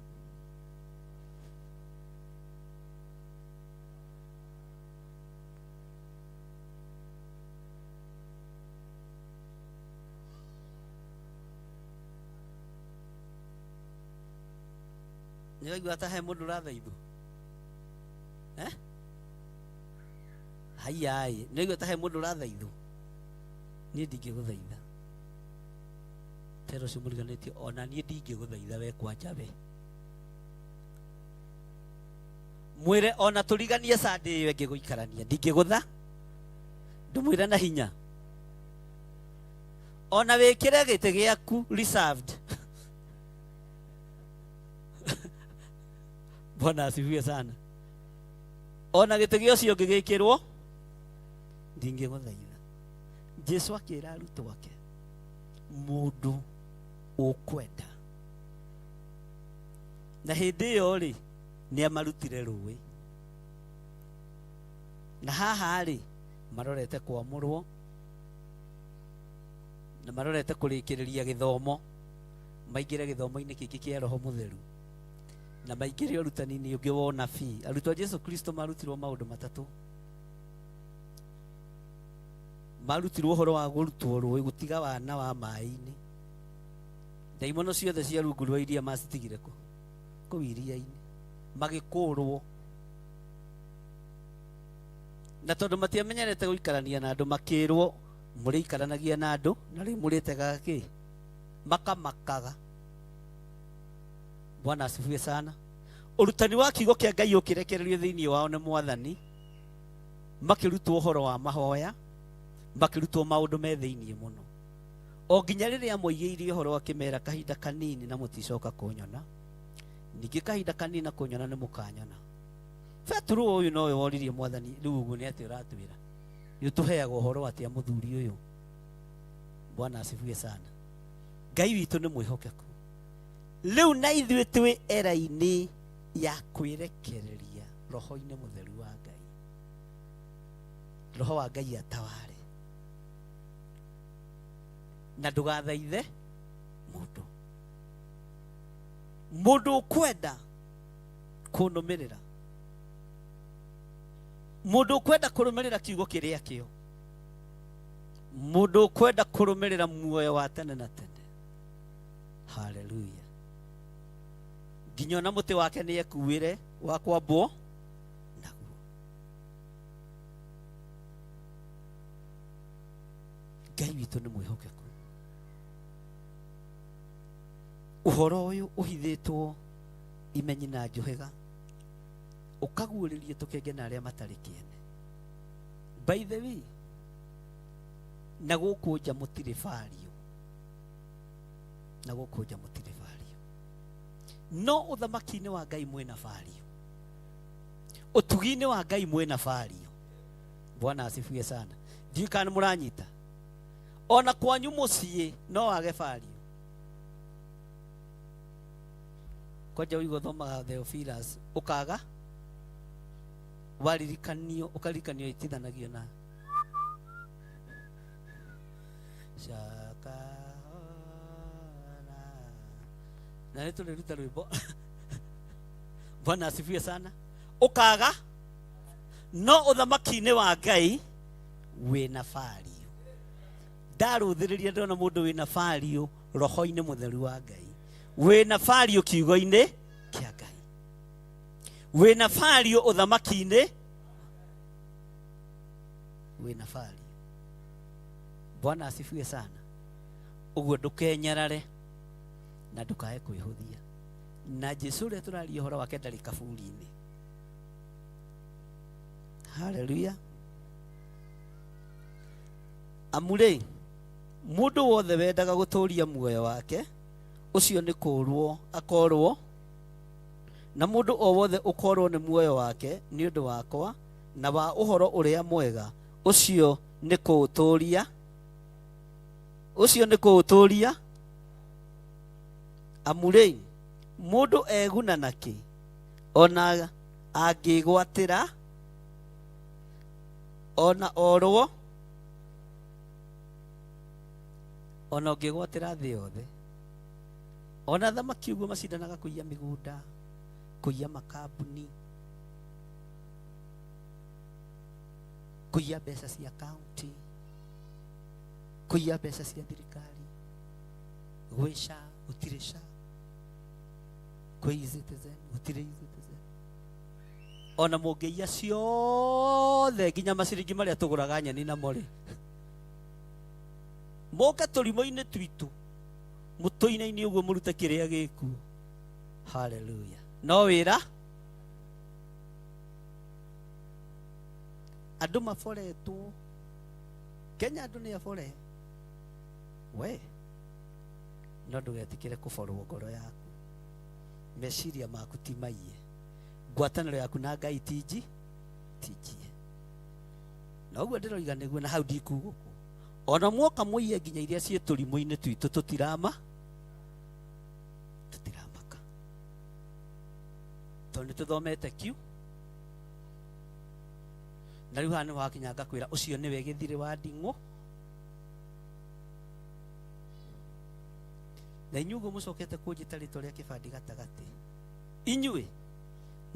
Nĩwaigua ta he mũndũ ũrathaithwo hayai, nĩwaigua ta he mũndũ ũrathaithwo. Niĩ ndingĩgũthaitha, tero ũcio mũriganĩtie, ona niĩ ndingĩgũthaitha we kwanja we. Mwĩre ona tũriganie Sunday ĩyo ĩngĩ gũikarania, ndingĩgũtha, ndũmwĩre na hinya. Ona wĩkĩre gĩtĩ gĩaku reserved. Bwana asifiwe sana. Ona gĩtĩ gĩa ũcio ũngĩgĩkĩrwo, ndingĩgũthaitha. Jesũ akĩĩra arutwo ake, mũndũ ũkwenda. Na hĩndĩ ĩyo rĩ, nĩ amarutire rũĩ, na haha rĩ marorete kwamũrwo na marorete kũrĩkĩrĩria gĩthomo, maingĩre gĩthomo-inĩ gĩkĩ kĩa Roho Mũtheru. na maingĩre ũrutani-inĩ ũngĩ wa ũnabii. Arutwo a Jesu Kristo marutirwo maũndũ matatũ. Marutirwo ũhoro wa gũrutwo rũĩ, gũtiga wana wa maĩ-inĩ. Ndaimono ciothe cia rungu rwa iria macitigire kũu iria-inĩ, magĩkũũrwo. Na tondũ matiamenyerete gũikarania na andũ, makĩrwo mũrĩikaranagia na andũ na rĩu mũrĩtegaga kĩ? Makamakaga. Bwana asifiwe sana. Ũrutani wa kiugo kĩa Ngai ũkĩrekererio thĩinĩ wao nĩ Mwathani, makĩrutwo ũhoro wa mahoya, makĩrutwo maũndũ me thĩinĩ mũno, o nginya rĩrĩa moigĩire ũhoro akĩmera kahinda kanini na mũticoka kũnyona, ningĩ kahinda kanini na kũnyona nĩ mũkanyona. Petro ũyũ nowe woririe Mwathani, rĩu ũguo nĩ atĩ ũratwĩra nĩ ũtũheaga ũhoro atĩa mũthuri ũyũ? Bwana asifiwe sana. Ngai witũ nĩ mwĩhokeku. Rĩu na ithuĩ twĩ era-inĩ ya kwĩrekereria roho-inĩ mũtheru wa Ngai. Roho wa Ngai ataware, na ndũgathaithe mũndũ ũkwenda kũnũmĩrĩra, mũndũ ũkwenda kũrũmĩrĩra kiugo kĩrĩa kĩo, mũndũ ũkwenda kũrũmĩrĩra muoyo wa tene na tene. Haleluya. Nginya na mũtĩ wake nĩ ekuĩre wa kwambwo naguo. Ngai witũ nĩ mwĩhokeku. Ũhoro ũyũ ũhithĩtwo imenyi na njohega, ũkaguũrĩrie tũkenge na arĩa matarĩ kĩene. By the way, na gũkũ nja mũtirĩ bario, na gũkũ nja mũtirĩ bario, no ũthamaki-inĩ wa Ngai mwĩna bario, ũtugi-inĩ wa Ngai mwĩna bario. Bwana asifiwe sana. Ndiũĩ kana mũranyita. Ona kwanyu mũciĩ no wage bario. Kwanja ũigua thomaga Theophilus ũkaga waririkanio, ũkaririkanio itithanagio na shaka na nĩ tũrĩruta rwĩmbo. Bwana asifiwe sana. Ũkaga no ũthamaki-inĩ wa Ngai wĩna bario. Ndarũthĩrĩria ndona mũndũ wĩna bario roho-inĩ mũtheru wa Ngai, wĩna bario kiugo-inĩ kĩa Ngai, wĩna bario ũthamaki-inĩ, wĩna bario. Bwana asifiwe sana. Ũguo ndũkenyarare na ndũkae kwĩhũthia. Na Jesũ ũrĩa tũraria ũhoro wake ndarĩ kaburi-inĩ. Haleluya. Amure mũndũ wothe wendaga gũtũũria muoyo wake, ũcio nĩ kũũrwo akorwo, na mũndũ o wothe ũkorwo nĩ muoyo wake nĩ ũndũ wakwa na wa ũhoro ũrĩa mwega, ũcio nĩ kũũtũũria, ũcio nĩ kũũtũũria. Amure mũndũ eguna nakĩ ona angĩgwatĩra ona orwo, ona ũngĩgwatĩra thĩ yothe, ona thamaki ũguo macindanaga kũiya mĩgũnda, kũiya makambuni, kũiya mbeca cia kaunti, kũiya mbeca cia thirikari, gwĩca gũtirĩ ca, kwĩ eCitizen gũtirĩ eCitizen, ona mũngĩiya ciothe nginya maciringi marĩa tũgũraga nyeni namo rĩ, mũke tũrimo-inĩ twitũ mũtũine-inĩ ũguo mũrute kĩrĩa gĩkuo. Haleluya. No wĩra andũ maboretwo Kenya, andũ nĩ abore we, no ndũgetĩkĩre kũborwo ngoro yaku, meciria maku ti maiye, ngwatanĩro yaku na Ngai tinjie. Na ũguo ndĩroiga nĩguo, na hau ndikugũkũ, ona mwoka mũiye nginya iria ciĩ tũrimo-inĩ twitũ tũtiramaka, tondũ nĩ tũthomete kiu. Na rĩu haha nĩ wakinya ngakwĩra ũcio nĩwe gĩthirĩ wa nding'ũ. Na inyuĩ ũguo mũcokete kũnjĩta rĩtwa rĩa kĩbandi gatagatĩ, inyue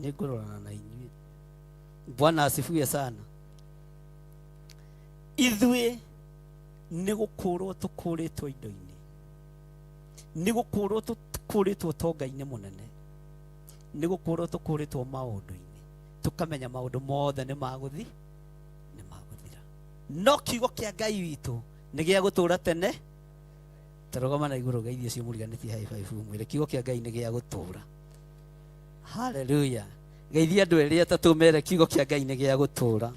nĩ ngũrorana na inyue. Bwana asifiwe sana. Ithuĩ nĩ gũkũrwo tũkũrĩtwo indo-inĩ, nĩ gũkũrwo tũkũrĩtwo tonga-inĩ mũnene, nĩ gũkũrwo tũkũrĩtwo maũndũ-inĩ, tũkamenya maũndũ mothe nĩ magũthi nĩ magũthira, no kiugo kĩa Ngai witũ nĩ gĩa gũtũũra tene. Tarogoma na igũrũ geithio cio mũriganĩtie high five mwĩre kiugo kĩa Ngai nĩ gĩa gũtũũra. Haleluya. Geithia andũ erĩ atatũ mere kiugo kĩa Ngai nĩ gĩa gũtũũra.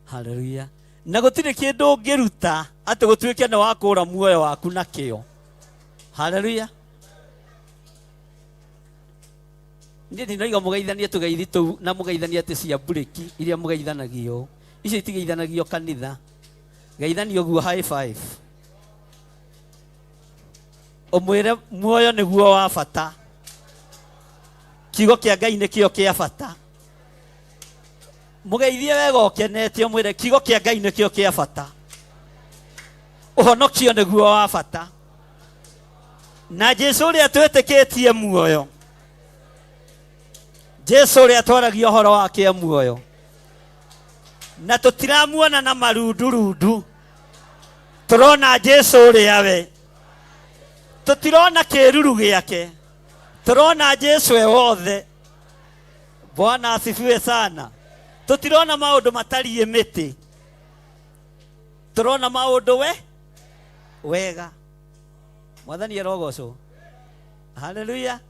Haleluya. Na gũtirĩ kĩndũ ũngĩruta atĩ gũtuĩke nĩ wakũũra muoyo waku na kĩo. Haleluya. Niĩ ndinoiga mũgeithanie tũgeithi tũu na mũgeithanie atĩ cia burĩki iria mũgeithanagio. Icio itigeithanagio kanitha. Geithania ũguo high five. Ũmwĩre muoyo nĩguo wa bata. Kiugo kĩa Ngai nĩkĩo kĩa bata. Mũgeithie wega ũkenete ũmwĩre kiugo kĩa Ngai nĩkĩo kĩa bata. Ũhonokio nĩguo wa bata. Na Jesũ ũrĩa twĩtĩkĩtie muoyo, Jesũ ũrĩa twaragia ũhoro wake muoyo, na tũtiramuona na marundurundu, tũrona Jesũ ũrĩa we, tũtirona kĩruru gĩake, tũrona Jesũ we wothe. Bwana asifiwe sana. Tũtirona maũndũ matariĩ mĩtĩ, tũrona maũndũ wega. Mwathani arogocwo. Haleluya.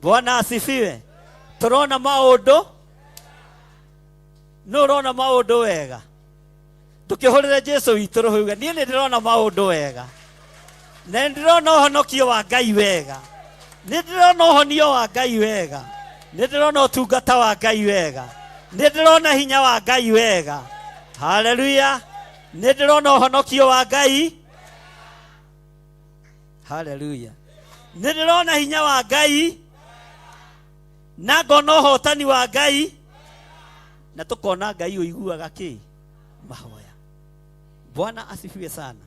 Bwana asifiwe. Tũrona maũndũ, no ũrona maũndũ wega. Tũkĩhũrĩre Jesũ witũ rũhũga, niĩ nĩ ndĩrona maũndũ wega, na ndĩrona ũhonokio wa Ngai wega, nĩ ndĩrona ũhonio wa Ngai wega, nĩ ndĩrona ũtungata wa Ngai wega, nĩ ndĩrona hinya wa Ngai wega. Haleluya. Nĩ ndĩrona ũhonokio wa Ngai. Haleluya. Nĩ ndĩrona hinya wa Ngai, na ngona ũhotani wa Ngai, na tũkona Ngai ũiguaga kĩ? Mahoya. Bwana asifiwe sana.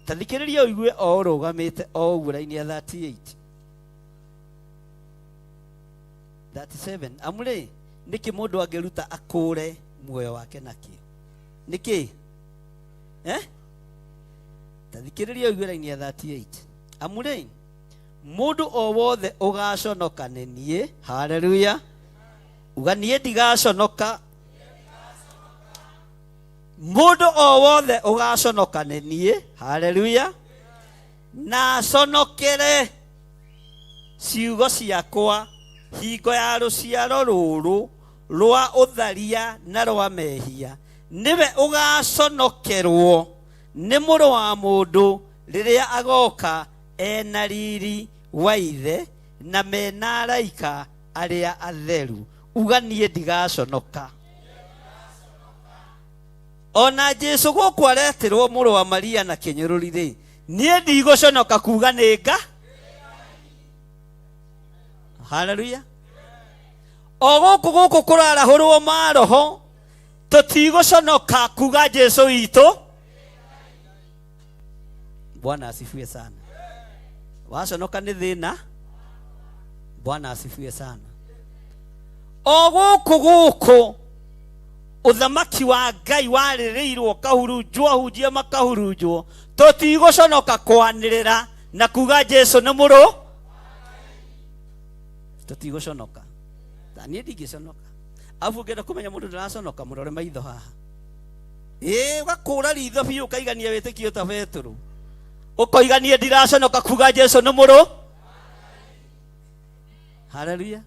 Tathikĩrĩria ũigue o ũrũgamĩte o ũguo raini ya 38 37. Amũrĩ, nĩkĩ mũndũ angĩruta akũũre muoyo wake nakĩo? Nĩkĩ? Tathikĩrĩria ũigue raini ya 38. Amũrĩ, mũndũ o wothe ũgaconoka nĩ niĩ. Haleluya. Uga niĩ ndigaconoka. Mũndũ o wothe ũgaconoka nĩ niĩ. Haleluya. Na aconokere ciugo ciakwa hingo ya rũciaro rũrũ rwa ũtharia na rwa mehia. Nĩwe ũgaconokerwo nĩ mũrũ wa mũndũ rĩrĩa agoka ena riri wa ithe na mena araika arĩa atheru. Uga niĩ ndigaconoka. Ona Jesũ gũkũ areterwo mũrũ wa Maria na kĩnyũrũri rĩ, niĩ ndigũconoka kuga nĩ Ngai. Haleluya. O gũkũ kũrarahũrwo maroho, tũtigũconoka kuga Jesũ witũ. Bwana asifiwe sana. Waconoka nĩ thĩna. Bwana asifiwe sana. O gũkũ ũthamaki wa Ngai warĩrĩirwo kahurunjwo, ahunjia makahurunjwo, tũtigũconoka kwanĩrĩra na kuga Jesũ nĩ mũrũ. Tũtigũconoka. Niĩ ndingĩconoka. Afu ngenda kũmenya mũndũ ndaraconoka, mũrore maitho haha. Ũgakũra ritho biũ ũkaigania wĩtĩkio ta Petero. Ũkoigania ndiraconoka kuga Jesũ nĩ mũrũ. Haleluya.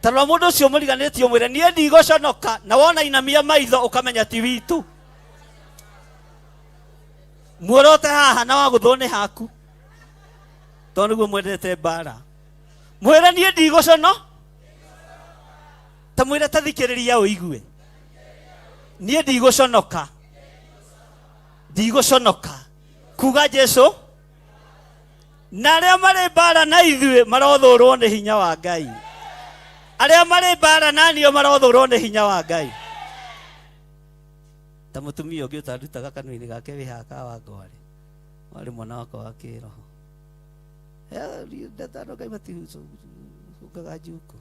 Tarora mũndũ ũcio mũriganĩtio mwĩre niĩ ndigũconoka, na wona inamia maitho ũkamenya ti witũ. Muorote haha na wagũthwo nĩ haku, tondũ nĩguo mwendete mbara. Mwĩre niĩ ndigũcono. Ta mwĩre tathikĩrĩria ũigue. Niĩ ndigũconoka. Ndigũconoka kuga Jesũ. Na arĩa marĩ mbara na ithuĩ marothũrwo nĩ hinya wa Ngai. Arĩa marĩ mbara na niĩ marothũrwo nĩ hinya wa Ngai. Ta mũtumia ũngĩ ũtandutaga kanua-inĩ gake wĩ haka wa ngwari, warĩ mwana wakwa wa kĩroho. ndatano kaimati ukagajuko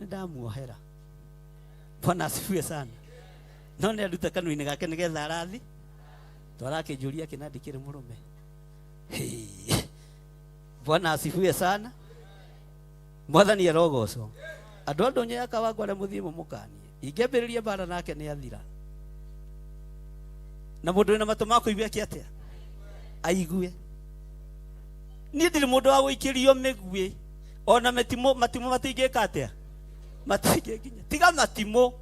ndamuohera. Bwana asifiwe sana. No nĩ aruta kanua-inĩ gake nĩgetha arathi twarakĩnjũria kĩnandi kĩrĩ mũrũme. Bwana asifiwe sana. Mwathani arogocwo. Andũ a ndũnyũ ya Kawangware mũthiĩ mũmũkanie. Ingĩambĩrĩria mbara nake nĩ athira. Na mũndũ wĩna matũ ma kũigua kĩatĩa aigue. Niĩ ndirĩ mũndũ wa gũikĩrio mĩguĩ. Ona matimũ matingĩka atĩa matingĩkinya. Tiga matimũ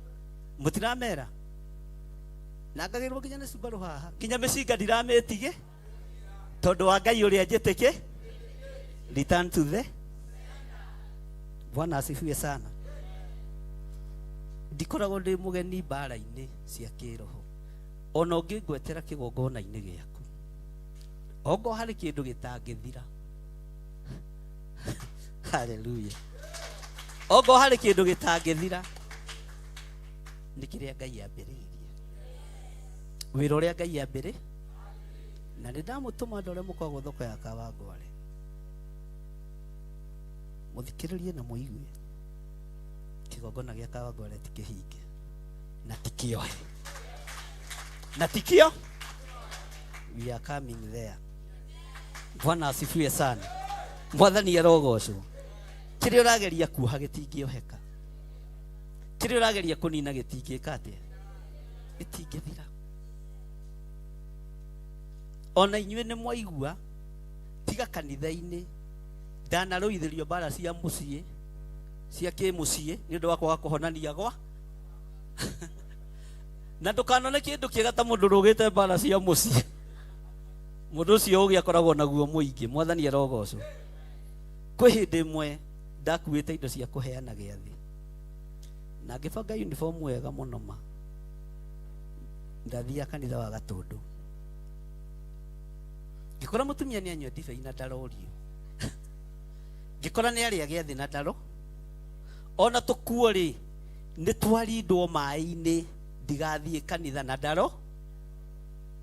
mũtiramera. Na ngagĩrwo nginya nĩ Subaru haha. Nginya mĩcinga ndiramĩtige. Tondũ wa Ngai ũrĩa njĩtĩke. Return to the. Bwana asifiwe sana. Ndikoragwo ndĩ mũgeni mbara-inĩ cia kĩroho. Ona ũngĩngwetera kĩgongona-inĩ gĩaku. Ongo harĩ kĩndũ gĩtangĩthira. Hallelujah. Ongo harĩ kĩndũ gĩtangĩthira. Nĩ kĩrĩa Ngai ambĩrĩirie. Wĩra ũrĩa Ngai ambĩrĩ. Na nĩ ndamũtũma andũ arĩa mũkoragwo thoko ya Kawangware. Mũthikĩrĩrie na mũigue. Kĩgongona gĩa Kawangware ti kĩhinge. Na ti kĩohe. Na ti kĩo. We are coming there. Bwana asifiwe sana. Mwathani arogocwo. Kĩrĩa ũrageria kuoha gĩtingĩoheka. Kĩrĩa ũrageria kũnina gĩtingĩka atĩa. Gĩtingĩthira. Ona inyuĩ nĩ mwaigua tiga kanitha-inĩ ndanarũithĩrio mbara cia mũciĩ cia kĩmũciĩ nĩ ũndũ wa kwaga kũhonania gwa. Na ndũkanone kĩndũ kĩega ta mũndũ rũgĩte mbara cia mũciĩ. Mũndũ ũcio ũgĩ akoragwo naguo mũingĩ. Mwathani arogocwo. Kwĩ hĩndĩ ĩmwe ndakuĩte indo cia kũheana gĩathĩ na ngĩbanga uniform wega mũno ma. Ndathiĩ kanitha wa Gatũndũ. Ngĩkora mũtumia nĩ anyua ndibei na ndarorio. Ngĩkora nĩ arĩa gĩathĩ na ndaro. Ona tũkuo rĩ nĩ twarindwo maĩ-inĩ ndigathiĩ kanitha na ndaro.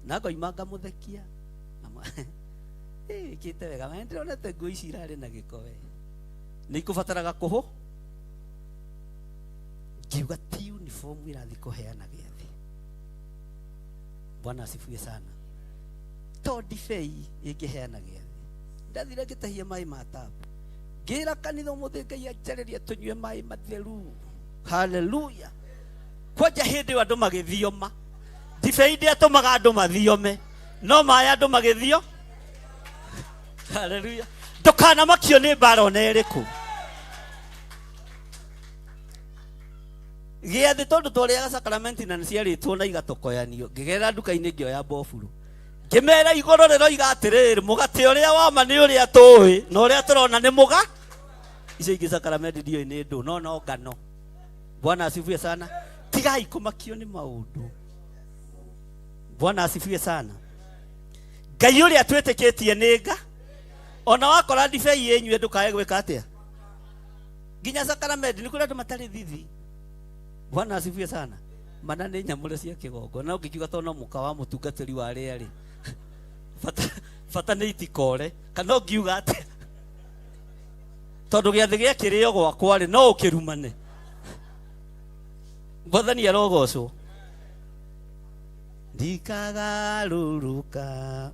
Na ngoima ngamũthekia. Kĩte wega maĩ ndĩronete nguo ici irarĩ na gĩko we. Nĩ ikũbataraga kũhũ. Ngiuga ti uniform ĩrathiĩ kũheana gĩathĩ. Bwana asifiwe sana. To ndibei ĩngĩheana gĩathĩ. Ndathire ngĩtahia maĩ ma tabu. Ngĩra kanitha ũmũthĩ Ngai anjarĩria tũnyue maĩ matheru. Hallelujah. Kwanja hĩndĩ ĩyo andũ magĩthioma. Ndibei ndĩatũmaga andũ mathiome. No maĩ andũ magĩthio. Hallelujah. Ndũkanamakio nĩ mbara ona ĩrĩkũ. Gĩathĩ tondũ twarĩaga sakramenti na nĩciarĩtwo na igatũkoyanio. Ngĩgera nduka-inĩ ngĩoya mbofuro. Ngĩmera igũrũ rĩroiga atĩrĩrĩ mũgate ũrĩa wama nĩ ũrĩa tũĩ na ũrĩa tũrona nĩ mũga. Icio ingĩ sakramenti ndio nĩ ndũ no ngano. Bwana asifiwe sana. Tigai kũmakio nĩ maũndũ. Bwana asifiwe sana. Ngai ũrĩa twĩtĩkĩtie nĩ nga. Ona wakora ndibei yenyue ndũkae gwĩka atĩa. Nginya sakramenti nĩ kũrĩ andũ matarĩ thithi. Bwana asifiwe sana. Mana nĩ nyamũre cia kĩgongo. Na ũngĩkiuga to no mũka wa mũtungatĩri wa rĩa rĩ. Bata nĩ itikore. Kana ũngiuga atĩa. Tondũ gĩathĩ gĩakĩrĩo gwakwa rĩ no ũkĩrumane. Mwathani arogocwo. Ndikagarũrũka.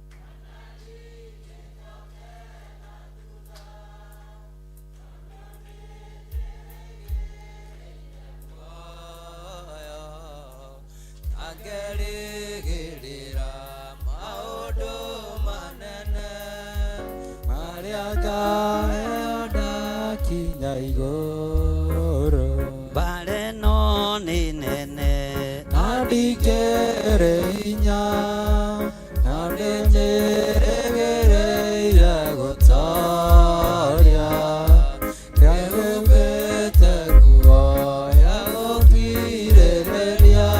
Bare no ni nene Nadigereinya Nademeregereira gotaria Kegubete kuaya gopirereria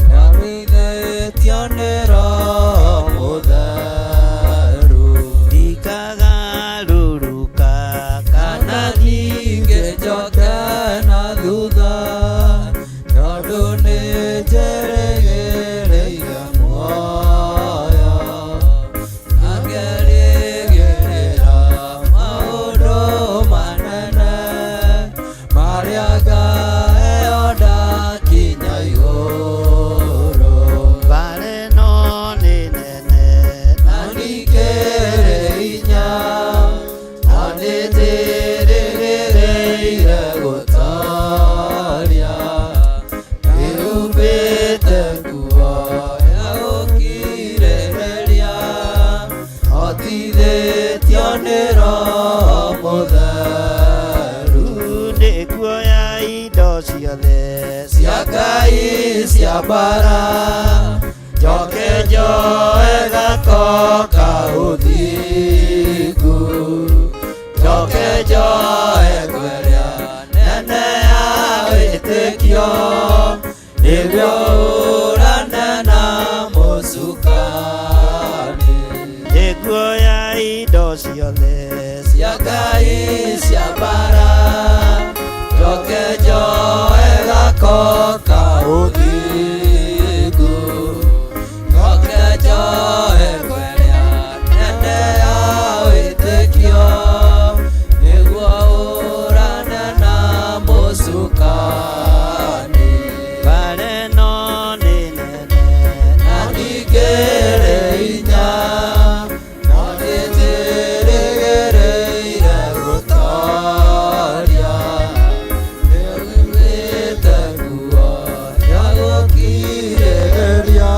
Narine tionera mudaru Ndikagarũrũka kana Nadigejo cia mbara njoke njoe gakoka ũthingu njoke njoe kweria nene ya wĩtĩkio nĩguo ũrane na mũcukani nĩguoya indo ciothe cia Ngai cia mbara njoke njoe gakoka ũthingu njoke njoe kweria nene ya wĩtĩkio nĩguo ũrane na mũcukani mbara ĩno nĩ nene na ningĩ ĩrĩ hinya no nĩnjĩrĩgĩrĩire gũtooria nĩũigĩte nguo ya gũkirĩrĩria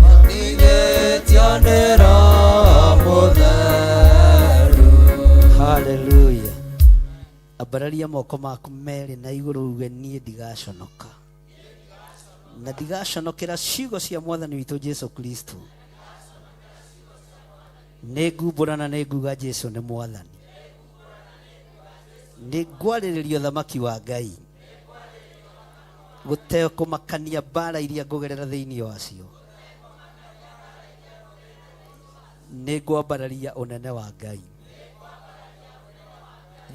watigĩtio nĩ Roho Mũtheru. Hallelujah. Ambararia moko maku merĩ na igũrũ uge niĩ ndigaconoka na ndigaconokera ciugo cia mwathani witũ Jesu Kristo. Nĩ ngumbũra na nĩ nguga Jesu nĩ mwathani. Nĩ ngwarĩrĩria ũthamaki wa Ngai gũtekũmakania mbara iria ngũgerera thĩinĩ wacio. Nĩ ngwambararia ũnene wa Ngai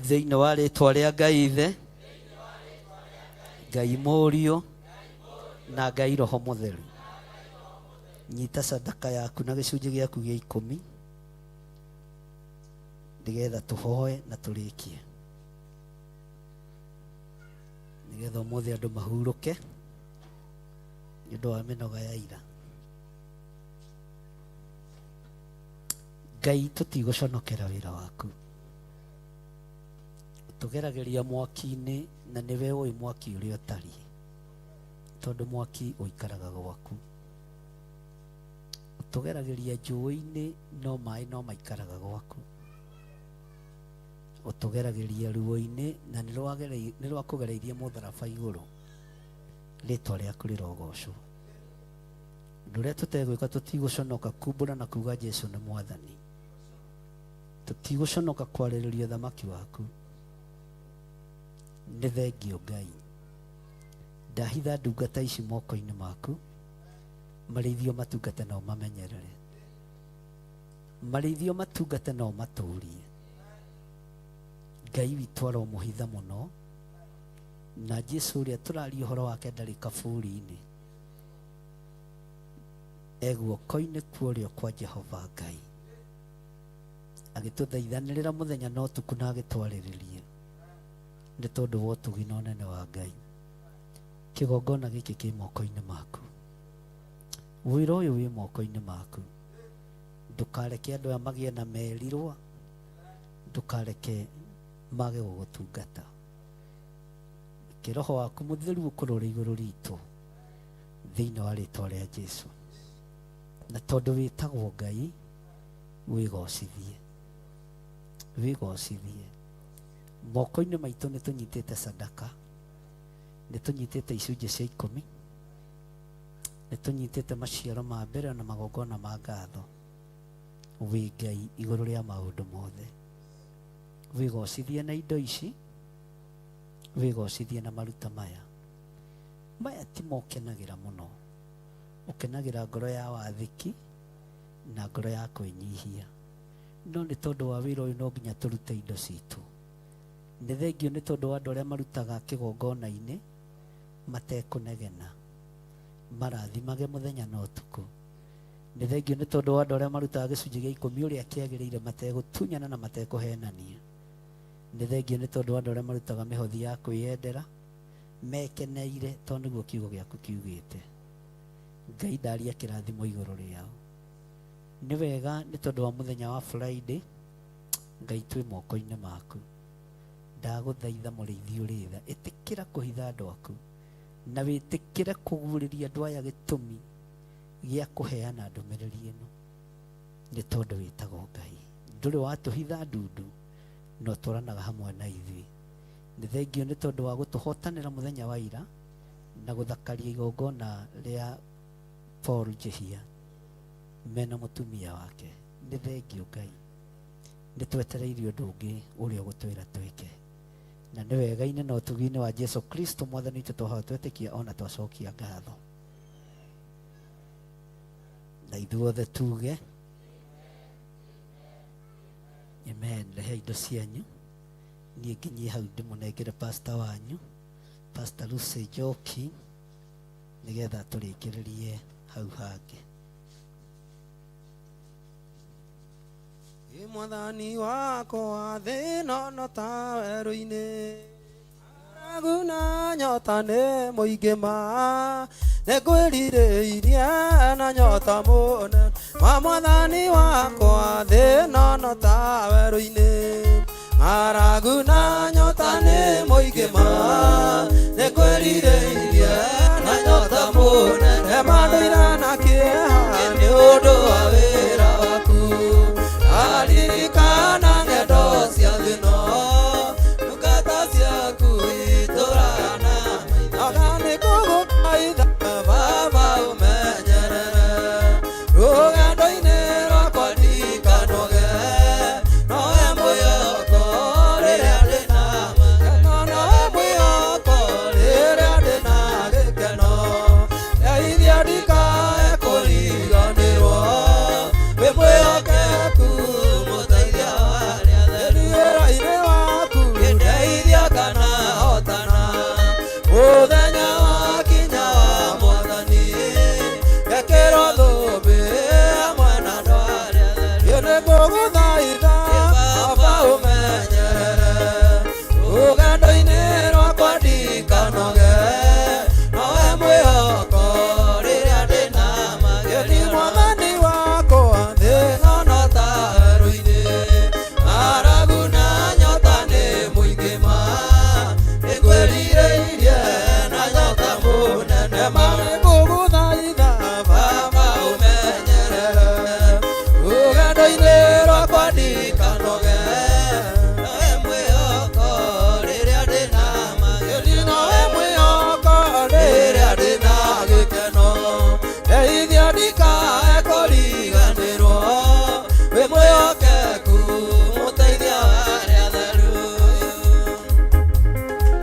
thĩinĩ wa rĩtwa rĩa Ngai Ithe, Ngai Mũriũ na Ngai Roho Mũtheru. Nyita sadaka yaku na gĩcunjĩ gĩaku gĩa 10 nĩgetha tũhoe na tũrĩkie, nĩgetha ũmũthĩ andũ mahurũke nĩ ũndũ wa mĩnoga ya ira. Ngai, tũtigũconokera wĩra waku, tũgeragĩria mwaki-inĩ na nĩwe ũĩ mwaki ũrĩa ũtariĩ, tondũ mwaki ũikaraga gwaku. Ũtũgeragĩria njũĩ-inĩ no maĩ no maikaraga gwaku. Ũtũgeragĩria ruo-inĩ na nĩ rwakũgereirie mũtharaba igũrũ. Rĩtwa rĩaku rĩrogocwo. Ũndũ ũrĩa tũtegwĩka tũtigũconoka kumbũra na kuga Jesu nĩ mwathani. Tũtigũconoka kwarĩrĩria ũthamaki waku. Nĩ thengio Ngai, ndahitha ndungata ici moko-inĩ maku, marĩithio matungate nao mamenyerere, marĩithio matungate nao matũũrie. Ngai witũ aromũhitha mũno, na Jesu ũrĩa tũraria ũhoro wake ndarĩ kaburi-inĩ, guoko-inĩ kwa ũrĩo kwa Jehova Ngai, agĩtũthaithanĩrĩra mũthenya na ũtukũ na agĩtwarĩrĩria, nĩ tondũ wa ũtugi na ũnene wa Ngai. Kĩgongona gĩkĩ kĩ moko-inĩ maku, wĩra ũyũ wĩ moko-inĩ maku. Ndũkareke andũ aya magĩe na merirwa, ndũkareke mage gũgũtungata. Roho waku Mũtheru ũkũrore igũrũ ritũ thĩinĩ wa rĩtwa rĩa Jesu, na tondũ wĩtagwo Ngai, wĩgocithie, wĩgocithie. Moko-inĩ maitũ nĩ tũnyitĩte sadaka, nĩ tũnyitĩte icunjĩ cia 10, nĩ tũnyitĩte maciaro ma mbere na magongona ma ngatho. Wĩ Ngai igũrũ rĩa maũndũ mothe, wĩgocithie na indo ici, wĩgocithie na maruta maya. Maya ti mokenagĩra mũno, ũkenagĩra ngoro ya wathĩki na ngoro ya kwĩnyihia, no nĩ tondũ wa wĩra ũyũ no nginya tũrute indo citũ. Nĩ thengio nĩ tondũ wa andũ arĩa marutaga kĩgongona-inĩ matekũnegena, marathimage mũthenya na ũtukũ. Nĩ thengio nĩ tondũ wa andũ arĩa marutaga gĩcunjĩ gĩa 10 ũrĩa kĩagĩrĩire mategũtunyana na matekũhenania. Nĩ thengio nĩ tondũ wa andũ arĩa marutaga mĩhothi ya kwĩyendera mekeneire, tondũ nĩguo kiugo gĩaku kiugĩte. Ngai ndaria kĩrathimo igũrũ rĩao. Nĩ wega nĩ tondũ wa mũthenya wa Friday, Ngai twĩ moko-inĩ maku. Ndagũthaitha mũrĩithi ũrĩ tha, ĩtĩkĩra kũhitha andũ aku na wĩtĩkĩre kũguũrĩria andũ aya gĩtũmi gĩa kũheana ndũmĩrĩri ĩno, nĩ tondũ wĩtagwo Ngai. Ndũrĩ watũhitha ndundu, no tũranaga hamwe na ithuĩ. Nĩ thengio nĩ tondũ wa gũtũhotanĩra mũthenya wa ira, na guthakaria igongona ria Paul Njihia mena mutumia wake. Nĩ thengio Ngai, nĩ twetereirio ũndũ ũngĩ ũrĩa ũgũtwĩra twĩke, na nĩ wega-inĩ na ũtugi-inĩ wa Jesu Kristo Mwathani witũ twahoya twetĩkia ona twacokia ngatho. Na ithuothe tuge amen. Rehe indo cianyu, niĩ nginyie hau ndĩmũnengere pastor wanyu Pastor Lucy Njoki nĩgetha tũrĩkĩrĩrie hau hangĩ. Mwathani wakwa thĩna no ta werũ-inĩ, ng'aragu na nyota nĩ mũingĩ ma, nĩngwĩrirĩirie na nyota mũnene wa Mwathani wakwa thĩna no ta werũ-inĩ, ng'aragu na nyota nĩ mũingĩ ma, nĩngwĩrirĩirie na nyota mũnene mandũire na kĩeha nĩ ũndũ wa wĩra waku. Aririkana ngendo cia thĩno, ndungata ciaku itũrana maitho, nĩ ngũgũthaitha Baba ũmenyerere, rũgendo-inĩ rwakwa ndikanoge, nowe mwĩhoko rĩrĩa ndĩ na mageno, nowe mwĩhoko rĩrĩa ndĩ na gĩkeno, ndeithia ndikae kũriganĩrwo, wĩ mwĩhokeku mũteithia wa arĩa atheru, wĩra-inĩ waku ndeithia kana hotana, mũthenya wakinya wa Mwathani gekĩrwo thũmbĩ hamwe na andũ arĩa atheru, nĩ ngũgũthaitha Baba ũmenyerere, rũgendo-inĩ rwakwa ndikanoge, nowe mwĩhoko rĩrĩa ndĩ na magerio, Mwathani wakwa thĩna no ta werũ-inĩ, ng'aragu na nyota nĩ mũingĩ ma, nĩngwĩrirĩirie na nyota mũnene ma, nĩ ngũgũthaitha Baba ũmenyerere, rũgendo-inĩ rwakwa ndikanoge, nowe mwĩhoko rĩrĩa ndĩ na magerio, nowe mwĩhoko rĩrĩa ndĩ na gĩkeno, ndeithia ndikae kũriganĩrwo, wĩ mwĩhokeku mũteithia wa arĩa atheru,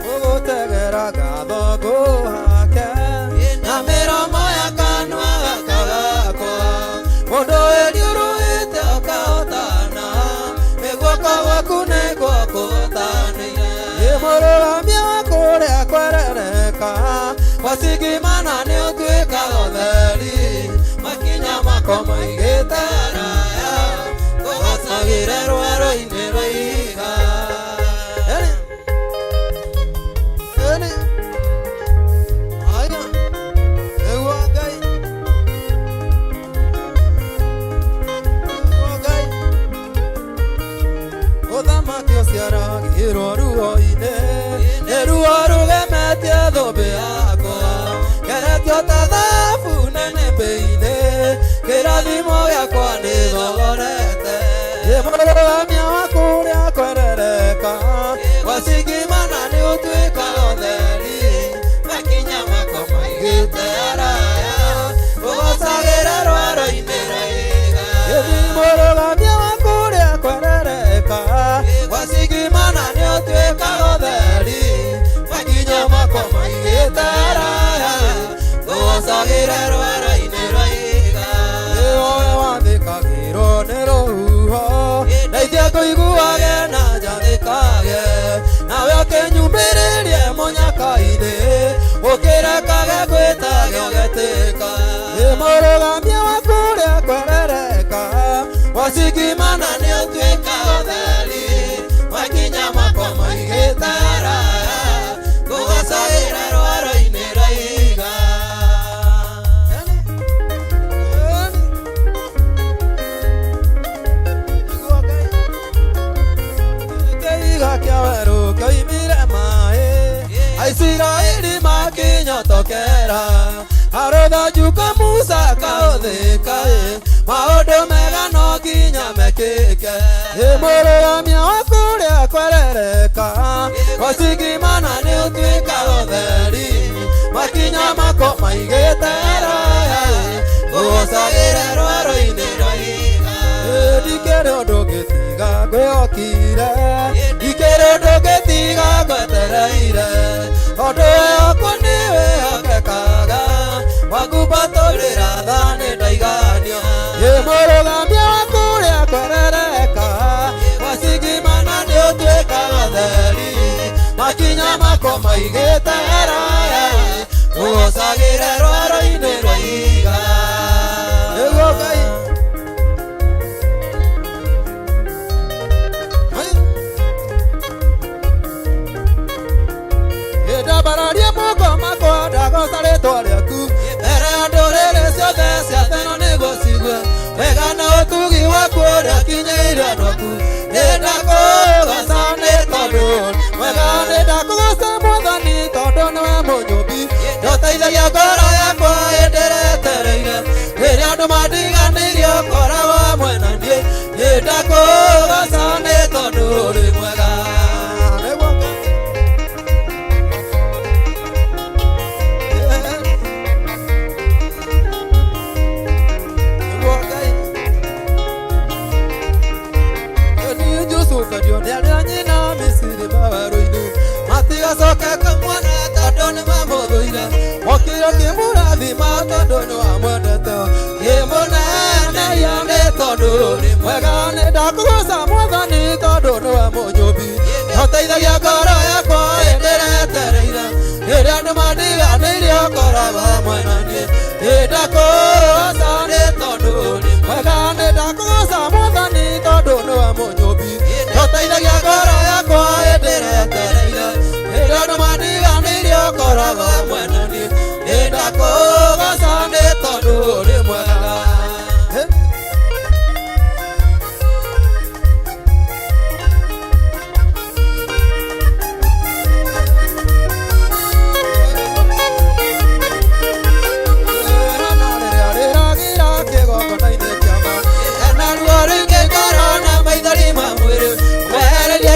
gũgũtegera ngatho ngũhake na mĩromo ya kanua gaka gakwa, mũndũ wĩriũrũĩte ũkahotana, guoko gwaku nĩguo kũhotanĩire, mũrũgamia wa kũrĩa kwerereka, wasigimana nĩ ũtuĩkaga ũtheri, makinya mako maigĩte haraya, kũgocagĩre rwerũ-inĩ rwa ihiga. Nĩguo Ngai, ũthamaki ũciaragĩrwo ruo-inĩ, nĩ ruo rũgemetie thũmbĩ yakwa, ngeretio ta thahabu nene mbĩ-inĩ, kĩrathimo gĩakwa nĩ thogorete, nĩ mũrũgamia wa kũrĩa kwerereka, wasigimana nĩ ũtuĩkaga ũtheri, makinya mako maigĩte haraya, ũgocagĩre rwaro-inĩ rwa ihiga, mũrũgamia wa kũrĩa kwerereka, wasigimana nĩ ũtuĩkaga ũtheri, makinya mako maigĩte haraya, ũgocagĩre rwaro-inĩ rwa ihiga, nĩwe wathĩkagĩrwo nĩ rũhuho, ndeithia ngũiguage na njathĩkage, nawe ũkĩnyumĩrĩrie mũnyaka-inĩ, ũkĩrekage ngwĩtage ũgetĩka, nĩ mũrũgamia wa kũrĩa kwerereka, wasigimana nĩ ũtuĩkaga ũtheri, makinya mako maigĩte haraya, kũgocagĩra rwaro-inĩ rwa ihiga. Kĩhiga kĩa werũ kĩoimire maĩ, Aisiraeli makinyotokera, arũthanjuka Musa kaũthĩka, maũndũ mega no nginya mekĩke, mũrũgamia wa kũrĩa kwerereka, wasigimana nĩ ũtuĩkaga ũtheri, makinya kire ikere ndũngĩtiga ngwetereire tondũ wĩhoku nĩwĩhokekaga wakumbatũrĩra tha nĩndaiganio mũrũgamia waku ũrĩa kwerereka wacingimana nĩũtuĩkaga theri makinya mako maigĩte raya ũgocagĩre rwaro-inĩ rwa iga nĩguo Ngai ndambararie moko makwa ndagoca rĩtwa rĩaku mbere ya ndũrĩrĩ ciothe cia thĩ-ĩno nĩguo cigue wega na ũtugi waku ũrĩa kinyĩire andũ aku nĩndakũgoca nĩ tondũ wega nĩndakũgoca Mwathani tondũ nĩwe mũnyũmbi ndũteithagia ngoro yakwa ĩndĩretereire rĩrĩa andũ mandiganĩirie ũkoragwo hamwe na niĩ nĩndakũgoca nĩ tondũ ũrĩ mwega matigacoke kũmuona tondũ nĩmamũthũire mokire kĩmũrathima tondũ nĩwamwendete kĩmũneneia nĩ tondũ ũrĩ mwega nĩndakũgoca Mwathani tondũ nĩwe mũnyũmbi ũteithagia ngoro yakwa ĩndĩretereire rĩrĩa andũ mandiganĩirie ũkoragwo hamwe na niĩ nĩndakũgoca nĩ tondũ ũrĩ mwega nĩndakũgoca Mwathani tondũ nĩwe mũnyũmbi ũteithagia ngoro yakwa ĩndĩretereire rĩrĩa andũ mandiganĩirie ũkoragwo hamwe na niĩ nĩndakũgoca nĩ tondũ ũrĩ mwega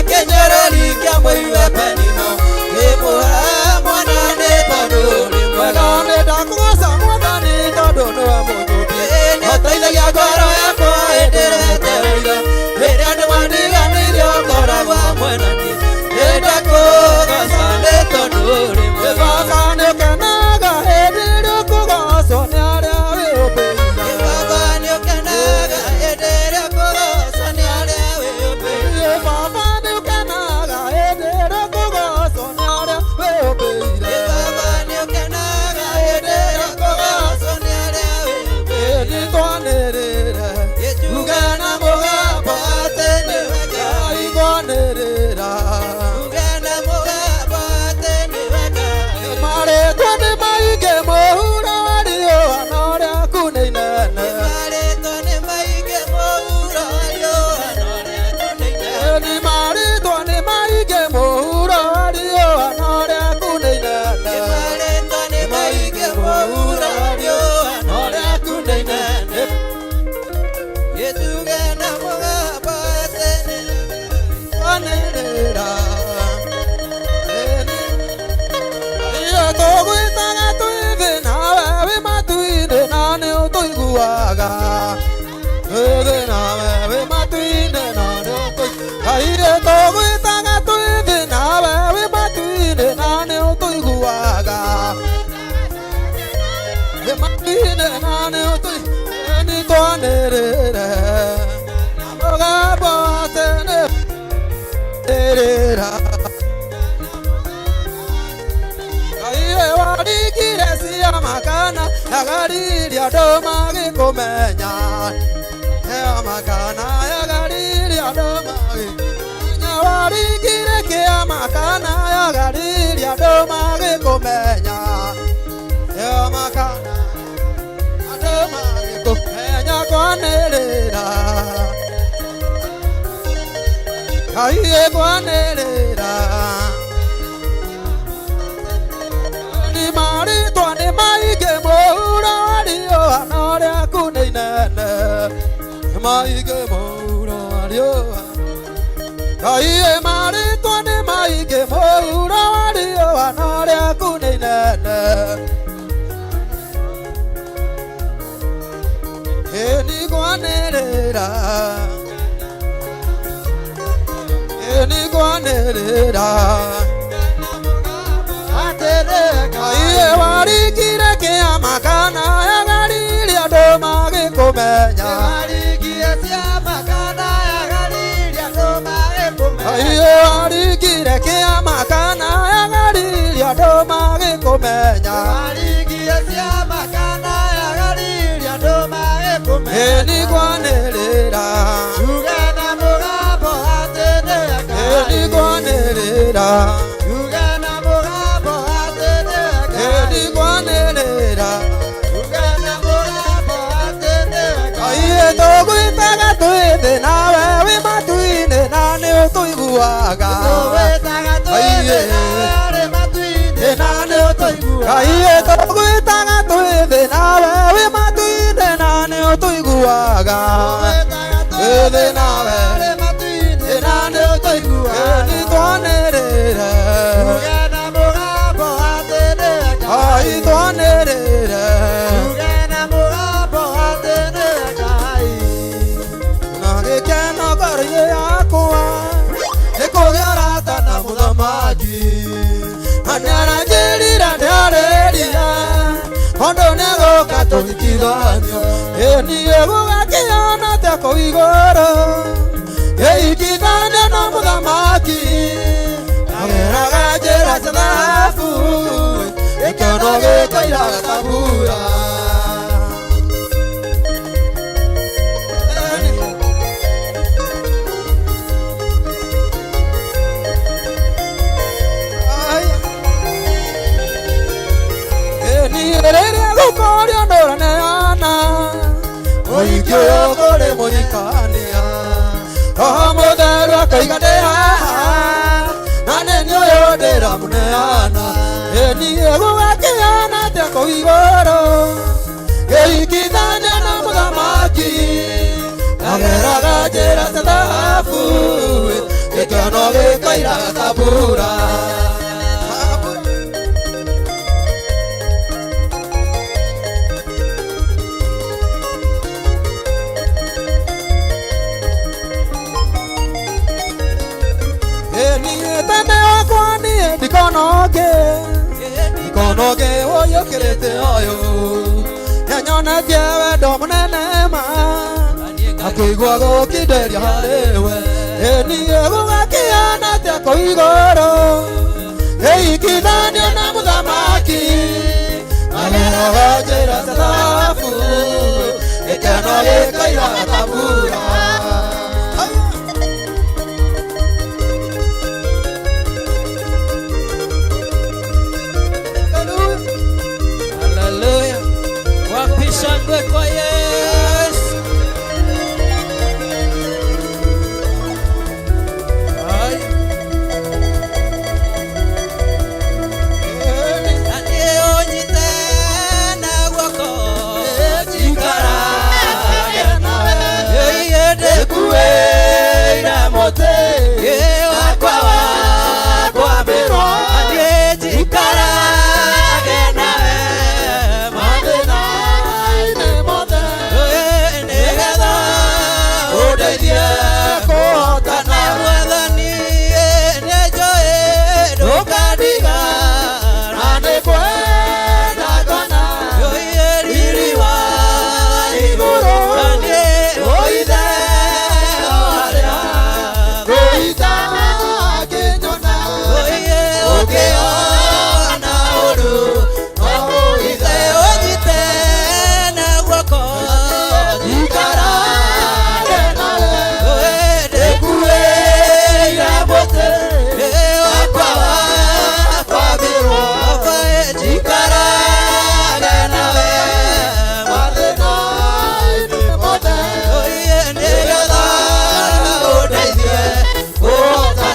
Kenyereri kia mwiwe penino Kimuhe mwana ni tondũ ũrĩ mwega nĩndakũgoca Mwathani tondũ nĩwe mũnyũmbi ũteithagia ngoro yakwa ĩndĩretereire rĩrĩa andũ mandiganĩirie ũkoragwo hamwe na niĩ nĩndakũgoca nĩ tondũ ũrĩ mwega Baba nĩũkenaga hĩndĩ ĩrĩa ũkũgocwo nĩ arĩa wĩyũmbĩire Baba nĩũkenaga hĩndĩ ĩrĩa ũkũgocwo nĩ arĩa wĩyũmbĩire Baba Yagariria ndoma gĩkũmenya Hea makana yagariria ndoma gĩkũmenya Waringire kĩa makana yagariria ndoma gĩkũmenya Hea makana ndoma gĩkũmenya kwanĩrĩra Ngai kwanĩrĩra Ni marĩtwa nĩ maingĩ mũhuro wa riũa na rĩaku nĩ inene Nĩ maingĩ mũhuro wa riũa Ngai marĩtwa nĩ maingĩ mũhuro wa riũa na rĩaku nĩ inene Ni kwanĩrĩra nĩkwanĩrĩra iye warikire kĩama kana yagarire andũ magĩkũmenya iye warikire kĩama kana yagarire andũ magĩkũmenya nĩkwanĩrĩra nĩkwanĩrĩra nĩkwanĩrĩra iye tũgwĩtaga twĩthĩ nawe wĩ matu-inĩ na nĩ ũtũiguaga iye na nĩ ũtũiguaga iye tũgwĩtaga twĩthĩ nawe wĩ matu-inĩ na nĩ ũtũiguaga twĩthĩ nawe na nĩ ũtũiguaga nĩtwanĩrĩra ai twanĩrĩra na gĩkeno ngoro-inĩ yakwa nĩkũgĩa arata na mũthamaki na nĩaranjĩrire ndĩarĩria ũndũ nĩgũka tũgĩkithanio niĩ gũgakĩona ta kũu igũrũ gĩikithania na mũthamaki ageraga njĩra cia thahabu gĩkeno gĩkoiraga tabura niĩ rĩrĩa gũkũria ndũraneana mũingĩ ũyũ kũrĩ mũhikania roho mũtheru akaiga ndĩ haha na nĩ niĩ ũyũ ndĩramũneana niĩ gũgakĩona atĩa kũu igũrũ gĩikithania na mũthamaki ageraga njĩra cia thahabu gĩkeno gĩkoiraga tabura ndikonoge ũyũkĩrĩte ũyũ nĩanyonetie wendo mũnene ma akĩigua gũkindĩria harĩwe niĩ gũgakĩona atĩa kũu igũrũ gĩikithania na mũthamaki ageraga njĩra cia thahabu gĩkeno gĩkoiraga tabura Shangwe kwa Yesu. Ay. Anie onyite na gwako jikara nawe yede kuera mote wakwa wakwa bero anie jikara nawe madena Oh,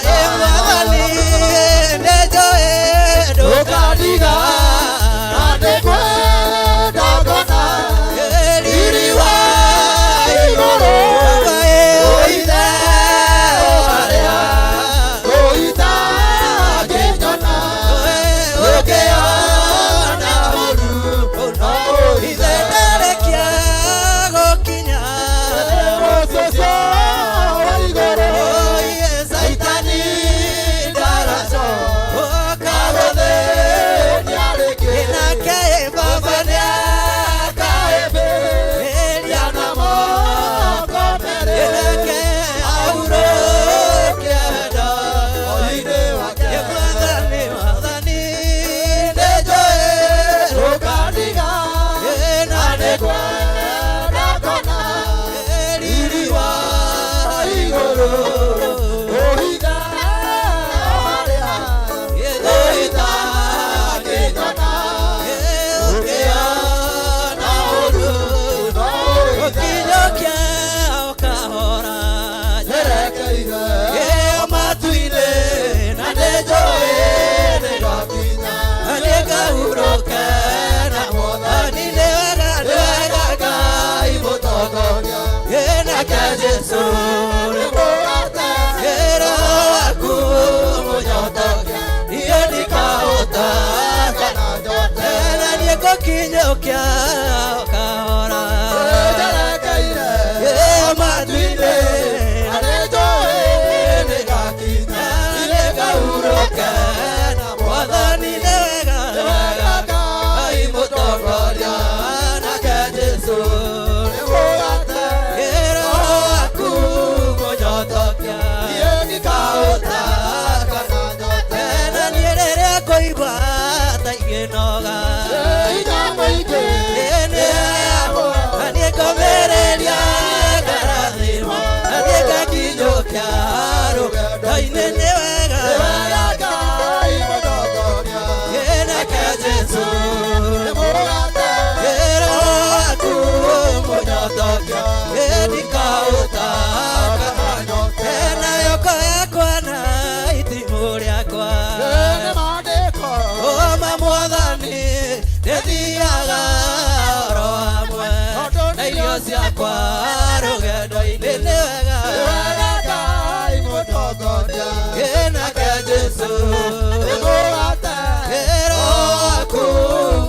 gakinyũkia kahora Njerekeire matu-inĩ arĩ njũĩ nĩ gakinya nĩ ngahurũke na Mwathani nĩ wega Ngai mũtongoria nake Jesũ nĩ mũgate Roho waku mũnyotokia ngĩkaũtaka na niĩ rĩrĩa kũigua ta ingĩnoga hinya mũingĩ na niĩ ngomĩrĩria ngarathimwo na niĩ ngakinyũkia rũgendo-inĩ nĩ wega Ngai mũtongoria nake Jesũ nĩ mũgate Roho waku mũnyotokia ndikaũtaka na yoko yakwa na itimũ rĩakwa nĩ maandĩko Oma Mwathani ndĩthiaga oro hamwe na irio ciakwa rũgendo-inĩ nĩ wega Ngai mũtongoria nake Jesũ nĩ mũgate Roho waku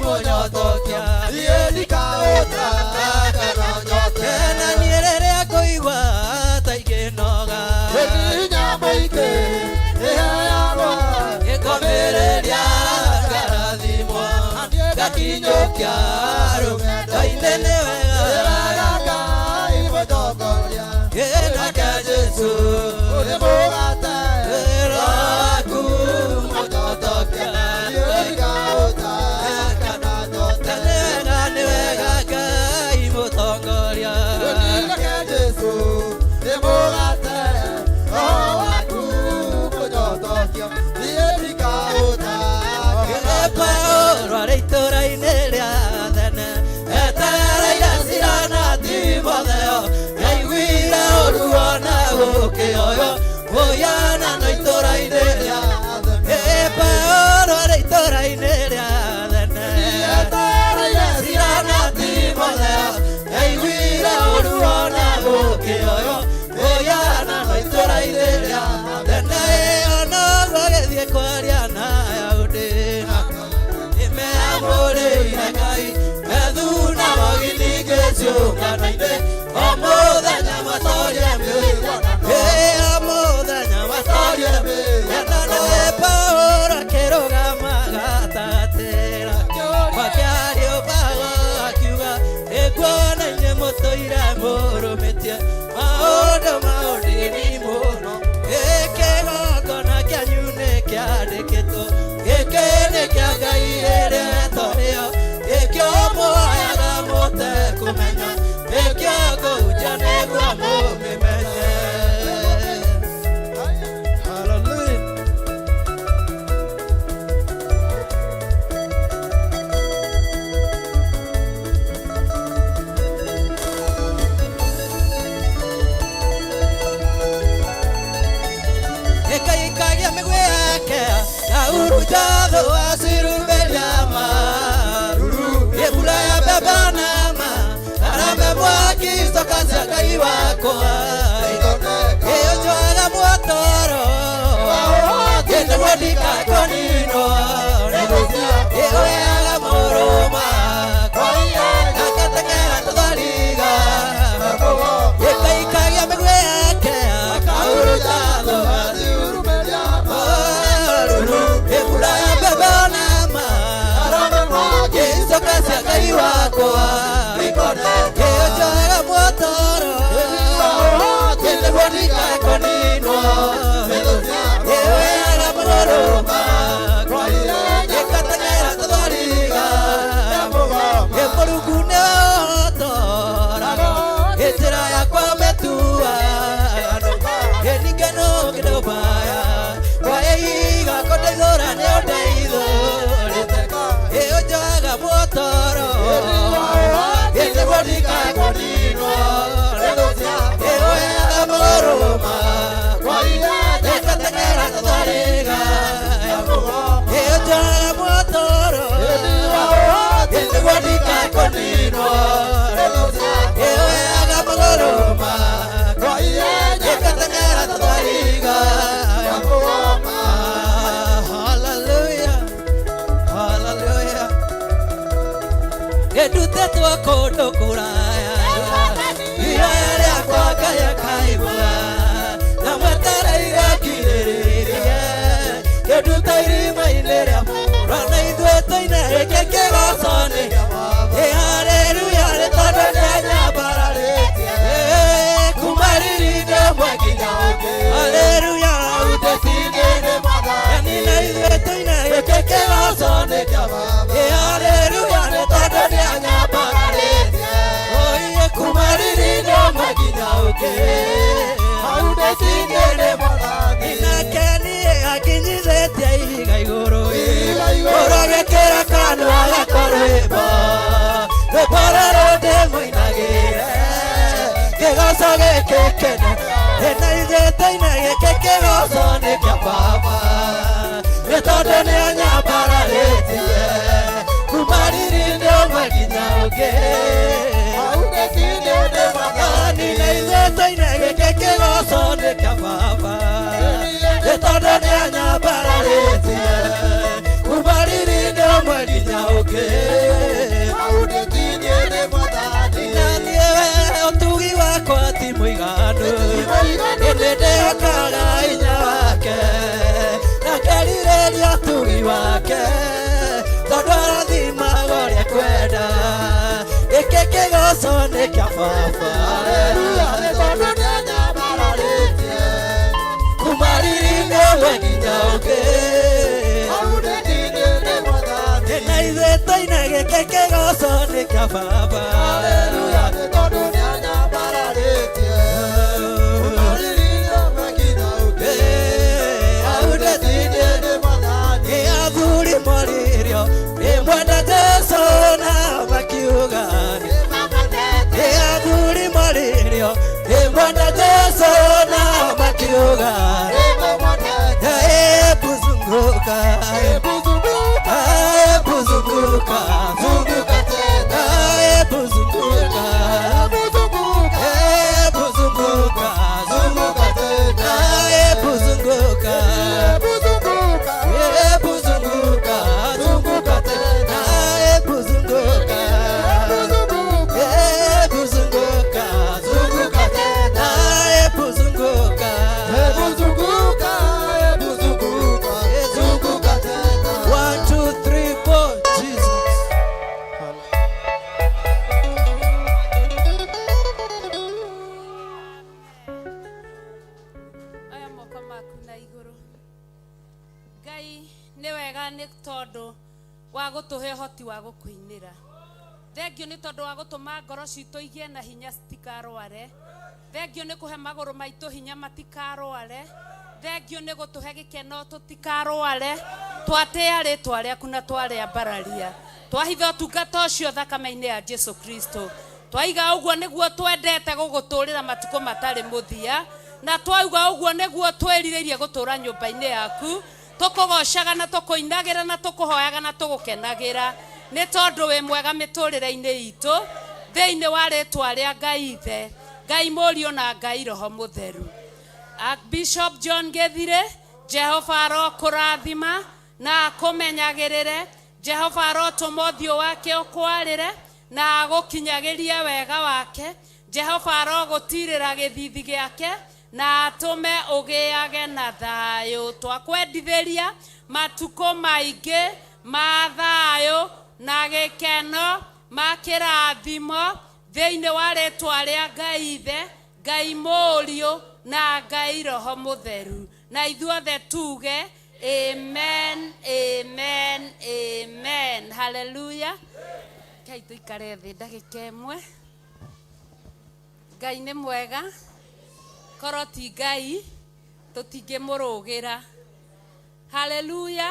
mũnyotokia ndikaũtaka na nyote na niĩ rĩrĩa kũigua ta ingĩnoga hinya mũingĩ ĩheagwo ngĩkomĩrĩria ngarathimwo ngakinyũkia rũgendo-inĩ nĩ wega Ngai mũtongoria nake Jesũ nĩ mũgate Roho waku mũnyotokia ndikaũtaka na nyote nĩ wega Ngai mũtongoria nake Jesũ nĩ mũgate Roho waku mũnyotokia ndikaũtaka Paulo arĩ itũũra-inĩ rĩa Athene etereire Sila na Timotheo aiguire ũru ona gũkĩoywo mũhianano itũũra-inĩ rĩa Paulo arĩ itũũra-inĩ rĩa Athene etereire Sila na Timotheo aiguire ũru ona gũkĩoywo mũhianano itũũra-inĩ rĩa Athene ona ũguo agĩthiĩ kwaria na Ayahudi nĩmeamũrĩire Ngai methuna magĩthinge ciũngano-inĩ o mũthenya matorie o mũthenya matorie na nĩ Paulo akĩrũgama gatagatĩra makĩariũmbago akiuga ĩkuona inyuĩ mũtũire mũrũmĩtie maũndũ ma ũndini mũno kĩgongona kĩanyu nĩ kĩandĩkĩtwo gĩkĩ nĩ kĩa Ngai rĩretwo rĩo gĩkĩo mũhayaga mũtekũmenya gĩkĩo ngũnja nĩguo mũmĩmenye Hallelujah. Ikaikagia miguu yake urujado asirubelia maruru ebula ya bebanama arambe mwakisto kazi ya Ngai wako eyo jwaga mwotoro kende wadika konino eyo yaga moroma nakatengera tudhaliga ikaikagia miguu yake urujado ebula ya bebanama yesu kasi ya Ngai wako eyo jwaga mwotoro kende wadika konino eyo yaga moroma ekatengera tudhaliga eporugune otora etira yakwa metua eningeno kidobaya kwaiga kodegora ne odaido eyo jaga motoro ende bodika konino eyo ya moroma ekatengera tudhaliga eyo jaga motoro ende bodika konino eyo ya moroma ekatengera tudhaliga Hallelujah. Hallelujah. ndutetwo kũndũ kũraya ihoya rĩakwa Ngai akaigua na mwetereire kirĩrĩrie kĩnduta irima-inĩ rĩa mũra na ithuĩ tũine gĩkĩ kĩgoco nĩ haleluya nĩ tondũ nĩanyambararĩtie kuma riri-inĩ ũmwe nginya ũngĩ haleluya ũteti-inĩ nĩ Mwathani na ithuĩ tũine gĩkĩ kĩgoco nĩ kĩa Baba haleluya nĩ tondũ nĩanyambararĩtie kuma riri-inĩ ũmwe nginya ũngĩ ũteti-inĩ nĩ Mwathani nake niĩ akinyithĩtie ihiga igũrũ ũragĩkĩra kanua gakwa rwĩmbo rwĩmbo rũrũ ndĩmũinagĩre kĩgoco gĩkĩ kĩnene na ithuĩ tũine gĩkĩ kĩgoco nĩ kĩa Baba nĩ tondũ nĩanyambararĩtie kuma riri-inĩ ũmwe nginya ũngĩ ũteti-inĩ nĩ Mwathani na ithuĩ tũine gĩkĩ kĩgoco nĩ kĩa Baba nĩ tondũ nĩanyambararĩtie kuma riri-inĩ ũmwe nginya ũngĩ ũteti-inĩ nĩ Mwathani na niĩ ũtugi wakwa ti mũiganu hĩndĩ ndĩhokaga hinya wake na ngerirĩria ũtugi wake tondũ arathimaga ũrĩa kwenda gĩkĩ kĩgoco nĩ kĩa Baba haleluya nĩ tondũ nĩanyambararĩtie kuma riri-inĩ ũmwe nginya ũngĩ ũteti-inĩ nĩ Mwathani na ithuĩ tũine gĩkĩ kĩgoco nĩ kĩa Baba haleluya nĩ tondũ nĩanyambararĩtie kuma riri-inĩ ũmwe nginya ũngĩ ũteti-inĩ nĩ Mwathani athuri moririo nĩmwenda Jesũ na makiuga athuri moririo nĩmwenda Jesũ na makiuga kuzunguka kuzunguka kuzunguka kuzunguka kuzunguka kuzunguka kuzunguka kuzunguka zunguka tena kuzunguka kuzunguka zunguka tena kuzunguka kuzunguka zunguka tena 1 2 3 4 Jesus aya moko maku na igũrũ Ngai nĩ wega nĩ tondũ wa gũtũhe ũhoti wa gũkũinĩra thengio nĩ tondũ wa gũtũma ngoro citũ igĩe na hinya citikarware thengio nĩ kũhe magũrũ maitũ hinya matikarware thengio nĩ gũtũhe gĩkeno tũtikarware twatĩa rĩtwa rĩaku na twarĩambararia twahitha ũtungata ũcio thakame-inĩ ya Jesu Kristo twaiga ũguo nĩguo twendete gũgũtũrĩra matukũ matarĩ mũthia na twauga ũguo nĩguo twĩrirĩirie gũtũra nyũmba-inĩ yaku tũkũgocaga na tũkũinagĩra na tũkũhoyaga na tũgũkenagĩra nĩ tondũ wĩ mwega mĩtũrĩre-inĩ itũ thĩinĩ wa rĩtwa rĩa Ngai Ithe Ngai Mũriũ na Ngai Roho Mũtheru Bishop John Gethire Jehova arokũrathima na akũmenyagĩrĩre Jehova arotũma ũthiũ wake ũkwarĩre na agũkinyagĩrie wega wake Jehova arogũtirĩra gĩthithi gĩake na atũme ũgĩage na thayũ twakwendithĩria matukũ maingĩ ma thayũ na gĩkeno ma kĩrathimo thĩinĩ wa rĩtwa rĩa Ngai Ithe Ngai Mũriũ na Ngai Roho Mũtheru na ithuothe tuge amen amen amen haleluya Ngai tũikare thĩ ndagĩka ĩmwe Ngai nĩ mwega korwo ti Ngai tũtingĩmũrũgĩra haleluya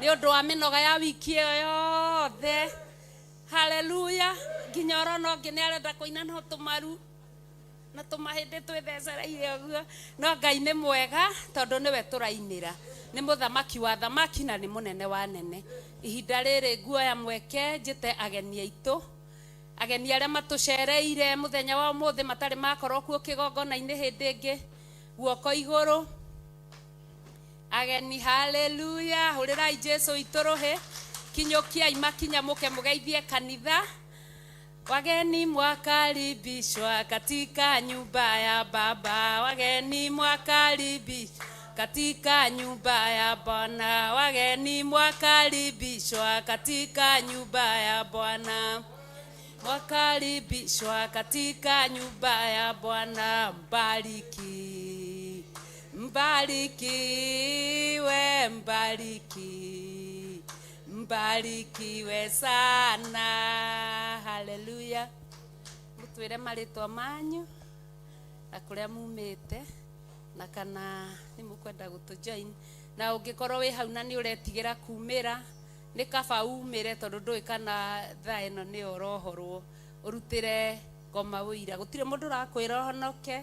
nĩ ũndũ wa mĩnoga ya wiki ĩyo yothe haleluya nginya ũrona ũngĩ nĩ arenda kũina no tũmaru na tũmahĩndĩ twĩthecereire ũguo no Ngai nĩ mwega tondũ nĩwe tũrainĩra nĩ mũthamaki wa thamaki na nĩ mũnene wa nene ihinda rĩrĩ nguoya mweke njĩte ageni aitũ ageni arĩa matũcereire mũthenya wa ũmũthĩ matarĩ makorwo kuo kĩgongona-inĩ hĩndĩ ĩngĩ guoko igũrũ ageni haleluya hũrĩrai Jesũ itũrũhĩ kinyũkiai makinya mũke mũgeithie kanitha Wageni mwakaribishwa katika nyumba ya Baba. Wageni mwakaribishwa katika nyumba ya Bwana. Wageni mwakaribishwa katika nyumba ya Bwana. Mwakaribishwa katika nyumba ya Bwana. Mbariki, mbarikiwe, mbariki, mbarikiwe sana. Haleluya. Mutwire maritwa manyu na kuria mumite na kana ni mukwenda gutujoin, na ungikorwo wi hau na ni uretigira kumira ni kaba umire tondu ndui kana tha ino ni orohorwo urutire ngoma wira. Gutire mundu rakwira honoke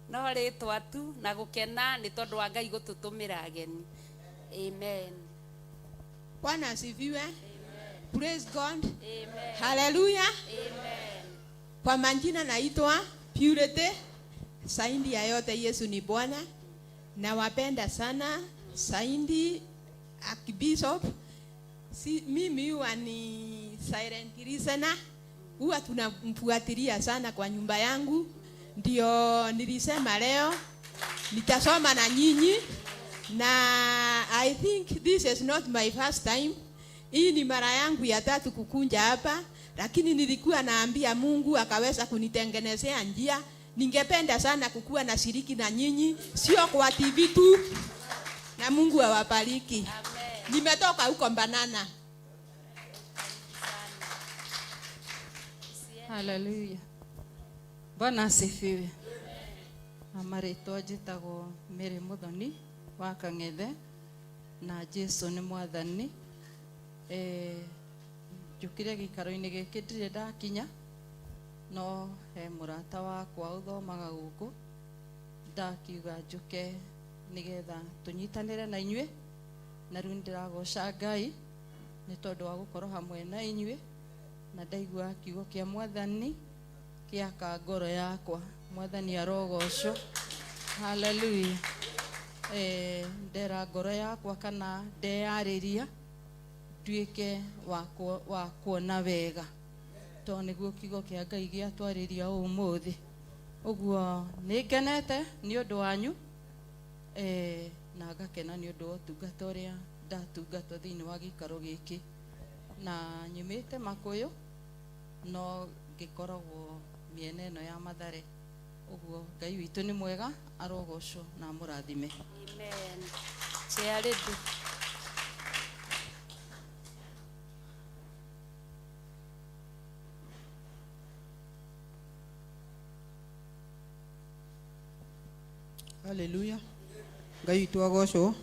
no ritwa tu na gukena ni tondu wa Ngai gututumira ageni. Amen. Bwana asifiwe. Praise God. Amen. Hallelujah. Amen. Kwa majina naitwa Purity. Saindi ya yote Yesu ni Bwana. Na wapenda sana Saindi Archbishop. Mimi huwa ni silent listener. Huwa tunamfuatilia sana kwa nyumba yangu. Ndio nilisema leo nitasoma na nyinyi, na I think this is not my first time. Hii ni mara yangu ya 3 kukunja hapa, lakini nilikuwa naambia Mungu akaweza kunitengenezea njia. Ningependa sana kukua na shiriki na nyinyi, sio kwa TV tu. Na Mungu awabariki. Nimetoka huko Banana. Hallelujah. Bwana asifiwe. Amaritwa njitagwo Mary Muthoni wa Kang'ethe, na Jesu ni mwathani. Njukire gikaro-ini giki ndire ndakinya, no he murata wakwa uthomaga guku ndakiuga njuke nigetha tunyitanire na inyue, na riu ndiragoca Ngai ni tondu wa gukorwo hamwe na inyue, na ndaigua kiugo kia mwathani kiaka ngoro yakwa. Mwathani arogocwo. Hallelujah. Ndera ngoro yakwa kana ndeyariria nduike wa kuona wega, to niguo kiugo kia Ngai giatwariria umuthi. Uguo ningenete ni undu wanyu, na ngakena ni undu wa utungata uria ndatungata thiini wa gikaro giki, na nyumite Makuyu no gikoragwo miena ino ya Mathare. Uguo Ngai witu ni mwega, arogocwo na amurathime. Amen. Chearibu. Hallelujah. Ngai witu agocwo,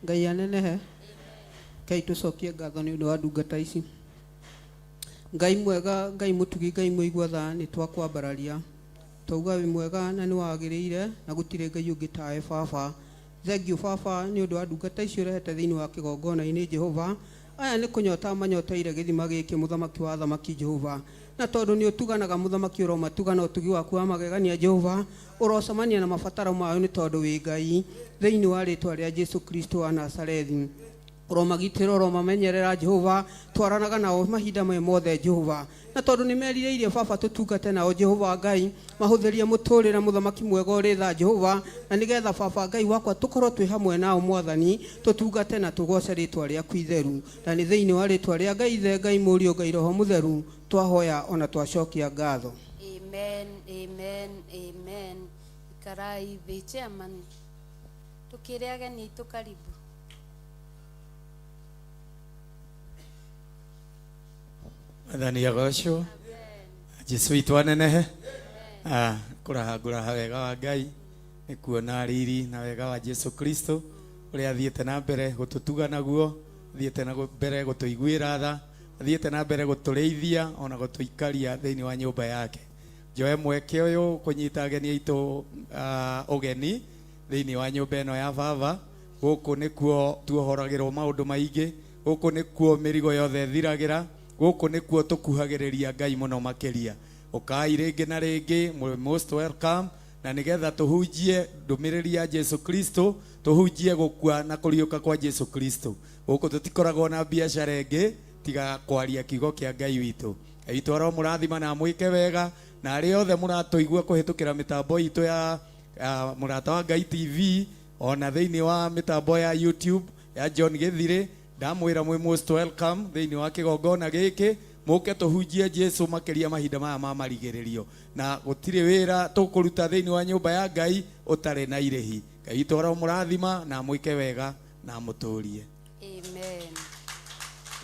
Ngai anenehe. Ngai tucokie ngatho ni undu wa ndungata ici. Ngai mwega, Ngai mutugi, Ngai muigua tha, ni twakwambararia twauga wi mwega na ni wagiriire, na gutire Ngai ungi tawe Baba. Thengiu Baba ni undu wa ndungata ici urehete thiini wa kigongona-ini Jehova. Aya ni kunyota manyoteire githima giki muthamaki wa thamaki Jehova, na tondu ni utuganaga muthamaki uromatugana utugi waku wa magegania Jehova, urocemania na mabataro mao ni tondu wi Ngai thiini wa ritwa ria Jesu Kristo wa Nazarethi. Uromagitira uromamenyerera Jehova, twaranaga nao mahinda mothe Jehova, na tondu ni merirĩirie Baba tutungate nao Jehova Ngai, mahuthirie muturire muthamaki mwega uri tha Jehova, na nigetha Baba Ngai wakwa tukorwo twi hamwe nao Mwathani, tutungate na tugoce ritwa riaku itheru, na ni thiini wa ritwa ria Ngai Ithe, Ngai Mũriũ, Ngai Roho Mutheru twahoya ona twacokia ngatho. Amen, amen, amen. Ikarai the chairman. Tukire ageni itu karibu. Mwathani agocwo. Jesu witu anenehe. Kuraha wega wa Ngai ni kuona riri na wega wa Jesu Kristo uria athiete na mbere gututuga naguo, athiete na mbere gutuiguira tha, athiete na mbere gutureithia ona gutuikaria thiini wa nyumba yake. Njoe mweke uyu kunyita ageni aitu ugeni thiini wa nyumba ino ya Baba. Guku nikuo tuohoragirwo maundu maingi, guku nikuo mirigo yothe thiragira, guku nikuo tukuhagiriria Ngai muno makiria. Ukai ringi na ringi, most welcome, na nigetha tuhunjie ndumiriri ya Jesu Kristo, tuhunjie gukua na kuriuka kwa Jesu Kristo. Guku tutikoragwo na biashara ingi tiga kwaria kiugo kia Ngai witu. Ngai witũ aromũrathima na mwĩke wega, na arĩa othe mũratũigua kũhĩtũkĩra mĩtambo itũ ya Mũrata wa Ngai TV, ona thĩinĩ wa mĩtambo ya YouTube ya John Gĩthirĩ, ndamwĩra mwĩ most welcome thĩinĩ wa kĩgongona gĩkĩ. Mũke tũhunjie Jesu makĩria mahinda maya ma marigĩrĩrio, na gũtirĩ wĩra tũkũruta thĩinĩ wa nyũmba ya Ngai ũtarĩ na irĩhi. Ngai witũ aromũrathima na mwĩke wega na mũtũrie. Amen.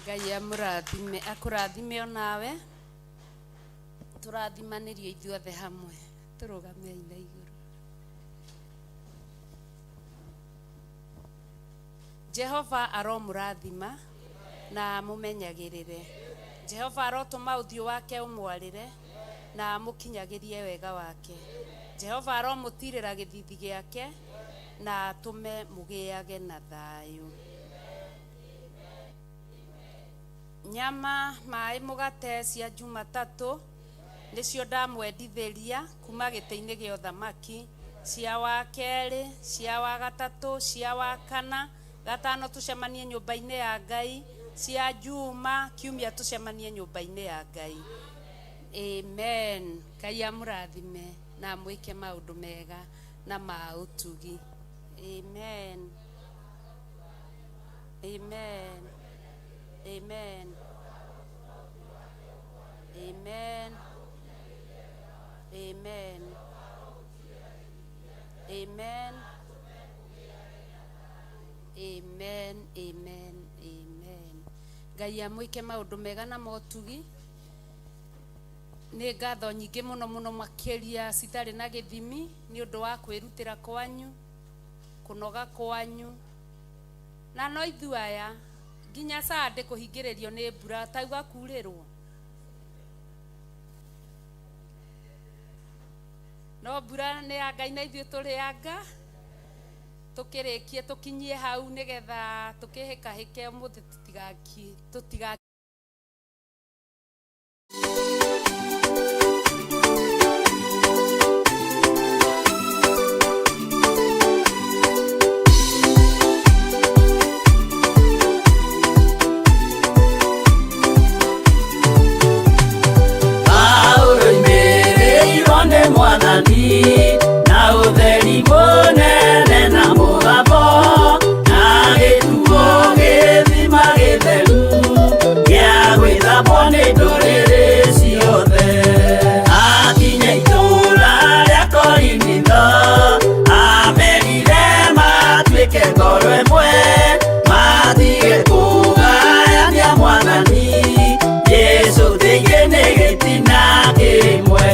Ngai amũrathime, akũrathime onawe. Tũrathimanĩrio ithuothe hamwe. Tũrũgame na igũrũ. Jehova aromũrathima na mũmenyagĩrĩre. Jehova arotũma ũthiũ wake ũmwarĩre na mũkinyagĩrie wega wake. Jehova aromũtirĩra gĩthithi gĩake na atũme mũgĩage na thayũ. Nyama, maĩ, mũgate cia Jumatatũ nĩcio ndamwendithĩria kuma gĩtĩ-inĩ gĩa ũthamaki, cia wa kerĩ, cia wa gatatũ, cia wa kana, gatano tũcemanie nyũmba-inĩ ya Ngai, cia Juma, kiumia tũcemanie nyũmba-inĩ ya Ngai. Amen. Ngai amũrathime na mwĩke maũndũ mega na ma ũtugi. Amen. Amen. Amen. Amen. Amen. Amen. Amen. Amen. Amen. Ngai amwĩke maũndũ mega na motugi. Nĩ ngatho nyingĩ mũno mũno makĩria citarĩ na gĩthimi nĩ ũndũ wa kwĩrutĩra kwanyu, kũnoga kwanyu, na no ithuĩ aya nginya Sunday kũhingĩrĩrio nĩ mbura tauga kurĩrwo. No mbura nĩ ya Ngai na ithuĩ tũrĩ anga, tũkĩrĩkie tũkinyie hau nĩgetha tũkĩhĩkahĩke mũthĩ tũtigaki. Na ũtheri mũnene na mũgambo na gĩtuo gĩthima gĩtheru gĩa gwĩthambwo nĩ ndũrĩrĩ ciothe. Akinya itũũra rĩa Korinitho amerire matuĩke ngoro ĩmwe, matige kũgayania Mwathani Jesũ thĩinĩ nĩ gĩtina kĩmwe.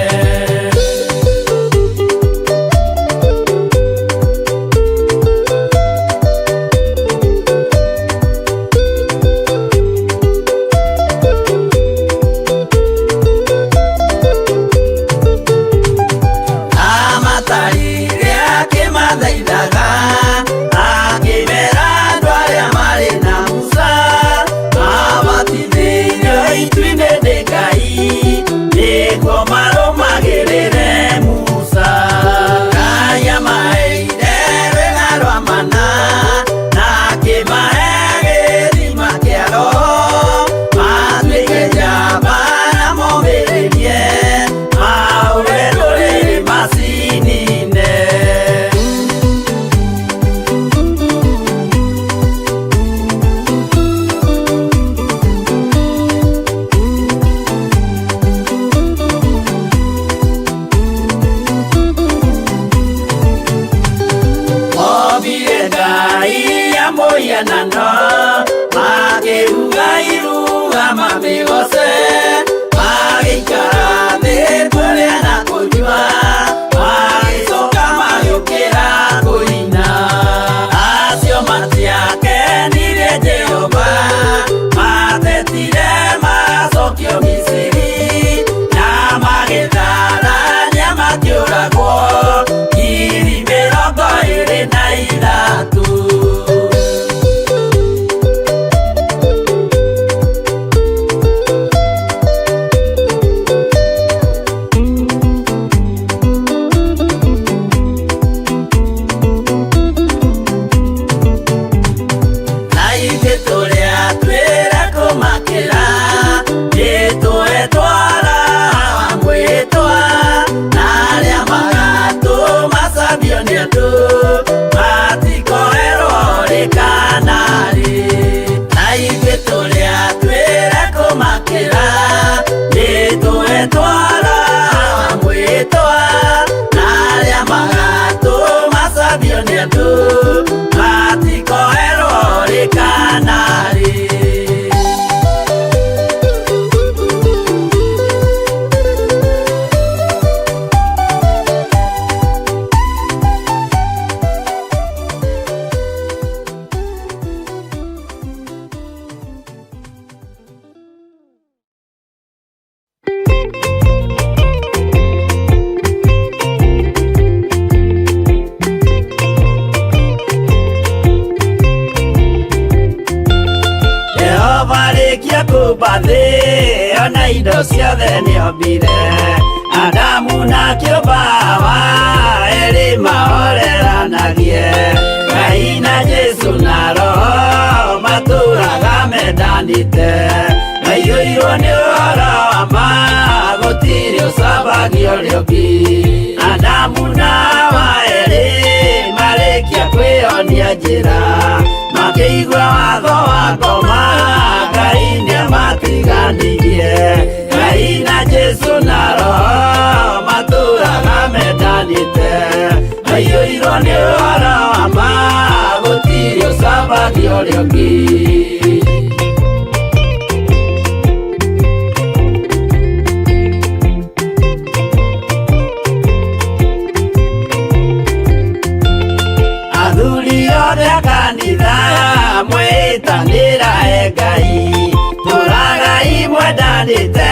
kũmba thĩ ona indo ciothe nĩombire Adamu na kĩũmba wa erĩ mahoreranagie Ngai na Jesu na roho matũraga mendanĩte maiyũirwo nĩ ũhoro wa ma gũtirĩ ũcambagio rĩũngĩ Adamu na wa erĩ marĩkia kwĩyonia njĩra makĩigua watho wa ngoma Ngai nĩamatiganirie Ngai na Jesu na roho matũraga mendanĩte maiyũirwo nĩ ũhoro wa ma gũtirĩ ũcambagio rĩũngĩ kanitha mwĩtanĩra Ngai tũragai mwendanĩte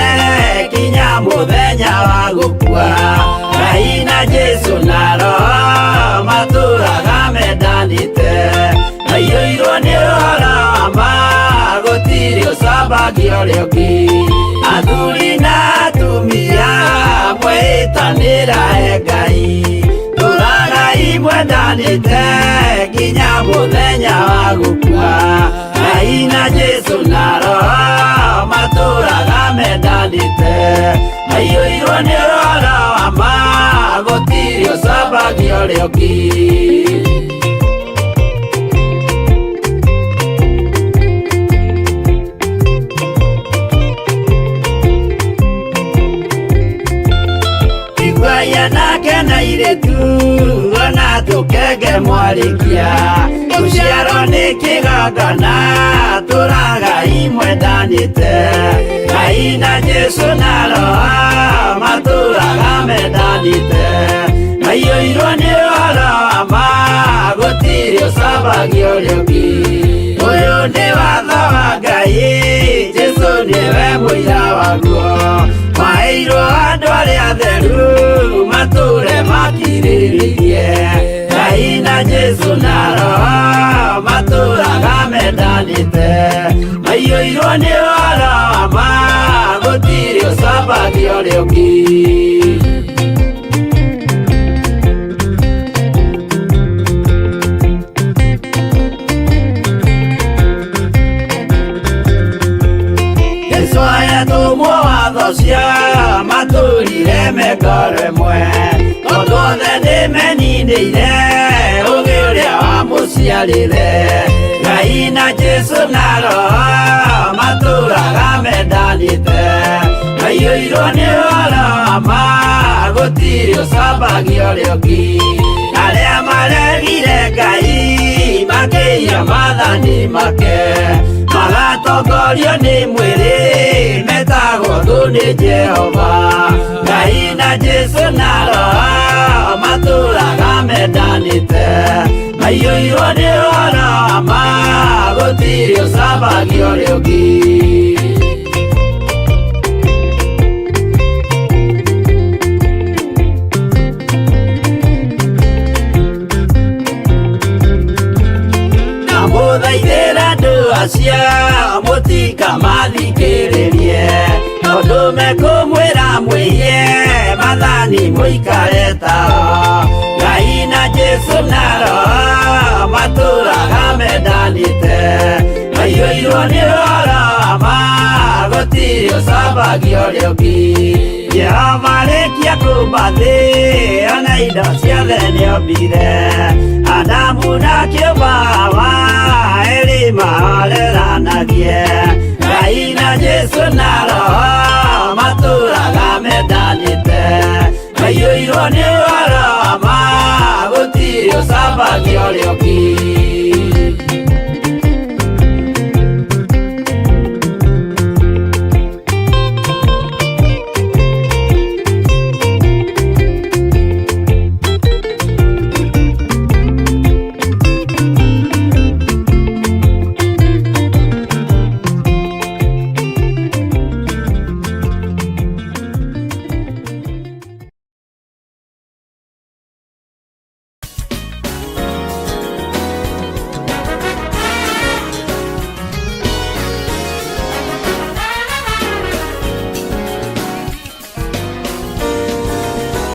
kinya mũthenya wa gũkua Ngai na Jesu na roho matũraga mendanĩte maiyũirwo nĩ ũhoro wa ma gũtirĩ ũcambagio rĩũngĩ athuri na atumia mwĩtanĩra Ngai tũragai mwendanĩte kinya mũthenya wa gũkua Ngai na Jesu na roho matũraga mendanĩte maiyũirwo nĩ ũhoro wa ma gũtirĩ ũcambagio rĩũngĩ nake na irĩtu ona tũkenge mwarĩkia gũciarwo nĩ kĩgongona tũragai mwendanĩte Ngai na Jesu na roho matũraga mendanĩte maiyũirwo nĩ ũhoro wa ma gũtirĩ ũcambagio rĩũngĩ ũyũ nĩ watho wa Ngai Jesu nĩwe mũira waguo maheirwo andũ arĩa atheru matũre makirĩrĩirie Ngai na Jesu na roho matũraga mendanĩte maiyũirwo nĩ ũhoro wa ma gũtirĩ ũcambagio rĩũngĩ tũmwo watho cia matũrire mekoro ĩmwe tondũ othe nĩmeninĩire ũgĩ ũrĩa wamũciarire Ngai na Jesu na roho matũraga mendanĩte maiyũirwo nĩ ũhoro wa ma gũtirĩ ũcambagio rĩũngĩ arĩa maregire Ngai makĩiya maathani make magatongorio nĩ mwĩrĩ metagwo thũ nĩ Jehova Ngai na Jesu na roho matũraga mendanĩte maiyũirwo nĩ ũhoro wa ma gũtirĩ ũcambagio rĩũngĩ mũthaithĩra andũ acio mũtikamathikĩrĩrie tondũ mekũmwĩra mwĩhie maathani mũikare tao Ngai na Jesu na roho matũraga mendanĩte maiyũirwo nĩ ũhoro wa ma gũtirĩ ũcambagio rĩũngĩ Jehova arĩkia kũmba thĩ ona indo ciothe nĩombire Adamu na kĩũmba wa erĩ mahoreranagie Ngai na Jesu na roho matũraga mendanĩte maiyũirwo nĩ ũhoro wa ma gũtirĩ ũcambagio rĩũngĩ